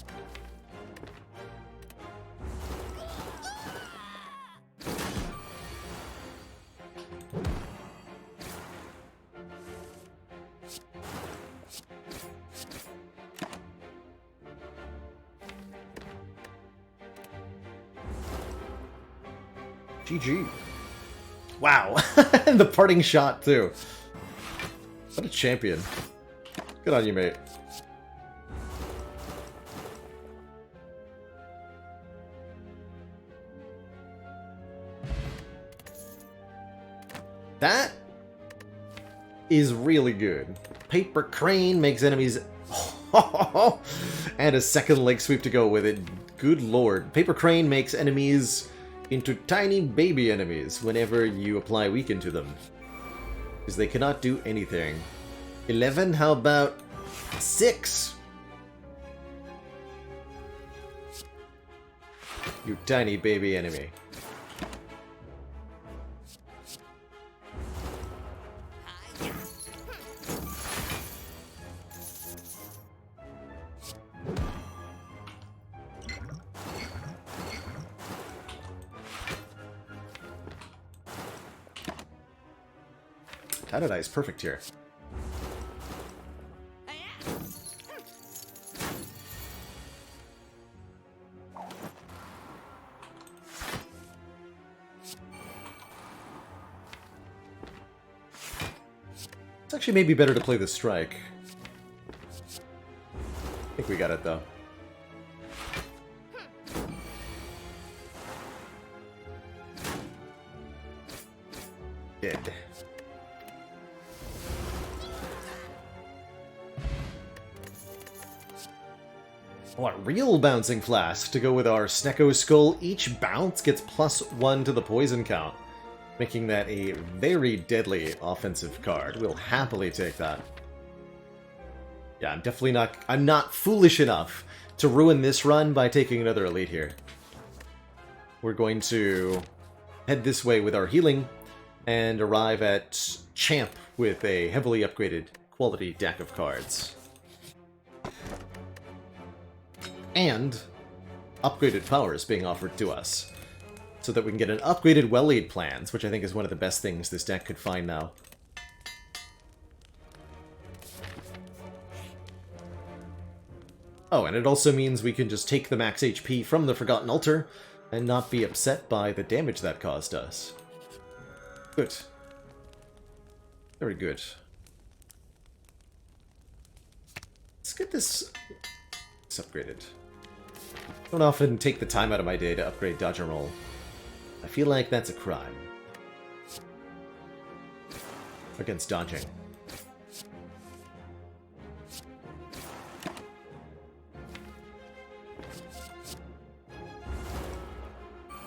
GG. Wow. And the parting shot, too. What a champion. Good on you, mate. That is really good. Paper Crane makes enemies... and a second leg sweep to go with it. Good lord. Paper Crane makes enemies into tiny baby enemies whenever you apply Weaken to them. Because they cannot do anything. 11? How about 6? You tiny baby enemy. Tadadai is perfect here. It's actually maybe better to play the strike. I think we got it though. Dead. What, real Bouncing Flask to go with our Snecko Skull. Each bounce gets +1 to the poison count. making that a very deadly offensive card. We'll happily take that. Yeah, I'm not foolish enough to ruin this run by taking another elite here. We're going to head this way with our healing and arrive at Champ with a heavily upgraded quality deck of cards. And upgraded powers being offered to us, so that we can get an upgraded well-lead plans, which I think is one of the best things this deck could find now. Oh, and it also means we can just take the max HP from the Forgotten Altar and not be upset by the damage that caused us. Good. Very good. Let's get this upgraded. I don't often take the time out of my day to upgrade Dodge and Roll. I feel like that's a crime. Against dodging.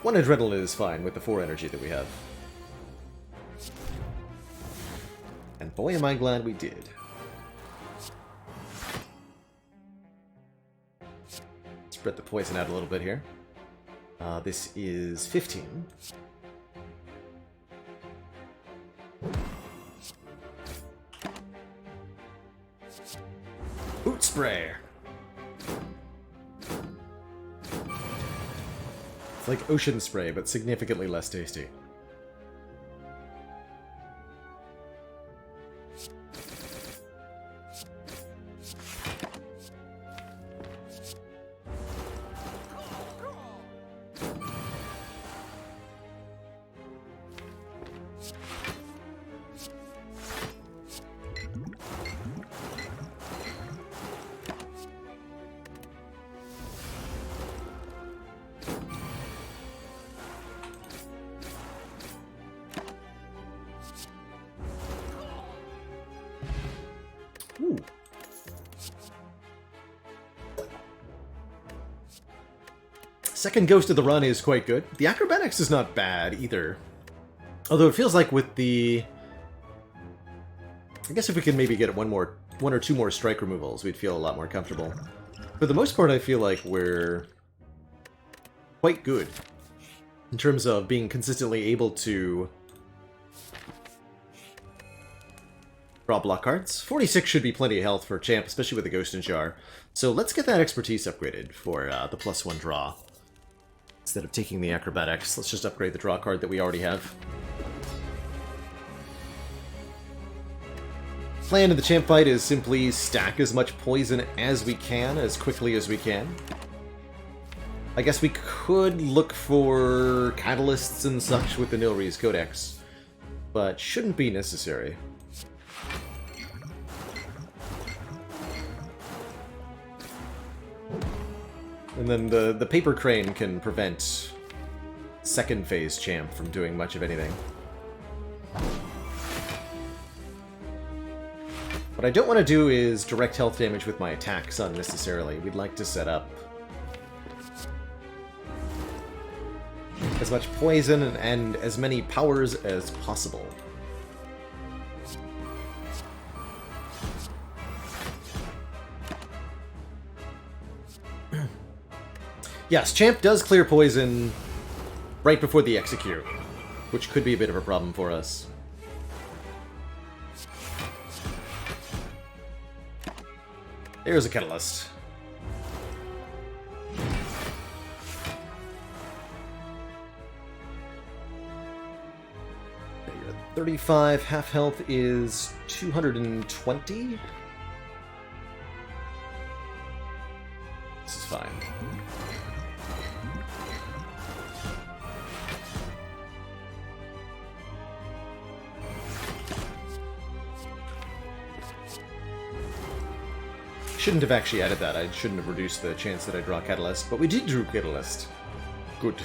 One adrenaline is fine with the 4 energy that we have. And boy am I glad we did. Spread the poison out a little bit here. This is 15. Boot spray. It's like ocean spray, but significantly less tasty. Ooh. Second Ghost of the run is quite good. The Acrobatics is not bad either. Although it feels like with the... I guess if we could maybe get one or two more strike removals, we'd feel a lot more comfortable. For the most part, I feel like we're quite good in terms of being consistently able to draw block cards. 46 should be plenty of health for Champ, especially with the Ghost and Jar. So let's get that expertise upgraded for the +1 draw. Instead of taking the Acrobatics, let's just upgrade the draw card that we already have. Plan of the Champ fight is simply stack as much poison as we can, as quickly as we can. I guess we could look for catalysts and such with the Nilri's Codex, but shouldn't be necessary. And then the Paper Crane can prevent second phase Champ from doing much of anything. What I don't want to do is direct health damage with my attacks unnecessarily. We'd like to set up as much poison and as many powers as possible. Yes, Champ does clear poison right before the execute, which could be a bit of a problem for us. There's a Catalyst. You're at 35, half health is 220. This is fine. Shouldn't have actually added that. I shouldn't have reduced the chance that I draw Catalyst, but we did draw Catalyst. Good.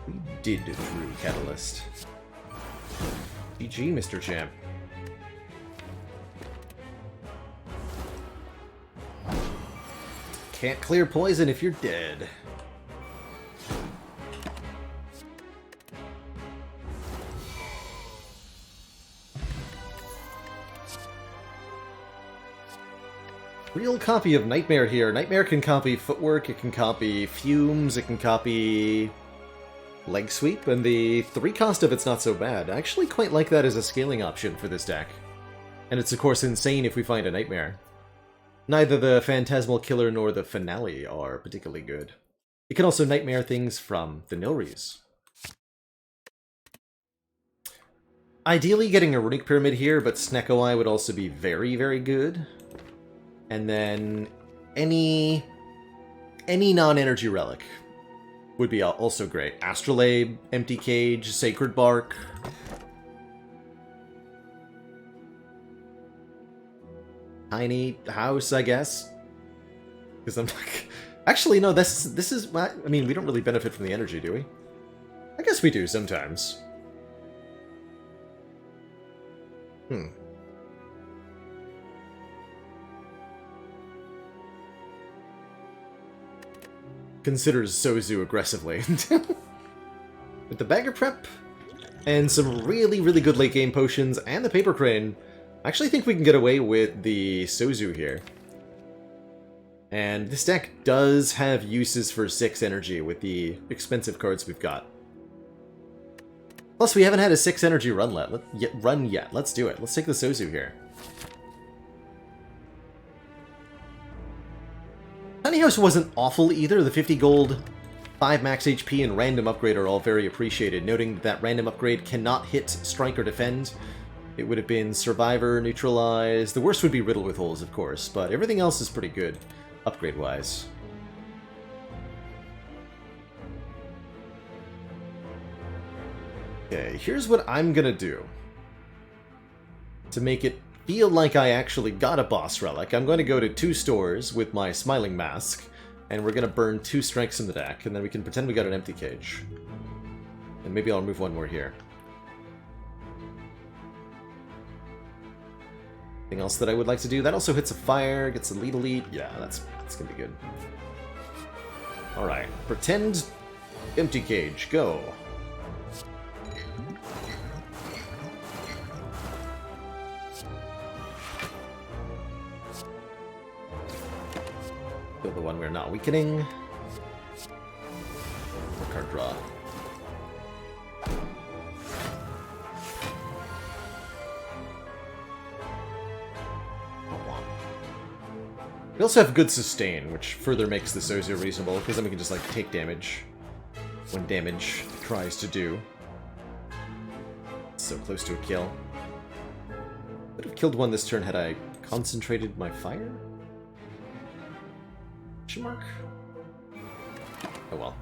We did draw Catalyst. GG, Mr. Champ. Can't clear poison if you're dead. Real copy of Nightmare here. Nightmare can copy Footwork, it can copy Fumes, it can copy Leg Sweep, and the 3 cost of it's not so bad. I actually quite like that as a scaling option for this deck. And it's of course insane if we find a Nightmare. Neither the Phantasmal Killer nor the Finale are particularly good. You can also Nightmare things from the Nilries. Ideally getting a Runic Pyramid here, but Snecko Eye would also be very, very good. And then any non-energy relic would be also great. Astrolabe, Empty Cage, Sacred Bark. Tiny House, I guess. Because I'm like... Actually, no, this is... I mean, we don't really benefit from the energy, do we? I guess we do sometimes. Considers Sozu aggressively. With the Bagger Prep, and some really, really good late game potions, and the Paper Crane, I actually think we can get away with the Sozu here. And this deck does have uses for 6 energy with the expensive cards we've got. Plus, we haven't had a 6 energy run yet. Let's do it. Let's take the Sozu here. Tiny House wasn't awful either. The 50 gold, 5 max HP, and random upgrade are all very appreciated, noting that random upgrade cannot hit, strike, or defend. It would have been Survivor, Neutralize. The worst would be Riddle with Holes, of course, but everything else is pretty good, upgrade-wise. Okay, here's what I'm gonna do. To make it feel like I actually got a boss relic, I'm going to go to 2 stores with my Smiling Mask, and we're going to burn 2 strikes in the deck, and then we can pretend we got an Empty Cage. And maybe I'll remove 1 more here. Anything else that I would like to do? That also hits a fire, gets a lead elite. Yeah, that's going to be good. Alright, pretend Empty Cage, go. Kill the one we're not weakening. Card draw. We also have good sustain, which further makes the Sozu reasonable, because then we can just like take damage when damage tries to do. So close to a kill. Would have killed one this turn had I concentrated my fire? Mark? Oh well.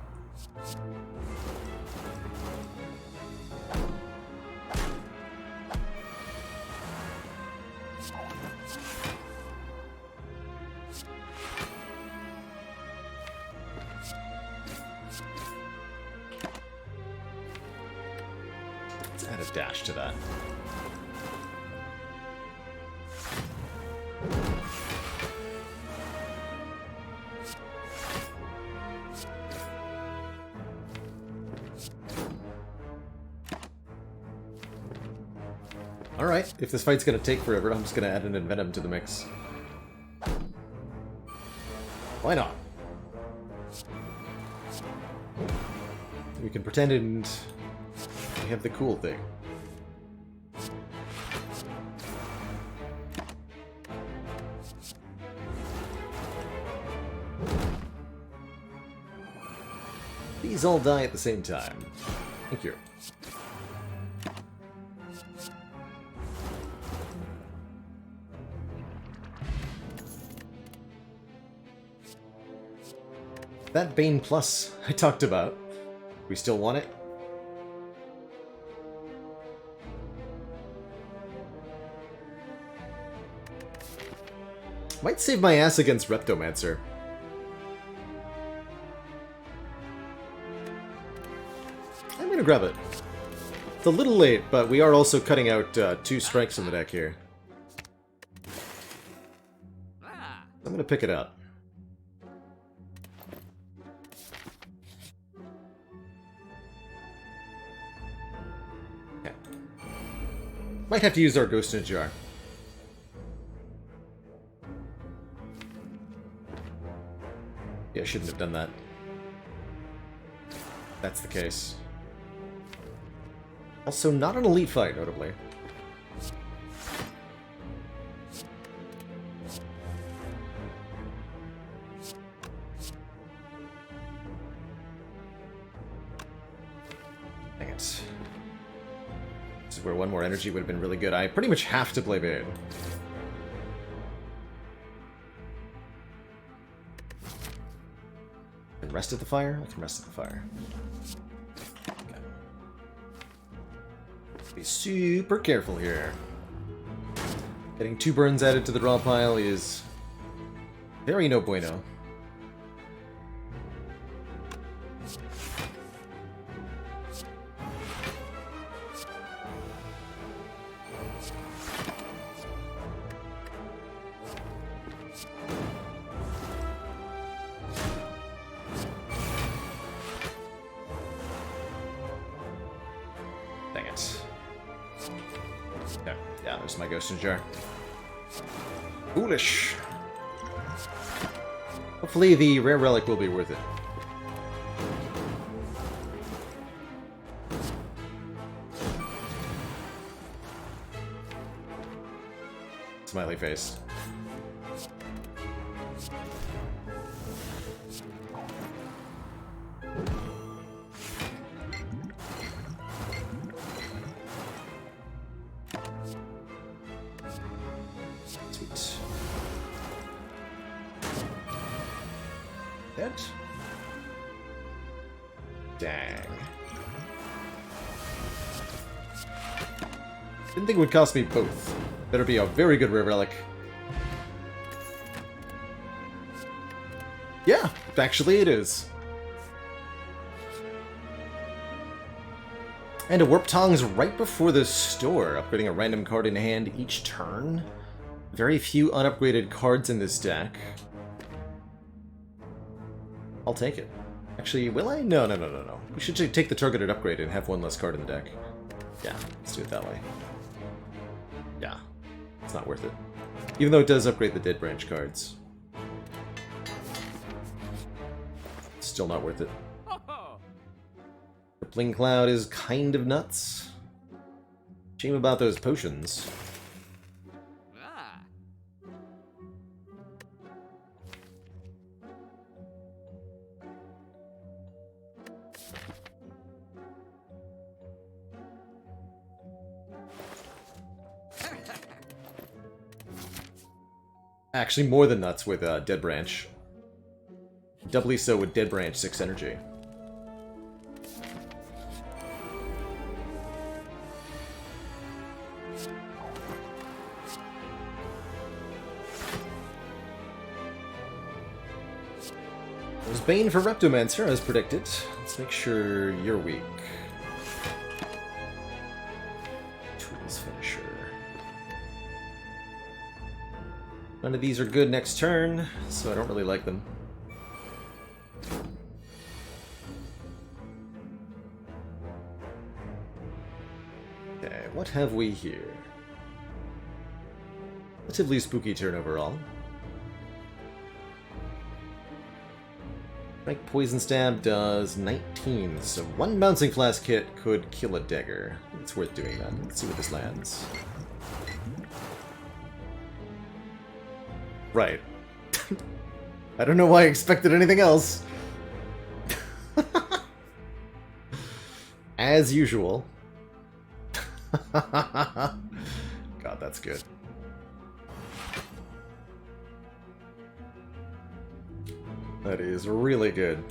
Let's add a dash to that. Alright, if this fight's gonna take forever, I'm just gonna add an Envenom to the mix. Why not? We can pretend and we have the cool thing. These all die at the same time. Thank you. That Bane Plus I talked about. We still want it? Might save my ass against Reptomancer. I'm gonna grab it. It's a little late, but we are also cutting out 2 strikes in the deck here. I'm gonna pick it up. Might have to use our Ghost in a Jar. Yeah, I shouldn't have done that. That's the case. Also, not an elite fight, notably. Dang it. This is where one more energy would have been really good. I pretty much have to play Bane. Can rest at the fire? I can rest at the fire. Okay. Be super careful here. Getting 2 burns added to the draw pile is very no bueno. Dang it. Okay, yeah, there's my Ghost in a Jar. Foolish. Hopefully the rare relic will be worth it. Smiley face. Sweet. Dead? Dang. Didn't think it would cost me both. Better be a very good rare relic. Yeah, actually it is. And a Warp Tongs right before the store, upgrading a random card in hand each turn. Very few unupgraded cards in this deck. I'll take it. Actually, will I? No. We should take the targeted upgrade and have one less card in the deck. Yeah, let's do it that way. Yeah, it's not worth it. Even though it does upgrade the Dead Branch cards. Still not worth it. Crippling Cloud is kind of nuts. Shame about those potions. Actually, more than nuts with Dead Branch. Doubly so with Dead Branch 6 energy. There's Bane for Reptomancer, as predicted. Let's make sure you're weak. Tools Finisher. None of these are good next turn, so I don't really like them. Okay, what have we here? Relatively spooky turn overall. Strike Poison Stab does 19, so one Bouncing Flask hit could kill a dagger. It's worth doing that. Let's see where this lands. Right. I don't know why I expected anything else. As usual. God, that's good. That is really good.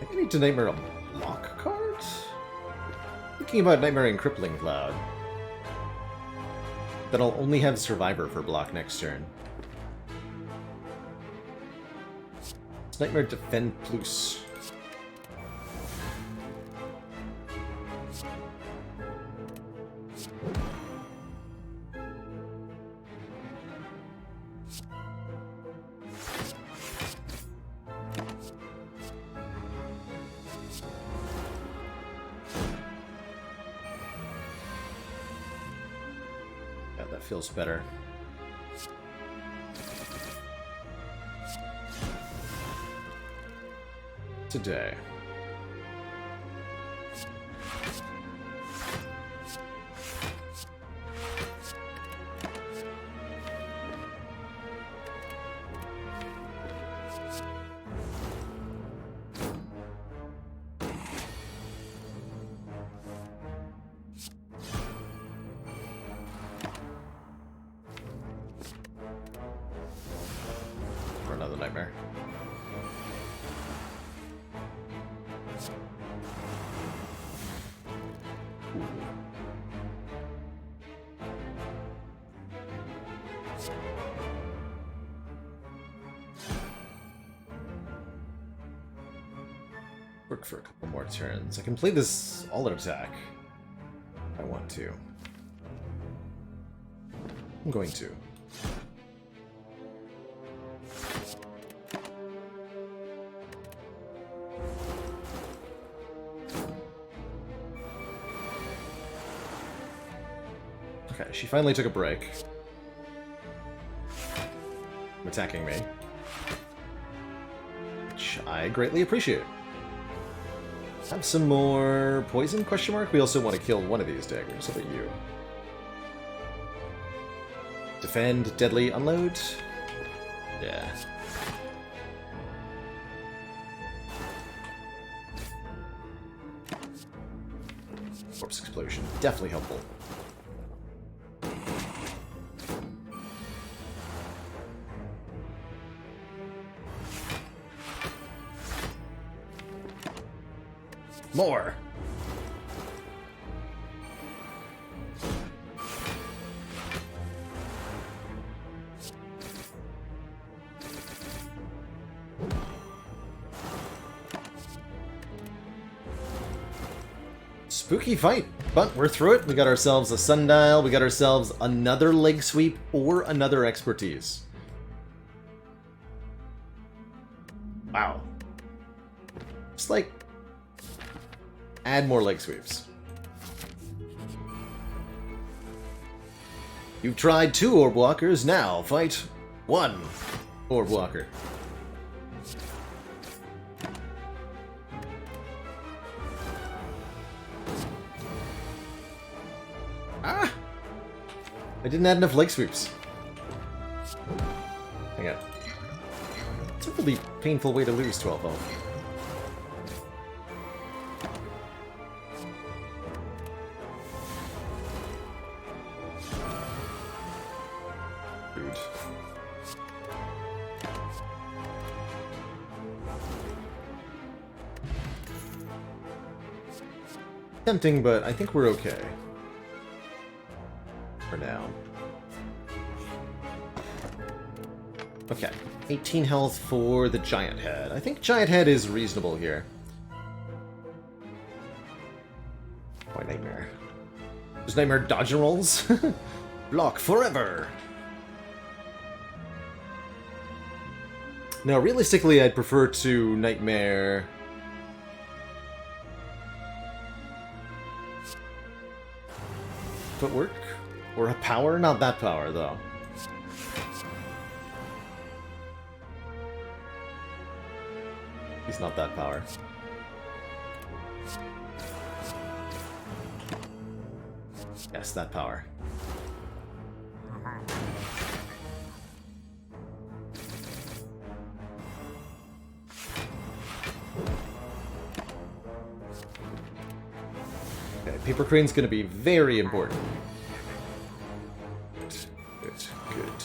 I need to Nightmare a block card? Thinking about Nightmare and Crippling Cloud. Then I'll only have Survivor for block next turn. It's Nightmare Defend Plus. Feels better. Today. Another nightmare. Work for a couple more turns. I can play this all in attack if I want to. I'm going to. Okay, she finally took a break. Attacking me. Which I greatly appreciate. Have some more poison, question mark? We also want to kill one of these daggers. How about you? Defend, deadly, unload? Yeah. Corpse explosion. Definitely helpful. More! Spooky fight, but we're through it. We got ourselves a sundial, we got ourselves another leg sweep or another expertise. Wow. Just like add more leg sweeps. You've tried 2 orb walkers, now fight 1 orb walker. Ah! I didn't add enough leg sweeps. Hang on. It's a really painful way to lose 12 health. Tempting, but I think we're okay. For now. Okay. 18 health for the Giant Head. I think Giant Head is reasonable here. Why Nightmare? Does Nightmare dodge and rolls? Block forever! Now, realistically, I'd prefer to Nightmare... Footwork? Or a power? Not that power, though. He's not that power. Yes, that power. Okay, Paper Crane's gonna be very important. Good.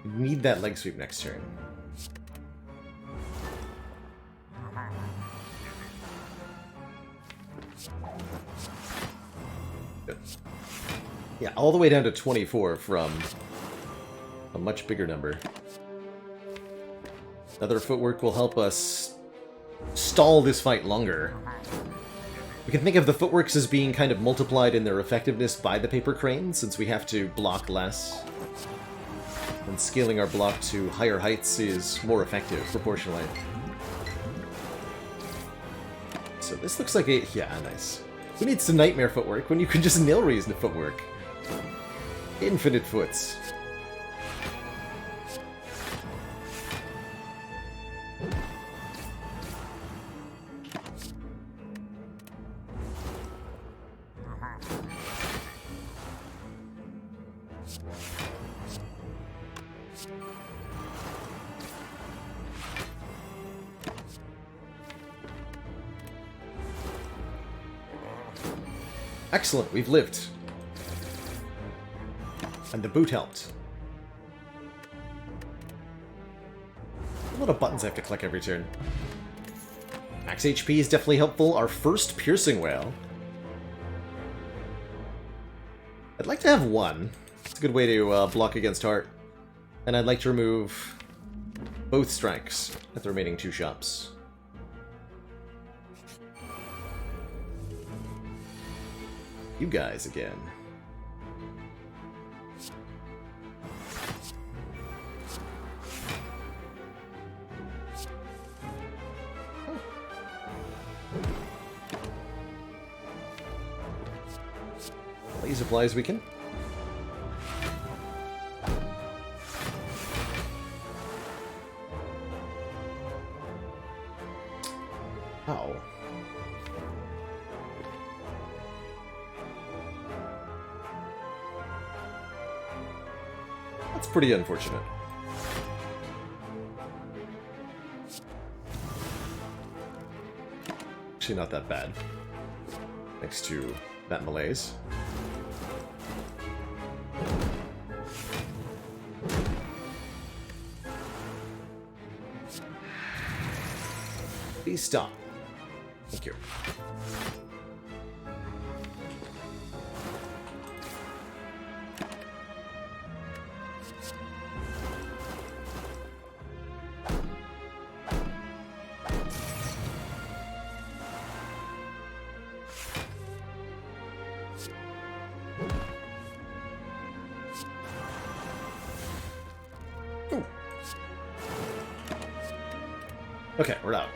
Need that leg sweep next turn. Good. Yeah, all the way down to 24 from a much bigger number. Another footwork will help us stall this fight longer. We can think of the footworks as being kind of multiplied in their effectiveness by the paper crane, since we have to block less. And scaling our block to higher heights is more effective, proportionally. So this looks like a... yeah, nice. Who needs some nightmare footwork when you can just nil reason footwork? Infinite foots. Excellent, we've lived. And the boot helped. A lot of buttons I have to click every turn. Max HP is definitely helpful. Our first piercing whale. I'd like to have one. It's a good way to block against heart. And I'd like to remove both strikes at the remaining 2 shops. You guys again. Laser supplies weaken. Ow. That's pretty unfortunate. Actually not that bad. Next to that malaise. Please stop. Thank you. Ooh. Okay, we're out.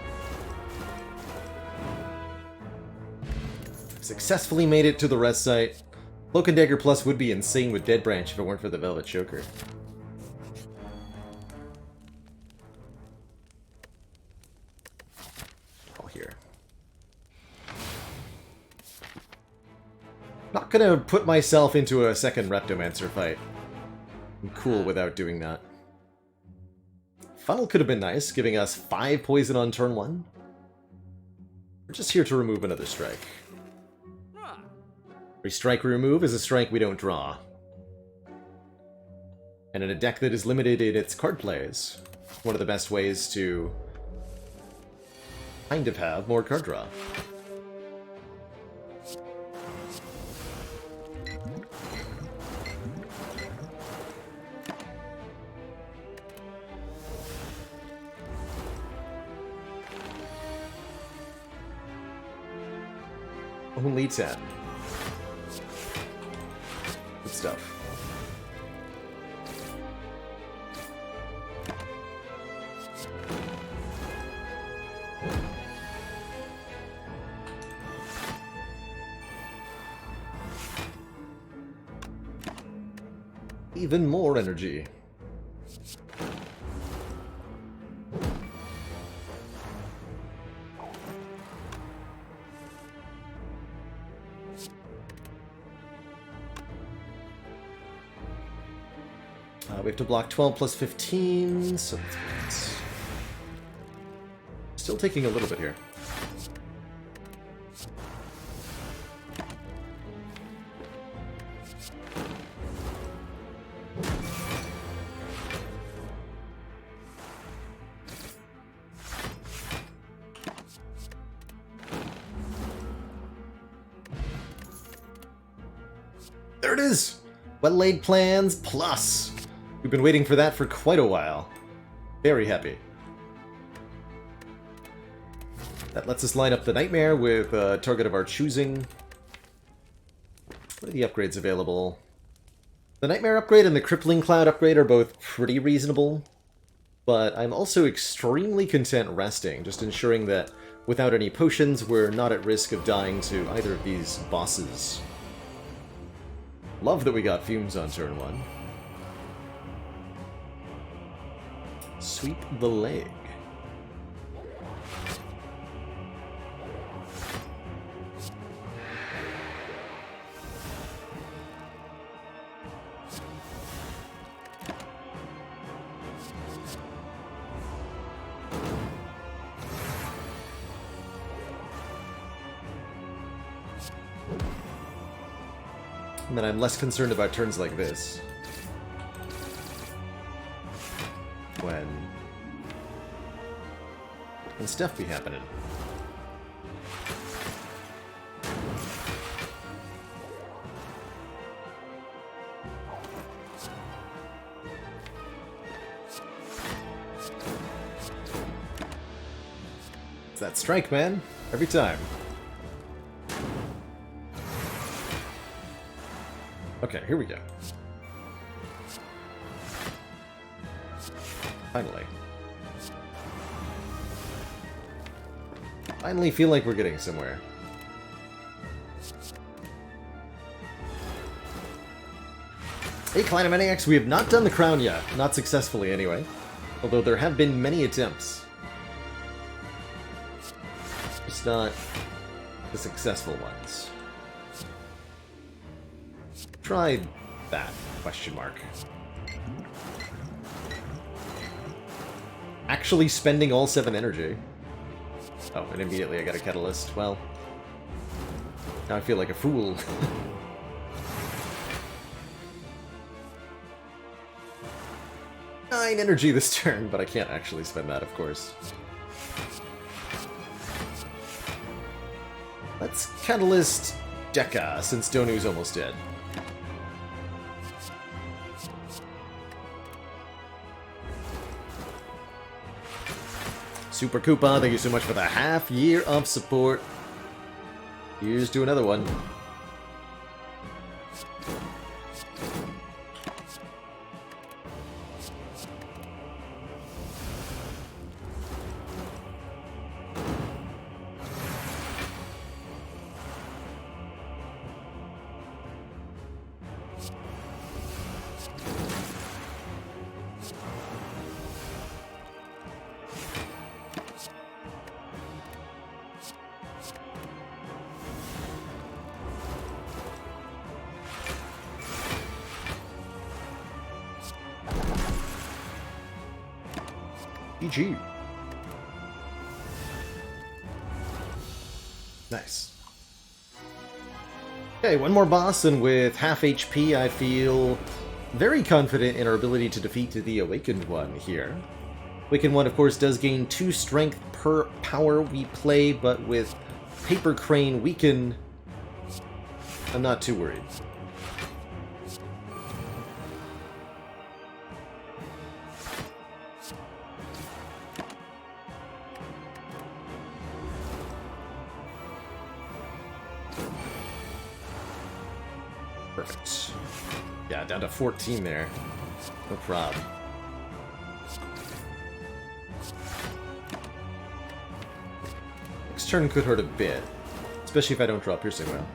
Successfully made it to the rest site. Cloak and Dagger Plus would be insane with Dead Branch if it weren't for the Velvet Choker. All here. Not gonna put myself into a second Reptomancer fight. I'm cool without doing that. Funnel could have been nice, giving us 5 poison on turn 1. We're just here to remove another strike. Every strike we remove is a strike we don't draw. And in a deck that is limited in its card plays, one of the best ways to kind of have more card draw. Only 10. Good stuff. Even more energy. We have to block 12 plus 15, so that's still taking a little bit here. There it is! Well-laid plans plus. We've been waiting for that for quite a while. Very happy. That lets us line up the Nightmare with a target of our choosing. What are the upgrades available? The Nightmare upgrade and the Crippling Cloud upgrade are both pretty reasonable, but I'm also extremely content resting, just ensuring that without any potions, we're not at risk of dying to either of these bosses. Love that we got Fumes on turn 1. Sweep the leg. And then I'm less concerned about turns like this. When stuff be happening. It's that strike, man. Every time. Okay, here we go. Finally. Finally feel like we're getting somewhere. Hey, Clinomaniacs, we have not done the crown yet. Not successfully, anyway. Although there have been many attempts. Just not the successful ones. Try that, question mark. Actually spending all 7 energy. Oh, and immediately I got a catalyst. Well, now I feel like a fool. Nine energy this turn, but I can't actually spend that, of course. Let's catalyst Deca, since Donu's almost dead. Super Koopa, thank you so much for the half year of support. Here's to another one. GG. Nice. Okay, one more boss, and with half HP, I feel very confident in our ability to defeat the Awakened One here. Awakened One, of course, does gain 2 strength per power we play, but with Paper Crane Weaken, I'm not too worried. Perfect. Yeah, down to 14 there. No problem. Next turn could hurt a bit, especially if I don't draw Piercing Well.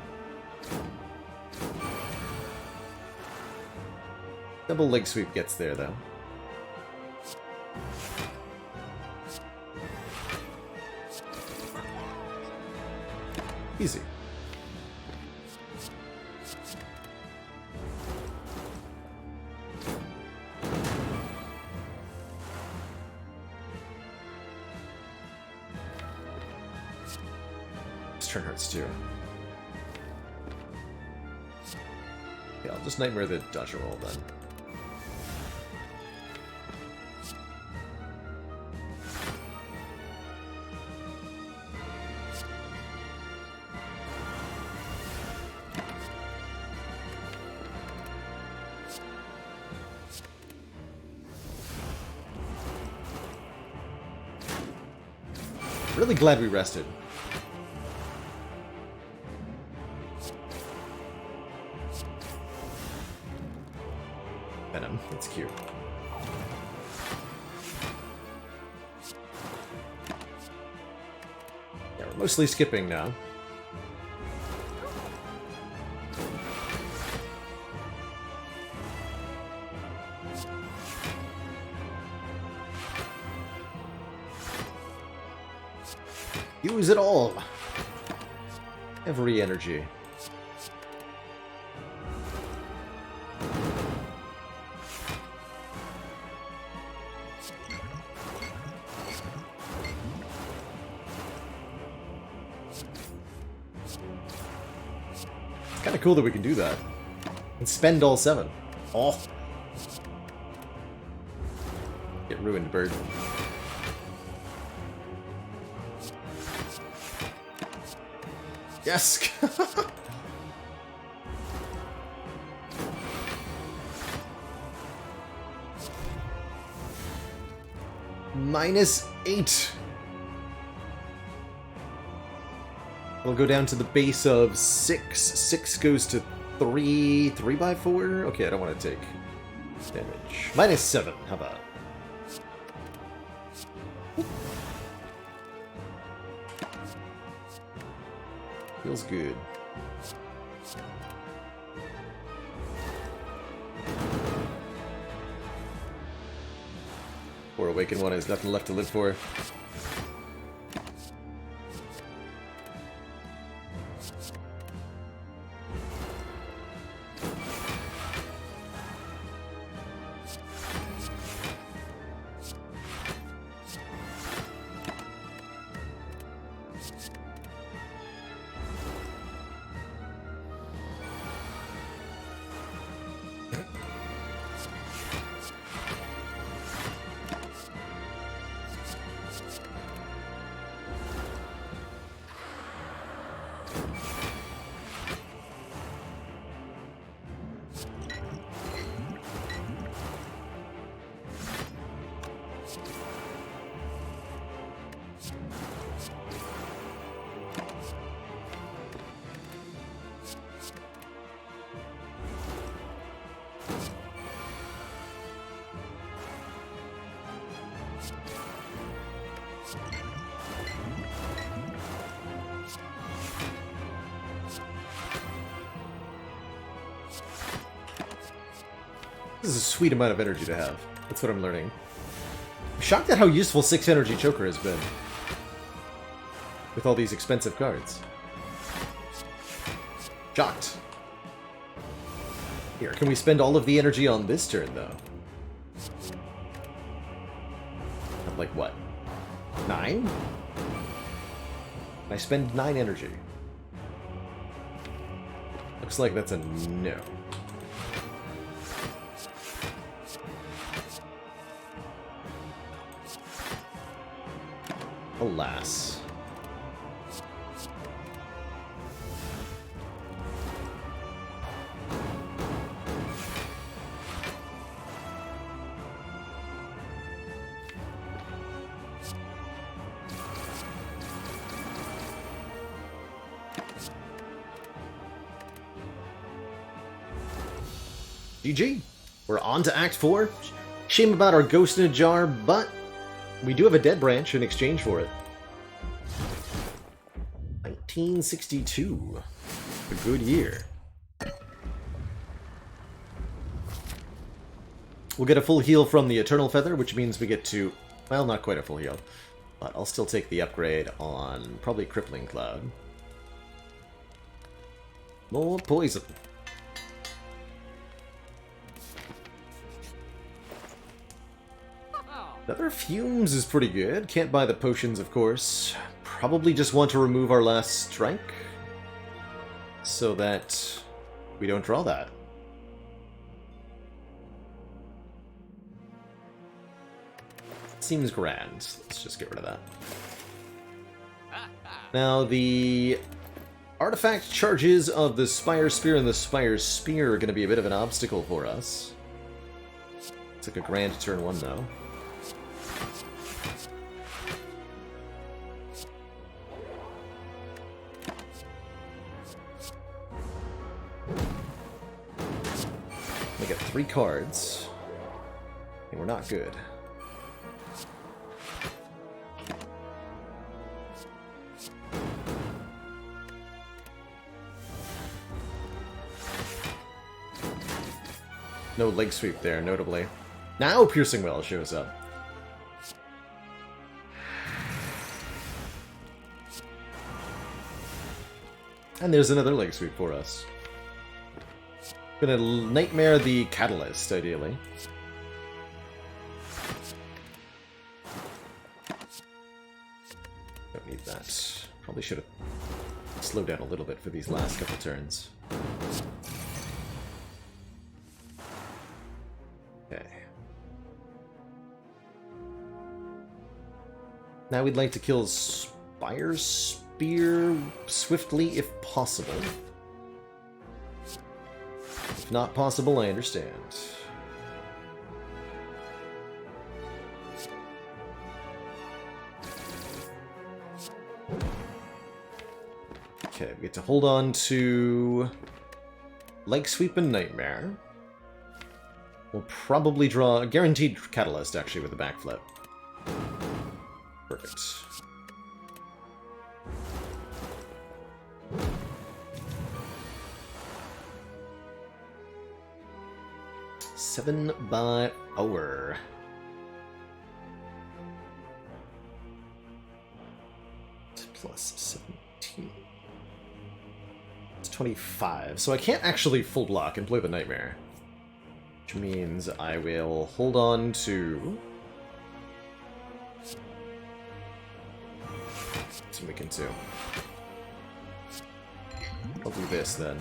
Double leg sweep gets there, though. Easy. Turn hurts too. Yeah, I'll just Nightmare the dodge roll then. Really glad we rested. Venom, that's cute. Yeah, we're mostly skipping now. Use it all! Every energy. It's kind of cool that we can do that. And spend all 7. Oh! Get ruined, bird. Yes! -8. We'll go down to the base of 6. 6 goes to 3. 3 by 4? Okay, I don't want to take damage. -7, how about? Feels good. Poor Awakened One has nothing left to live for. This is a sweet amount of energy to have. That's what I'm learning. I'm shocked at how useful 6 energy choker has been. With all these expensive cards. Shocked. Here, can we spend all of the energy on this turn, though? Like what? 9? I spend 9 energy. Looks like that's a no. Alas. GG. We're on to Act 4. Shame about our ghost in a jar, but we do have a dead branch in exchange for it. 1962. A good year. We'll get a full heal from the Eternal Feather, which means we get to... Well, not quite a full heal. But I'll still take the upgrade on probably Crippling Cloud. More poison. Feather Fumes is pretty good. Can't buy the potions, of course. Probably just want to remove our last strike. So that we don't draw that. Seems grand. Let's just get rid of that. Now, the artifact charges of the Spire Spear and the Spire Spear are going to be a bit of an obstacle for us. Took a grand turn 1, though. get 3 cards. And we're not good. No leg sweep there, notably. Now Piercing Well shows up. And there's another leg sweep for us. Gonna Nightmare the Catalyst, ideally. Don't need that. Probably should have slowed down a little bit for these last couple turns. Okay. Now we'd like to kill Spire Spear swiftly if possible. If not possible, I understand. Okay, we get to hold on to Leg Sweep and Nightmare. We'll probably draw a guaranteed Catalyst, actually, with a backflip. Perfect. Seven by hour. Plus 17. It's 25. So I can't actually full block and play the Nightmare. Which means I will hold on to... What's we can do? I'll do this then.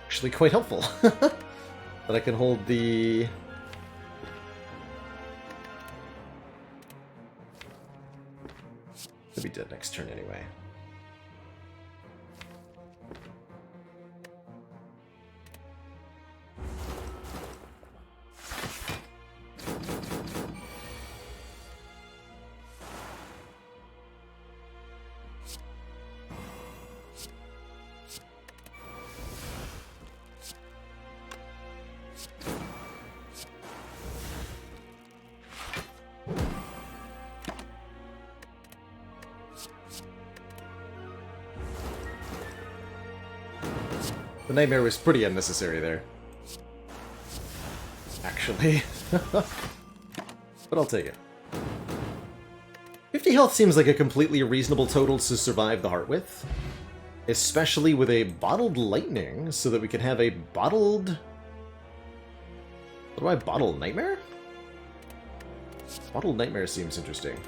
Actually quite helpful. That I can hold the... He'll be dead next turn anyway. The Nightmare was pretty unnecessary there. Actually. But I'll take it. 50 health seems like a completely reasonable total to survive the Heart with. Especially with a Bottled Lightning, so that we can have a bottled... What do I bottle? Nightmare? Bottled Nightmare seems interesting.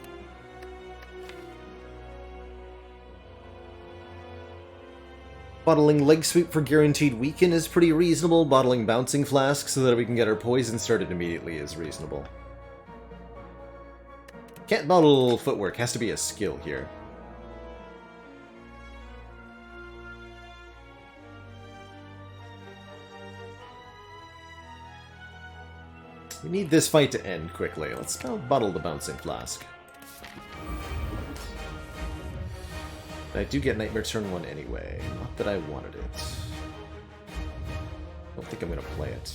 Bottling Leg Sweep for guaranteed weaken is pretty reasonable. Bottling Bouncing Flask so that we can get our poison started immediately is reasonable. Can't bottle Footwork, has to be a skill here. We need this fight to end quickly. Let's bottle the Bouncing Flask. I do get Nightmare turn 1 anyway. Not that I wanted it. I don't think I'm going to play it.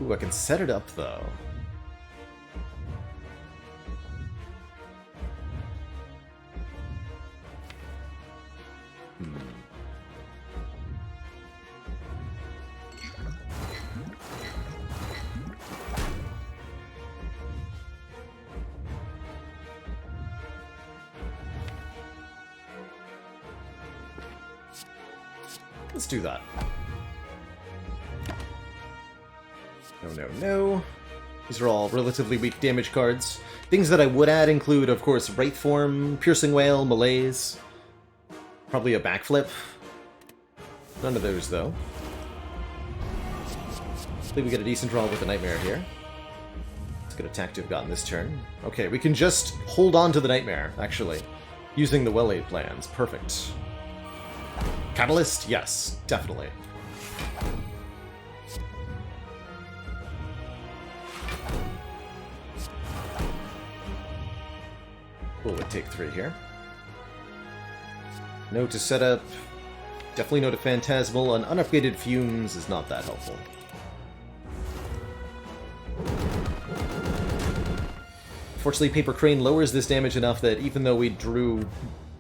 Ooh, I can set it up, though. Let's do that. No, no, no. These are all relatively weak damage cards. Things that I would add include, of course, Wraith Form, Piercing Wail, Malaise. Probably a backflip. None of those, though. I think we get a decent draw with the Nightmare here. It's a good attack to have gotten this turn. Okay, we can just hold on to the Nightmare, actually. Using the Well-Aid plans. Perfect. Catalyst? Yes, definitely. We'll take 3 here. No to setup. Definitely no to Phantasmal. An unupgraded Fumes is not that helpful. Fortunately, Paper Crane lowers this damage enough that even though we drew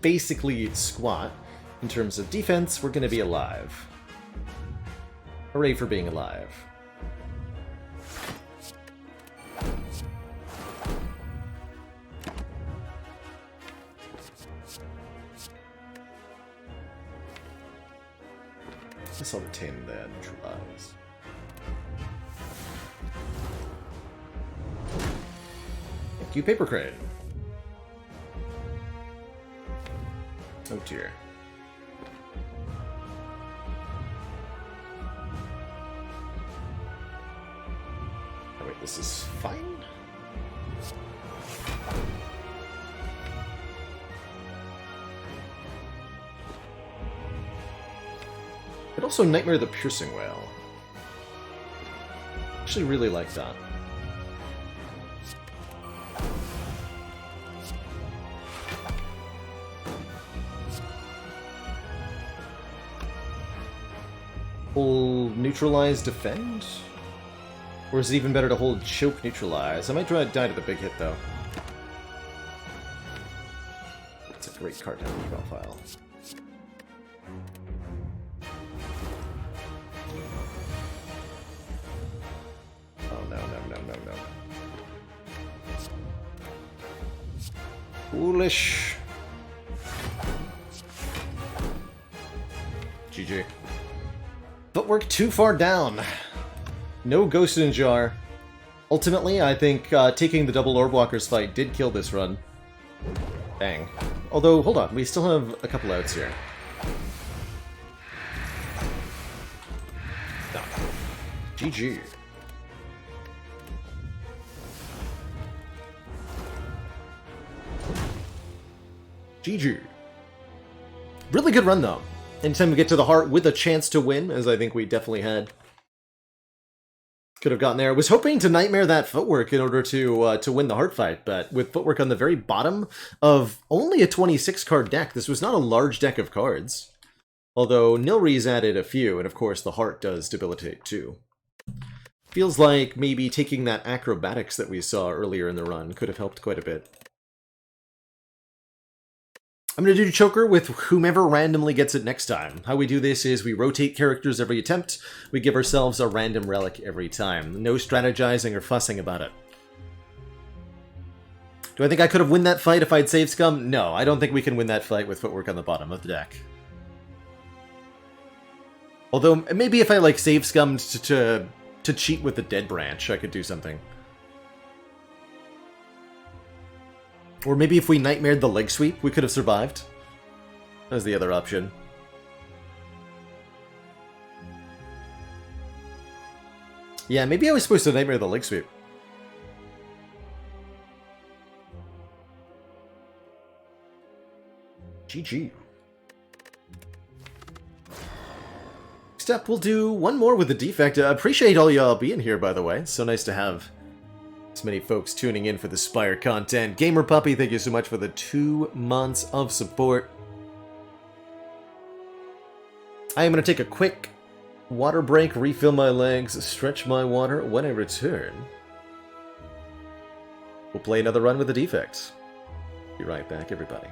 basically squat in terms of defense, we're going to be alive. Hooray for being alive. I guess I'll retain the neutralize. Thank you, Paper Crane. Oh dear. Oh wait, this is fine? I'd also Nightmare the Piercing Whale. Actually really like that. Hold Neutralize Defend? Or is it even better to hold Choke Neutralize? I might try to die to the big hit though. It's a great card to have in the draw file. Oh no, no, no, no, no. Foolish. GG. Footwork too far down. No Ghost in Jar. Ultimately, I think taking the double Orb Walkers fight did kill this run. Bang. Although, hold on, we still have a couple outs here. No. GG. GG. Really good run, though. Anytime we get to the heart with a chance to win, as I think we definitely had. Could have gotten there. Was hoping to Nightmare that Footwork in order to win the heart fight, but with Footwork on the very bottom of only a 26-card deck, this was not a large deck of cards. Although Nilri's added a few, and of course the heart does debilitate too. Feels like maybe taking that Acrobatics that we saw earlier in the run could have helped quite a bit. I'm going to do Choker with whomever randomly gets it next time. How we do this is we rotate characters every attempt. We give ourselves a random relic every time. No strategizing or fussing about it. Do I think I could have won that fight if I'd saved Scum? No, I don't think we can win that fight with Footwork on the bottom of the deck. Although, maybe if I like save Scum to cheat with the Dead Branch, I could do something. Or maybe if we Nightmared the Leg Sweep, we could have survived. That was the other option. Yeah, maybe I was supposed to Nightmare the Leg Sweep. GG. Next up, we'll do one more with the Defect. I appreciate all y'all being here, by the way. It's so nice to have so many folks tuning in for the Spire content. Gamer Puppy, thank you so much for the 2 months of support. I am going to take a quick water break, refill my legs, stretch my water. When I return, we'll play another run with the Defects. Be right back, everybody.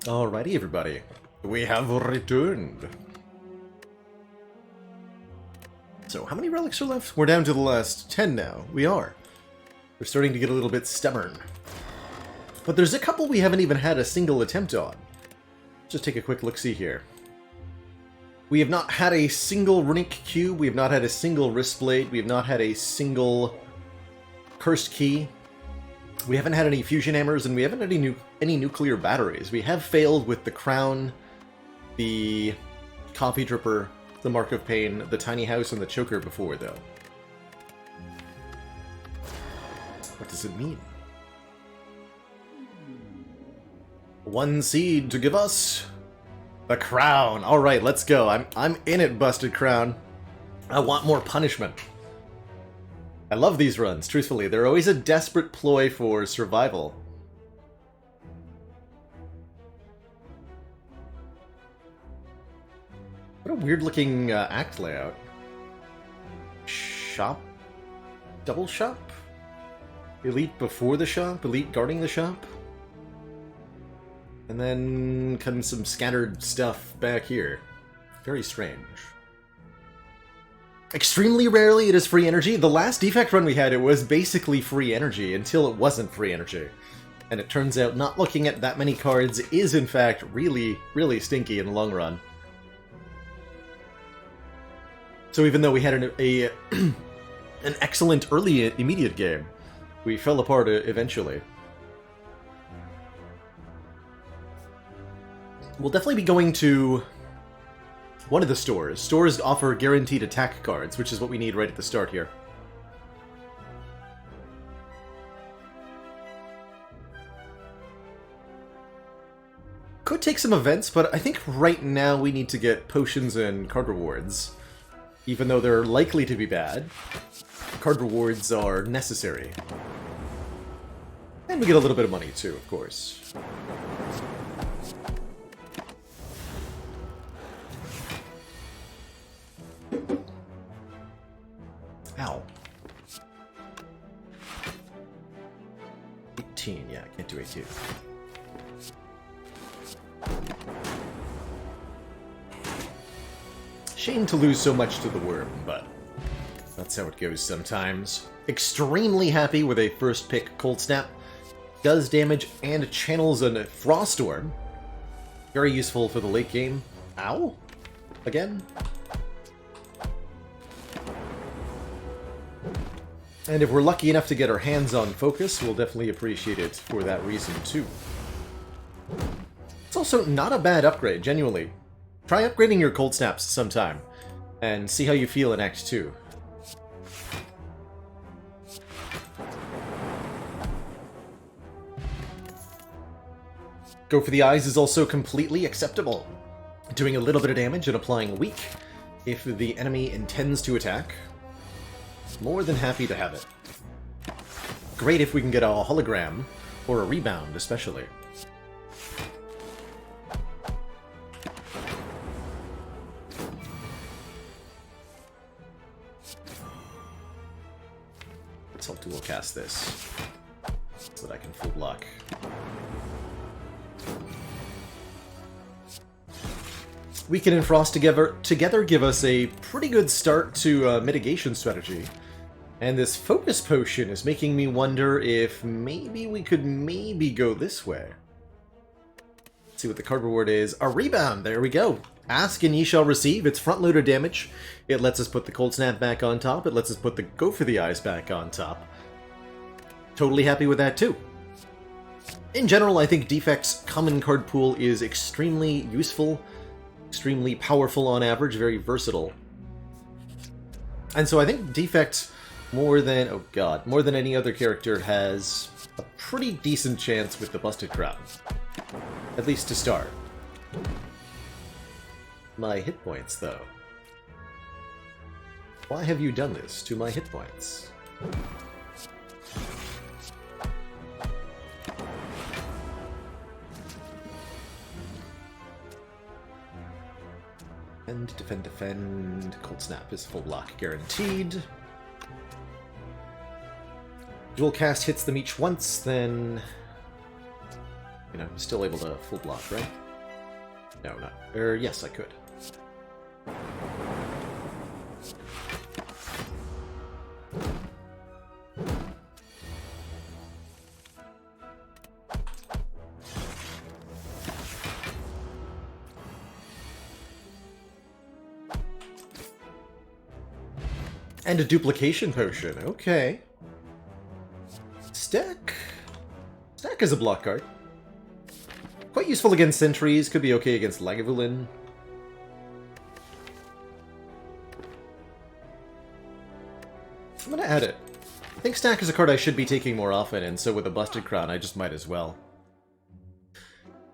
Alrighty, everybody. We have returned. So, how many relics are left? We're down to the last 10 now. We are. We're starting to get a little bit stubborn. But there's a couple we haven't even had a single attempt on. Just take a quick look-see here. We have not had a single runic cube, we have not had a single wrist blade, we have not had a single cursed key. We haven't had any fusion hammers, and we haven't had any nuclear batteries. We have failed with the crown, the coffee dripper, the Mark of Pain, the tiny house, and the choker before, though. What does it mean? One seed to give us the crown. All right, let's go. I'm in it, Busted Crown. I want more punishment. I love these runs, truthfully. They're always a desperate ploy for survival. What a weird-looking act layout. Shop? Double shop? Elite before the shop? Elite guarding the shop? And then comes some scattered stuff back here. Very strange. Extremely rarely it is free energy. The last defect run we had, it was basically free energy until it wasn't free energy. And it turns out not looking at that many cards is in fact really, really stinky in the long run. So even though we had an excellent early immediate game, we fell apart eventually. We'll definitely be going to one of the stores. Stores offer guaranteed attack cards, which is what we need right at the start here. Could take some events, but I think right now we need to get potions and card rewards. Even though they're likely to be bad, card rewards are necessary. And we get a little bit of money too, of course. Ow. 18, yeah, I can't do 18. Shame to lose so much to the worm, but that's how it goes sometimes. Extremely happy with a first pick Cold Snap. Does damage and channels a Frost Orb. Very useful for the late game. Ow? Again? And if we're lucky enough to get our hands on Focus, we'll definitely appreciate it for that reason, too. It's also not a bad upgrade, genuinely. Try upgrading your Cold Snaps sometime, and see how you feel in Act 2. Go for the Eyes is also completely acceptable. Doing a little bit of damage and applying Weak if the enemy intends to attack. More than happy to have it. Great if we can get a hologram, or a rebound especially. Let's hope to cast this, so that I can full block. Weaken and Frost together give us a pretty good start to mitigation strategy. And this Focus Potion is making me wonder if maybe we could go this way. Let's see what the card reward is. A Rebound! There we go! Ask and ye shall receive. It's front-loader damage. It lets us put the Cold Snap back on top. It lets us put the Go for the Eyes back on top. Totally happy with that, too. In general, I think Defect's common card pool is extremely useful, extremely powerful on average, very versatile. And so I think Defect, more than any other character, has a pretty decent chance with the Busted Crown. At least to start. My hit points, though. Why have you done this to my hit points? And defend, defend. Cold Snap is full block guaranteed. Dual cast hits them each once, then know, still able to full block, right? No, not. Yes, I could. And a duplication potion, okay. Stack. Stack is a block card. Quite useful against sentries, could be okay against Lagavulin. I'm gonna add it. I think Stack is a card I should be taking more often, and so with a Busted Crown, I just might as well.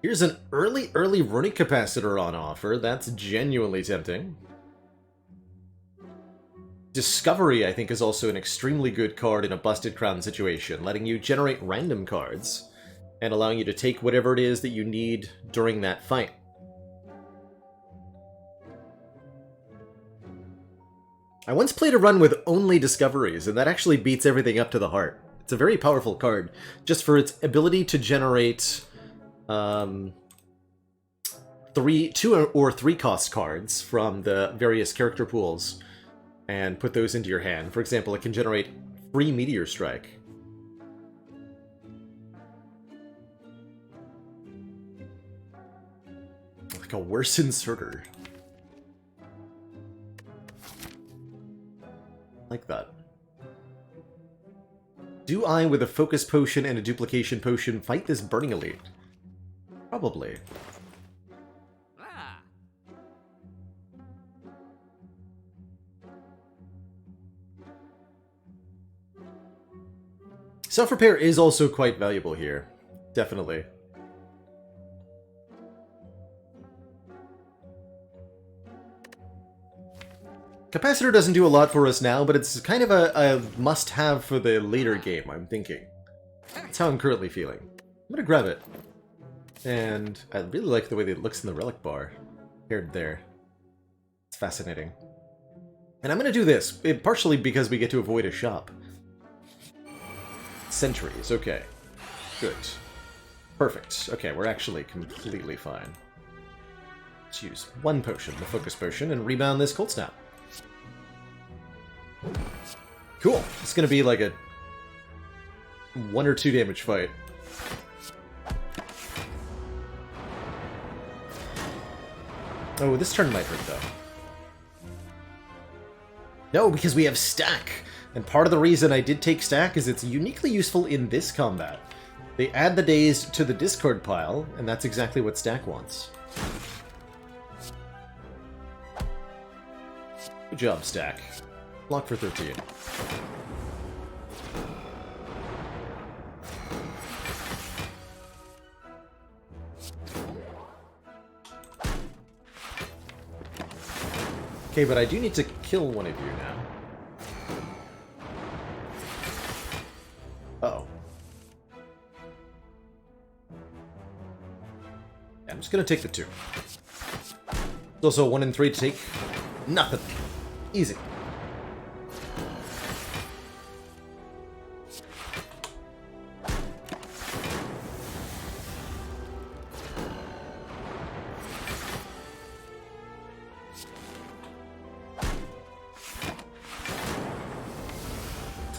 Here's an early Runic Capacitor on offer. That's genuinely tempting. Discovery, I think, is also an extremely good card in a Busted Crown situation, letting you generate random cards, and allowing you to take whatever it is that you need during that fight. I once played a run with only Discoveries, and that actually beats everything up to the heart. It's a very powerful card, just for its ability to generate 2 or 3 cost cards from the various character pools, and put those into your hand. For example, it can generate free Meteor Strike. Like a worse inserter. Like that. Do I, with a Focus Potion and a Duplication Potion, fight this Burning Elite? Probably. Self-repair is also quite valuable here. Definitely. Capacitor doesn't do a lot for us now, but it's kind of a must-have for the later game, I'm thinking. That's how I'm currently feeling. I'm gonna grab it. And I really like the way that it looks in the relic bar. Paired there. It's fascinating. And I'm gonna do this, partially because we get to avoid a shop. Sentries, okay. Good. Perfect. Okay, we're actually completely fine. Let's use 1 potion, the Focus Potion, and rebound this Cold Snap. Cool. It's gonna be like a 1 or 2 damage fight. Oh, this turn might hurt, though. No, because we have Stack! And part of the reason I did take Stack is it's uniquely useful in this combat. They add the days to the discard pile, and that's exactly what Stack wants. Good job, Stack. Block for 13. Okay, but I do need to kill one of you now. Uh-oh. I'm just gonna take the 2. It's also 1 and 3 to take. Nothing. Easy.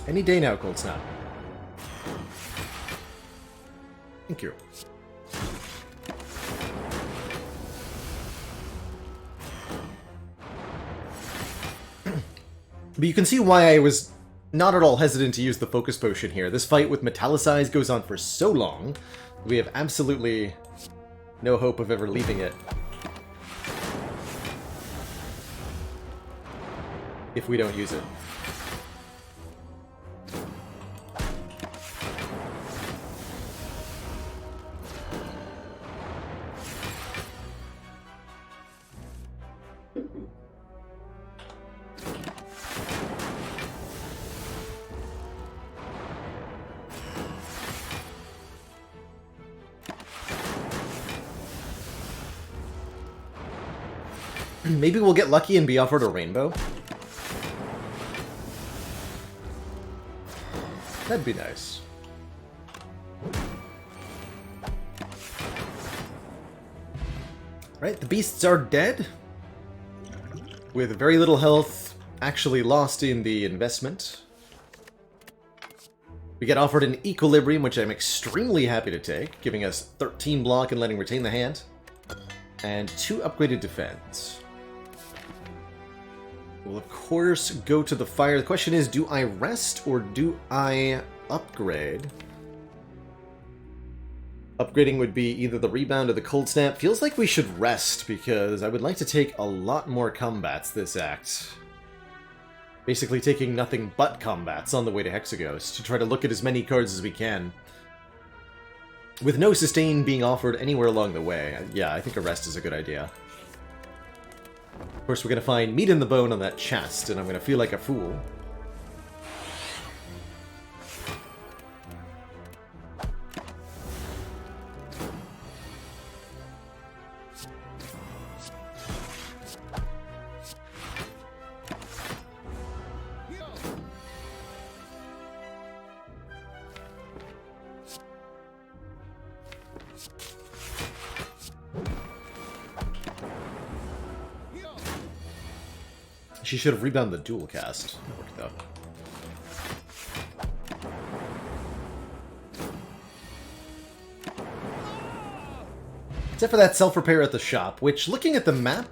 Any day now, Cold Snap. Thank you. But you can see why I was not at all hesitant to use the Focus Potion here. This fight with Metallicize goes on for so long, we have absolutely no hope of ever leaving it. If we don't use it. Maybe we'll get lucky and be offered a rainbow? That'd be nice. Right, the beasts are dead. With very little health actually lost in the investment. We get offered an Equilibrium, which I'm extremely happy to take, giving us 13 block and letting retain the hand. And 2 upgraded defense. We'll of course go to the fire. The question is, do I rest or do I upgrade? Upgrading would be either the rebound or the cold snap. Feels like we should rest because I would like to take a lot more combats this act. Basically taking nothing but combats on the way to Hexaghost to try to look at as many cards as we can. With no sustain being offered anywhere along the way. Yeah, I think a rest is a good idea. Of course, we're going to find meat in the bone on that chest, and I'm going to feel like a fool. She should have rebounded the dual cast. That worked out. Except for that self-repair at the shop, which, looking at the map,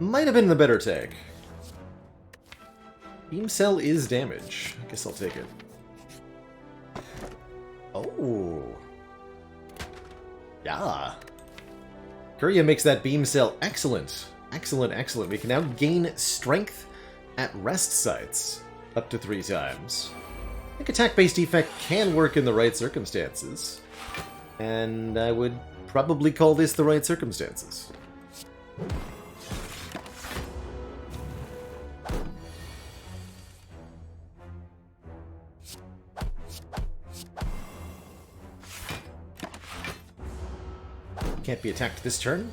might have been the better take. Beam Cell is damage. I guess I'll take it. Oh. Yeah. Courier makes that Beam Cell excellent. Excellent, excellent. We can now gain strength at rest sites up to 3 times. I think attack-based effect can work in the right circumstances. And I would probably call this the right circumstances. Can't be attacked this turn.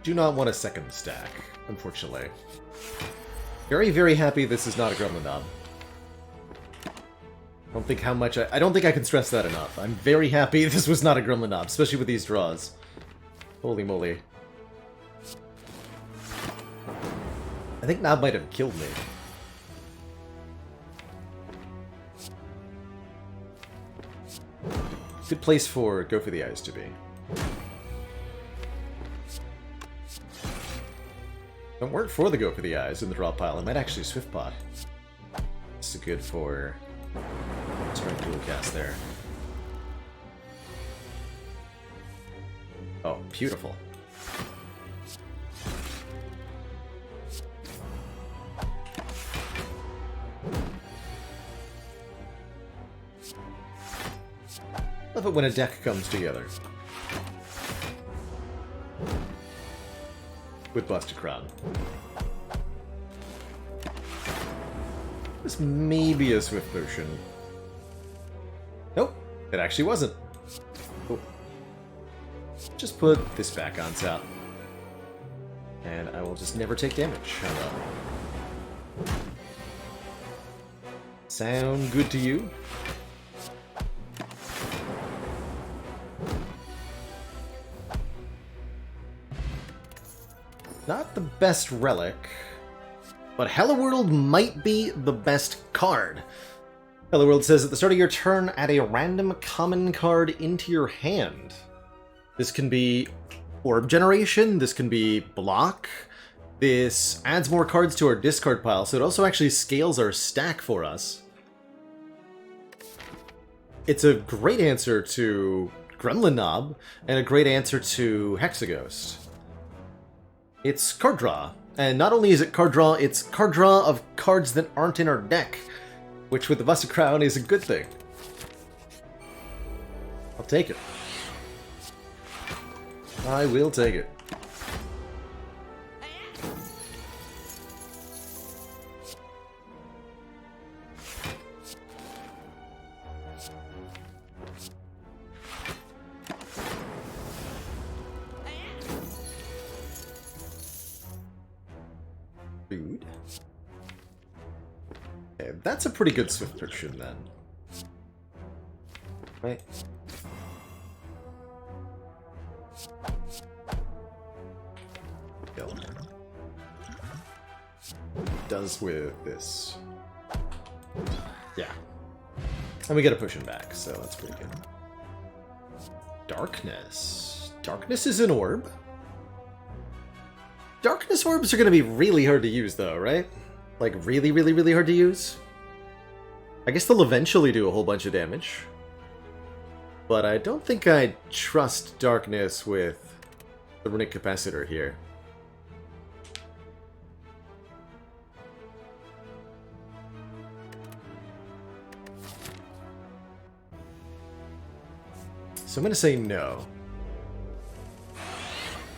Do not want a second stack, unfortunately. Very, very happy this is not a Gremlin Knob. I don't think I can stress that enough. I'm very happy this was not a Gremlin Knob, especially with these draws. Holy moly. I think Knob might have killed me. Good place for Go for the Eyes to be. If it weren't for the Go for the Eyes in the draw pile, I might actually Swift Pot. This is good for strength dual cast there. Oh, beautiful. Love it when a deck comes together. With Busted Crown. This may be a Swift Potion. Nope, it actually wasn't. Cool. Just put this back on top. And I will just never take damage. How about? Sound good to you? Not the best relic, but Hello World might be the best card. Hello World says, at the start of your turn, add a random common card into your hand. This can be Orb Generation, this can be Block. This adds more cards to our discard pile, so it also actually scales our stack for us. It's a great answer to Gremlin Knob, and a great answer to Hexaghost. It's card draw, and not only is it card draw, it's card draw of cards that aren't in our deck, which with the Busted Crown is a good thing. I'll take it. I will take it. Food. Okay, that's a pretty good Swift Potion then. Right. Kill. Does with this. Yeah. And we get a potion back, so that's pretty good. Darkness. Darkness is an orb. Darkness orbs are going to be really hard to use, though, right? Like, really, really, really hard to use? I guess they'll eventually do a whole bunch of damage. But I don't think I'd trust Darkness with the Runic Capacitor here. So I'm going to say no.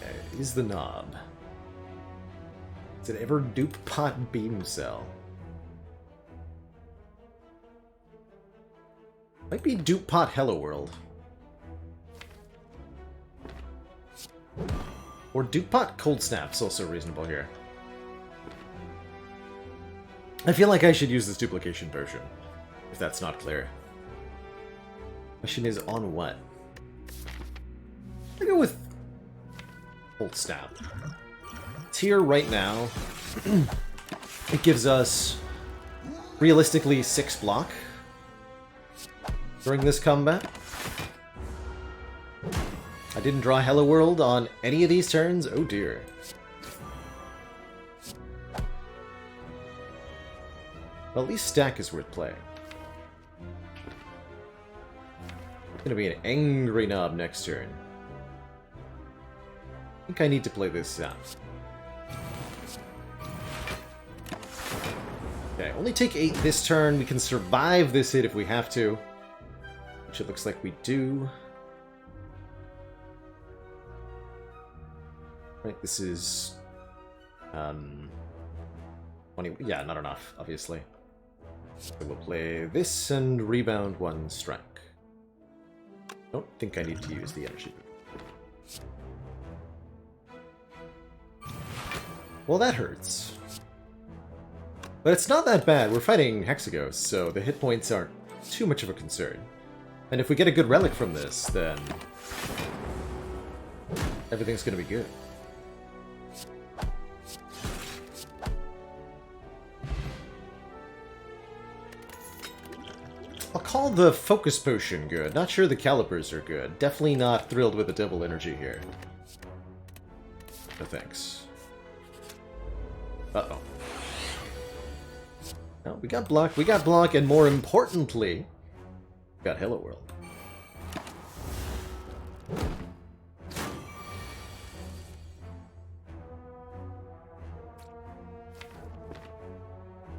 Okay, is the knob. Is it ever Dupe Pot Beam Cell? Might be Dupe Pot Hello World. Or Dupe Pot Cold Snap's also reasonable here. I feel like I should use this duplication potion, if that's not clear. Question is on what? I go with Cold Snap. It's here right now. It gives us realistically 6 block during this combat. I didn't draw Hello World on any of these turns. Oh dear. Well, at least stack is worth playing. It's gonna be an angry knob next turn. I think I need to play this out. Okay, only take 8 this turn. We can survive this hit if we have to. Which it looks like we do. Right, this is... 20... Yeah, not enough, obviously. So we'll play this and rebound 1 strike. Don't think I need to use the energy. Well, that hurts. But it's not that bad. We're fighting Hexaghosts, so the hit points aren't too much of a concern. And if we get a good relic from this, then everything's going to be good. I'll call the Focus Potion good. Not sure the Calipers are good. Definitely not thrilled with the double energy here. No thanks. Uh-oh. No, we got block, and more importantly, we got Hello World.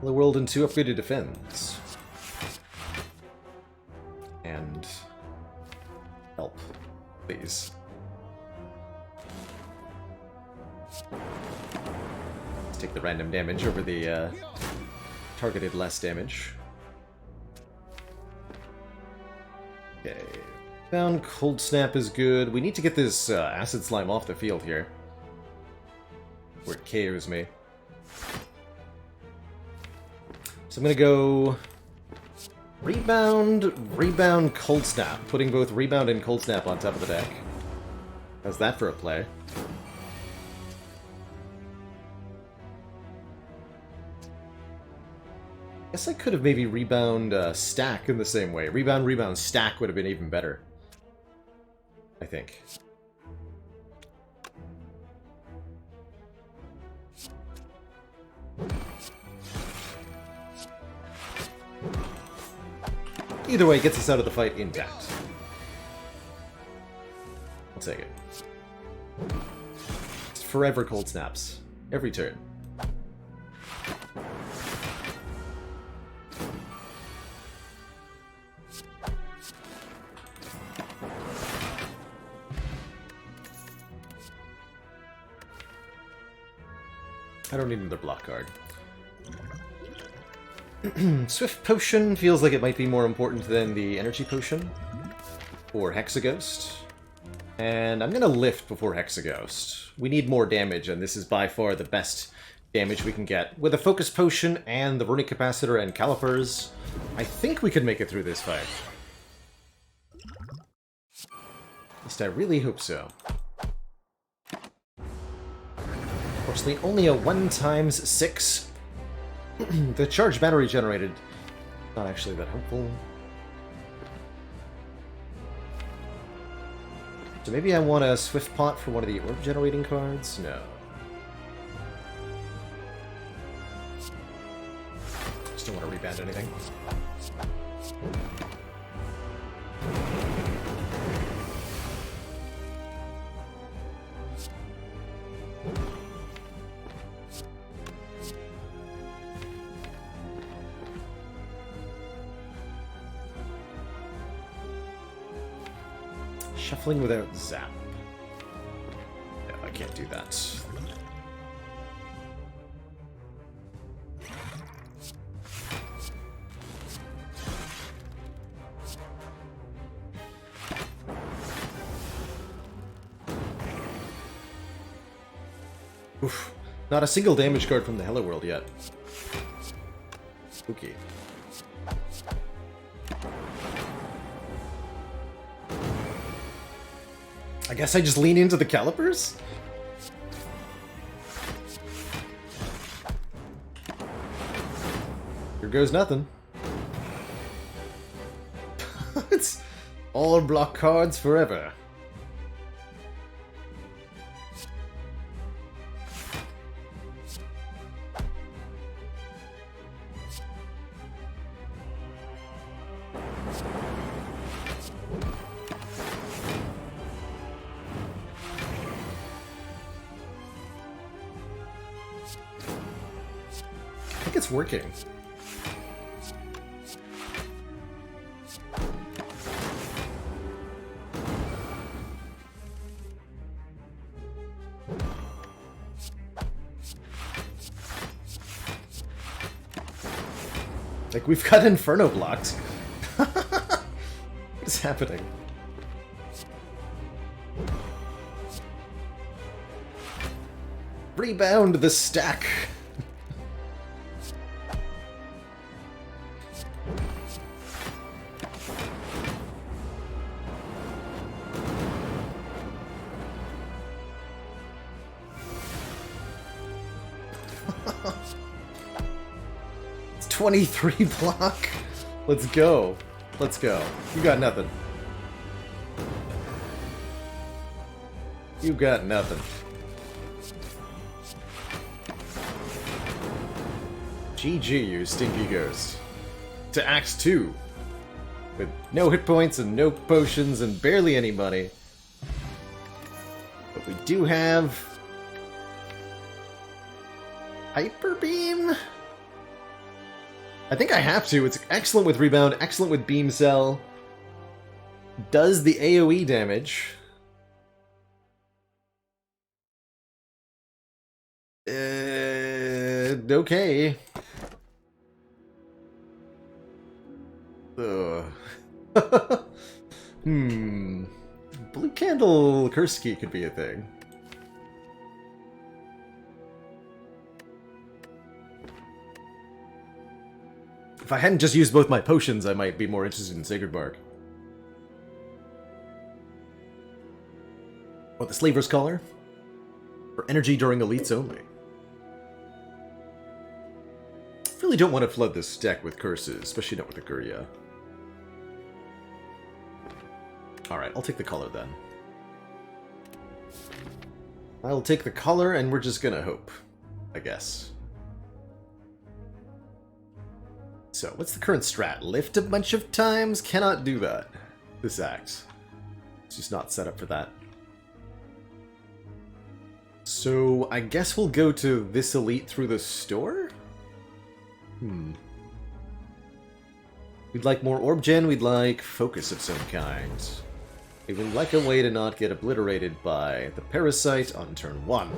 Hello World and 2 upgraded defense. And help, please. Let's take the random damage over the targeted less damage. Okay. Down Cold Snap is good. We need to get this Acid Slime off the field here. Where it KOs me. So I'm gonna go... Rebound, Cold Snap. Putting both Rebound and Cold Snap on top of the deck. How's that for a play? Guess I could have maybe Rebound Stack in the same way. Rebound, Stack would have been even better. I think. Either way, it gets us out of the fight intact. I'll take it. It's forever Cold Snaps. Every turn. I don't need another block card. Swift Potion feels like it might be more important than the Energy Potion. Or Hexaghost. And I'm gonna Lift before Hexaghost. We need more damage, and this is by far the best damage we can get. With a Focus Potion and the Runic Capacitor and Calipers, I think we could make it through this fight. At least I really hope so. Unfortunately, only a 1x6. The charge battery generated. Not actually that helpful. So maybe I want a Swift Pot for one of the orb generating cards? No. Just don't want to reband anything. Shuffling without zap. Yeah, I can't do that. Oof. Not a single damage card from the Hello World yet. Spooky. I guess I just lean into the Calipers? Here goes nothing. It's all block cards forever. I think it's working. Like, we've got Inferno blocks. What is happening? Rebound the stack. It's 23 block. Let's go. Let's go. You got nothing. You got nothing. GG, you stinky ghost. To Act 2. With no hit points and no potions and barely any money. But we do have... Hyper Beam? I think I have to. It's excellent with Rebound, excellent with Beam Cell. Does the AoE damage. Okay. Ugh. Blue Candle Curse Key could be a thing. If I hadn't just used both my potions, I might be more interested in Sacred Bark. What, the Slaver's Collar? For energy during elites only. Really don't want to flood this deck with curses, especially not with the Guria. Alright, I'll take the color then. I'll take the color and we're just gonna hope, I guess. So, what's the current strat? Lift a bunch of times? Cannot do that. This act. It's just not set up for that. So, I guess we'll go to this elite through the store? We'd like more orb gen, we'd like focus of some kind. We would like a way to not get obliterated by the parasite on turn 1.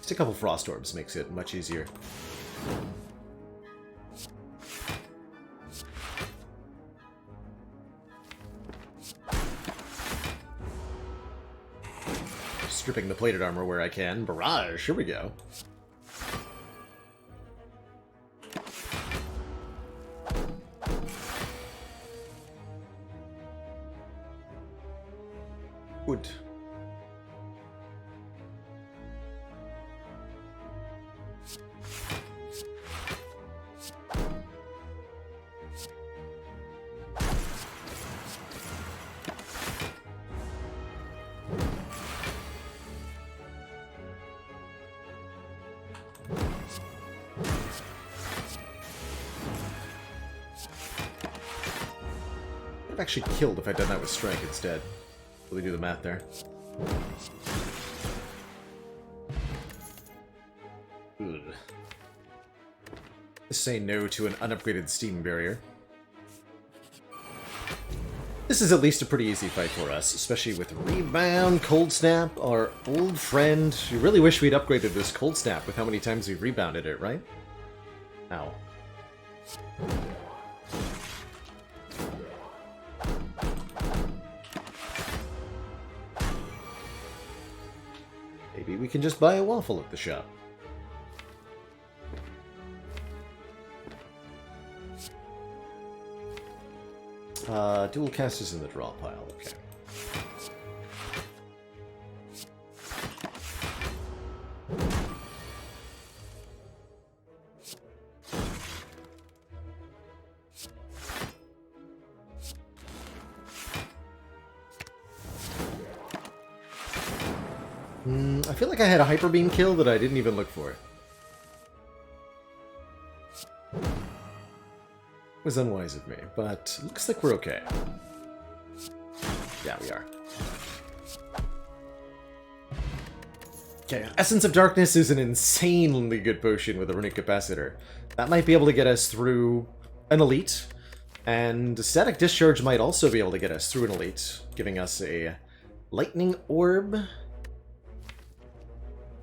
Just a couple Frost Orbs makes it much easier. Stripping the plated armor where I can. Barrage, here we go. Good. I've actually killed if I'd done that with strike instead. Really do the math there. Ugh. Say no to an unupgraded steam barrier. This is at least a pretty easy fight for us, especially with Rebound, Cold Snap, our old friend. You really wish we'd upgraded this Cold Snap with how many times we've rebounded it, right? Ow. Maybe we can just buy a waffle at the shop. Dual cast is in the draw pile, okay. I feel like I had a Hyper Beam kill that I didn't even look for. It was unwise of me, but looks like we're okay. Yeah, we are. Okay, Essence of Darkness is an insanely good potion with a Runic Capacitor. That might be able to get us through an Elite, and Static Discharge might also be able to get us through an Elite, giving us a Lightning Orb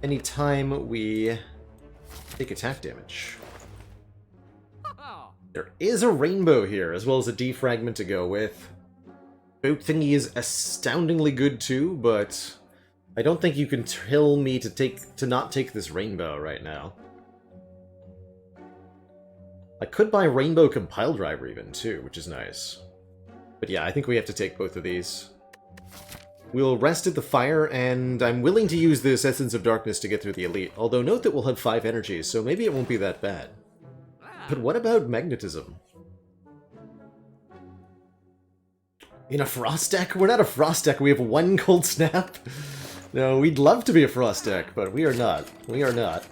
anytime we take attack damage. There is a rainbow here, as well as a defragment to go with. Boat thingy is astoundingly good too, but I don't think you can tell me to not take this rainbow right now. I could buy Rainbow Compile Driver even too, which is nice. But yeah, I think we have to take both of these. We'll rest at the fire, and I'm willing to use this Essence of Darkness to get through the Elite, although note that we'll have 5 energies, so maybe it won't be that bad. But what about Magnetism? In a Frost deck? We're not a Frost deck, we have 1 Cold Snap. No, we'd love to be a Frost deck, but we are not. We are not.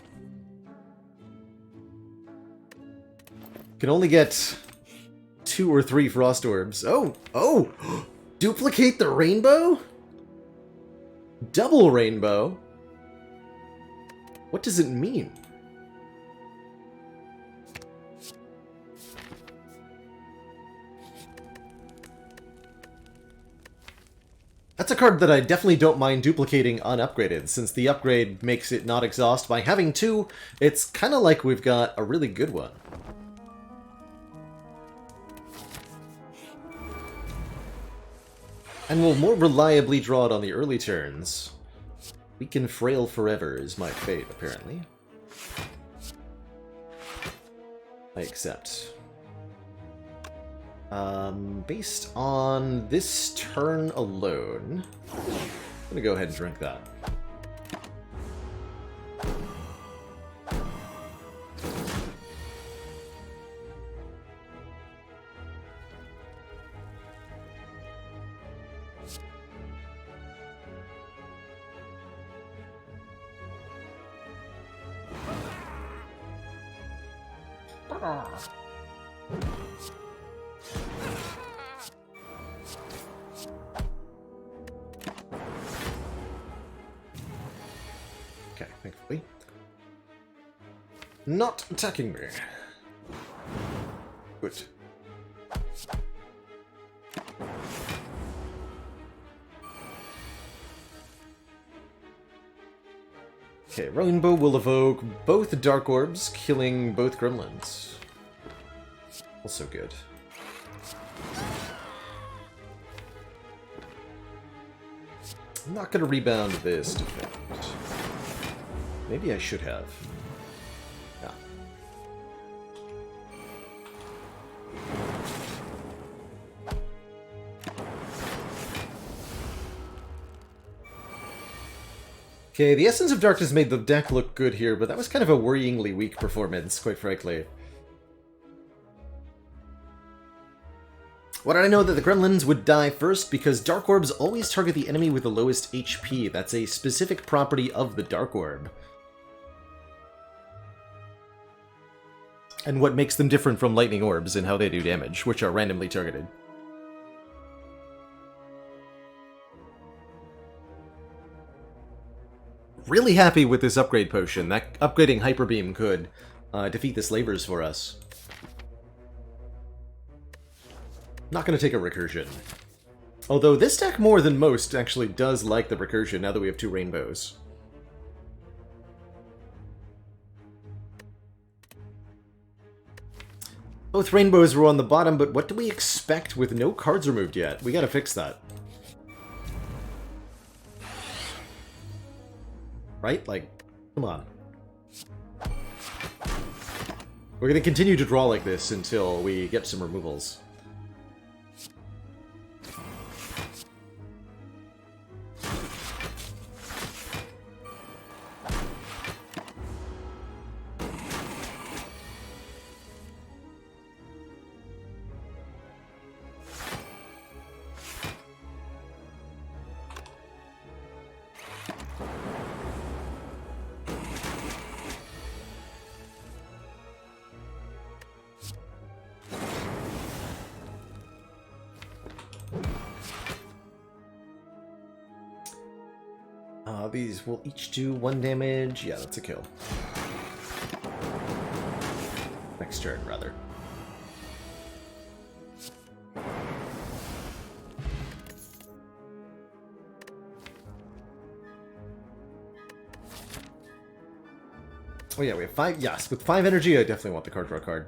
Can only get 2 or 3 Frost Orbs. Oh! Oh! Duplicate the rainbow? Double rainbow? What does it mean? That's a card that I definitely don't mind duplicating unupgraded, since the upgrade makes it not exhaust. By having 2, it's kind of like we've got a really good one. And we'll more reliably draw it on the early turns. Weaken Frail forever is my fate, apparently. I accept. Based on this turn alone, I'm gonna go ahead and drink that. Okay, thankfully. Not attacking me. Good. Okay, Rainbow will evoke both Dark Orbs, killing both Gremlins. Also good. I'm not going to rebound this defend. Maybe I should have. Yeah. Okay, the Essence of Darkness made the deck look good here, but that was kind of a worryingly weak performance, quite frankly. Why did I know that the Gremlins would die first? Because Dark Orbs always target the enemy with the lowest HP. That's a specific property of the Dark Orb. And what makes them different from Lightning Orbs in how they do damage, which are randomly targeted. Really happy with this upgrade potion. That upgrading Hyper Beam could defeat the Slavers for us. Not going to take a Recursion. Although this deck, more than most, actually does like the Recursion now that we have 2 Rainbows. Both Rainbows were on the bottom, but what do we expect with no cards removed yet? We gotta fix that. Right? Like, come on. We're gonna continue to draw like this until we get some removals. These will each do 1 damage. Yeah, that's a kill. Next turn, rather. Oh yeah, we have 5. Yes, with 5 energy, I definitely want the card draw card.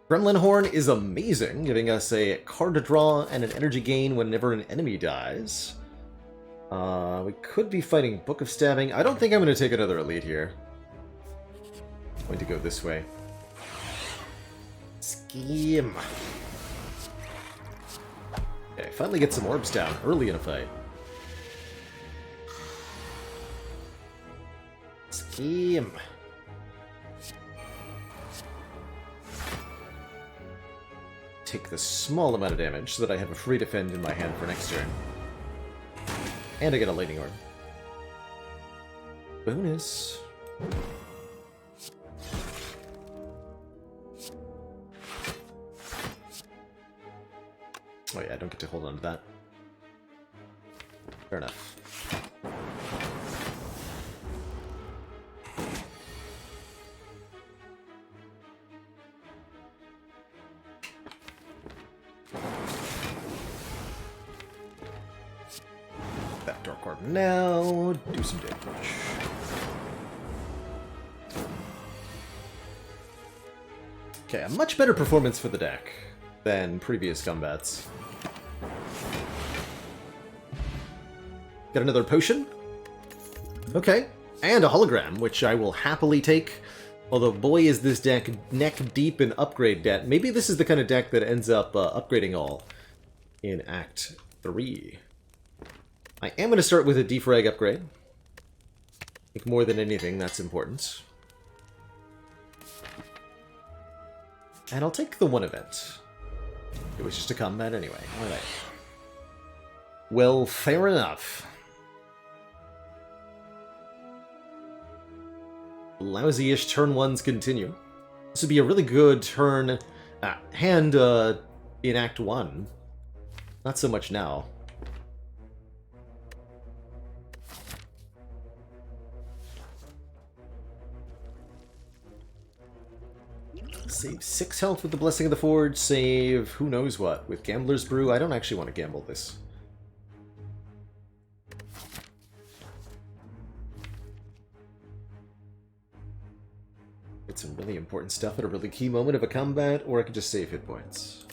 Gremlin Horn is amazing, giving us a card to draw and an energy gain whenever an enemy dies. We could be fighting Book of Stabbing. I don't think I'm going to take another Elite here. I'm going to go this way. Scheme. Okay, finally get some orbs down early in a fight. Scheme. Take the small amount of damage so that I have a free defend in my hand for next turn. And I get a Lightning Orb. Bonus. Oh yeah, I don't get to hold on to that. Fair enough. Now, do some damage. Okay, a much better performance for the deck than previous combats. Got another potion? Okay, and a hologram, which I will happily take. Although, boy, is this deck neck deep in upgrade debt. Maybe this is the kind of deck that ends up upgrading all in Act 3. I am going to start with a defrag upgrade. I think more than anything, that's important. And I'll take the 1 event. It was just a combat anyway. Alright. Well, fair enough. Lousy-ish turn 1s continue. This would be a really good turn... hand in Act 1. Not so much now. Save 6 health with the Blessing of the Forge, save who knows what with Gambler's Brew. I don't actually want to gamble this. Get some really important stuff at a really key moment of a combat, or I can just save hit points.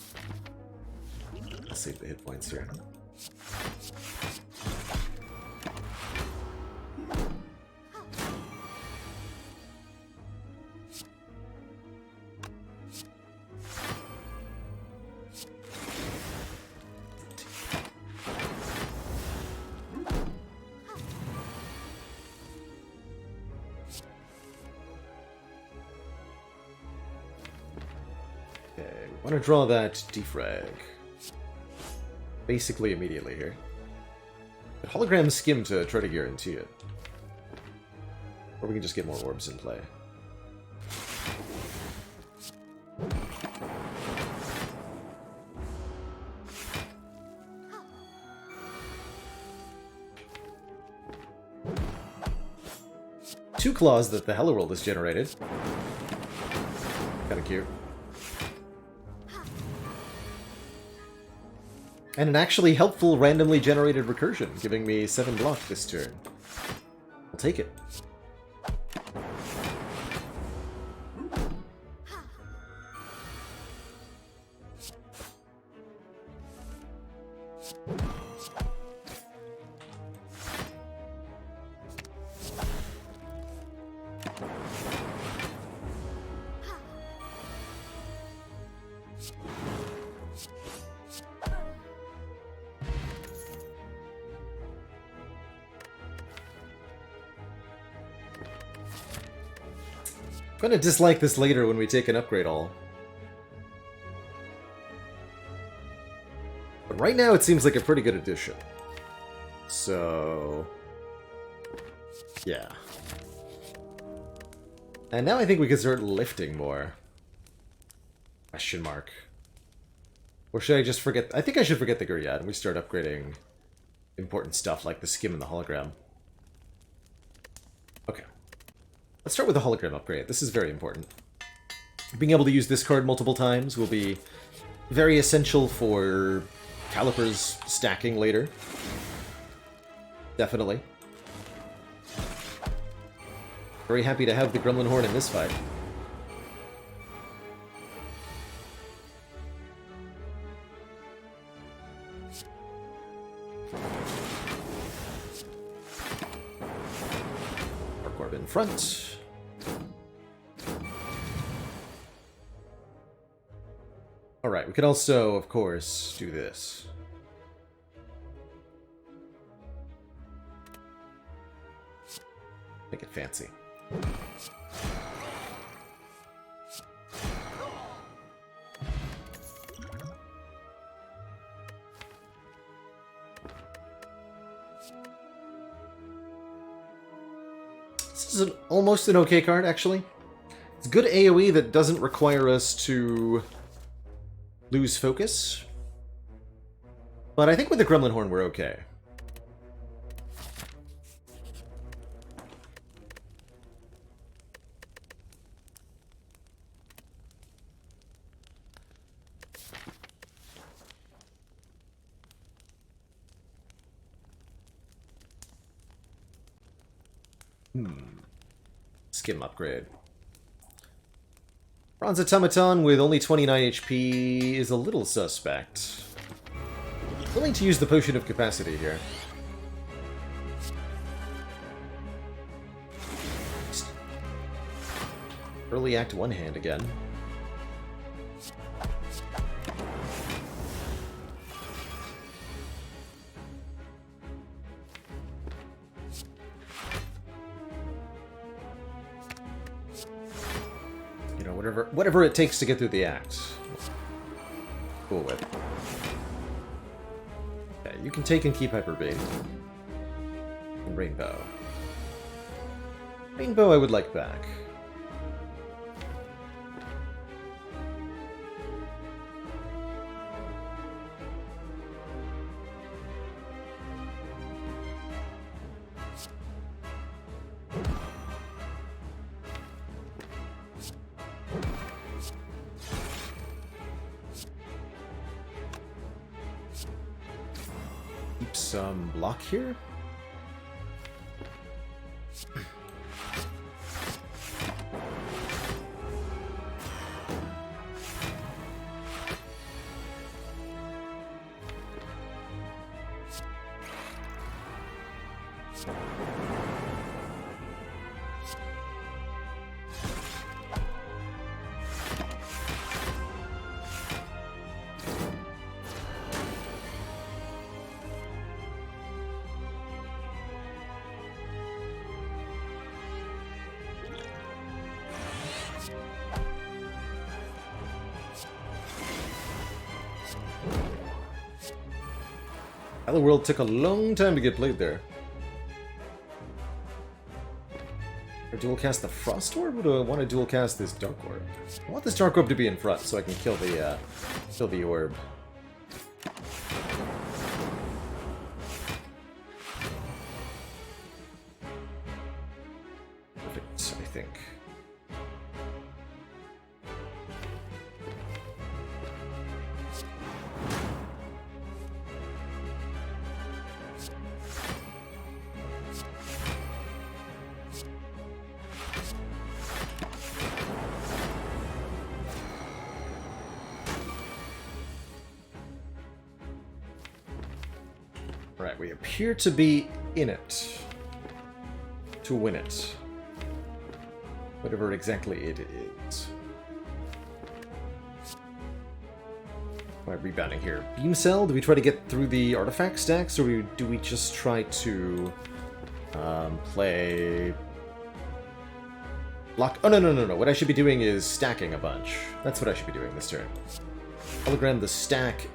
I'll save the hit points here. I want to draw that defrag. Basically immediately here. But hologram skim to try to guarantee it. Or we can just get more orbs in play. Two claws that the Hello World has generated. Kinda cute. And an actually helpful randomly generated recursion, giving me 7 block this turn. I'll take it. I'm gonna dislike this later when we take an upgrade all. But right now it seems like a pretty good addition. So... yeah. And now I think we can start lifting more. Question mark. Or should I just forget... I think I should forget the Guryat and we start upgrading important stuff like the skim and the hologram. Okay. Let's start with the hologram upgrade. This is very important. Being able to use this card multiple times will be very essential for Caliper's stacking later. Definitely. Very happy to have the Gremlin Horn in this fight. Orb in front. Alright, we could also, of course, do this. Make it fancy. This is almost an okay card, actually. It's good AoE that doesn't require us to lose focus. But I think with the Gremlin Horn we're okay. Skim upgrade. Bronze Automaton with only 29 HP is a little suspect. Willing to use the Potion of Capacity here. Early Act 1 hand again. Whatever it takes to get through the act. Cool with. Okay, you can take and keep Hyper Beam. And Rainbow. Rainbow I would like back. Some block here. Other World took a long time to get played there. Or dual cast the Frost Orb, or do I want to dual cast this Dark Orb? I want this Dark Orb to be in front so I can kill the orb. Perfect, I think. Right, we appear to be in it. To win it. Whatever exactly it is. Am I rebounding here? Beam Cell? Do we try to get through the artifact stacks, or do we just try to play... Block? Oh, no. What I should be doing is stacking a bunch. That's what I should be doing this turn. Hologram the stack.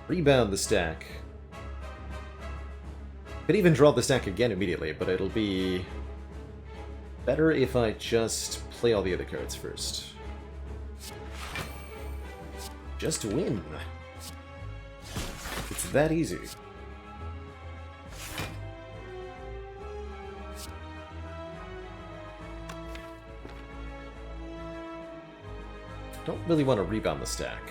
Rebound the stack. Could even draw the stack again immediately, but it'll be better if I just play all the other cards first. Just win. It's that easy. Don't really want to rebound the stack.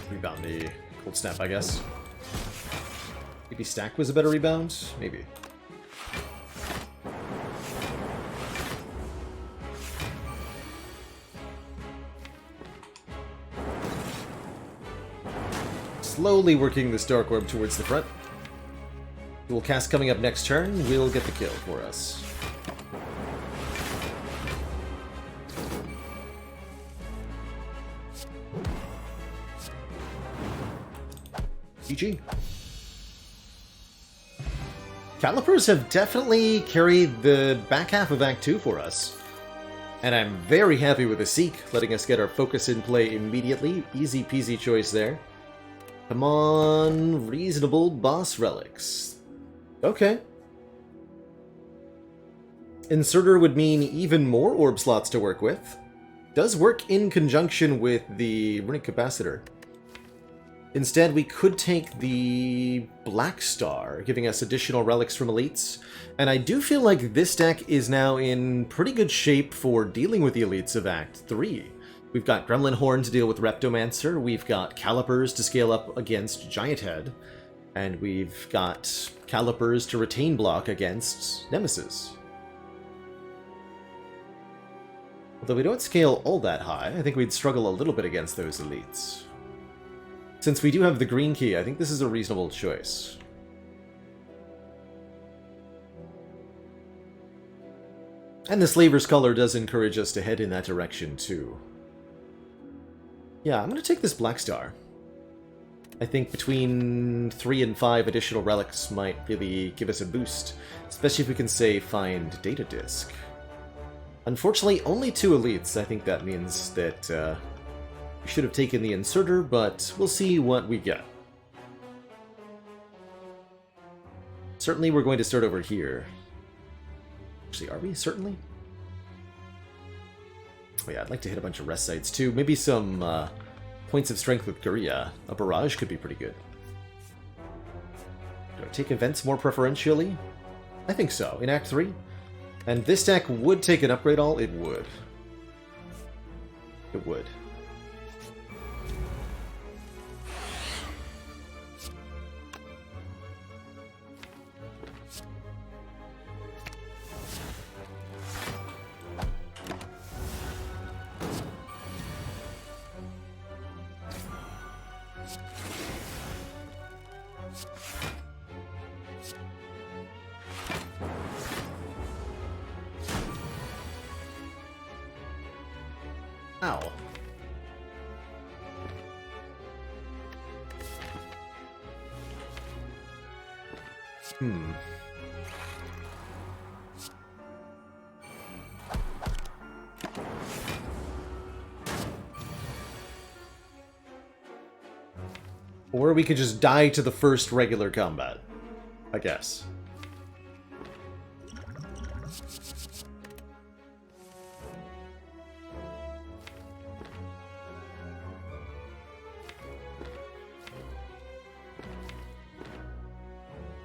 Rebound the Cold Snap, I guess. Maybe Stack was a better rebound? Maybe. Slowly working this Dark Orb towards the front. Dual cast coming up next turn will get the kill for us. GG. Calipers have definitely carried the back half of Act 2 for us. And I'm very happy with the Seek, letting us get our focus in play immediately. Easy peasy choice there. Come on, reasonable boss relics. Okay. Inserter would mean even more orb slots to work with. Does work in conjunction with the Runic Capacitor. Instead, we could take the Black Star, giving us additional relics from elites. And I do feel like this deck is now in pretty good shape for dealing with the elites of Act 3. We've got Gremlin Horn to deal with Reptomancer, we've got Calipers to scale up against Giant Head, and we've got Calipers to retain block against Nemesis. Although we don't scale all that high, I think we'd struggle a little bit against those elites. Since we do have the green key, I think this is a reasonable choice. And the Slaver's Color does encourage us to head in that direction, too. Yeah, I'm going to take this Black Star. I think between 3 and 5 additional relics might really give us a boost, especially if we can, say, find Data Disk. Unfortunately, only 2 elites. I think that means that we should have taken the Inserter, but we'll see what we get. Certainly we're going to start over here. Actually, are we? Certainly? Oh yeah, I'd like to hit a bunch of rest sites too. Maybe some points of strength with Guria. A barrage could be pretty good. Do I take events more preferentially? I think so, in Act 3. And this deck would take an upgrade all? It would. It would. Ow. Hmm. Or we could just die to the first regular combat, I guess.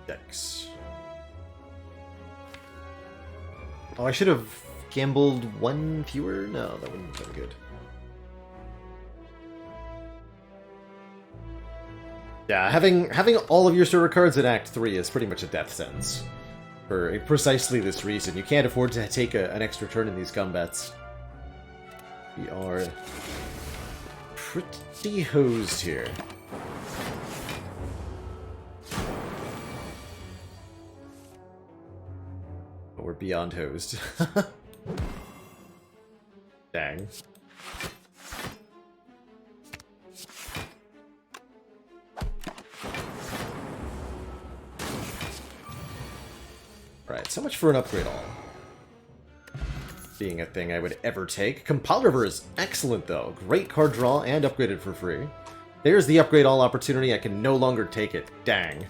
Dex. Oh, I should have gambled one fewer? No, that wouldn't have been good. Yeah, having all of your starter cards in Act 3 is pretty much a death sentence. For precisely this reason. You can't afford to take an extra turn in these combats. We are pretty hosed here. But we're beyond hosed. Dang. Right, so much for an upgrade all. Being a thing I would ever take. Compile River is excellent though. Great card draw and upgraded for free. There's the upgrade all opportunity. I can no longer take it. Dang.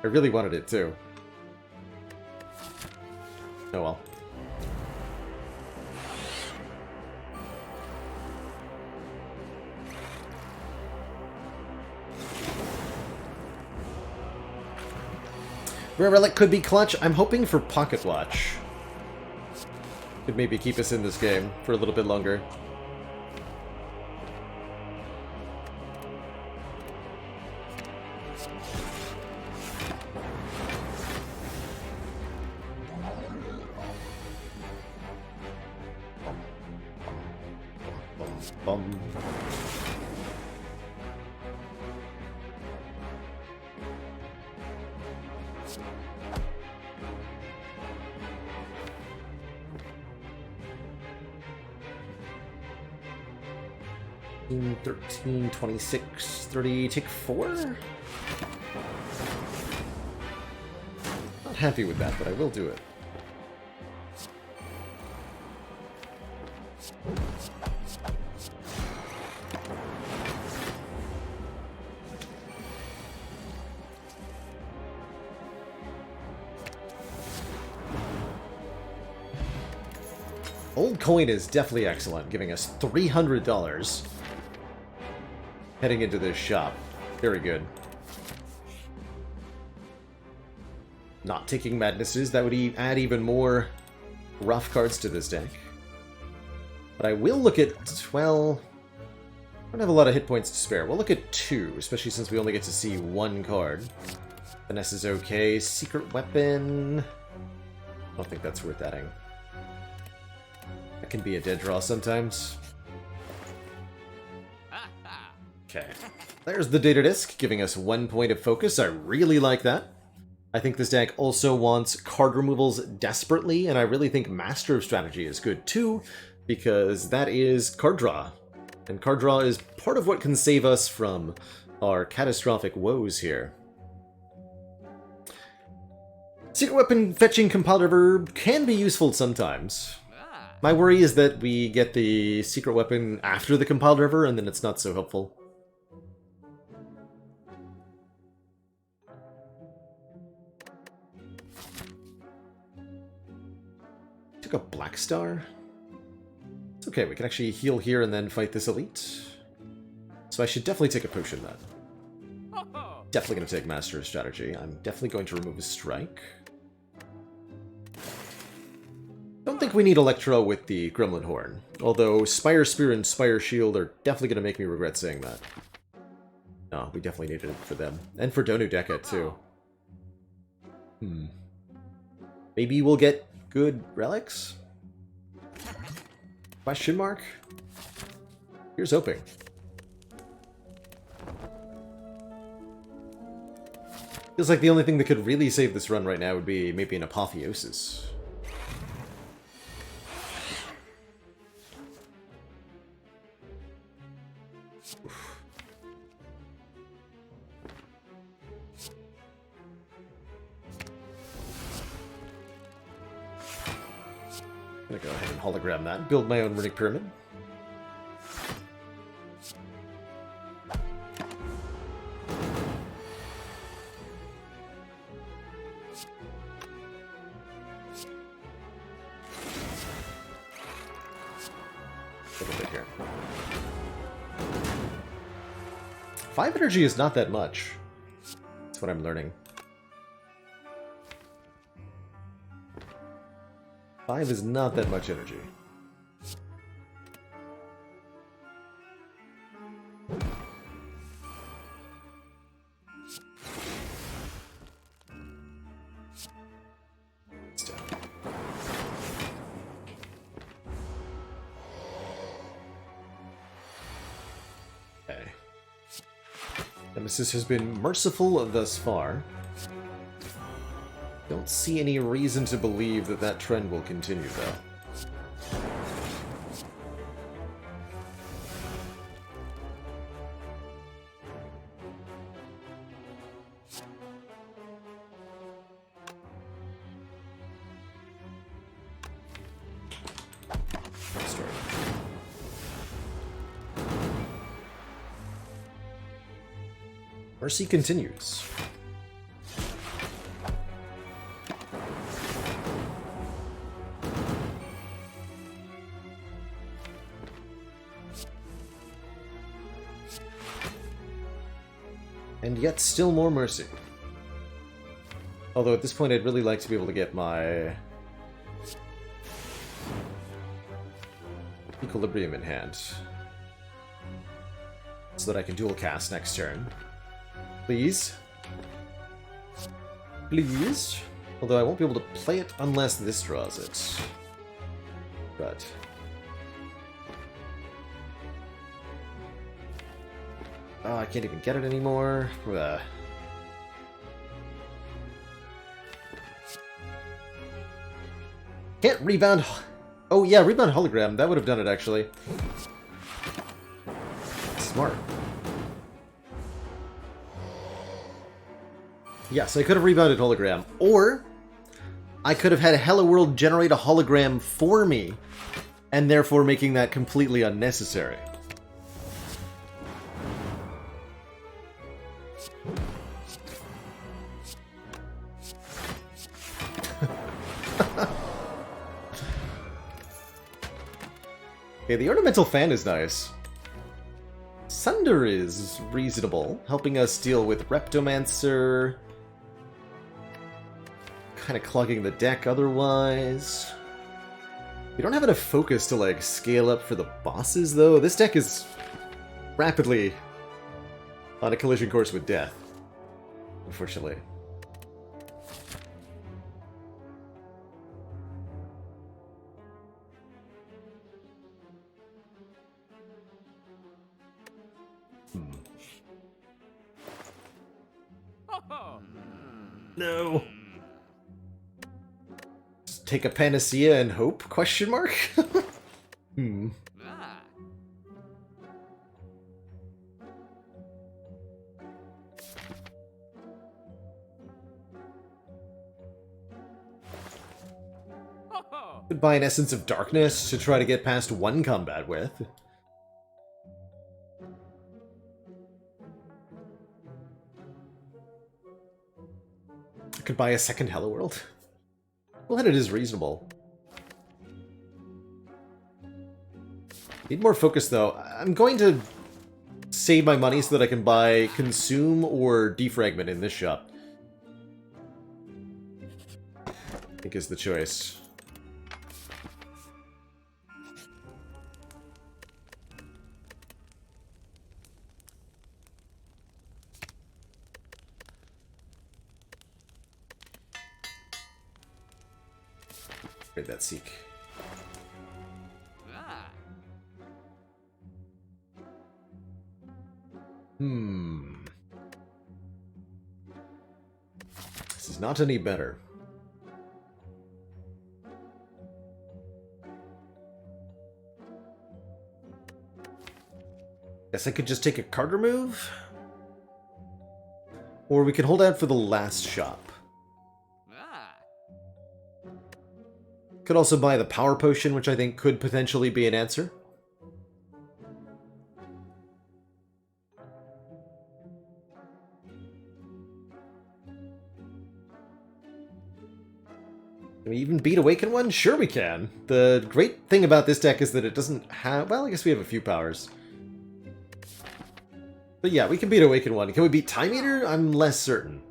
I really wanted it too. Oh well. Rare Relic could be clutch. I'm hoping for Pocket Watch. Could maybe keep us in this game for a little bit longer. Bum. 13, 26, 30, take 4? Not happy with that, but I will do it. Old coin is definitely excellent, giving us $300 heading into this shop. Very good. Not taking Madnesses, that would add even more rough cards to this deck. But I will look at, well, I don't have a lot of hit points to spare. We'll look at 2, especially since we only get to see 1 card. Finesse is okay. Secret Weapon, I don't think that's worth adding. That can be a dead draw sometimes. Okay. There's the data disc, giving us 1 point of focus. I really like that. I think this deck also wants card removals desperately, and I really think Master of Strategy is good too, because that is card draw. And card draw is part of what can save us from our catastrophic woes here. Secret Weapon fetching Compile River can be useful sometimes. My worry is that we get the Secret Weapon after the Compiled River, and then it's not so helpful. Took a Black Star? It's okay, we can actually heal here and then fight this elite. So I should definitely take a potion then. Definitely going to take Master of Strategy. I'm definitely going to remove a strike. Don't think we need Electro with the Gremlin Horn, although Spire Spear and Spire Shield are definitely going to make me regret saying that. No, we definitely needed it for them. And for Donu Deka, too. Maybe we'll get good relics? Question mark? Here's hoping. Feels like the only thing that could really save this run right now would be maybe an Apotheosis. I'm gonna go ahead and hologram that. Build my own runic pyramid. A little bit here. 5 energy is not that much. That's what I'm learning. 5 is not that much energy. It's down. Okay. Nemesis has been merciful thus far. Don't see any reason to believe that that trend will continue, though. Mercy continues. And yet still more mercy. Although at this point I'd really like to be able to get my equilibrium in hand, so that I can dual cast next turn. Please. Please. Although I won't be able to play it unless this draws it. But oh, I can't even get it anymore. Can't rebound. Oh yeah, rebound hologram. That would have done it, actually. Smart. Yes, I could have rebounded hologram. Or I could have had Hello World generate a hologram for me, and therefore making that completely unnecessary. Okay, the ornamental fan is nice. Sunder is reasonable, helping us deal with Reptomancer. Kind of clogging the deck otherwise. We don't have enough focus to, like, scale up for the bosses, though. This deck is rapidly on a collision course with death, unfortunately. No. Just take a panacea and hope? Question mark? Hmm. Could buy an Essence of Darkness to try to get past one combat with. Could buy a second Hello World. Well, then it is reasonable. Need more focus, though. I'm going to save my money so that I can buy Consume or Defragment in this shop. I think is the choice. Trade that Seek. This is not any better. Guess I could just take a Carter move? Or we could hold out for the last shop. Could also buy the power potion, which I think could potentially be an answer. Can we even beat Awaken One? Sure we can. The great thing about this deck is that it doesn't have... Well, I guess we have a few powers. But yeah, we can beat Awaken One. Can we beat Time Eater? I'm less certain.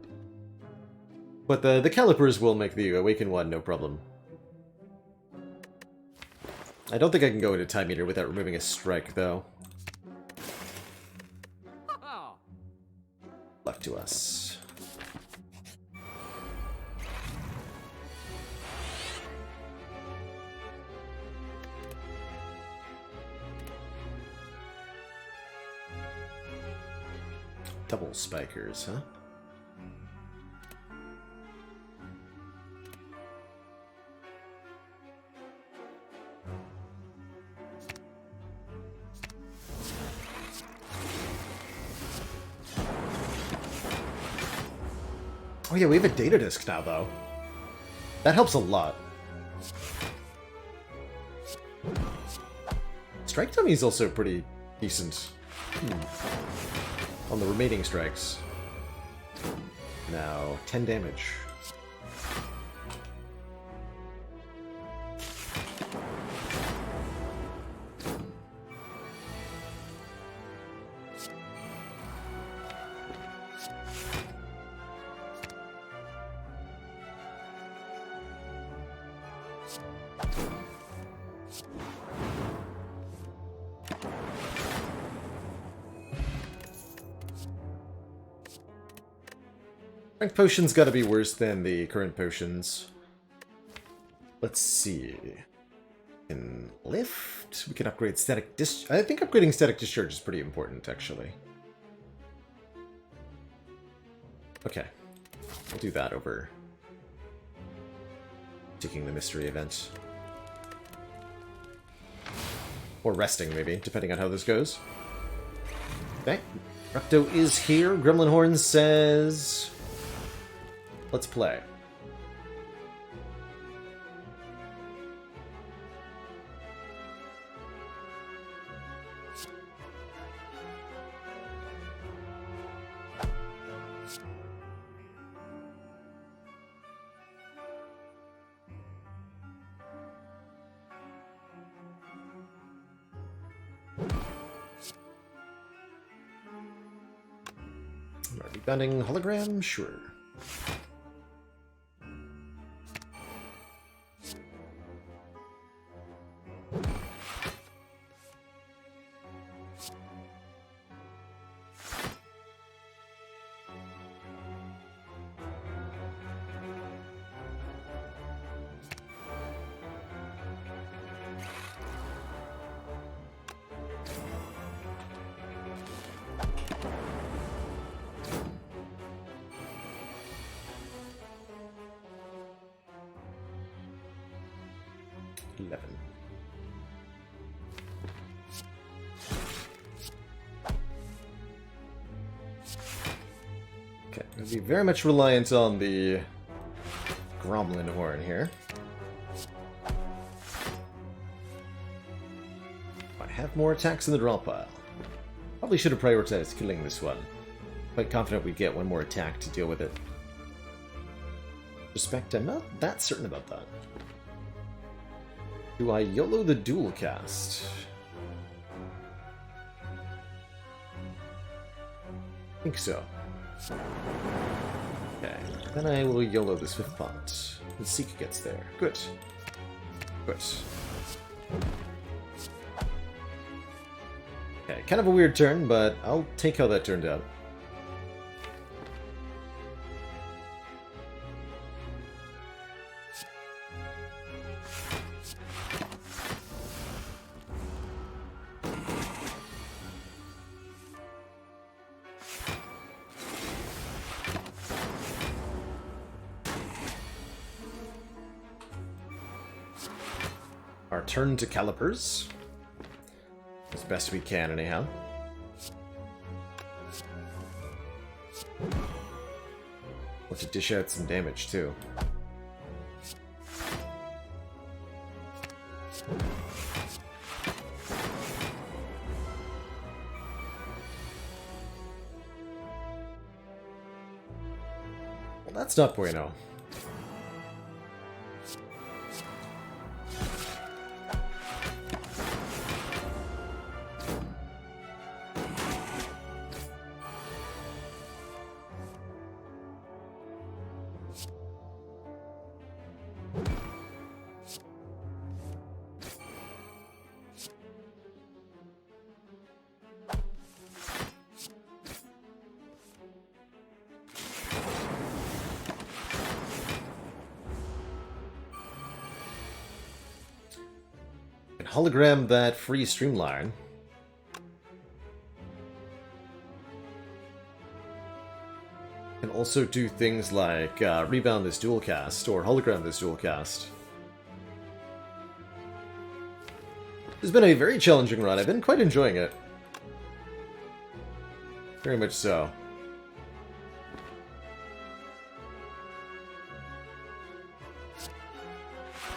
But the Calipers will make the Awaken One, no problem. I don't think I can go into Time Eater without removing a strike, though. Left to us. Double spikers, huh? Oh yeah, we have a data disk now, though. That helps a lot. Strike dummy is also pretty decent. On the remaining strikes. Now, 10 damage. Strength potion's gotta be worse than the current potions. Let's see. We can lift. We can upgrade static discharge. I think upgrading static discharge is pretty important, actually. Okay. We'll do that over taking the mystery event. Or resting, maybe, depending on how this goes. Okay. Recto is here. Gremlin Horn says... Let's play. Are we gunning hologram? Sure. Okay, we'll be very much reliant on the Gremlin Horn here. I have more attacks in the draw pile. Probably should have prioritized killing this one. Quite confident we'd get one more attack to deal with it. Respect, I'm not that certain about that. Do I YOLO the dual cast? I think so. Okay, then I will YOLO this fifth pot. And Seek gets there. Good. Good. Okay, kind of a weird turn, but I'll take how that turned out. Our turn to Calipers. As best we can, anyhow. Want to dish out some damage, too. Well, that's not bueno. Hologram that free streamline. Can also do things like rebound this dual cast or hologram this dual cast. It's been a very challenging run. I've been quite enjoying it. Very much so.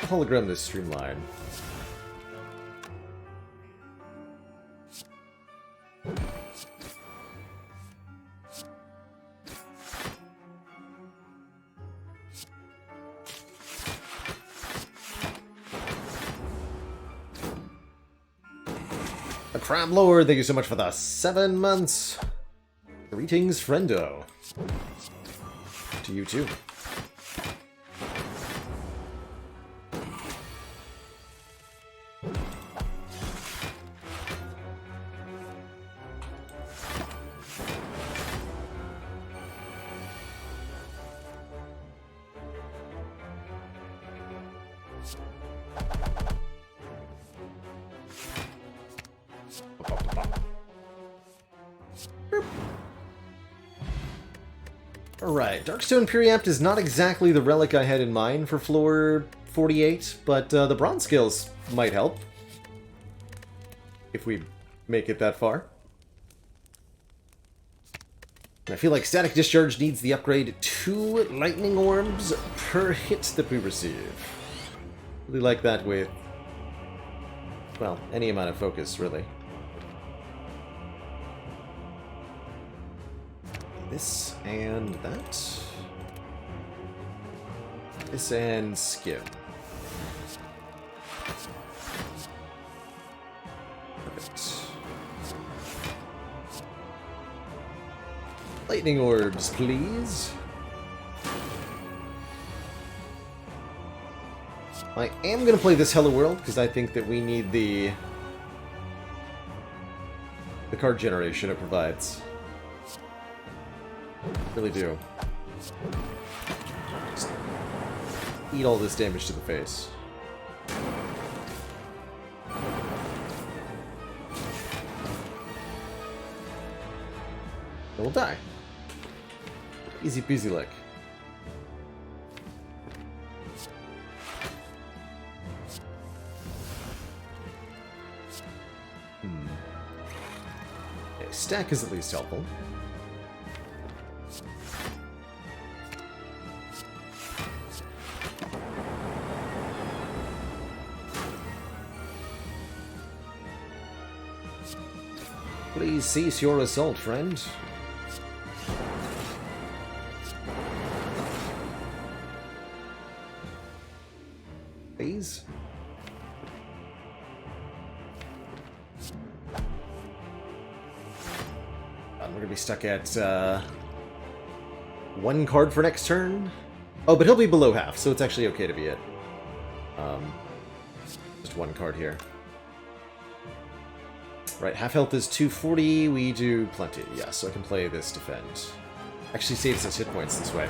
Hologram this streamline. A Crab Lord, thank you so much for the 7 months. Greetings, friendo. To you too. Alright, Darkstone Periapt is not exactly the relic I had in mind for floor 48, but the bronze skills might help. If we make it that far. I feel like Static Discharge needs the upgrade 2 lightning orbs per hit that we receive. Really like that with, well, any amount of focus, really. This and that. This and skim. Perfect. Lightning orbs, please. I am going to play this Hello World because I think that we need the card generation it provides. Really do. Just eat all this damage to the face. Then we'll die. Easy peasy lick. Okay, stack is at least helpful. Please cease your assault, friend. Please? We're gonna be stuck at 1 card for next turn. Oh, but he'll be below half, so it's actually okay to be it. Just 1 card here. Right, half health is 240, we do plenty. Yeah, so I can play this defend. Actually saves us hit points this way.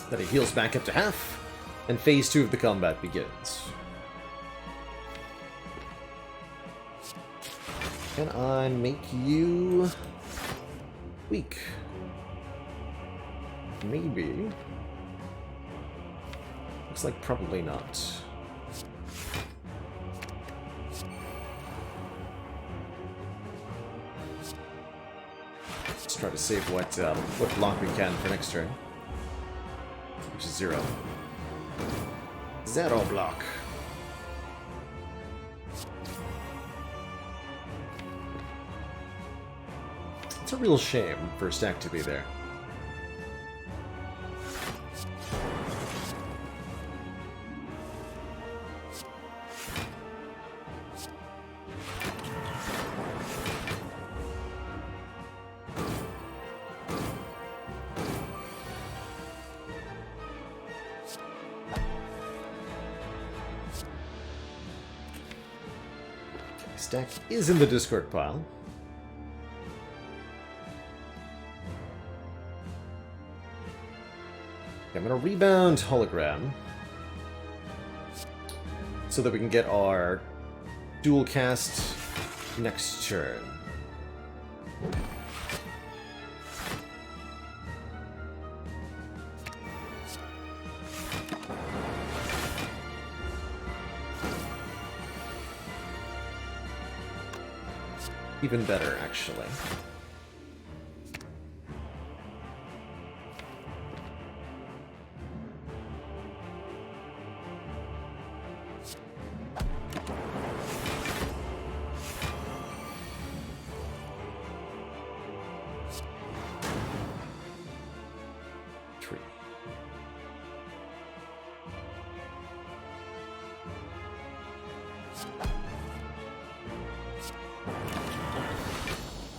Then he heals back up to half, and phase 2 of the combat begins. Can I make you weak? maybe. Looks like probably not. Let's try to save what block we can for next turn. Which is 0. Zero block. It's a real shame for stack to be there. Stack is in the Discord pile. I'm gonna rebound hologram so that we can get our dual cast next turn. Even better, actually.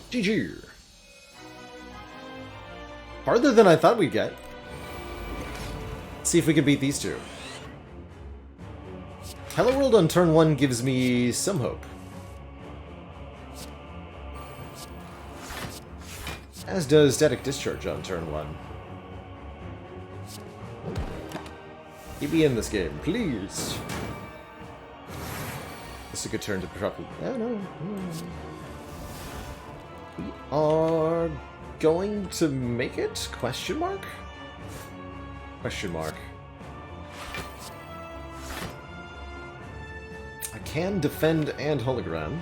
GG. Harder than I thought we'd get. Let's see if we can beat these two. Hello World on turn 1 gives me some hope. As does Static Discharge on turn 1. Get me in this game, please. This is a good turn to probably... Oh, no. We are going to make it? Question mark? Question mark. I can defend and hologram.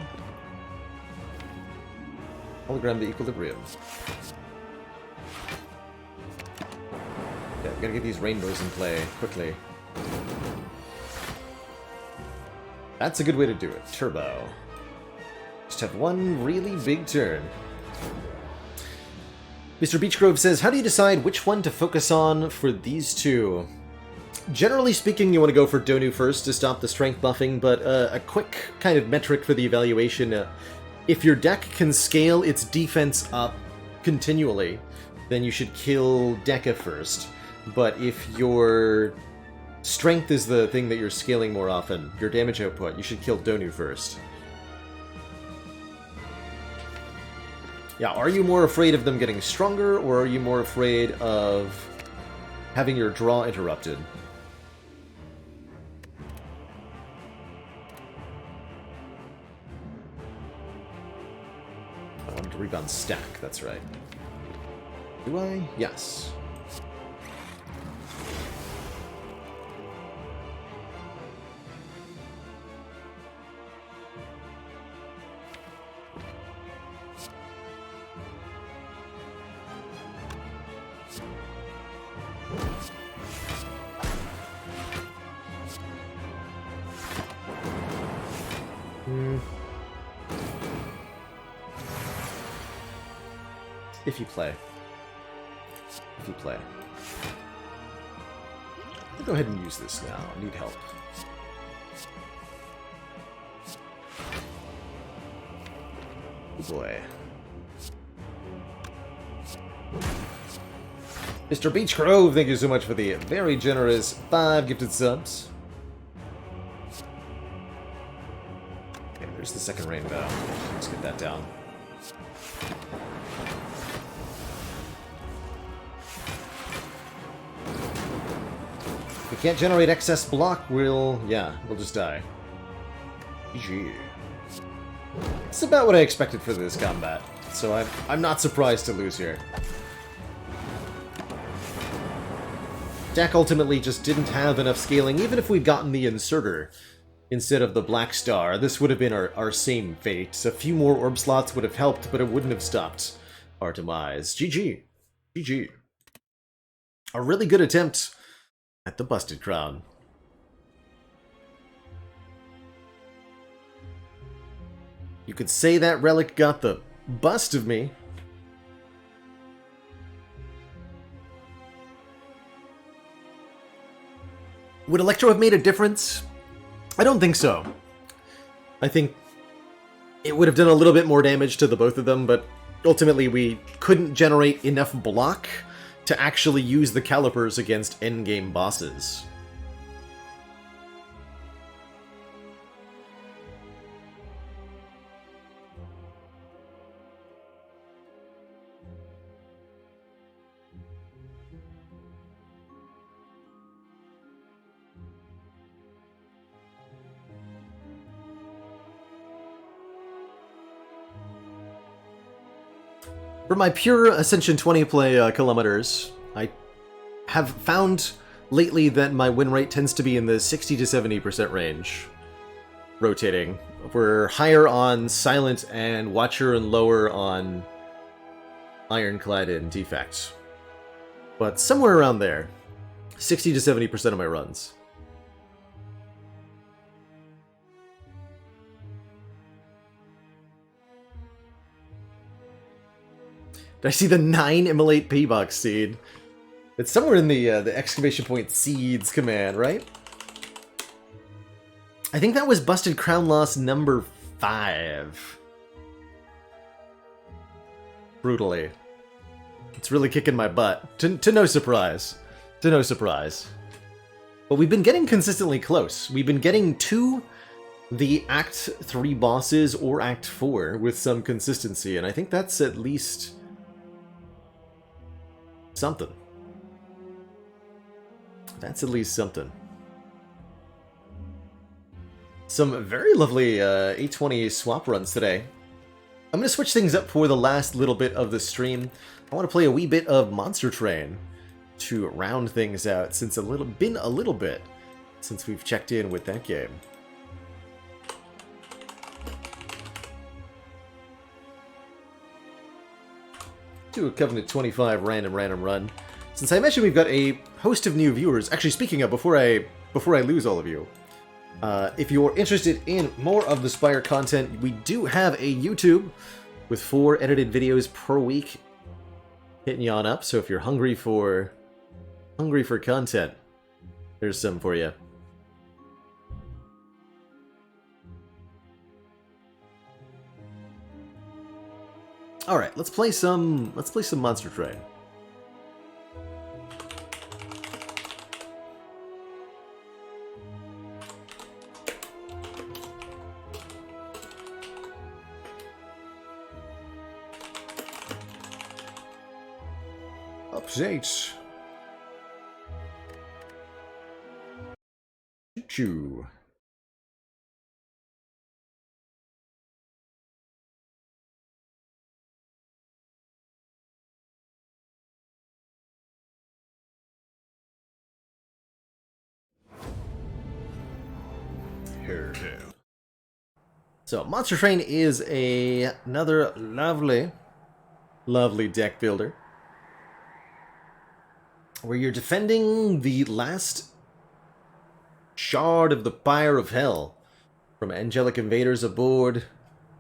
Hologram the equilibrium. Yeah, we gotta get these rainbows in play quickly. That's a good way to do it. Turbo. Just have one really big turn. Mr. Beechgrove says, how do you decide which one to focus on for these two? Generally speaking, you want to go for Donu first to stop the strength buffing, but a quick kind of metric for the evaluation, if your deck can scale its defense up continually, then you should kill Dekka first. But if your strength is the thing that you're scaling more often, your damage output, you should kill Donu first. Yeah, are you more afraid of them getting stronger, or are you more afraid of having your draw interrupted? I wanted to rebound stack, that's right. Do I? Yes. If you play. If you play. I'll go ahead and use this now. I need help. Oh boy. Mr. Beechgrove, thank you so much for the very generous 5 gifted subs. Okay, there's the second rainbow. Let's get that down. If we can't generate excess block, we'll just die. GG. It's about what I expected for this combat, so I'm not surprised to lose here. Deck ultimately just didn't have enough scaling. Even if we'd gotten the Inserter instead of the Black Star, this would have been our same fate. A few more orb slots would have helped, but it wouldn't have stopped our demise. GG. GG. A really good attempt at the Busted Crown. You could say that relic got the bust of me. Would Electro have made a difference? I don't think so. I think it would have done a little bit more damage to the both of them, but ultimately we couldn't generate enough block to actually use the calipers against endgame bosses. For my pure Ascension 20 play kilometers, I have found lately that my win rate tends to be in the 60 to 70% range, rotating. We're higher on Silent and Watcher and lower on Ironclad and Defect. But somewhere around there, 60 to 70% of my runs. Did I see the 9 Immolate P-Box seed? It's somewhere in the exclamation point seeds command, right? I think that was Busted Crown Loss number 5. Brutally. It's really kicking my butt. To no surprise. To no surprise. But we've been getting consistently close. We've been getting to the Act 3 bosses or Act 4 with some consistency, and I think that's at least something. That's at least something. Some very lovely 820 swap runs today. I'm going to switch things up for the last little bit of the stream. I want to play a wee bit of Monster Train to round things out, since been a little bit since we've checked in with that game. Do a Covenant 25 random run. Since I mentioned we've got a host of new viewers. Actually, speaking of, before I lose all of you, if you're interested in more of the Spire content, we do have a YouTube with 4 edited videos per week hitting you on up. So if you're hungry for content, there's some for you. All right, let's play some Monster Train. Update. Choo. So, Monster Train is another lovely deck builder, where you're defending the last shard of the Pyre of Hell from angelic invaders aboard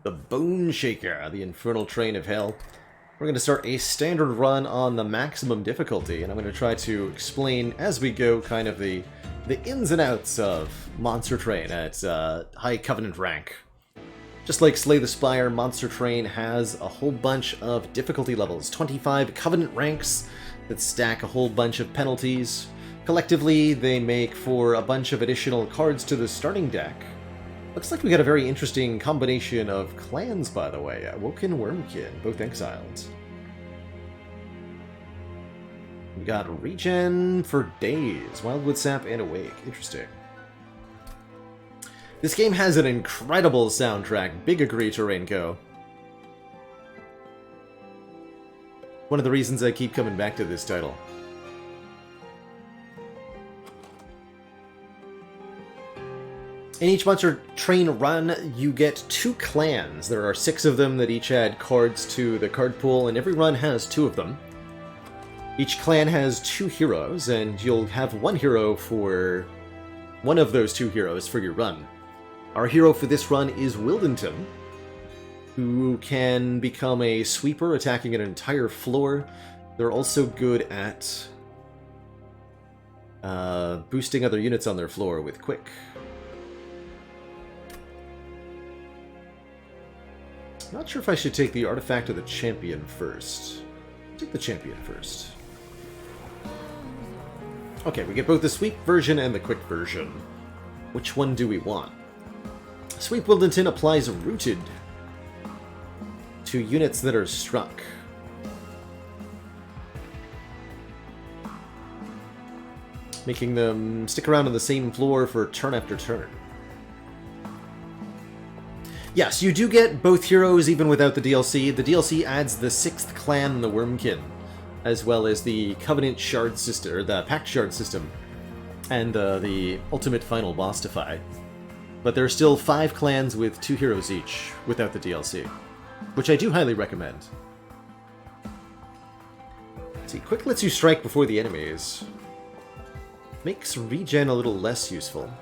the Bone Shaker, the Infernal Train of Hell. We're going to start a standard run on the maximum difficulty, and I'm going to try to explain as we go kind of the ins and outs of Monster Train at high Covenant rank. Just like Slay the Spire, Monster Train has a whole bunch of difficulty levels, 25 Covenant ranks that stack a whole bunch of penalties. Collectively, they make for a bunch of additional cards to the starting deck. Looks like we got a very interesting combination of clans, by the way. Woken Wormkin, both exiled. We got Regen for days, Wildwood Sap, and Awake. Interesting. This game has an incredible soundtrack. Big agree, Terrainco. One of the reasons I keep coming back to this title. In each Monster Train run, you get 2 clans. There are 6 of them that each add cards to the card pool, and every run has 2 of them. Each clan has 2 heroes, and you'll have 1 hero for one of those 2 heroes for your run. Our hero for this run is Wildenton, who can become a sweeper, attacking an entire floor. They're also good at boosting other units on their floor with Quick. Not sure if I should take the artifact or the champion first. Take the champion first. Okay, we get both the sweep version and the quick version. Which one do we want? Sweep Wildenton applies Rooted to units that are struck. Making them stick around on the same floor for turn after turn. Yes, you do get both heroes even without the DLC. The DLC adds the 6th clan, the Wormkin, as well as the Covenant Shard system, or the Pact Shard system, and the Ultimate Final Boss Defy. But there are still 5 clans with 2 heroes each without the DLC, which I do highly recommend. Let's see, Quick lets you strike before the enemies. Makes regen a little less useful.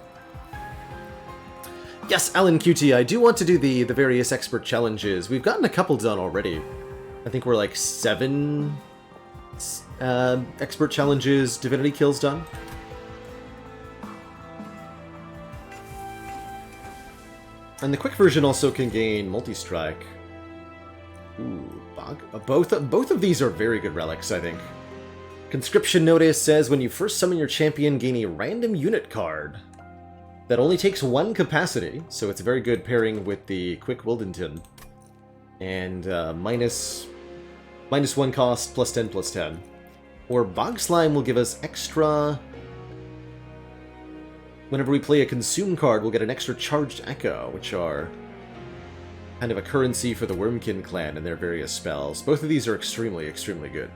Yes, Alan QT, I do want to do the various expert challenges. We've gotten a couple done already. I think we're like 7 expert challenges, divinity kills done. And the quick version also can gain multi-strike. Ooh, both of these are very good relics, I think. Conscription Notice says when you first summon your champion, gain a random unit card. That only takes 1 capacity, so it's a very good pairing with the Quick Wildenton. And minus 1 cost, +10/+10. Or Bog Slime will give us extra... Whenever we play a Consume card, we'll get an extra Charged Echo, which are kind of a currency for the Wormkin clan and their various spells. Both of these are extremely, extremely good.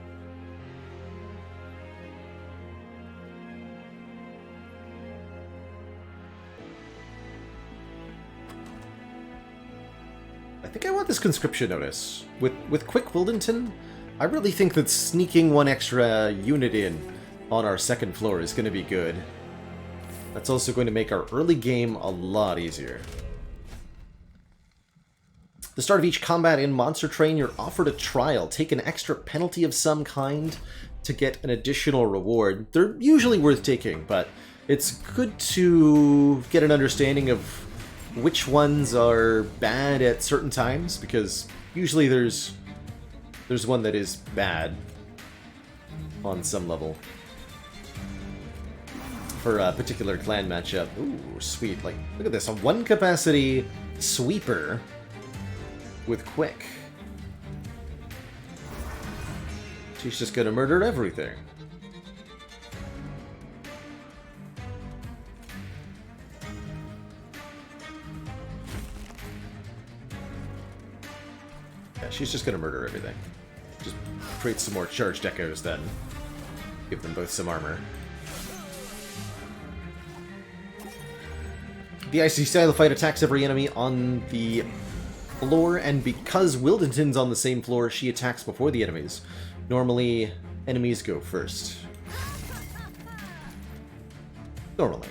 I think I want this Conscription Notice. With Quick Wildenton, I really think that sneaking 1 extra unit in on our 2nd floor is going to be good. That's also going to make our early game a lot easier. At the start of each combat in Monster Train, you're offered a trial. Take an extra penalty of some kind to get an additional reward. They're usually worth taking, but it's good to get an understanding of which ones are bad at certain times, because usually there's one that is bad on some level for a particular clan matchup. Ooh, sweet. Like, look at this. A 1 capacity sweeper with Quick. She's just gonna murder everything. Yeah, she's just gonna murder everything. Just create some more charged echoes then. Give them both some armor. The Icy Stalophyte attacks every enemy on the floor, and because Wildenton's on the same floor, she attacks before the enemies. Normally, enemies go first. Normally.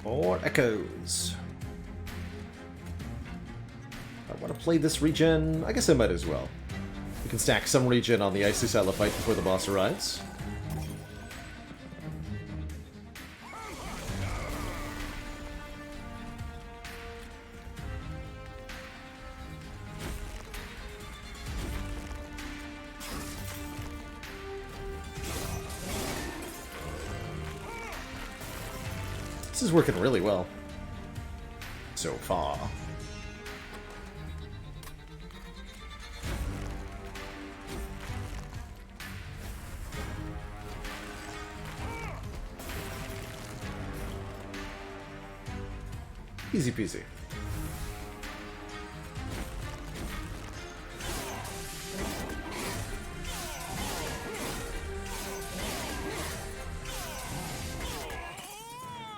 More echoes. I want to play this regen. I guess I might as well. We can stack some regen on the Icy Stalophyte before the boss arrives. This is working really well so far. Easy peasy.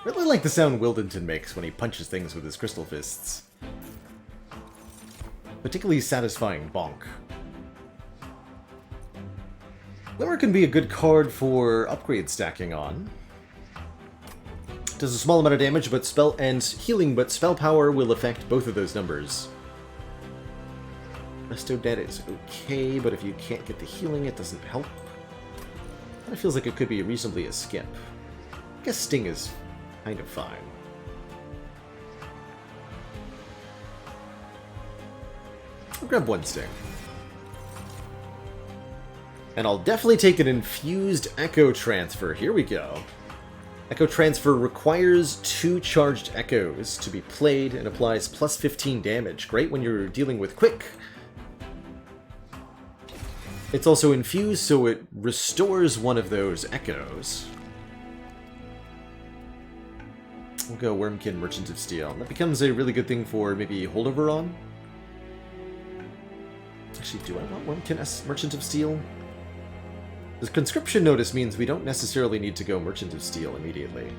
Really like the sound Wildenton makes when he punches things with his crystal fists. Particularly satisfying bonk. Glimmer can be a good card for upgrade stacking on. Does a small amount of damage but spell and healing, but spell power will affect both of those numbers. Resto Dead is okay, but if you can't get the healing, it doesn't help. Kind of feels like it could be reasonably a skip. I guess Sting is kind of fine. I'll grab one Sting. And I'll definitely take an Infused Echo Transfer. Here we go. Echo Transfer requires 2 charged echoes to be played and applies plus 15 damage. Great when you're dealing with quick. It's also infused, so it restores one of those echoes. We'll go Wormkin, Merchant of Steel. That becomes a really good thing for maybe holdover on. Actually, do I want Wormkin, Merchant of Steel? The conscription notice means we don't necessarily need to go Merchant of Steel immediately.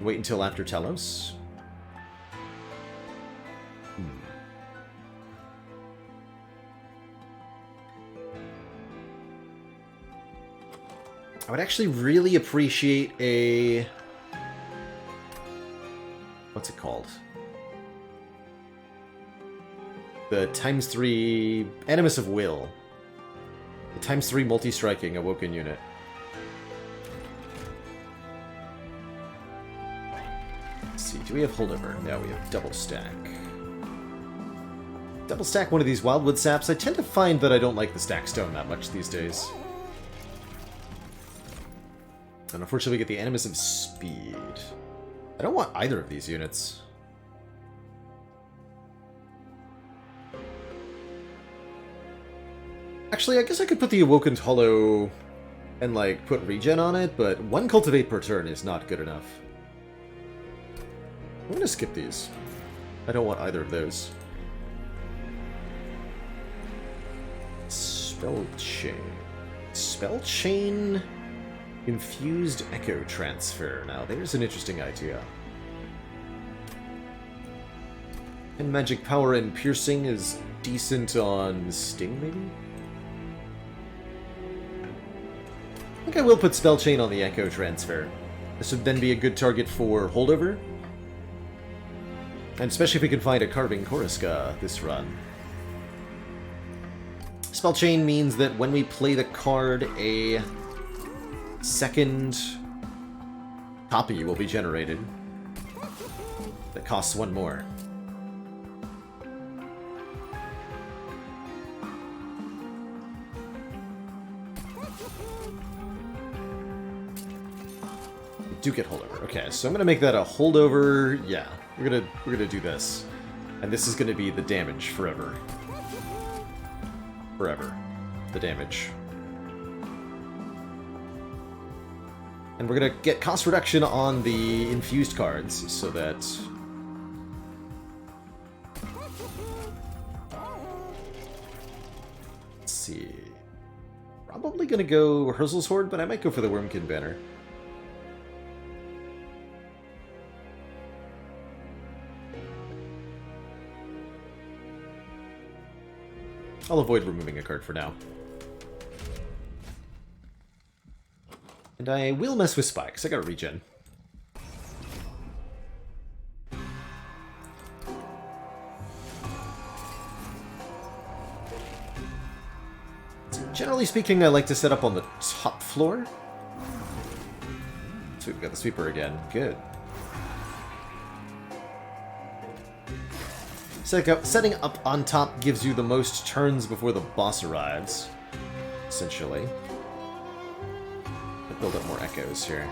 Wait until after Telos. I would actually really appreciate a... what's it called? The ×3 Animus of Will. The ×3 multi-striking Awoken unit. Let's see, do we have holdover? No, we have double stack. Double stack one of these Wildwood Saps. I tend to find that I don't like the stack stone that much these days. And unfortunately we get the Animus of Speed. I don't want either of these units. Actually, I guess I could put the Awokened Hollow and, like, put regen on it, but 1 Cultivate per turn is not good enough. I'm gonna skip these. I don't want either of those. Spell Chain. Spell Chain... Infused Echo Transfer. Now, there's an interesting idea. And Magic Power and Piercing is decent on Sting, maybe? I think I will put Spell Chain on the Echo Transfer. This would then be a good target for holdover. And especially if we can find a Carving Koriska this run. Spell Chain means that when we play the card, a second copy will be generated that costs 1 more. We do get holdover. Okay, so I'm gonna make that a holdover. Yeah, we're gonna do this, and this is gonna be the damage forever. Forever, the damage. And we're gonna get cost reduction on the infused cards, so that... Let's see... Probably gonna go Herzel's Horde, but I might go for the Wormkin banner. I'll avoid removing a card for now. And I will mess with Spike, because I got a regen. So generally speaking, I like to set up on the top floor. So we've got the sweeper again. Good. Setting up on top gives you the most turns before the boss arrives, essentially. Build up more echoes here.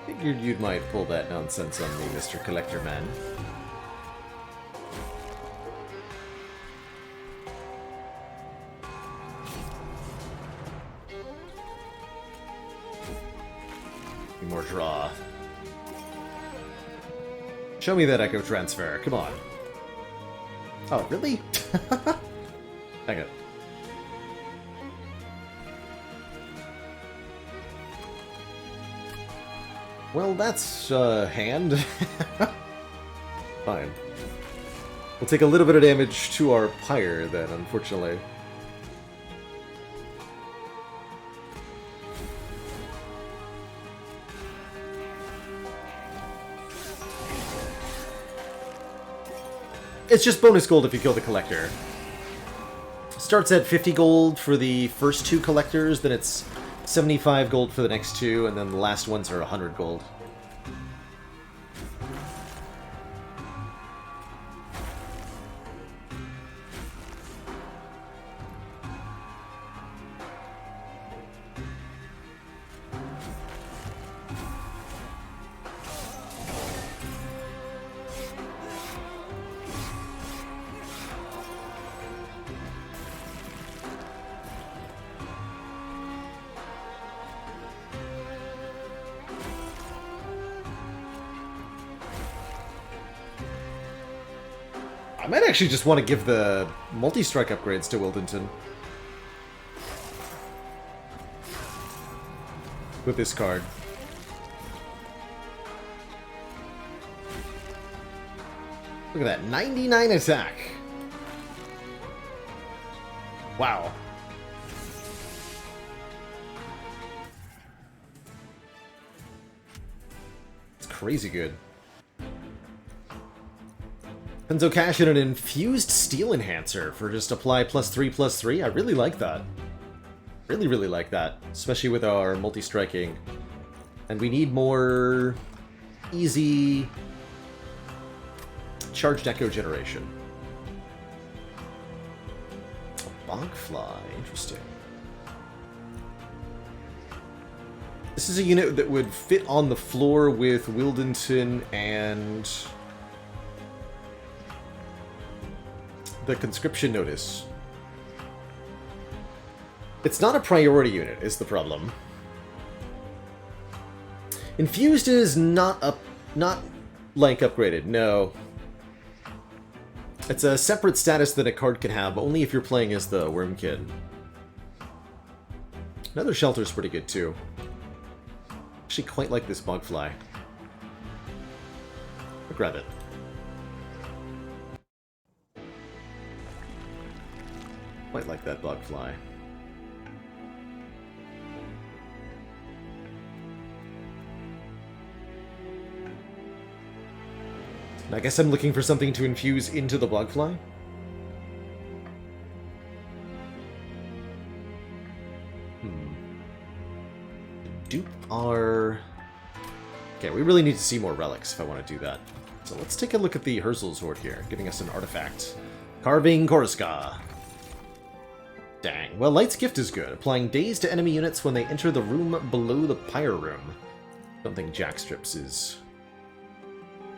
Figured you might pull that nonsense on me, Mr. Collector Man. more draw. Show me that Echo Transfer, come on. Oh, really? Hang on. Well, that's hand. Fine. We'll take a little bit of damage to our Pyre then, unfortunately. It's just bonus gold if you kill the Collector. Starts at 50 gold for the first 2 Collectors, then it's 75 gold for the next 2, and then the last ones are 100 gold. I might actually just want to give the multi-strike upgrades to Wildington. With this card. Look at that, 99 attack. Wow. It's crazy good. Penzo Cash and an infused steel enhancer for just apply +3/+3. I really like that. Really, really like that. Especially with our multi-striking. And we need more easy charged echo generation. A Bogfly, interesting. This is a unit that would fit on the floor with Wildington and the conscription notice. It's not a priority unit, is the problem. Infused is not like upgraded, no. It's a separate status that a card can have, only if you're playing as the Worm Kid. Another Shelter's pretty good too. Actually quite like this Bugfly. I'll grab it. Quite like that Bugfly. I guess I'm looking for something to infuse into the Bugfly. Dupe our... Okay, we really need to see more relics if I want to do that. So let's take a look at the Herzl's Horde here, giving us an artifact. Carving Korska. Dang. Well, Light's Gift is good. Applying daze to enemy units when they enter the room below the Pyre room. Don't think Jackstrips is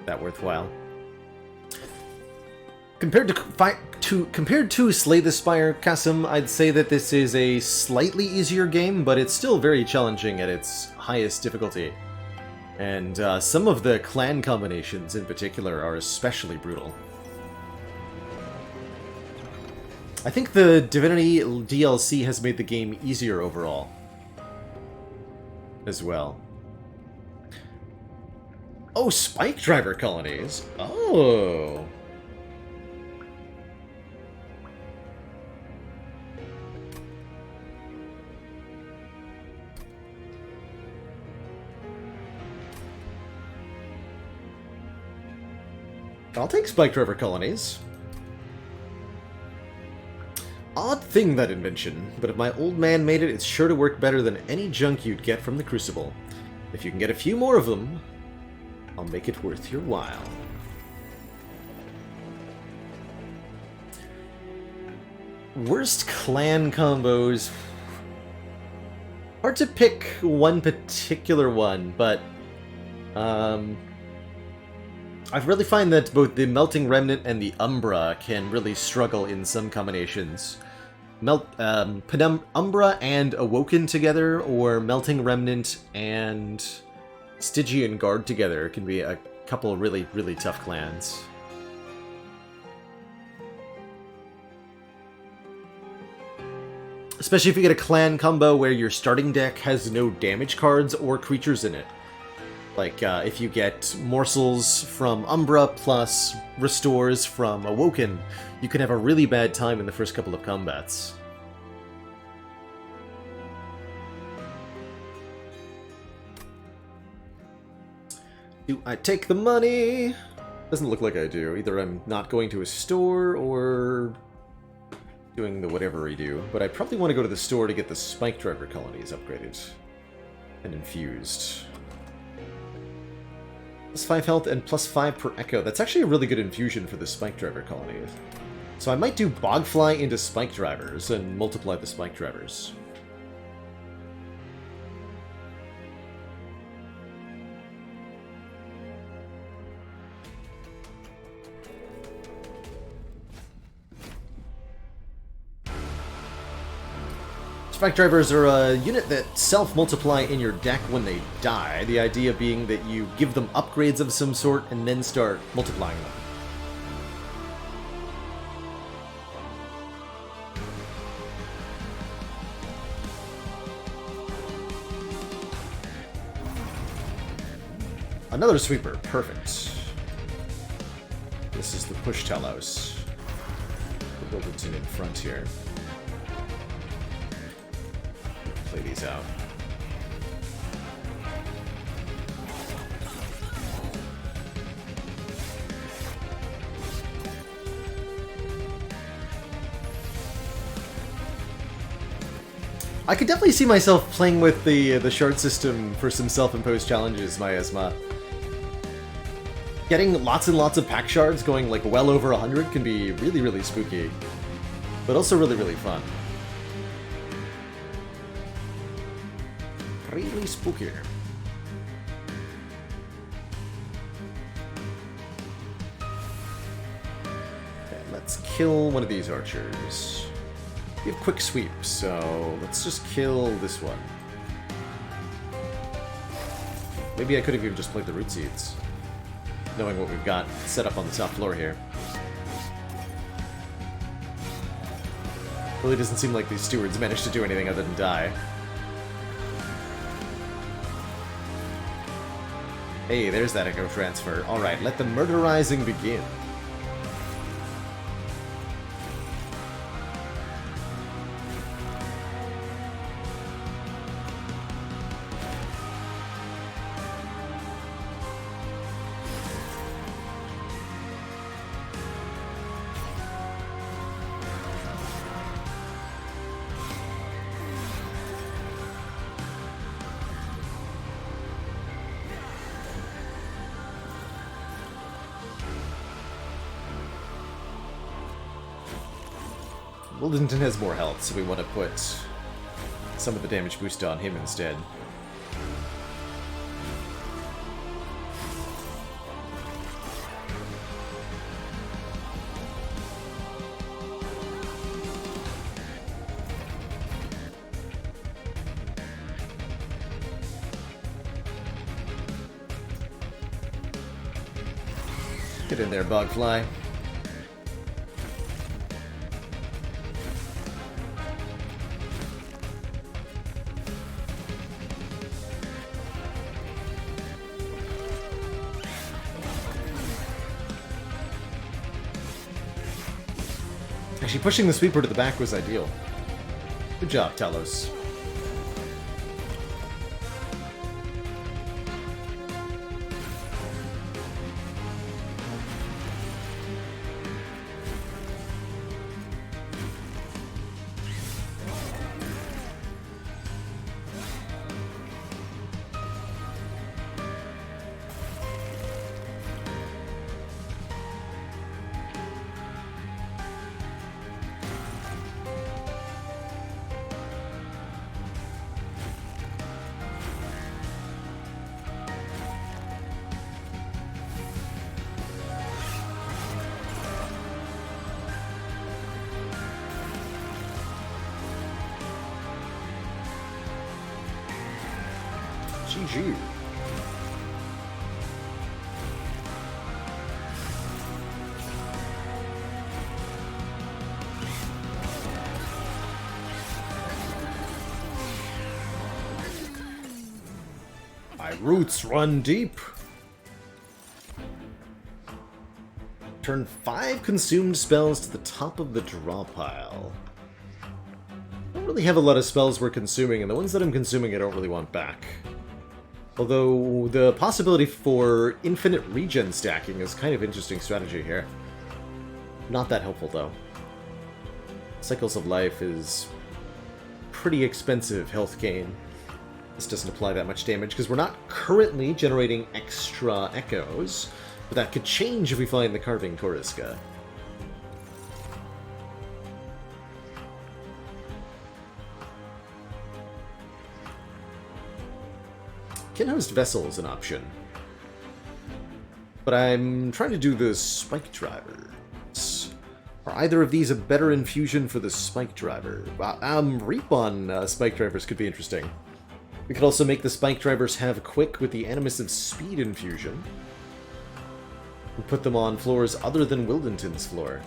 that worthwhile. Compared to Slay the Spire, Kasim, I'd say that this is a slightly easier game, but it's still very challenging at its highest difficulty. And some of the clan combinations in particular are especially brutal. I think the Divinity DLC has made the game easier overall. As well. Oh, Spike Driver colonies! Oh! I'll take Spike Driver colonies. Odd thing, that invention, but if my old man made it, it's sure to work better than any junk you'd get from the Crucible. If you can get a few more of them, I'll make it worth your while. Worst clan combos... Hard to pick one particular one, but... I really find that both the Melting Remnant and the Umbra can really struggle in some combinations. Umbra and Awoken together, or Melting Remnant and Stygian Guard together can be a couple really, really tough clans. Especially if you get a clan combo where your starting deck has no damage cards or creatures in it. Like, if you get Morsels from Umbra plus Restores from Awoken, you can have a really bad time in the first couple of combats. Do I take the money? Doesn't look like I do. Either I'm not going to a store or doing the whatever I do. But I probably want to go to the store to get the Spike Driver colonies upgraded and infused. Plus 5 health and plus 5 per echo. That's actually a really good infusion for the Spike Driver colony. So I might do Bogfly into Spike Drivers and multiply the Spike Drivers. Spike Drivers are a unit that self-multiply in your deck when they die, the idea being that you give them upgrades of some sort and then start multiplying them. Another sweeper, perfect. This is the push Telos. We'll build it in front here. Play these out. I could definitely see myself playing with the shard system for some self-imposed challenges, Miasma. Getting lots and lots of pack shards going like well over 100 can be really, really spooky, but also really, really fun. Really spooky. Okay, let's kill one of these archers. We have quick sweep, so let's just kill this one. Maybe I could have even just played the root seeds, knowing what we've got set up on the top floor here. Really doesn't seem like these stewards managed to do anything other than die. Hey, there's that echo transfer. Alright, let the murderizing begin. Wildenton has more health, so we want to put some of the damage boost on him instead. Get in there, Bogfly. Actually, pushing the sweeper to the back was ideal. Good job, Talos. GG. My roots run deep. Turn 5 consumed spells to the top of the draw pile. I don't really have a lot of spells we're consuming, and the ones that I'm consuming I don't really want back. Although the possibility for infinite regen stacking is kind of interesting strategy here. Not that helpful though. Cycles of Life is pretty expensive health gain. This doesn't apply that much damage because we're not currently generating extra echoes, but that could change if we find the Carving Koriska. Kinhost Vessel is an option. But I'm trying to do the Spike Drivers. Are either of these a better infusion for the Spike Driver? Reap on Spike Drivers could be interesting. We could also make the Spike Drivers have Quick with the Animus of Speed infusion. And put them on floors other than Wildenton's floor.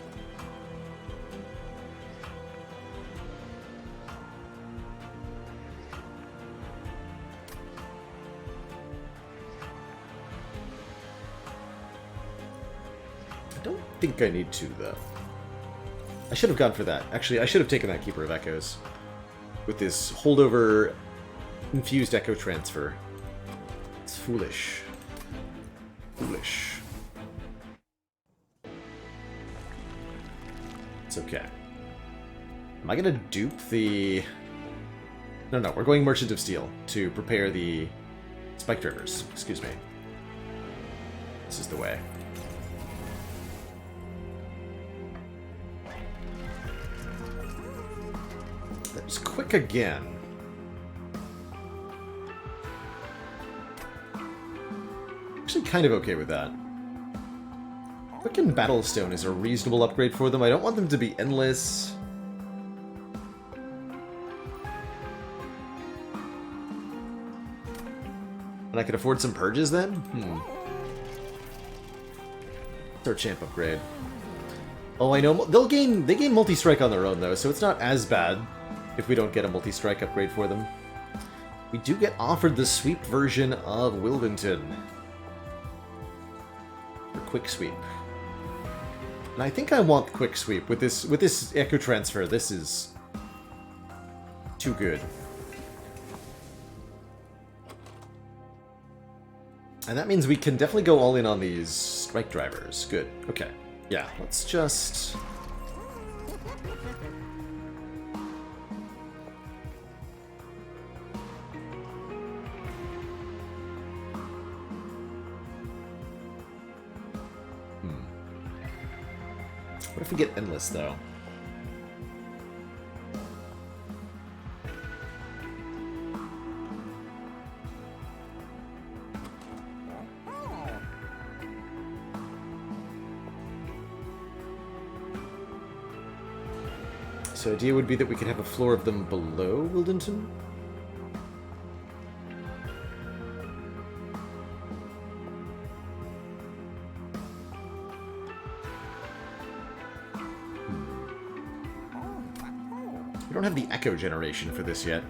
I don't think I need to, though. I should have gone for that. Actually, I should have taken that Keeper of Echoes. With this holdover infused Echo Transfer. It's foolish. Foolish. It's okay. Am I gonna dupe the... No, we're going Merchant of Steel to prepare the Spike Drivers. Excuse me. This is the way. There's Quick again. Actually kind of okay with that. Quick and Battlestone is a reasonable upgrade for them. I don't want them to be endless. And I could afford some purges then? It's our champ upgrade. Oh, I know. They gain multi-strike on their own, though, so it's not as bad if we don't get a multi-strike upgrade for them. We do get offered the sweep version of Wildenton. For Quick Sweep. And I think I want Quick Sweep. With this Echo Transfer, this is too good. And that means we can definitely go all in on these Strike Drivers. Good. Okay. Yeah, let's just... What if we get Endless, though? So the idea would be that we could have a floor of them below Wildenton? We don't have the echo generation for this yet.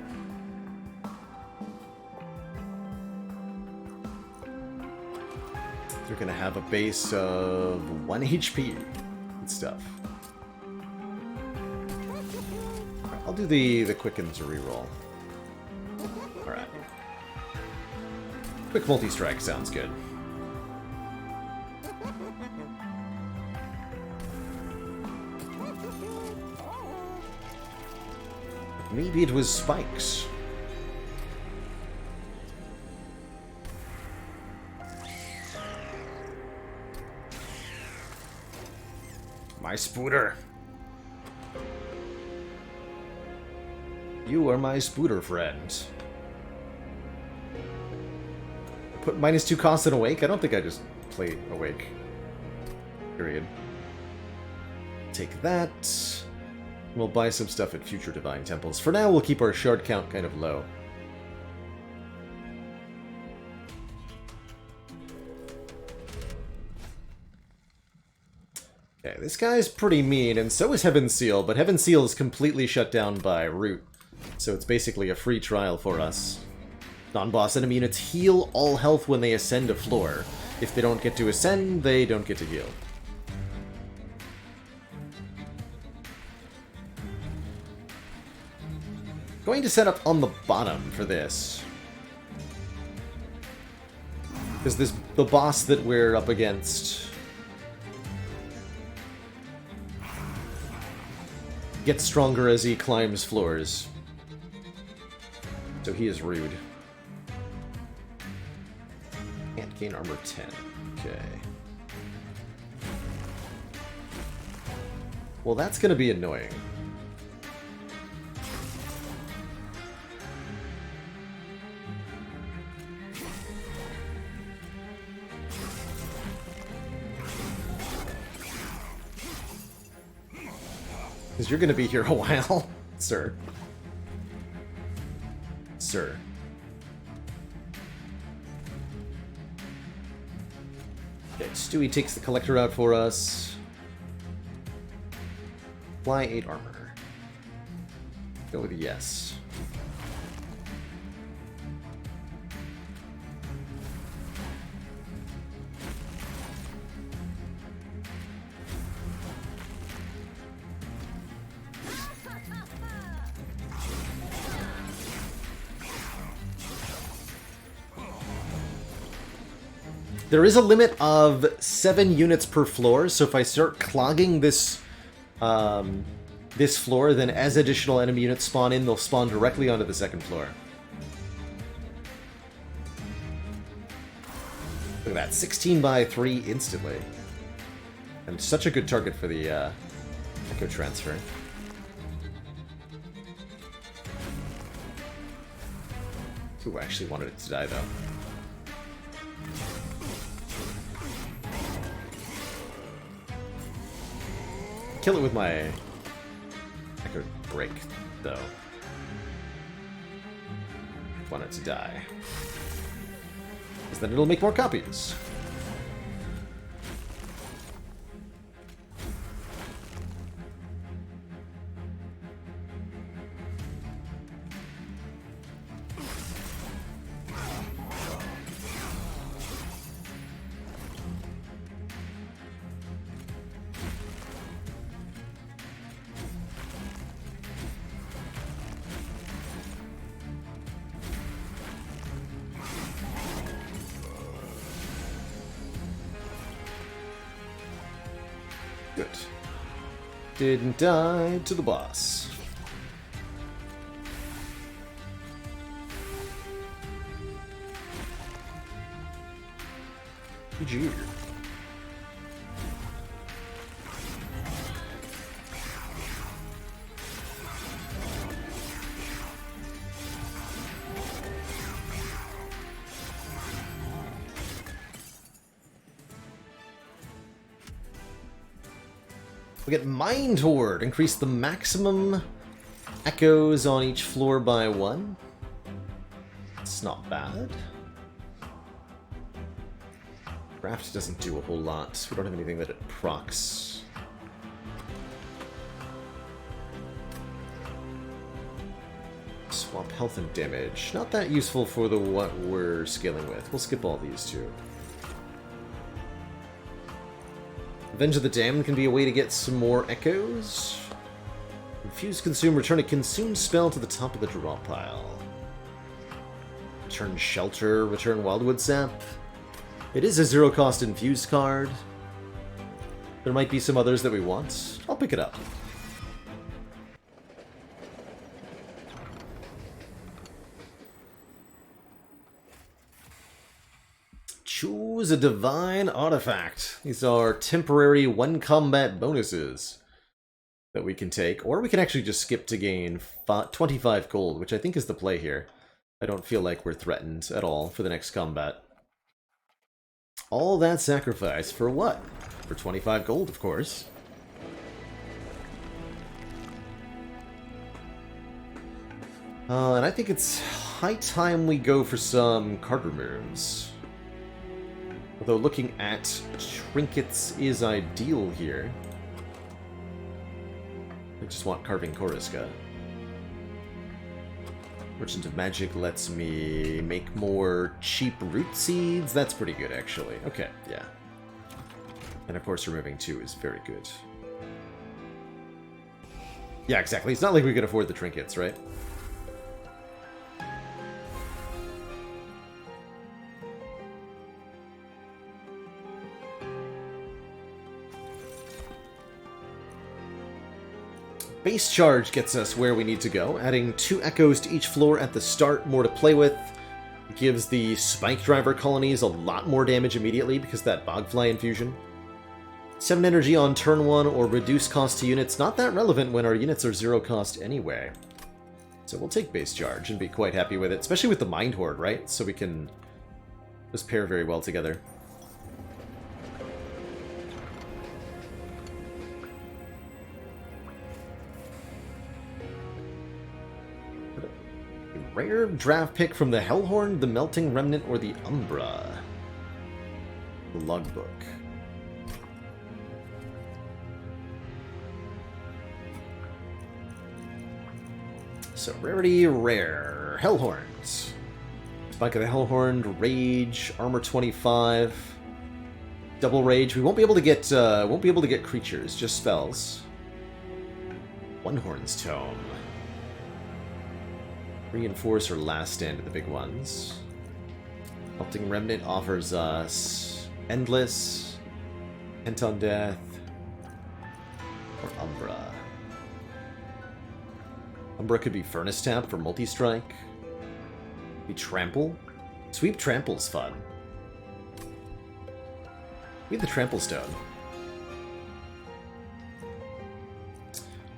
They're gonna have a base of 1 HP. Good stuff. I'll do the Quickens reroll. Alright. Quick multi-strike sounds good. Maybe it was spikes. My Spooter. You are my Spooter friend. Put -2 cost in Awake? I don't think I just play Awake. Period. Take that. We'll buy some stuff at future Divine Temples. For now, we'll keep our shard count kind of low. Okay, this guy's pretty mean, and so is Heaven Seal, but Heaven Seal is completely shut down by Root, so it's basically a free trial for us. Non-boss enemy units heal all health when they ascend a floor. If they don't get to ascend, they don't get to heal. Going to set up on the bottom for this. Because the boss that we're up against gets stronger as he climbs floors. So he is rude. Can't gain armor 10. Okay. Well, that's gonna be annoying. Because you're gonna be here a while, sir. Sir. Okay, Stewie takes the collector out for us. Fly 8 armor. Go with a yes. There is a limit of 7 units per floor, so if I start clogging this this floor, then as additional enemy units spawn in, they'll spawn directly onto the second floor. Look at that, 16 by 3 instantly. And such a good target for the Echo Transfer. Ooh, I actually wanted it to die, though. Kill it with my Echo Break, though. Want it to die. Because then it'll make more copies. Good. Didn't die to the boss. GG. We get Mind Horde. Increase the maximum echoes on each floor by 1. It's not bad. Craft doesn't do a whole lot. We don't have anything that it procs. Swap health and damage. Not that useful for the what we're scaling with. We'll skip all these two. Avenge of the Damned can be a way to get some more echoes. Infuse Consume, return a consumed spell to the top of the draw pile. Return Shelter, return Wildwood Sap. It is a zero-cost infused card. There might be some others that we want. I'll pick it up. Choose a Divine Artifact. These are temporary one-combat bonuses that we can take, or we can actually just skip to gain 25 gold, which I think is the play here. I don't feel like we're threatened at all for the next combat. All that sacrifice for what? For 25 gold, of course. And I think it's high time we go for some card removes. Although looking at trinkets is ideal here. I just want Carving Koriska. Merchant of Magic lets me make more cheap root seeds. That's pretty good, actually. Okay, yeah. And of course, removing 2 is very good. Yeah, exactly. It's not like we can afford the trinkets, right? Base charge gets us where we need to go, adding 2 echoes to each floor at the start, more to play with. Gives the spike driver colonies a lot more damage immediately because of that bogfly infusion. 7 energy on turn 1 or reduce cost to units, not that relevant when our units are 0 cost anyway. So we'll take base charge and be quite happy with it, especially with the Mind Horde, right? So we can just pair very well together. Rare draft pick from the Hellhorn, the Melting Remnant, or the Umbra. The Logbook. So, rarity, rare. Hellhorns. Spike of the Hellhorn, Rage, Armor 25. Double Rage. We won't be able to get creatures, just spells. One Horn's Tome. Reinforce or Last Stand are the big ones. Melting Remnant offers us Endless, Hint on Death, or Umbra. Umbra could be Furnace Tap for multi-strike. Be Trample. Sweep Trample's fun. We have the Trample Stone.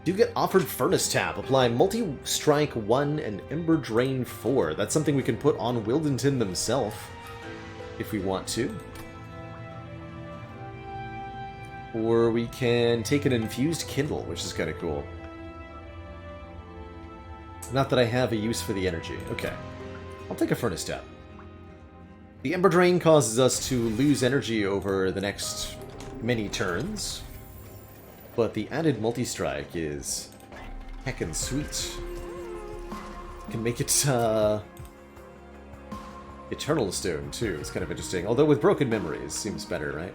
Do get offered Furnace Tap. Apply Multi-Strike 1 and Ember Drain 4. That's something we can put on Wildington himself, if we want to. Or we can take an Infused Kindle, which is kind of cool. Not that I have a use for the energy. Okay. I'll take a Furnace Tap. The Ember Drain causes us to lose energy over the next many turns. But the added multi-strike is heckin' sweet. Can make it, Eternal Stone, too. It's kind of interesting. Although with Broken Memories, seems better, right?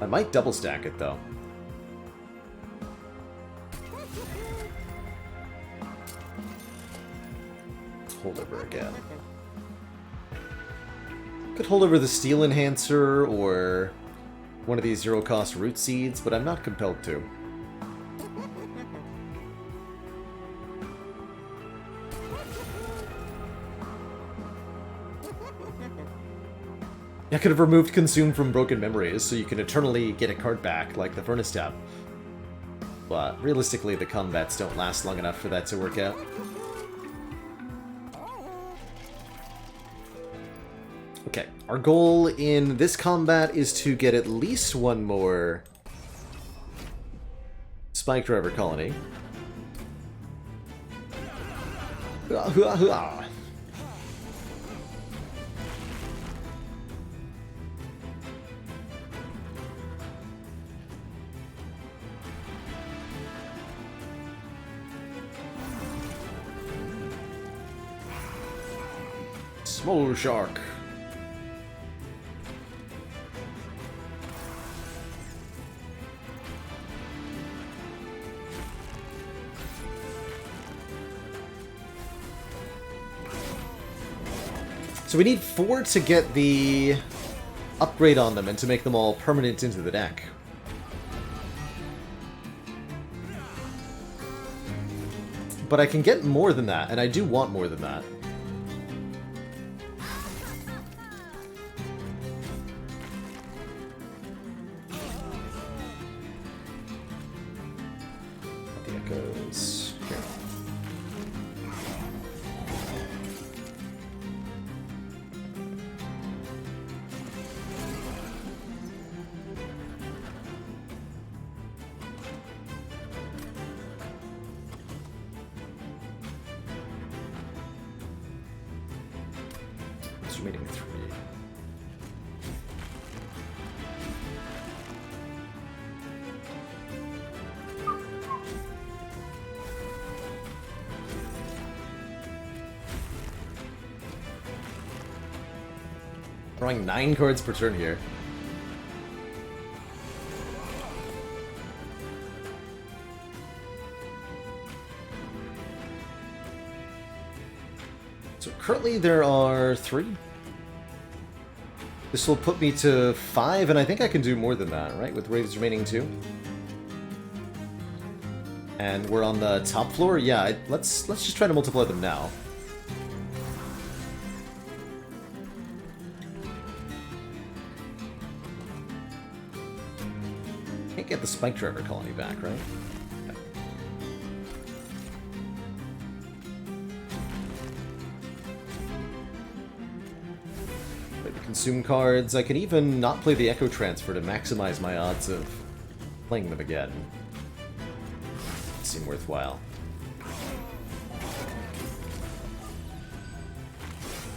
I might double stack it, though. Hold over again. Could hold over the Steel Enhancer or one of these zero-cost root seeds, but I'm not compelled to. I could have removed Consume from Broken Memories, so you can eternally get a card back, like the Furnace Tap. But realistically, the combats don't last long enough for that to work out. Okay, our goal in this combat is to get at least one more Spike Driver colony. Small Shark. So we need 4 to get the upgrade on them and to make them all permanent into the deck. But I can get more than that, and I do want more than that. The echoes here. Remaining 3. Drawing 9 cards per turn here. So currently there are 3. This will put me to 5, and I think I can do more than that, right? With Waves remaining 2. And we're on the top floor? Yeah, let's just try to multiply them now. Can't get the Spike Driver colony back, right? Consume cards. I can even not play the Echo Transfer to maximize my odds of playing them again. Seem worthwhile.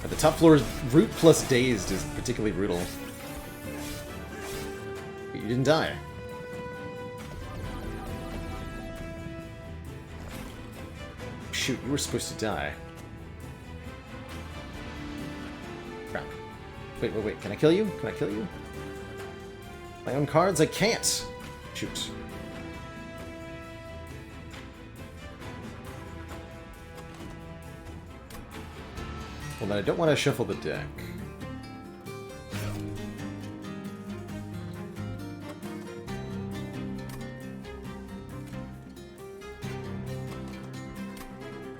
At the top floor, Root plus Dazed is particularly brutal. But you didn't die. Shoot, you were supposed to die. Crap. Wait, can I kill you? Can I kill you? My own cards? I can't! Shoot. Well, then I don't want to shuffle the deck.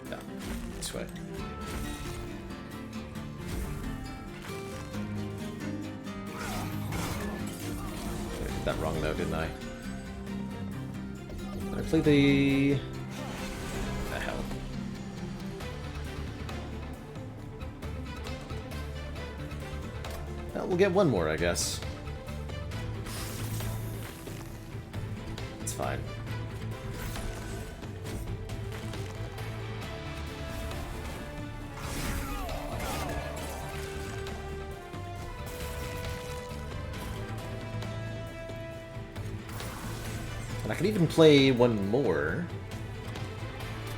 No, this way. I did that wrong though, didn't I? Did I play the... the hell? Well, we'll get one more, I guess. It's fine. And I can even play one more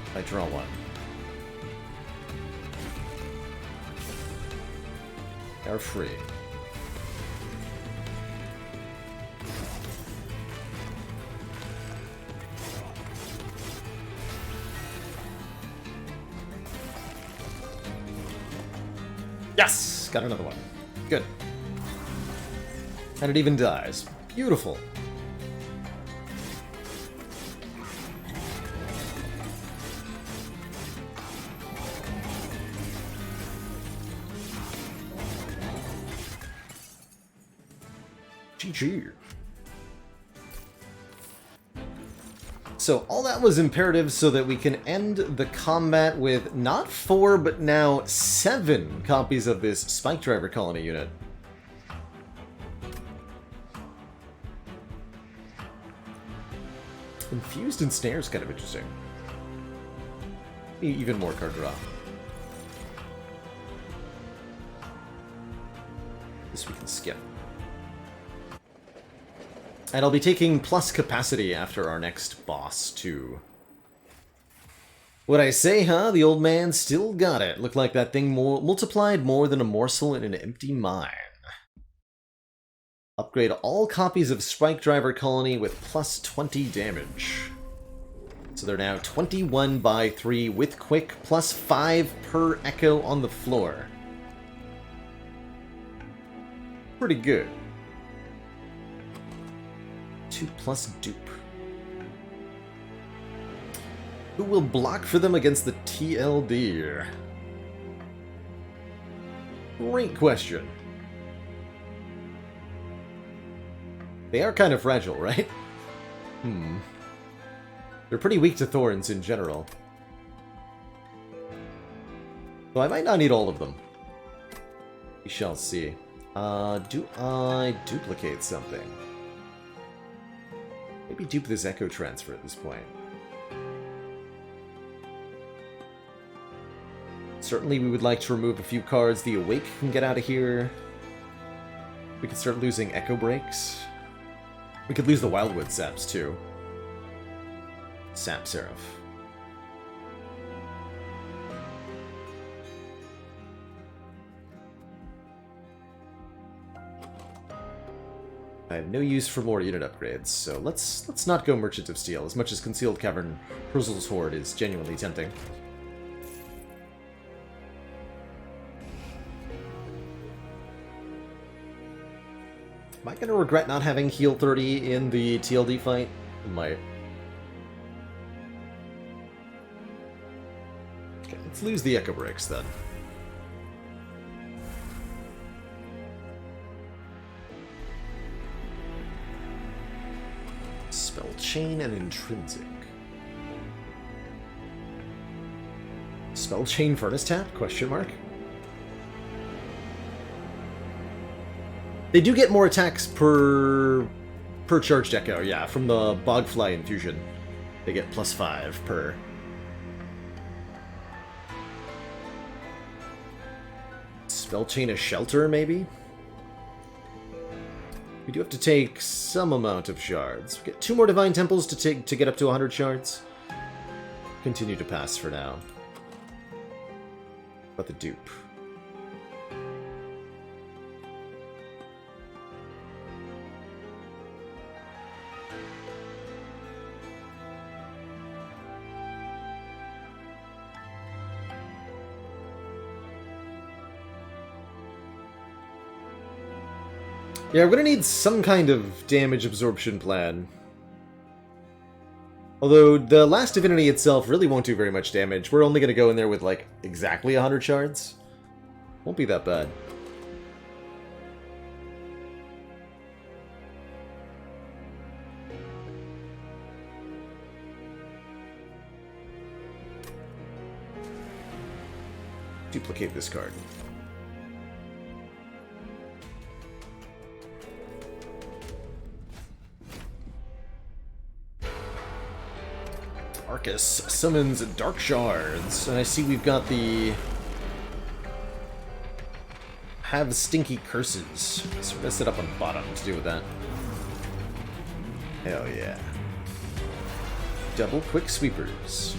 if I draw one. They are free. Yes! Got another one. Good. And it even dies. Beautiful. GG. So all that was imperative so that we can end the combat with not 4, but now 7 copies of this Spike Driver colony unit. Infused and Snare is kind of interesting. Even more card draw. This we can skip. And I'll be taking plus capacity after our next boss, too. What'd I say, huh? The old man still got it. Looked like that thing multiplied more than a morsel in an empty mine. Upgrade all copies of Spike Driver Colony with plus 20 damage. So they're now 21 by 3 with quick, plus 5 per echo on the floor. Pretty good. 2 plus dupe. Who will block for them against the TLD? Great question. They are kind of fragile, right? They're pretty weak to thorns in general. So I might not need all of them. We shall see. Do I duplicate something? Maybe dupe this Echo Transfer at this point. Certainly we would like to remove a few cards. The Awake can get out of here. We could start losing Echo Breaks. We could lose the Wildwood Saps too. Sap Seraph. I have no use for more unit upgrades, so let's not go Merchant of Steel, as much as Concealed Cavern Persil's Horde is genuinely tempting. Am I gonna regret not having heal 30 in the TLD fight? I might. Okay, let's lose the Echo Breaks then. Spell Chain and Intrinsic. Spell Chain Furnace Tap? Question mark. They do get more attacks per charged echo, yeah, from the Bogfly infusion. They get +5 per. Spell Chain a Shelter, maybe? We do have to take some amount of shards. We get 2 more Divine Temples to get up to 100 shards. Continue to pass for now. But the dupe. Yeah, we're gonna need some kind of damage absorption plan. Although, the last Divinity itself really won't do very much damage. We're only gonna go in there with, like, exactly 100 shards. Won't be that bad. Duplicate this card. Arcus summons Dark Shards, and I see we've got the Have Stinky Curses, so we're gonna set up on the bottom to deal with that. Hell yeah. Double Quick Sweepers.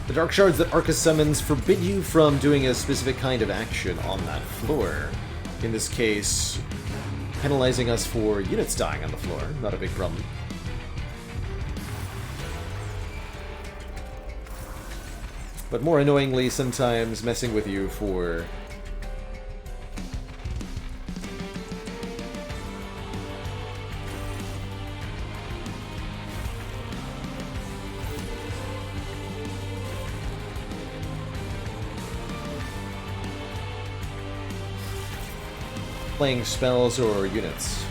The Dark Shards that Arcus summons forbid you from doing a specific kind of action on that floor. In this case, penalizing us for units dying on the floor. Not a big problem. But more annoyingly, sometimes messing with you for playing spells or units.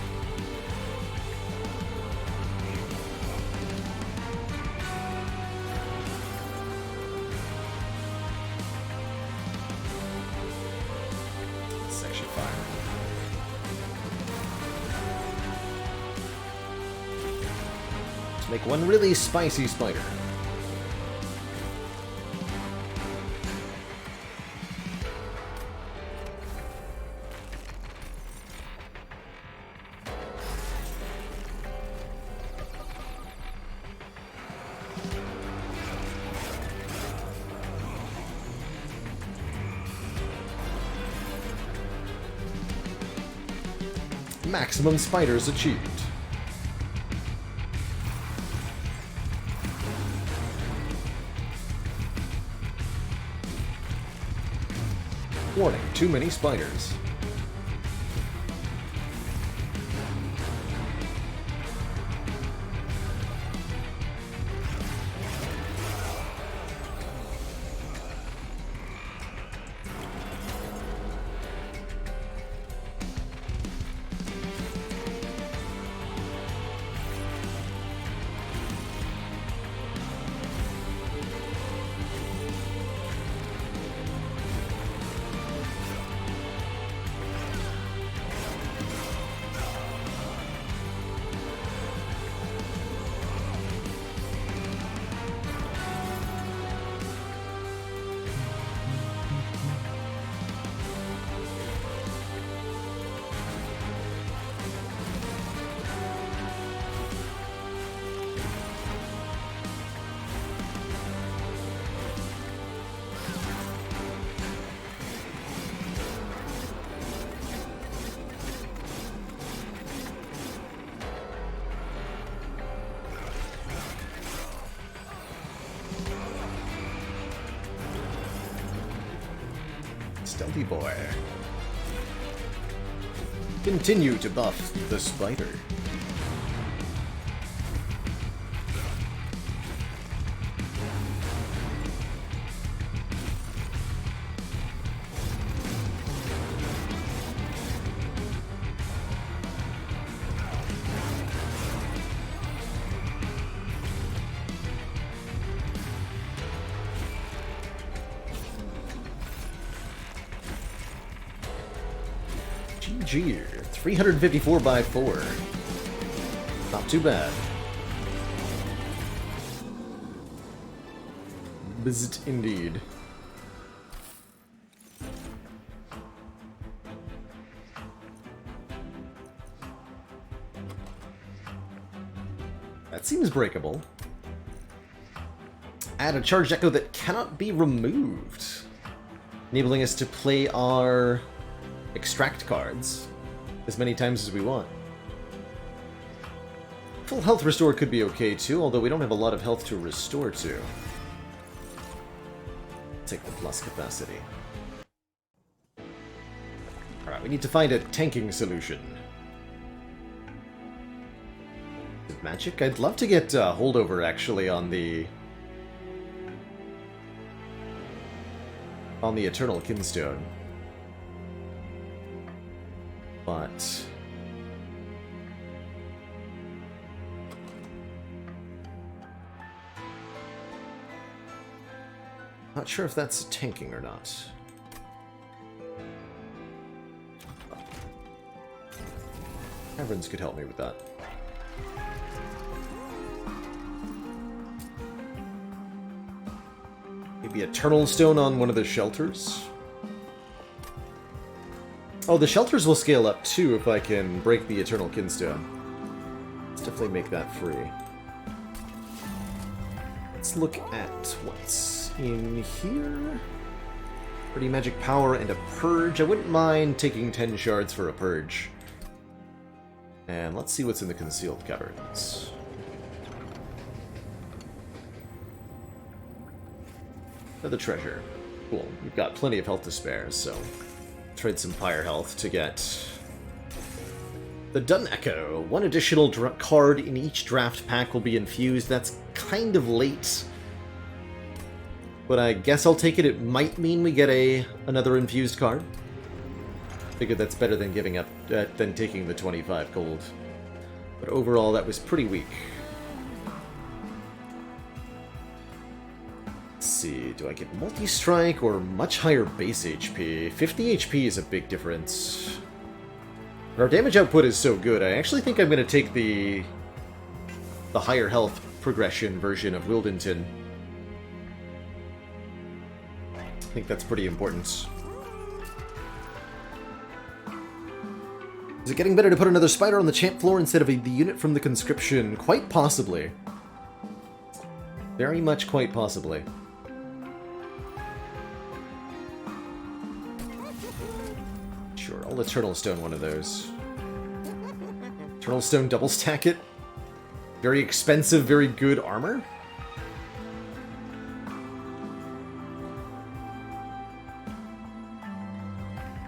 Section 5. Let's make one really spicy spider. Maximum spiders achieved. Warning, too many spiders. Stealthy boy. Continue to buff the spider. GG. 354 by 4. Not too bad. Visit indeed. That seems breakable. Add a charged echo that cannot be removed, enabling us to play our extract cards as many times as we want. Full health restore could be okay too, although we don't have a lot of health to restore to. Take the plus capacity. Alright, we need to find a tanking solution. Magic? I'd love to get holdover actually on the Eternal Kinstone. But not sure if that's tanking or not. Caverns could help me with that. Maybe Eternal Stone on one of the shelters? Oh, the shelters will scale up too if I can break the Eternal Kinstone. Let's definitely make that free. Let's look at what's in here. Pretty magic power and a purge. I wouldn't mind taking 10 shards for a purge. And let's see what's in the concealed caverns. Another treasure. Cool. We've got plenty of health to spare, so trade some fire health to get the Dun Echo. One additional card in each draft pack will be infused. That's kind of late, but I guess I'll take it. It might mean we get another infused card. Figure that's better than giving up, than taking the 25 gold. But overall, that was pretty weak. Let's see, do I get multi-strike or much higher base HP? 50 HP is a big difference. But our damage output is so good, I actually think I'm going to take the higher health progression version of Wildington. I think that's pretty important. Is it getting better to put another spider on the champ floor instead of the unit from the conscription? Quite possibly. Very much quite possibly. Sure, I'll Eternal Stone one of those. Eternal Stone double stack it. Very expensive, very good armor.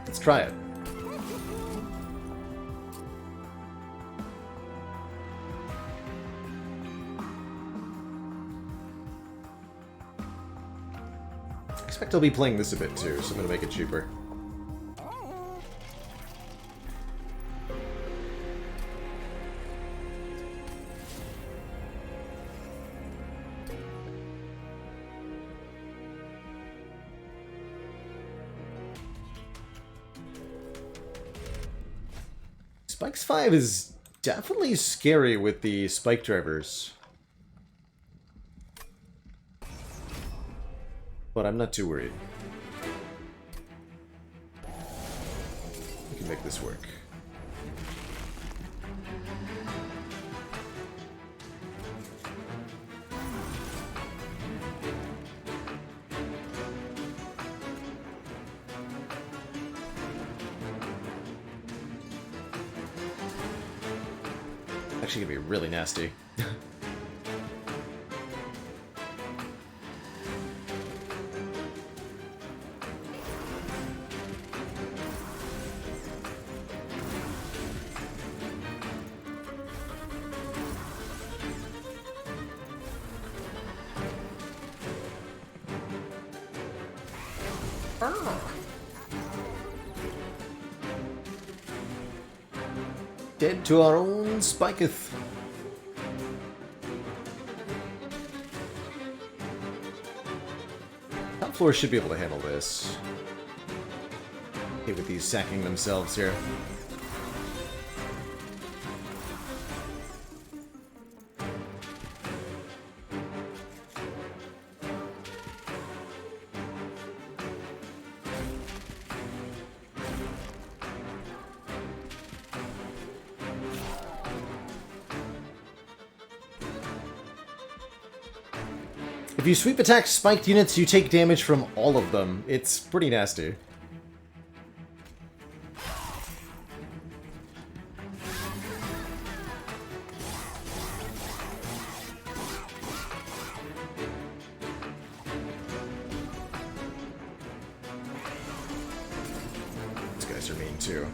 Let's try it. I expect I'll be playing this a bit too, so I'm gonna make it cheaper. Spikes 5 is definitely scary with the spike drivers. But I'm not too worried. We can make this work. Actually gonna be really nasty. Dead to our own Spiketh. Top floor should be able to handle this. Okay, with these sacking themselves here. If you sweep attack spiked units, you take damage from all of them. It's pretty nasty. These guys are mean too.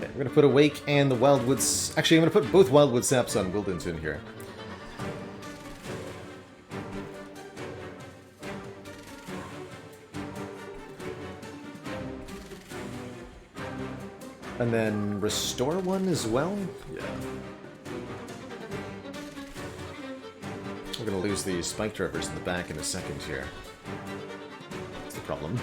We're going to put Awake and the Wildwoods... Actually, I'm going to put both Wildwood Saps on Wildens in here. And then Restore one as well? Yeah. We're going to lose the Spike Drivers in the back in a second here. That's the problem.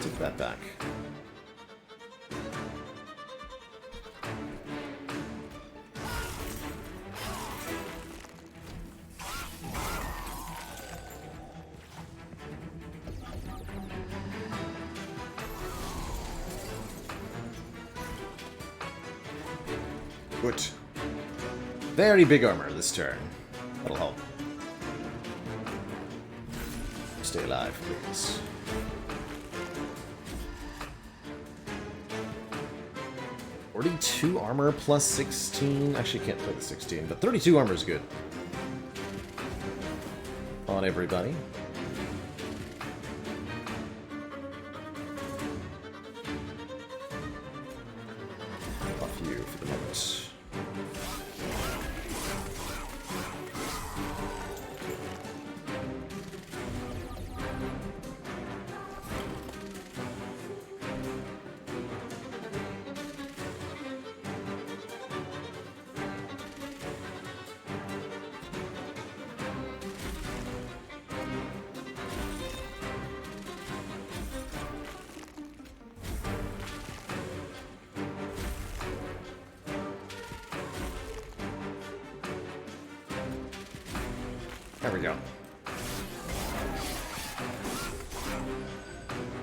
Take that back. Good. Very big armor this turn. That'll help. Stay alive, please. .42 armor plus 16. Actually, can't play the 16, but 32 armor is good. On everybody. Buff you for the moment. There we go.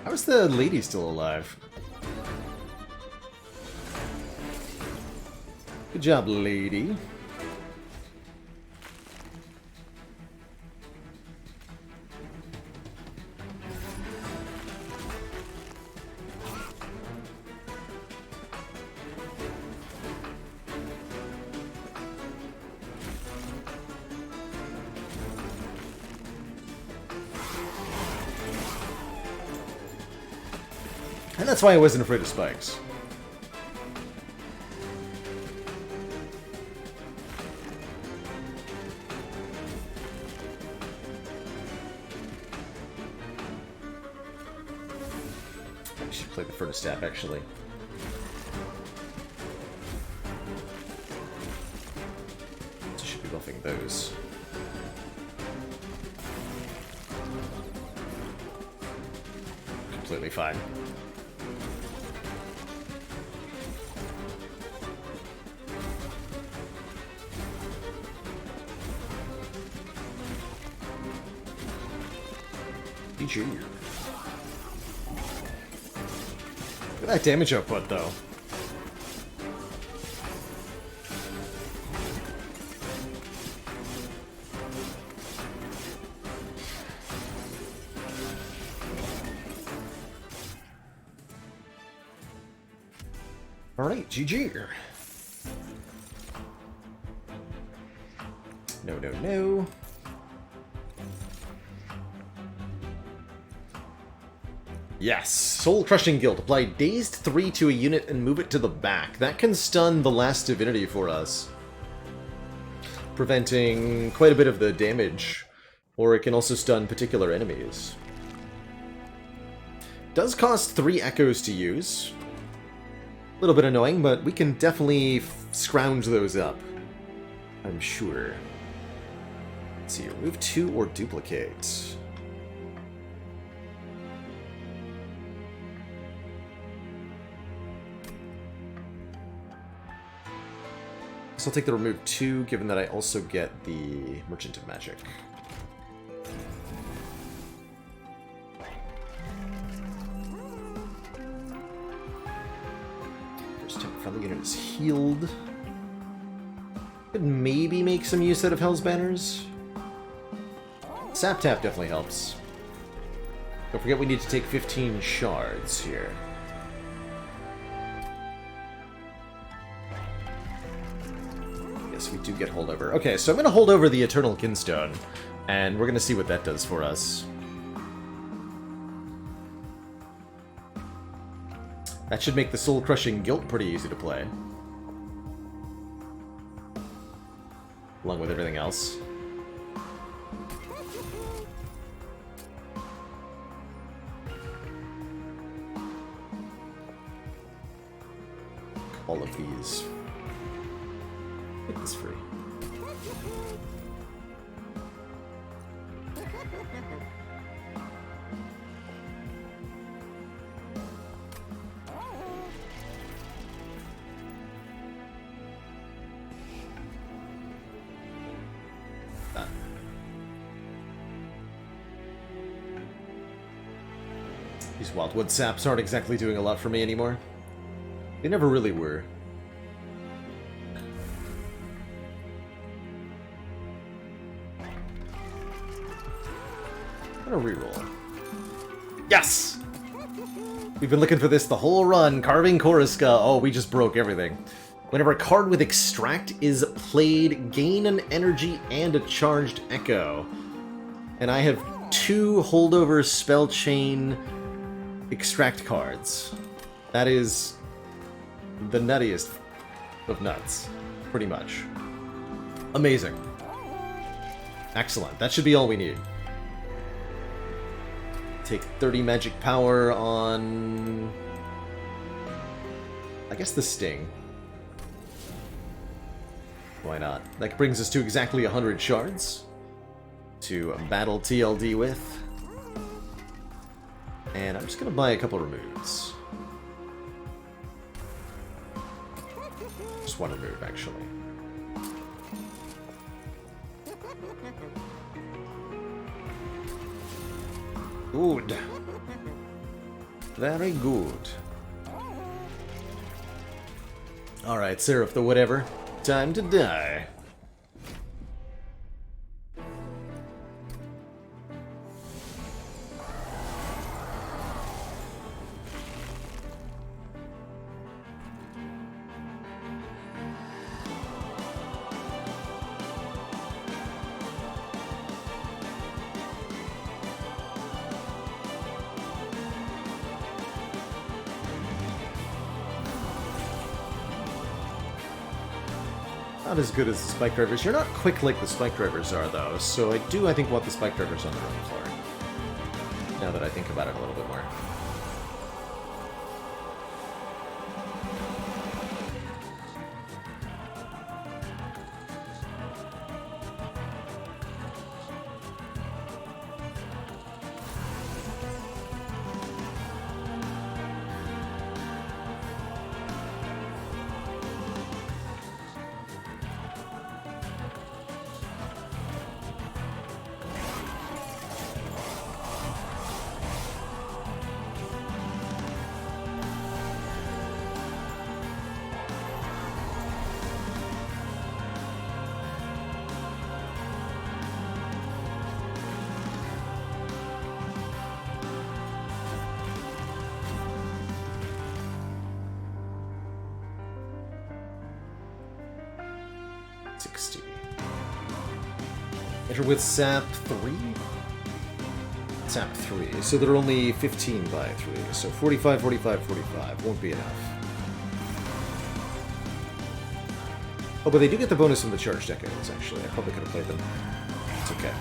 How is the lady still alive? Good job, lady. And that's why I wasn't afraid of spikes. I should play the Furnace Staff, actually. So should be buffing those. Completely fine. GG. Look at that damage output, though. Alright, GG. No, no, no. Yes, Soul Crushing Guild. Apply Dazed 3 to a unit and move it to the back. That can stun the last divinity for us, preventing quite a bit of the damage. Or it can also stun particular enemies. Does cost 3 echoes to use. A little bit annoying, but we can definitely scrounge those up, I'm sure. Let's see, remove 2 or duplicate. So I'll take the remove 2, given that I also get the Merchant of Magic. First time friendly unit is healed. Could maybe make some use out of Hell's Banners. Sap Tap definitely helps. Don't forget we need to take 15 shards here. Yes, we do get holdover. Okay, so I'm going to hold over the Eternal Kinstone, and we're going to see what that does for us. That should make the Soul Crushing Guilt pretty easy to play, along with everything else. All of these. Make this free. These Wildwood Saps aren't exactly doing a lot for me anymore. They never really were. I'm gonna reroll. Yes! We've been looking for this the whole run. Carving Koriska. Oh, we just broke everything. Whenever a card with Extract is played, gain an energy and a charged echo. And I have 2 holdover spell chain Extract cards. That is the nuttiest of nuts, pretty much. Amazing. Excellent. That should be all we need. Take 30 magic power on, I guess, the Sting. Why not? That brings us to exactly 100 shards to battle TLD with. And I'm just going to buy a couple removes. Just one remove, actually. Good. Very good. Alright, Seraph the whatever. Time to die. Not as good as the Spike Drivers. You're not quick like the Spike Drivers are, though, so I think, want the Spike Drivers on their own floor. Now that I think about it a little bit more. charger with sap 3? Sap 3, so they're only 15 by 3, so 45, 45, 45, won't be enough. Oh, but they do get the bonus from the charged echoes, actually. I probably could have played them. It's okay.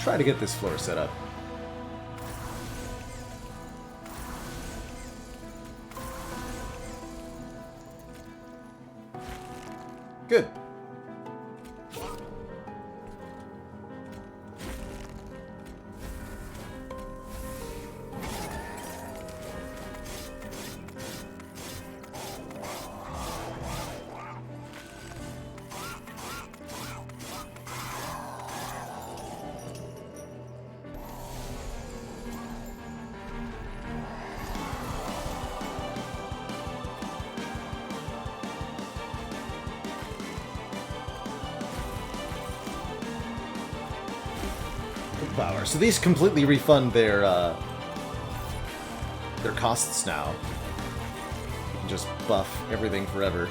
Try to get this floor set up. Good. Power. So these completely refund their costs now. You can just buff everything forever.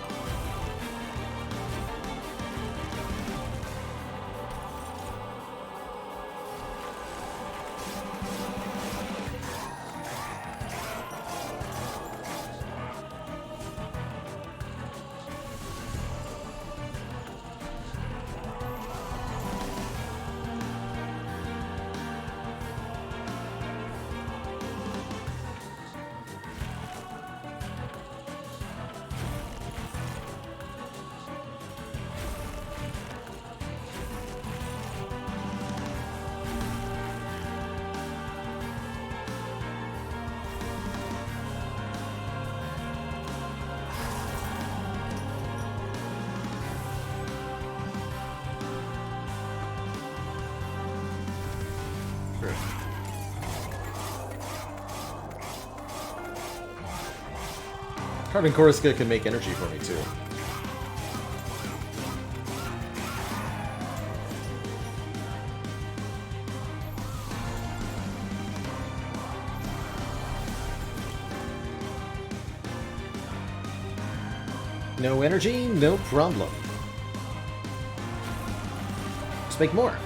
Carving Koriska can make energy for me, too. No energy, no problem. Let's make more.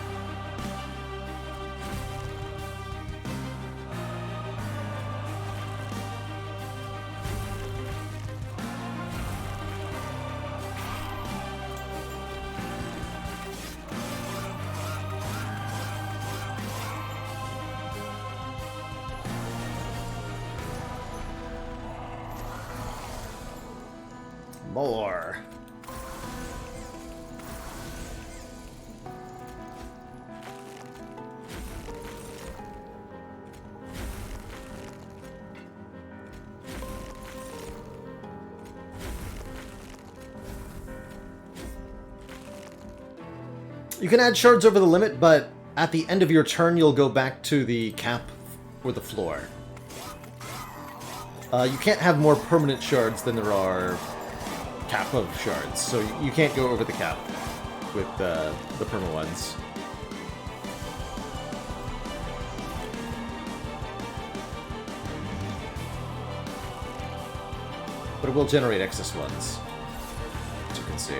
More. You can add shards over the limit, but at the end of your turn, you'll go back to the cap or the floor. You can't have more permanent shards than there are cap of shards, so you can't go over the cap with the perma ones. But it will generate excess ones, as you can see.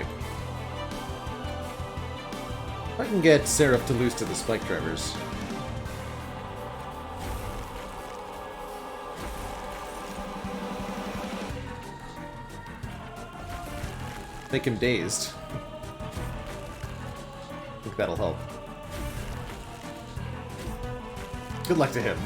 I can get Seraph to lose to the spike drivers. Make him dazed. I think that'll help. Good luck to him.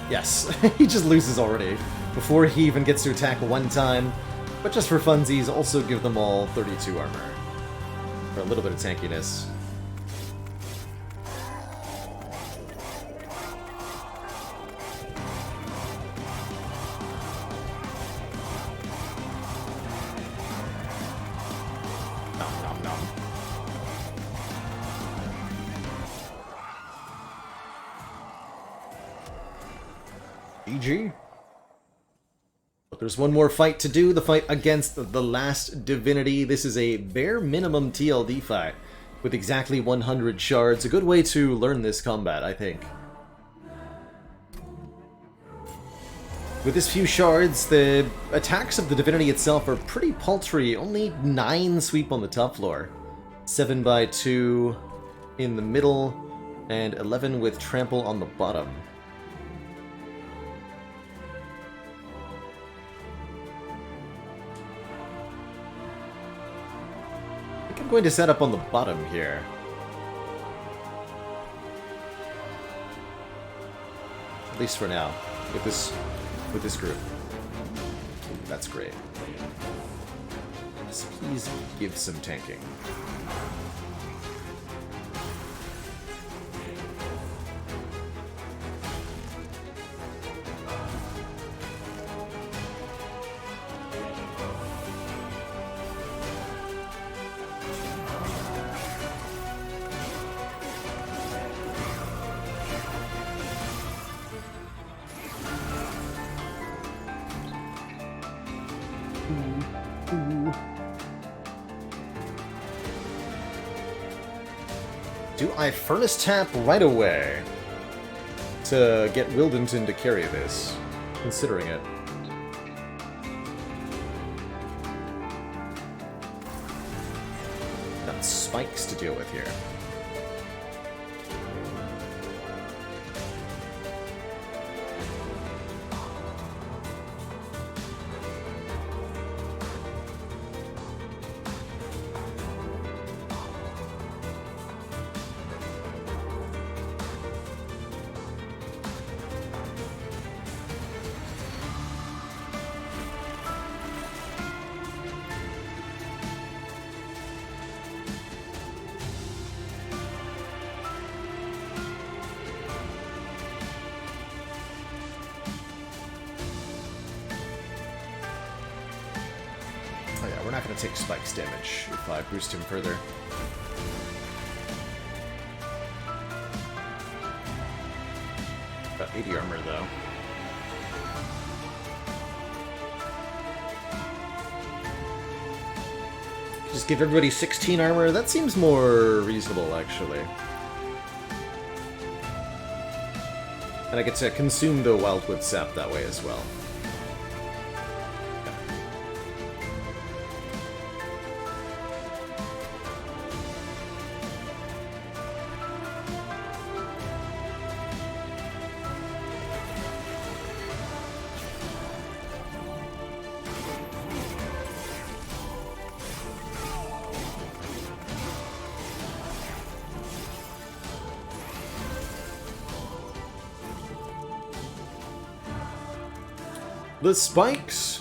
Yes, he just loses already, before he even gets to attack one time, but just for funsies, also give them all 32 armor, for a little bit of tankiness. GG. But there's one more fight to do, the fight against the last divinity. This is a bare minimum TLD fight with exactly 100 shards. A good way to learn this combat, I think. With this few shards, the attacks of the divinity itself are pretty paltry. Only 9 sweep on the top floor. 7 by 2 in the middle, and 11 with trample on the bottom. I think I'm going to set up on the bottom here. At least for now, with this group. That's great. Just please give some tanking. Do I Furnace Tap right away to get Wildington to carry this, considering it? Got spikes to deal with here. We're not going to take Spike's damage if I boost him further. Got 80 armor, though. Just give everybody 16 armor? That seems more reasonable, actually. And I get to consume the Wildwood Sap that way as well. The spikes!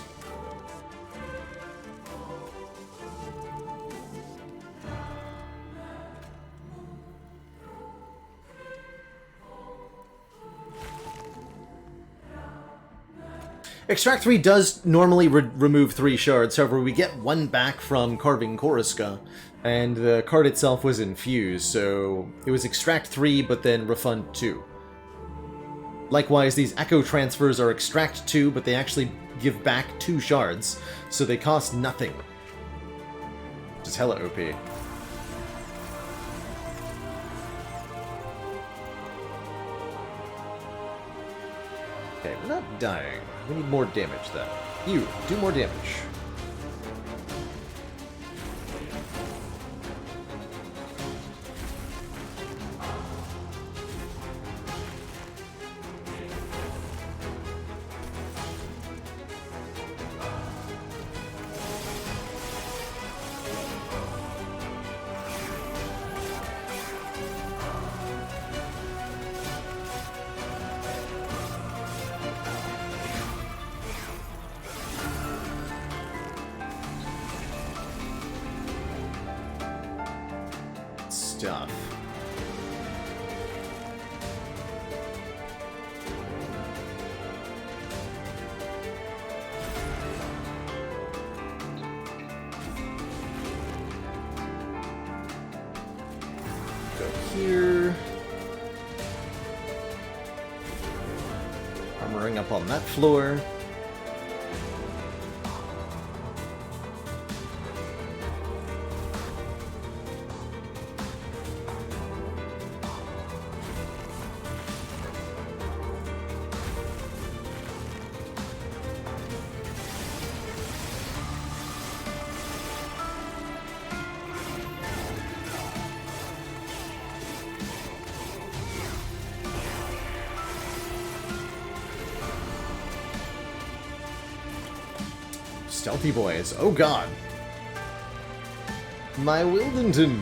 Extract 3 does normally remove 3 shards, however we get 1 back from carving Koriska, and the card itself was infused, so it was Extract 3 but then refund 2. Likewise, these Echo transfers are Extract 2, but they actually give back 2 shards, so they cost nothing. Which is hella OP. Okay, we're not dying. We need more damage, then. You, do more damage. Stuff. Go here. Armoring up on that floor. Stealthy boys. Oh god. My Wildington.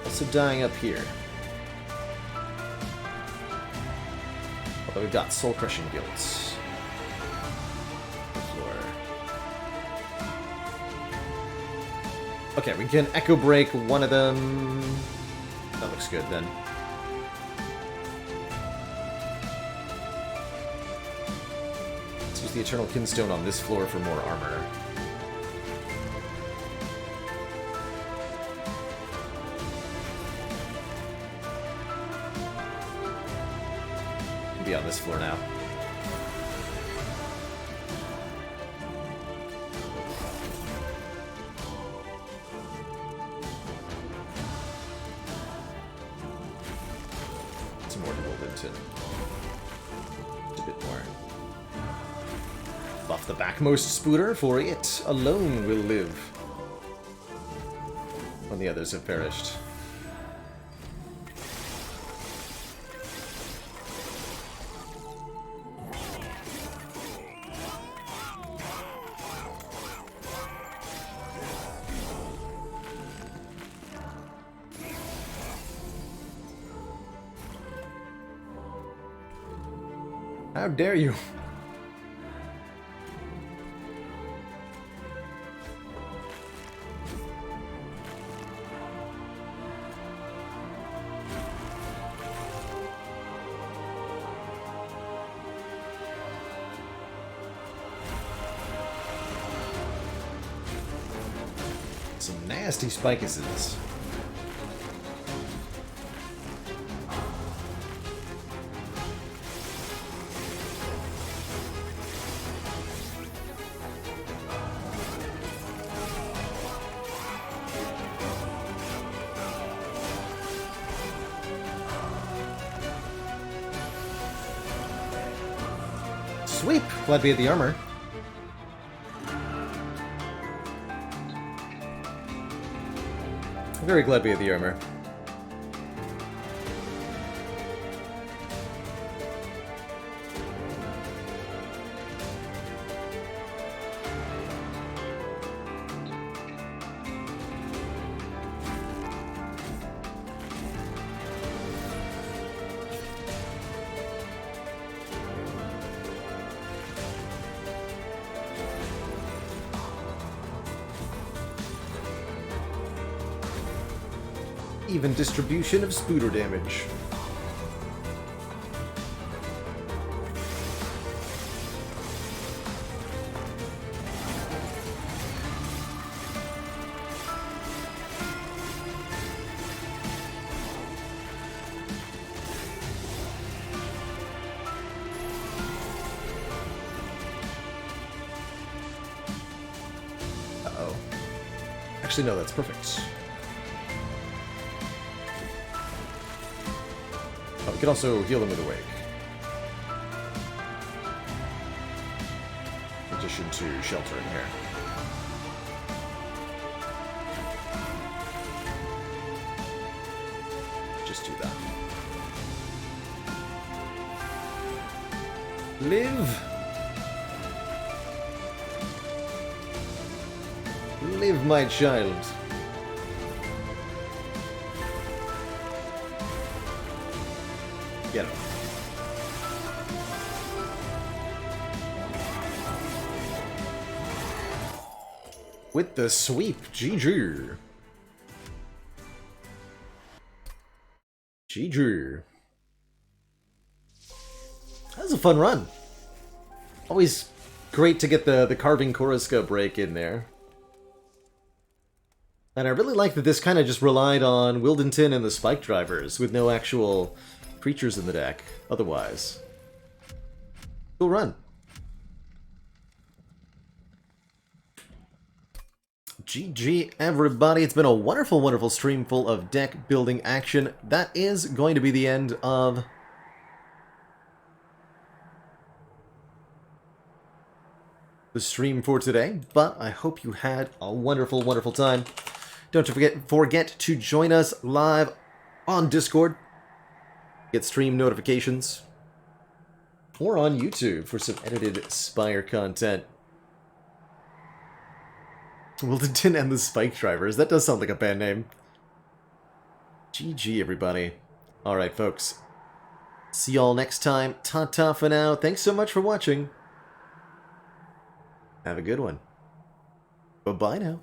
Also dying up here. Although we've got soul crushing guilds. Floor. Okay, we can echo break one of them. That looks good then. The Eternal Kinstone on this floor for more armor. Be on this floor now. Some more Goldenton. A bit more. Buff the backmost Spooter, for it alone will live when the others have perished. How dare you! Some nasty spikuses. Sweep! Glad we had the armor. Very glad we had the armor. Even distribution of Spooter damage. Uh-oh. Actually, no, that's perfect. We can also heal them with Awake. In addition to sheltering here. Just do that. Live! Live, my child. Get him. With the sweep, GG. GG. That was a fun run. Always great to get the Carving Choriska break in there. And I really like that this kind of just relied on Wildington and the Spike drivers with no actual creatures in the deck, otherwise. Cool run. GG, everybody. It's been a wonderful, wonderful stream full of deck building action. That is going to be the end of the stream for today, but I hope you had a wonderful, wonderful time. Don't forget to join us live on Discord, get stream notifications, or on YouTube for some edited Spire content. Wilton and the Spike Drivers. That does sound like a band name. GG, everybody. Alright, folks. See y'all next time. Ta-ta for now. Thanks so much for watching. Have a good one. Bye-bye now.